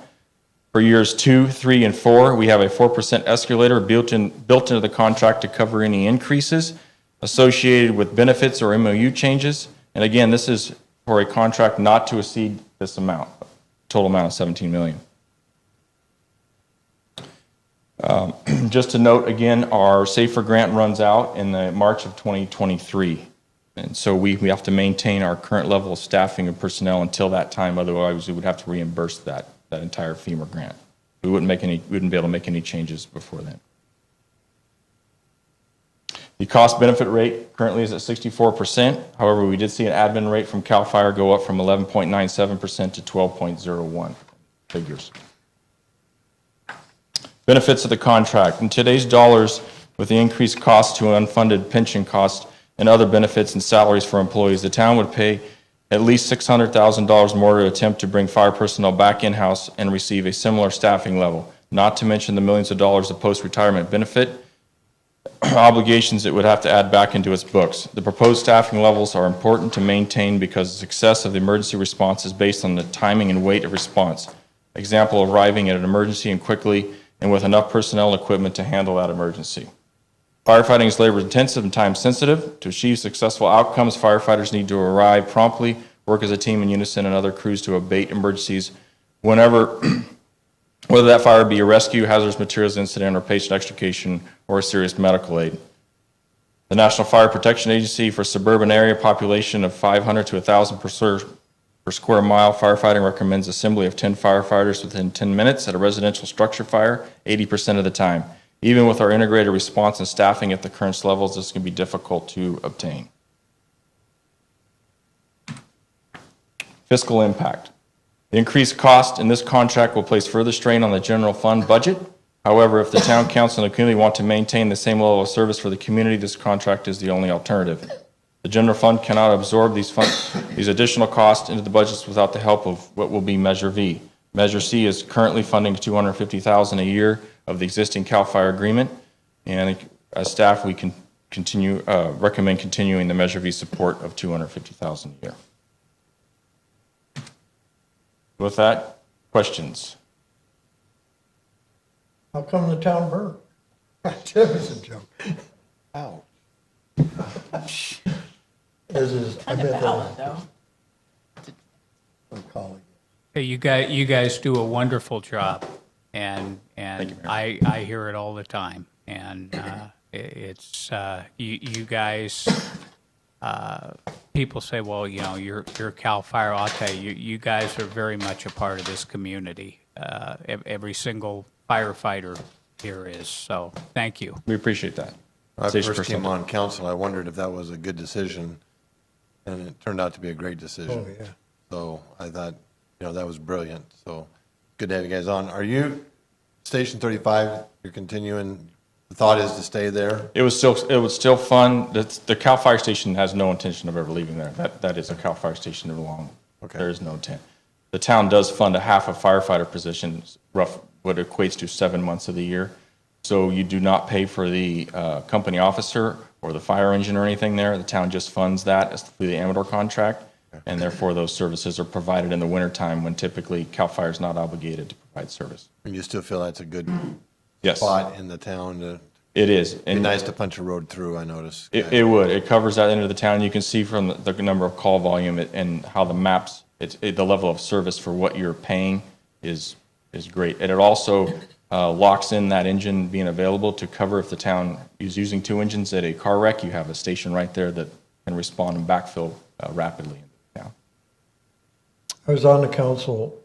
For years 2, 3, and 4, we have a 4% escalator built into the contract to cover any increases associated with benefits or MOU changes. And again, this is for a contract not to exceed this amount, total amount of $17 million. Just to note again, our SAFER grant runs out in the March of 2023. And so we have to maintain our current level of staffing and personnel until that time. Otherwise, we would have to reimburse that entire FEMA grant. We wouldn't be able to make any changes before then. The cost benefit rate currently is at 64%. However, we did see an admin rate from CAL FIRE go up from 11.97% to 12.01 figures. Benefits of the contract. In today's dollars, with the increased cost to unfunded pension costs and other benefits and salaries for employees, the town would pay at least $600,000 more to attempt to bring fire personnel back in-house and receive a similar staffing level, not to mention the millions of dollars of post-retirement benefit obligations it would have to add back into its books. The proposed staffing levels are important to maintain because the success of the emergency response is based on the timing and weight of response. Example, arriving at an emergency and quickly and with enough personnel and equipment to handle that emergency. Firefighting is labor intensive and time sensitive. To achieve successful outcomes, firefighters need to arrive promptly, work as a team in unison, and other crews to abate emergencies whenever, whether that fire be a rescue, hazardous materials incident, or patient extrication, or a serious medical aid. The National Fire Protection Agency, for suburban area population of 500 to 1,000 per square mile, firefighting recommends assembly of 10 firefighters within 10 minutes at a residential structure fire 80% of the time. Even with our integrated response and staffing at the current levels, this can be difficult to obtain. Fiscal impact. The increased cost in this contract will place further strain on the general fund budget. However, if the town council and the community want to maintain the same level of service for the community, this contract is the only alternative. The general fund cannot absorb these additional costs into the budgets without the help of what will be Measure V. Measure C is currently funding $250,000 a year of the existing CAL FIRE agreement, and as staff, we can recommend continuing the Measure V support of $250,000 a year. With that, questions? How come the town burned? That was a joke. Ow. As is, I meant that. I'm calling. Hey, you guys do a wonderful job, and I hear it all the time, and it's you guys. People say, well, you know, you're CAL FIRE. I'll tell you, you guys are very much a part of this community. Every single firefighter here is. So, thank you. We appreciate that. When I Station first came personnel. on council, I wondered if that was a good decision, and it turned out to be a great decision. Oh, yeah. So I thought, you know, that was brilliant. So good to have you guys on. Are you, Station 35, you're continuing, the thought is to stay there? It was still fun. The CAL FIRE station has no intention of ever leaving there. That is a CAL FIRE station along. Okay. There is no intent. The town does fund a half of firefighter positions, what equates to 7 months of the year. So you do not pay for the company officer or the fire engine or anything there. The town just funds that as through the Amador contract, and therefore those services are provided in the wintertime when typically CAL FIRE is not obligated to provide service. And you still feel that's a good Yes. spot in the town to? It is. Be nice to punch a road through, I noticed. It would. It covers that end of the town. You can see from the number of call volume and how the maps, the level of service for what you're paying is great. And it also locks in that engine being available to cover if the town is using two engines at a car wreck. You have a station right there that can respond and backfill rapidly in the town. I was on the council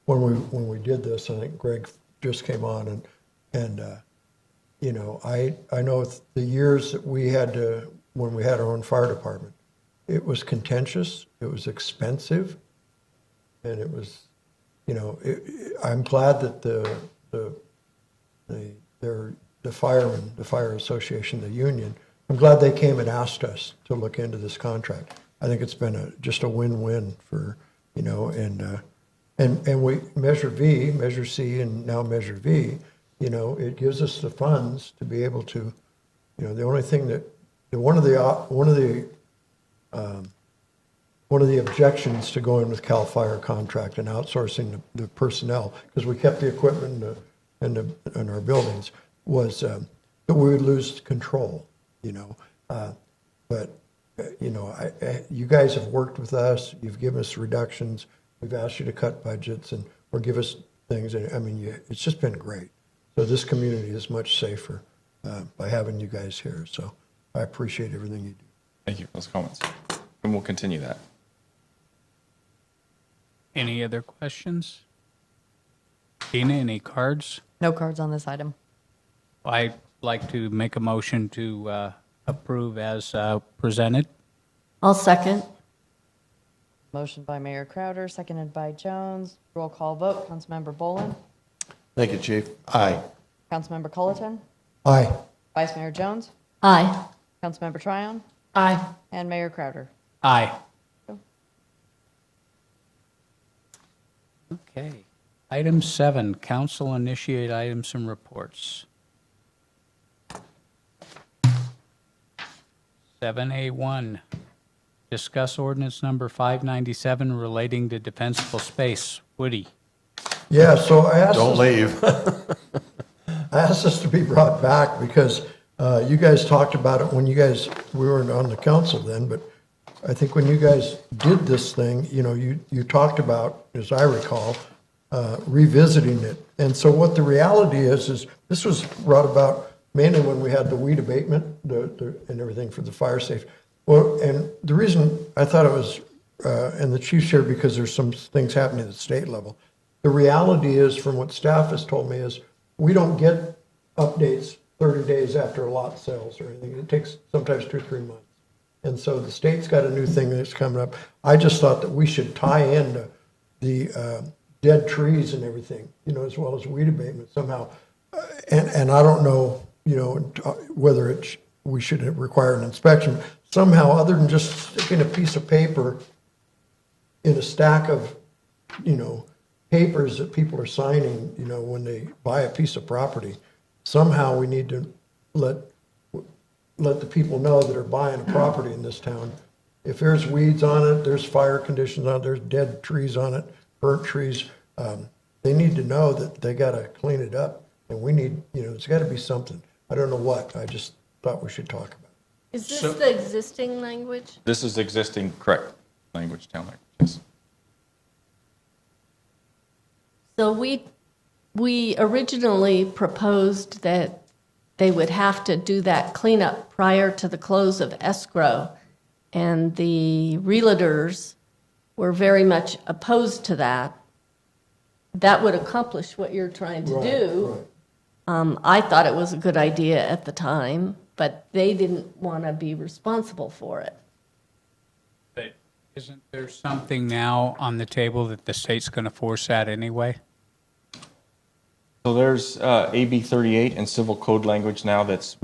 when we did this. I think Greg just came on, and you know, I know the years that we had to, when we had our own fire department, it was contentious, it was expensive, and it was, you know, I'm glad that the firemen, the fire association, the union, I'm glad they came and asked us to look into this contract. I think it's been just a win-win for, you know, and we Measure V, Measure C, and now Measure V. You know, it gives us the funds to be able to, you know, the only thing that one of the objections to going with CAL FIRE contract and outsourcing the personnel, because we kept the equipment in our buildings, was that we would lose control, you know. But, you know, you guys have worked with us, you've given us reductions, we've asked you to cut budgets or give us things. I mean, it's just been great. So this community is much safer by having you guys here. So I appreciate everything you do. Thank you for those comments. And we'll continue that. Any other questions? Dina, any cards? No cards on this item. I'd like to make a motion to approve as presented. I'll second. Motion by Mayor Crowder, seconded by Jones. Roll call vote. Councilmember Bolin. Thank you, Chief. Aye. Councilmember Culleton. Aye. Vice Mayor Jones. Aye. Councilmember Tryon. Aye. And Mayor Crowder. Aye. Okay. Item 7, council initiate items and reports. 7A1, discuss ordinance number 597 relating to defensible space. Woody. Yeah, so I asked. Don't leave. I asked this to be brought back because you guys talked about it when we weren't on the council then, but I think when you guys did this thing, you know, you talked about, as I recall, revisiting it. And so what the reality is this was brought about mainly when we had the weed abatement and everything for the fire safety. Well, and the reason I thought it was, and the chief shared, because there's some things happening at the state level. The reality is, from what staff has told me, is we don't get updates 30 days after a lot sells or anything. It takes sometimes 2 or 3 months. And so the state's got a new thing that's coming up. I just thought that we should tie in the dead trees and everything, you know, as well as weed abatement somehow. And I don't know, you know, whether it's we should require an inspection. Somehow, other than just sticking a piece of paper in a stack of, papers that people are signing, when they buy a piece of property, somehow we need to let the people know that are buying a property in this town. If there's weeds on it, there's fire conditions on it, there's dead trees on it, burnt trees, they need to know that they got to clean it up. And we need, it's got to be something. I don't know what. I just thought we should talk about it. Is this the existing language? This is existing, correct, language, town language, yes. So we originally proposed that they would have to do that cleanup prior to the close of escrow, and the realtors were very much opposed to that. That would accomplish what you're trying to do. I thought it was a good idea at the time, but they didn't want to be responsible for it. But isn't there something now on the table that the state's going to force that anyway? So there's AB 38 and civil code language now that's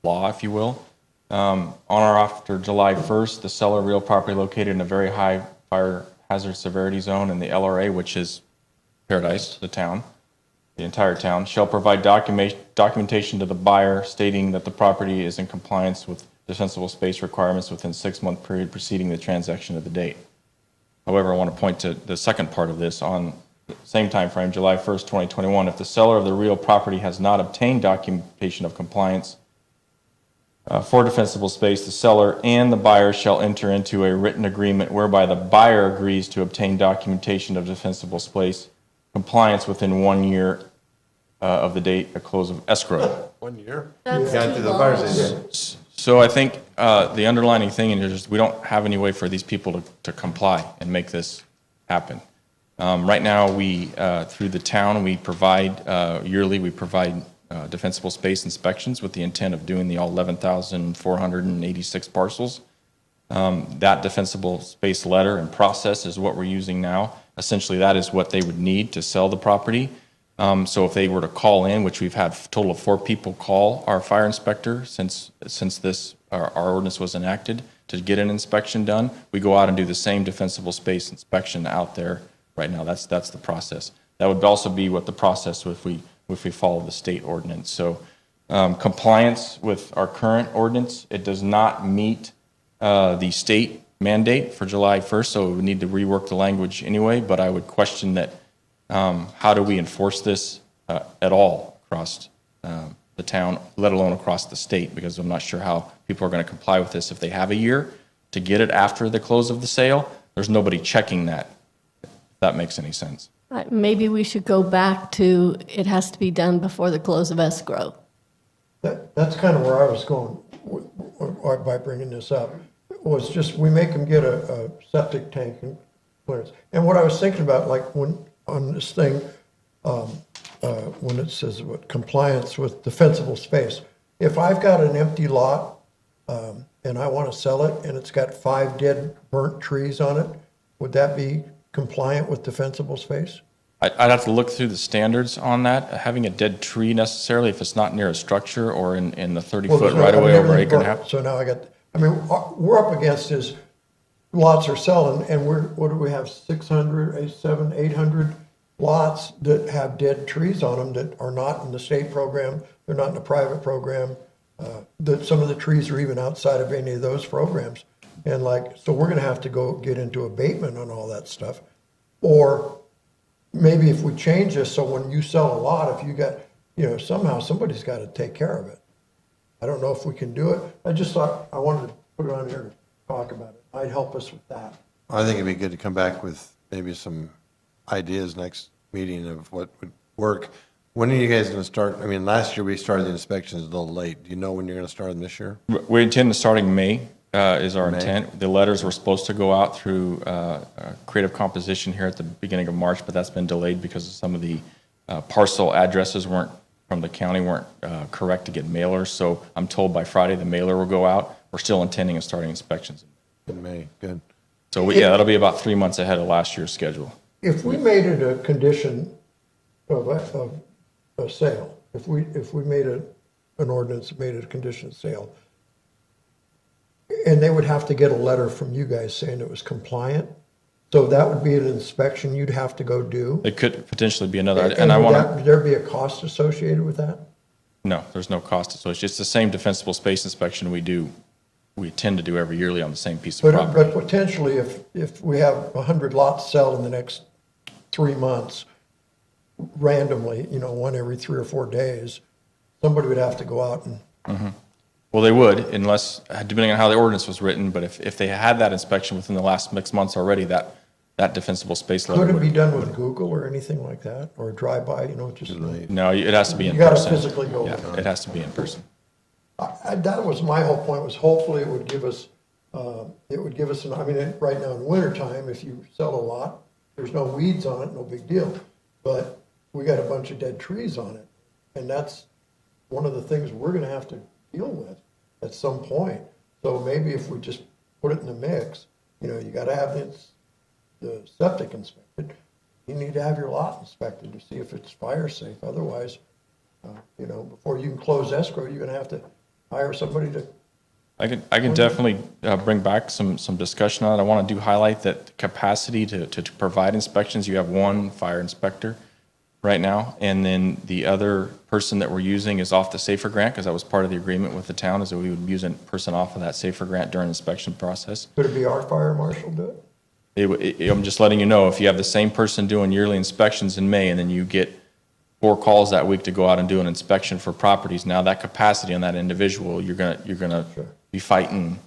law, if you will. On or after July 1st, the seller of real property located in a very high fire hazard severity zone in the LRA, which is Paradise, the town, the entire town, shall provide documentation to the buyer stating that the property is in compliance with defensible space requirements within 6-month period preceding the transaction of the date. However, I want to point to the second part of this. On the same time frame, July 1st, 2021, if the seller of the real property has not obtained documentation of compliance for defensible space, the seller and the buyer shall enter into a written agreement whereby the buyer agrees to obtain documentation of defensible space compliance within 1 year of the date of close of escrow. 1 year? That's Got too through the long. fire season. So I think the underlining thing in here is we don't have any way for these people to comply and make this happen. Right now, we, through the town, we provide, yearly, we provide defensible space inspections with the intent of doing the all 11,486 parcels. That defensible space letter and process is what we're using now. Essentially, that is what they would need to sell the property. So if they were to call in, which we've had a total of 4 people call our fire inspector since this, our ordinance was enacted to get an inspection done, we go out and do the same defensible space inspection out there right now. That's the process. That would also be what the process if we follow the state ordinance. So compliance with our current ordinance, it does not meet the state mandate for July 1st, so we need to rework the language anyway, but I would question that how do we enforce this at all across the town, let alone across the state, because I'm not sure how people are going to comply with this. If they have a year to get it after the close of the sale, there's nobody checking that, if that makes any sense. Maybe we should go back to it has to be done before the close of escrow. That's kind of where I was going by bringing this up, was just we make them get a septic tank and clearance. And what I was thinking about, like when on this thing, when it says what compliance with defensible space, if I've got an empty lot and I want to sell it and it's got 5 dead burnt trees on it, would that be compliant with defensible space? I'd have to look through the standards on that. Having a dead tree necessarily, if it's not near a structure or in the 30-foot right-of-way over acre and a half. So now we're up against is lots are selling, and what do we have, 600, 700, 800 lots that have dead trees on them that are not in the state program, they're not in the private program, that some of the trees are even outside of any of those programs. And so we're gonna have to go get into abatement on all that stuff. Or maybe if we change this, so when you sell a lot, if you got, somehow somebody's gotta take care of it. I don't know if we can do it. I just thought I wanted to put it on here to talk about it. Might help us with that. I think it'd be good to come back with maybe some ideas next meeting of what would work. When are you guys going to start? I mean, last year we started the inspections a little late. Do you know when you're going to start them this year? We intend to starting May is our May. intent. The letters were supposed to go out through creative composition here at the beginning of March, but that's been delayed because of some of the parcel addresses from the county weren't correct to get mailers. So I'm told by Friday the mailer will go out. We're still intending on starting inspections in May. Good. So that'll be about 3 months ahead of last year's schedule. If we made it a condition of a sale, if we made it an ordinance that made it a condition of sale. And they would have to get a letter from you guys saying it was compliant. So that would be an inspection you'd have to go do. It could potentially be another, And and I would want that- to, would there be a cost associated with that? no, there's no cost associated. It's the same defensible space inspection we tend to do every yearly on the same piece of But property. potentially, if we have 100 lots sell in the next 3 months, randomly, one every 3 or 4 days, somebody would have to go out and, Well, they would, unless, depending on how the ordinance was written, but if they had that inspection within the last 6 months already, that defensible space level could it be would. done with Google or anything like that? Or a drive-by, just? No, it has to be in You gotta person. physically go. Yeah, it has to be in person. That was my whole point, was hopefully it would give us, right now in wintertime, if you sell a lot, there's no weeds on it, no big deal. But we got a bunch of dead trees on it. And that's one of the things we're gonna have to deal with at some point. So maybe if we just put it in the mix, you gotta have the septic inspected. You need to have your lot inspected to see if it's fire safe. Otherwise, before you can close escrow, you're gonna have to hire somebody to. I can definitely bring back some discussion on it. I want to highlight that capacity to provide inspections, you have one fire inspector right now, and then the other person that we're using is off the SAFER grant, because that was part of the agreement with the town, is that we would use a person off of that SAFER grant during the inspection process. Could it be our fire marshal do it? I'm just letting you know, if you have the same person doing yearly inspections in May, and then you get 4 calls that week to go out and do an inspection for properties, now that capacity on that individual, you're gonna be fighting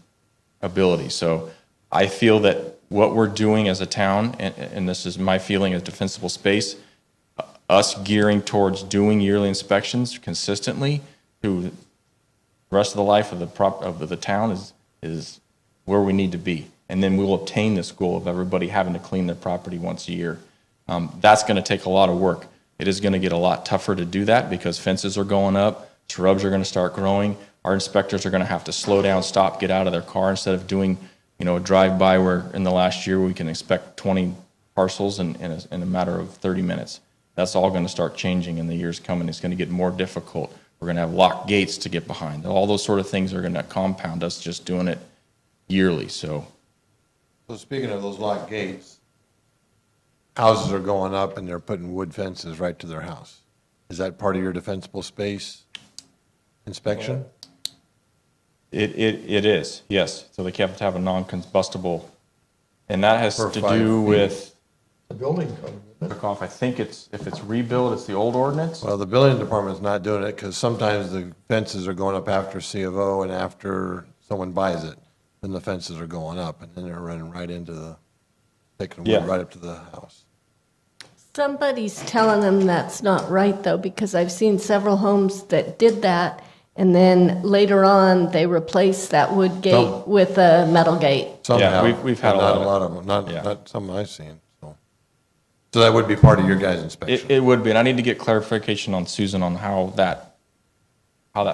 ability. So I feel that what we're doing as a town, and this is my feeling as defensible space, us gearing towards doing yearly inspections consistently through the rest of the life of the town is where we need to be. And then we'll obtain this goal of everybody having to clean their property once a year. That's going to take a lot of work. It is going to get a lot tougher to do that because fences are going up, shrubs are going to start growing. Our inspectors are going to have to slow down, stop, get out of their car instead of doing, a drive-by where in the last year we can inspect 20 parcels in a matter of 30 minutes. That's all going to start changing in the years coming. It's going to get more difficult. We're going to have locked gates to get behind. All those sort of things are going to compound us just doing it yearly. So speaking of those locked gates, houses are going up and they're putting wood fences right to their house. Is that part of your defensible space inspection? It is, yes. So they have to have a non-combustible, and that has For to 5 do feet. with, The building code. took off, I think if it's rebuilt, it's the old ordinance. Well, the building department's not doing it because sometimes the fences are going up after C of O and after someone buys it, then the fences are going up and then they're running right into taking wood Yeah. right up to the house. Somebody's telling them that's not right, though, because I've seen several homes that did that, and then later on, they replaced that wood gate Some- with a metal gate. Some Yeah, have, we've had but a not lot a of- lot of them, Yeah. not some I've seen, so. So that would be part of your guys' inspection? It would be, and I need to get clarification on Susan on how that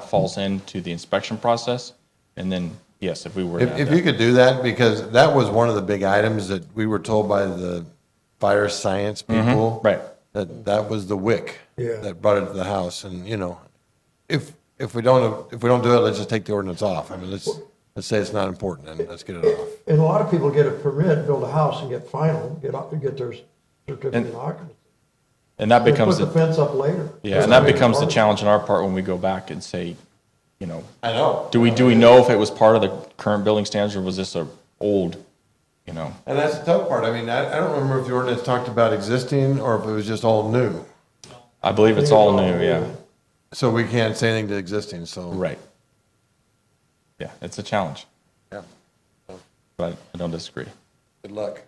falls into the inspection process. And then, yes, if we were to have If that. you could do that, because that was one of the big items that we were told by the fire science people. Right. That was the wick. Yeah. That brought it to the house, and, if we don't do it, let's just take the ordinance off. I mean, let's say it's not important, and let's get it off. And a lot of people get a permit, build a house and get final, get their certificate of occupancy. And that They becomes, put the fence up later. yeah, and that becomes the challenge on our part when we go back and say, I know. do we know if it was part of the current building standards or was this a old, And that's the tough part. I mean, I don't remember if the ordinance talked about existing or if it was just all new. I believe it's all new, yeah. So we can't say anything to existing, so. Right. Yeah, it's a challenge, Yeah. but I don't disagree. Good luck.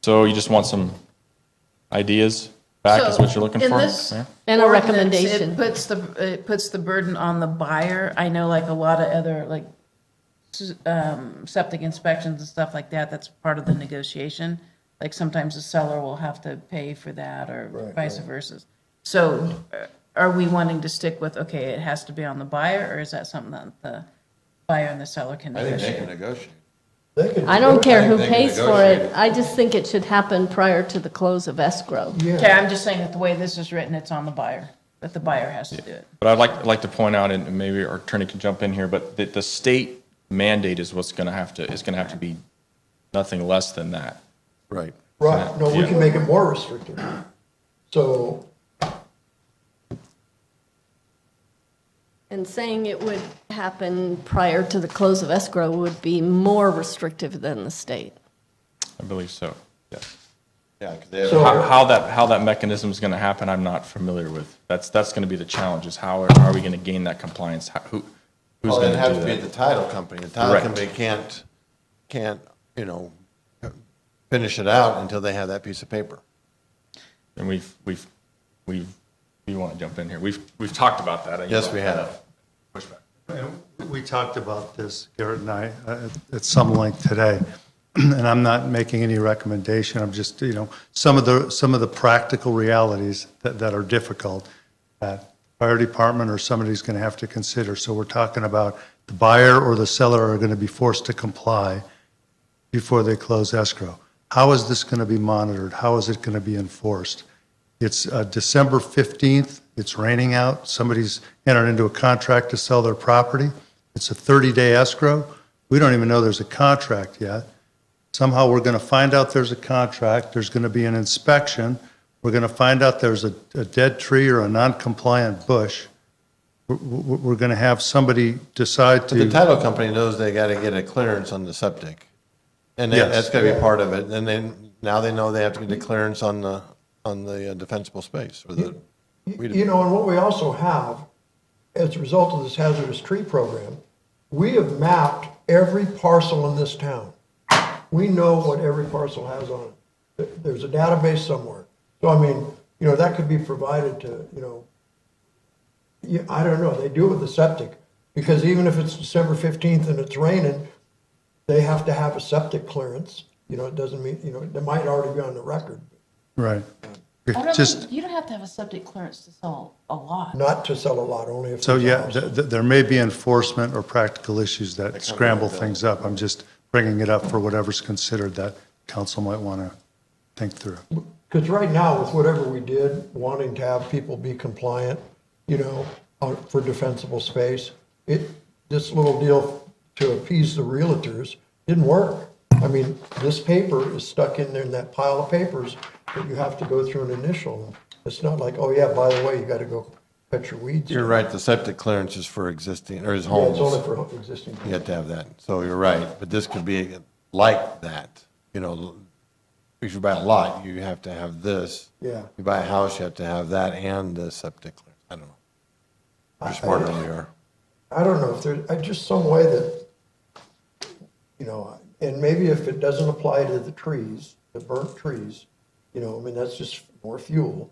So you just want some ideas back is what you're looking in for? this Mayor? And a ordinance, recommendation. It puts the burden on the buyer. I know like a lot of other septic inspections and stuff like that, that's part of the negotiation. Like sometimes the seller will have to pay for that or vice versa. So are we wanting to stick with, okay, it has to be on the buyer, or is that something that the buyer and the seller can I think they negotiate? can negotiate. I don't care who they can pays for negotiate it. it. I just think it should happen prior to the close of escrow. Okay, I'm just saying that the way this is written, it's on the buyer. that the buyer has to do it. But I'd like to point out, and maybe our attorney can jump in here, but the state mandate is what's going to have to be nothing less than that. Right. Right, no, we Yeah. can make it more restrictive. So, And saying it would happen prior to the close of escrow would be more restrictive than the state. I believe so, yes. Yeah, 'cause they have. So- How that mechanism is going to happen, I'm not familiar with. That's going to be the challenge, is how are we going to gain that compliance? Who's Well, going it to has do to be that? the title company. The title Correct. company can't, finish it out until they have that piece of paper. And we want to jump in here. We've talked about that. Yes, we have. Pushback. We talked about this, Garrett and I, at some length today, and I'm not making any recommendation. I'm just, some of the practical realities that are difficult that fire department or somebody's going to have to consider. So we're talking about the buyer or the seller are going to be forced to comply before they close escrow. How is this going to be monitored? How is it going to be enforced? It's December 15th, it's raining out, somebody's entered into a contract to sell their property. It's a 30-day escrow. We don't even know there's a contract yet. Somehow we're going to find out there's a contract, there's going to be an inspection, we're going to find out there's a dead tree or a non-compliant bush. We're going to have somebody decide But the to, title company knows they got to get a clearance on the septic. And Yes. that's got to be part of it. And then, now they know they have to get a clearance on the defensible space or the. and what we also have, as a result of this hazardous tree program, we have mapped every parcel in this town. We know what every parcel has on it. There's a database somewhere. So, I mean, that could be provided to, I don't know, they do it with the septic. Because even if it's December 15th and it's raining, they have to have a septic clearance. It doesn't mean, they might already be on the record. right. I don't Just, think, you don't have to have a septic clearance to sell a lot. Not to sell a lot, only if. So, there's a yeah, house. there may be enforcement or practical issues that scramble things up. I'm just bringing it up for whatever's considered that council might want to think through. Because right now, with whatever we did, wanting to have people be compliant, for defensible space, this little deal to appease the realtors didn't work. I mean, this paper is stuck in there in that pile of papers that you have to go through an initial. It's not like, oh yeah, by the way, you got to go cut your weeds. You're right, the septic clearance is for existing, or his Yeah, homes. it's only for existing. You have to have that. So you're right, but this could be like that, if you buy a lot, you have to have this. Yeah. You buy a house, you have to have that and the septic clearance. I don't know. You're smarter than you are. I don't know if there's just some way that, and maybe if it doesn't apply to the trees, the burnt trees, that's just more fuel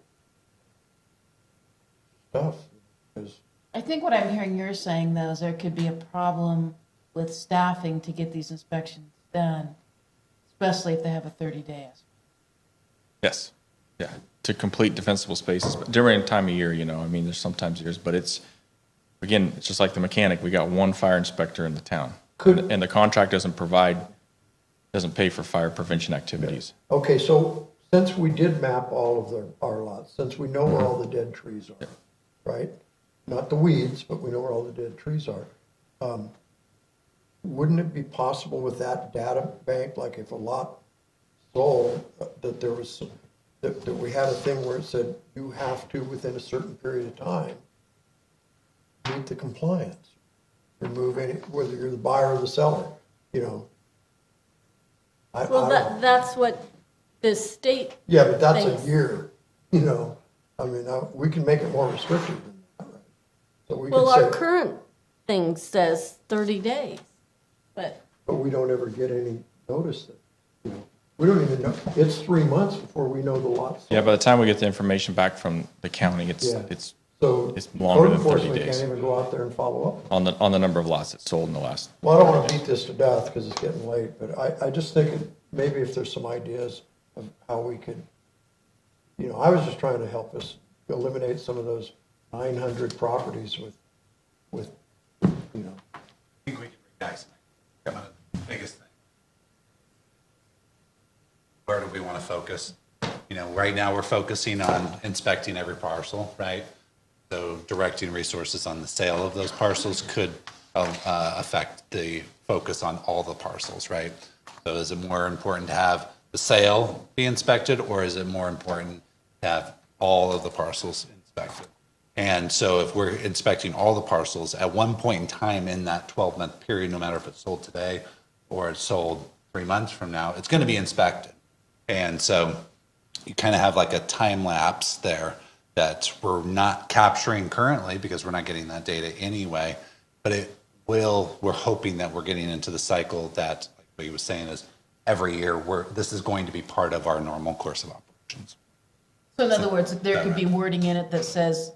stuff. 'Cause I think what I'm hearing you're saying, though, is there could be a problem with staffing to get these inspections done, especially if they have a 30-day. Yes, yeah, to complete defensible spaces, but during time of year, there's sometimes years, but it's just like the mechanic, we got one fire inspector in the town. And the contract doesn't pay for fire prevention activities. Okay, so since we did map all of our lots, since we know where all the dead trees are, right? Not the weeds, but we know where all the dead trees are. Wouldn't it be possible with that data bank, like if a lot sold, that there was, that we had a thing where it said you have to, within a certain period of time, meet the compliance, remove any, whether you're the buyer or the seller, Well, that's what the state. Yeah, but that's thinks. a year, we can make it more restrictive than that, right? So we Well, can our say, current thing says 30 days, but but we don't ever get any notice that, we don't even know, it's 3 months before we know the lots. Yeah, by the time we get the information back from the county, Yeah. it's So longer code than 30 enforcement days can't even go out there and follow up. on the number of lots that sold in the last. Well, I don't want to beat this to death because it's getting late, but I just think maybe if there's some ideas of how we could, I was just trying to help us eliminate some of those 900 properties with. I think we can recognize one of the biggest thing. Where do we want to focus? Right now we're focusing on inspecting every parcel, right? So directing resources on the sale of those parcels could affect the focus on all the parcels, right? So is it more important to have the sale be inspected, or is it more important to have all of the parcels inspected? And so if we're inspecting all the parcels, at one point in time in that 12-month period, no matter if it's sold today or it's sold 3 months from now, it's going to be inspected. And so you kind of have like a time lapse there that we're not capturing currently because we're not getting that data anyway, but we're hoping that we're getting into the cycle that, like what he was saying, is every year this is going to be part of our normal course of operations. So in other words, there could be wording in it that says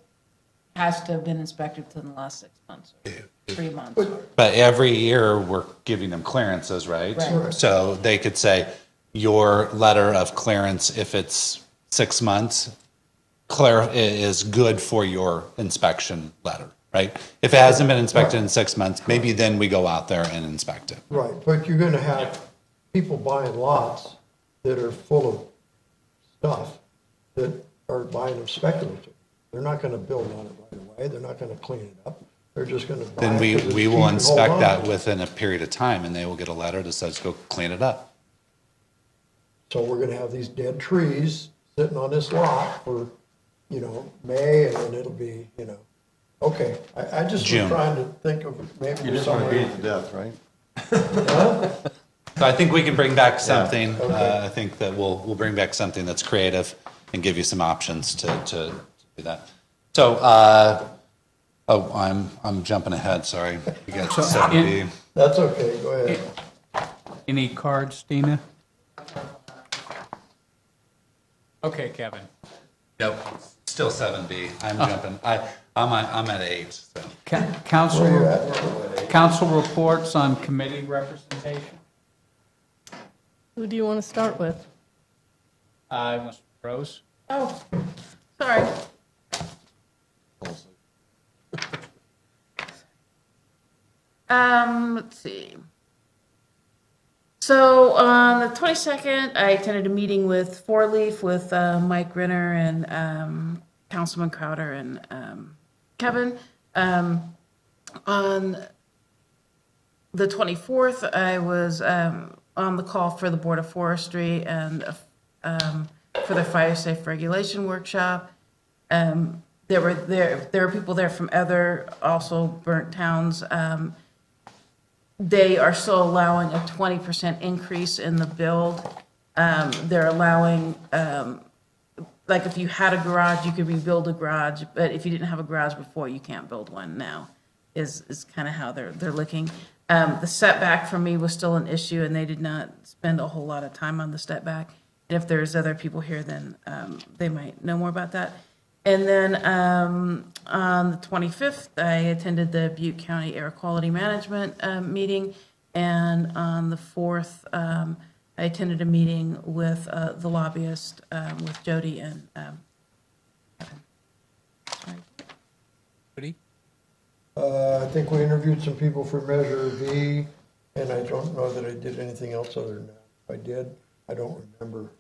has to have been inspected within the last 6 months, or 3 months. But every year, we're giving them clearances, right? Right. So they could say, your letter of clearance, if it's 6 months, is good for your inspection letter, right? If it hasn't been inspected in 6 months, maybe then we go out there and inspect it. Right, but you're gonna have people buying lots that are full of stuff that are buying them speculative. They're not gonna build on it right away, they're not gonna clean it up, they're just gonna buy Then it 'cause it's we cheap will to hold inspect on that to. within a period of time, and they will get a letter that says, go clean it up. So we're gonna have these dead trees sitting on this lot for, May, and then it'll be, okay. I just was June. trying to think of maybe You just want to somewhere. beat it to death, right? So I think we can bring back something, Okay. I think that we'll bring back something that's creative and give you some options to do that. So, I'm jumping ahead, sorry. We got So, 7B. That's okay, go ahead. Any cards, Dina? Okay, Kevin. Nope, still 7B. I'm jumping, I'm at 8, so. Council reports on committee representation? Who do you want to start with? Mr. Rose? Oh, sorry. Let's see. So on the 22nd, I attended a meeting with Four Leaf with Mike Renner and Councilman Crowder and Kevin. On the 24th, I was on the call for the Board of Forestry and for the fire safe regulation workshop. There were people there from other also burnt towns. They are still allowing a 20% increase in the build. They're allowing, like if you had a garage, you could rebuild a garage, but if you didn't have a garage before, you can't build one now, is kind of how they're looking. The setback for me was still an issue, and they did not spend a whole lot of time on the setback. And if there's other people here, then they might know more about that. And then on the 25th, I attended the Butte County Air Quality Management meeting. And on the 4th, I attended a meeting with the lobbyist, with Jody and Woody? I think we interviewed some people for Measure V, and I don't know that I did anything else other than that. If I did, I don't remember.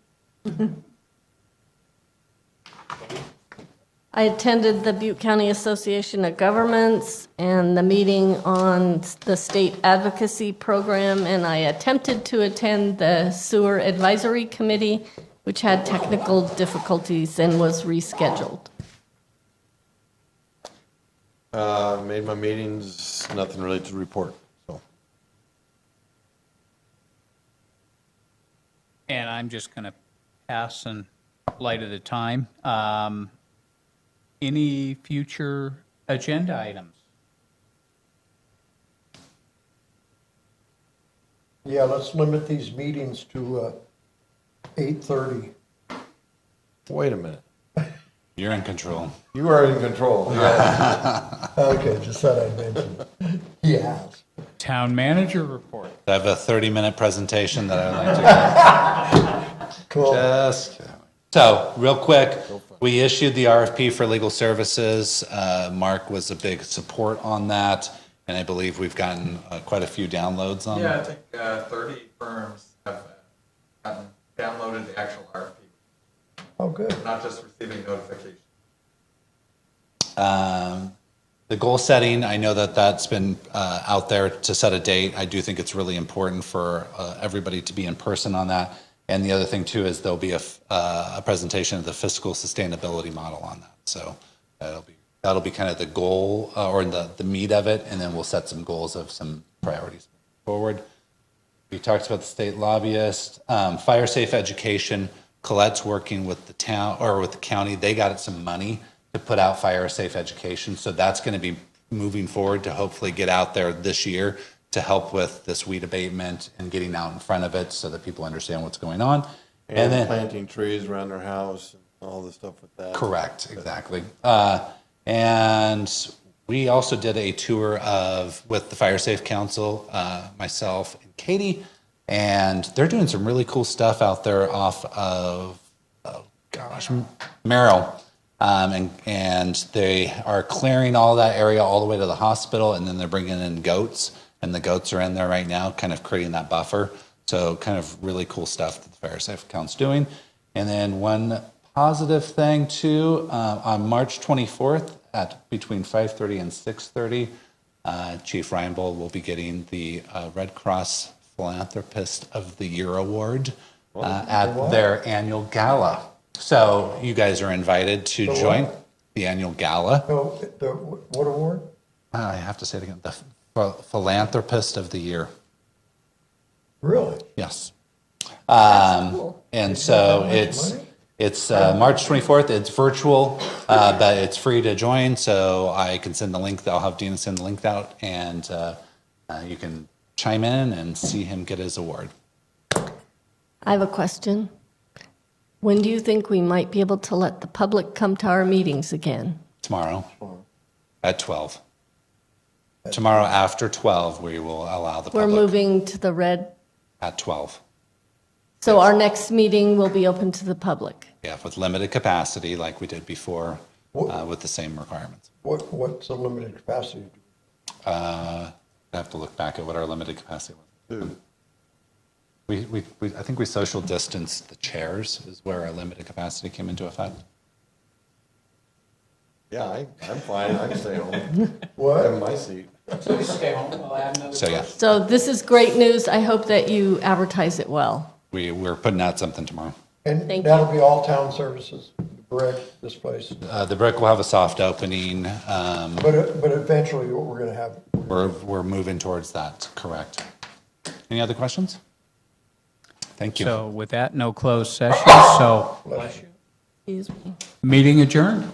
I attended the Butte County Association of Governments and the meeting on the state advocacy program, and I attempted to attend the sewer advisory committee, which had technical difficulties and was rescheduled. Made my meetings, nothing really to report, so. And I'm just going to pass in light of the time. Any future agenda items? Yeah, let's limit these meetings to 8:30. Wait a minute. You're in control. You are in control. Okay, just thought I'd mention it. He has. Town manager report. I have a 30-minute presentation that I'd like to. Cool. So, real quick, we issued the RFP for legal services. Mark was a big support on that, and I believe we've gotten quite a few downloads on Yeah, I that. think 30 firms have downloaded the actual RFP. Oh, good. Not just receiving notification. The goal setting, I know that that's been out there to set a date. I do think it's really important for everybody to be in person on that. And the other thing too is there'll be a presentation of the fiscal sustainability model on that. So that'll be kind of the goal or the meat of it, and then we'll set some goals of some priorities forward. We talked about the state lobbyist, fire safe education. Colette's working with the town or with the county. They got some money to put out fire safe education. So that's going to be moving forward to hopefully get out there this year to help with this weed abatement and getting out in front of it so that people understand what's going on. And then planting trees around their house and all the stuff with that. Correct, exactly. And we also did a tour with the Fire Safe Council, myself and Katie, and they're doing some really cool stuff out there off of, Merrill. And they are clearing all that area all the way to the hospital, and then they're bringing in goats, and the goats are in there right now, kind of creating that buffer. So kind of really cool stuff that the Fire Safe Council's doing. And then one positive thing too, on March 24th at between 5:30 and 6:30, Chief Reinbold will be getting the Red Cross Philanthropist of the Year award at their annual gala. So you guys are invited to join the annual gala. So, what award? I have to say it again, the Philanthropist of the Year. Really? Yes. And so it's March 24th. It's virtual, but it's free to join. So I can send the link. I'll have Dina send the link out, and you can chime in and see him get his award. I have a question. When do you think we might be able to let the public come to our meetings again? Tomorrow at 12. Tomorrow after 12, we will allow the We're public moving to the red, at 12. so our next meeting will be open to the public. Yeah, with limited capacity like we did before with the same requirements. What's the limited capacity? I have to look back at what our limited capacity was. I think we social distanced the chairs is where our limited capacity came into effect. Yeah, I'm fine. I can stay home. What? I'm in my seat. Please stay home. We'll have another So yeah, So this is great news. I hope that you advertise it well. we're putting out something tomorrow. And Thank that'll be all town services, the brick, this place. The brick will have a soft opening. But eventually what we're gonna have. We're moving towards that, correct. Any other questions? Thank you. So with that, no closed session, so Excuse me. meeting adjourned.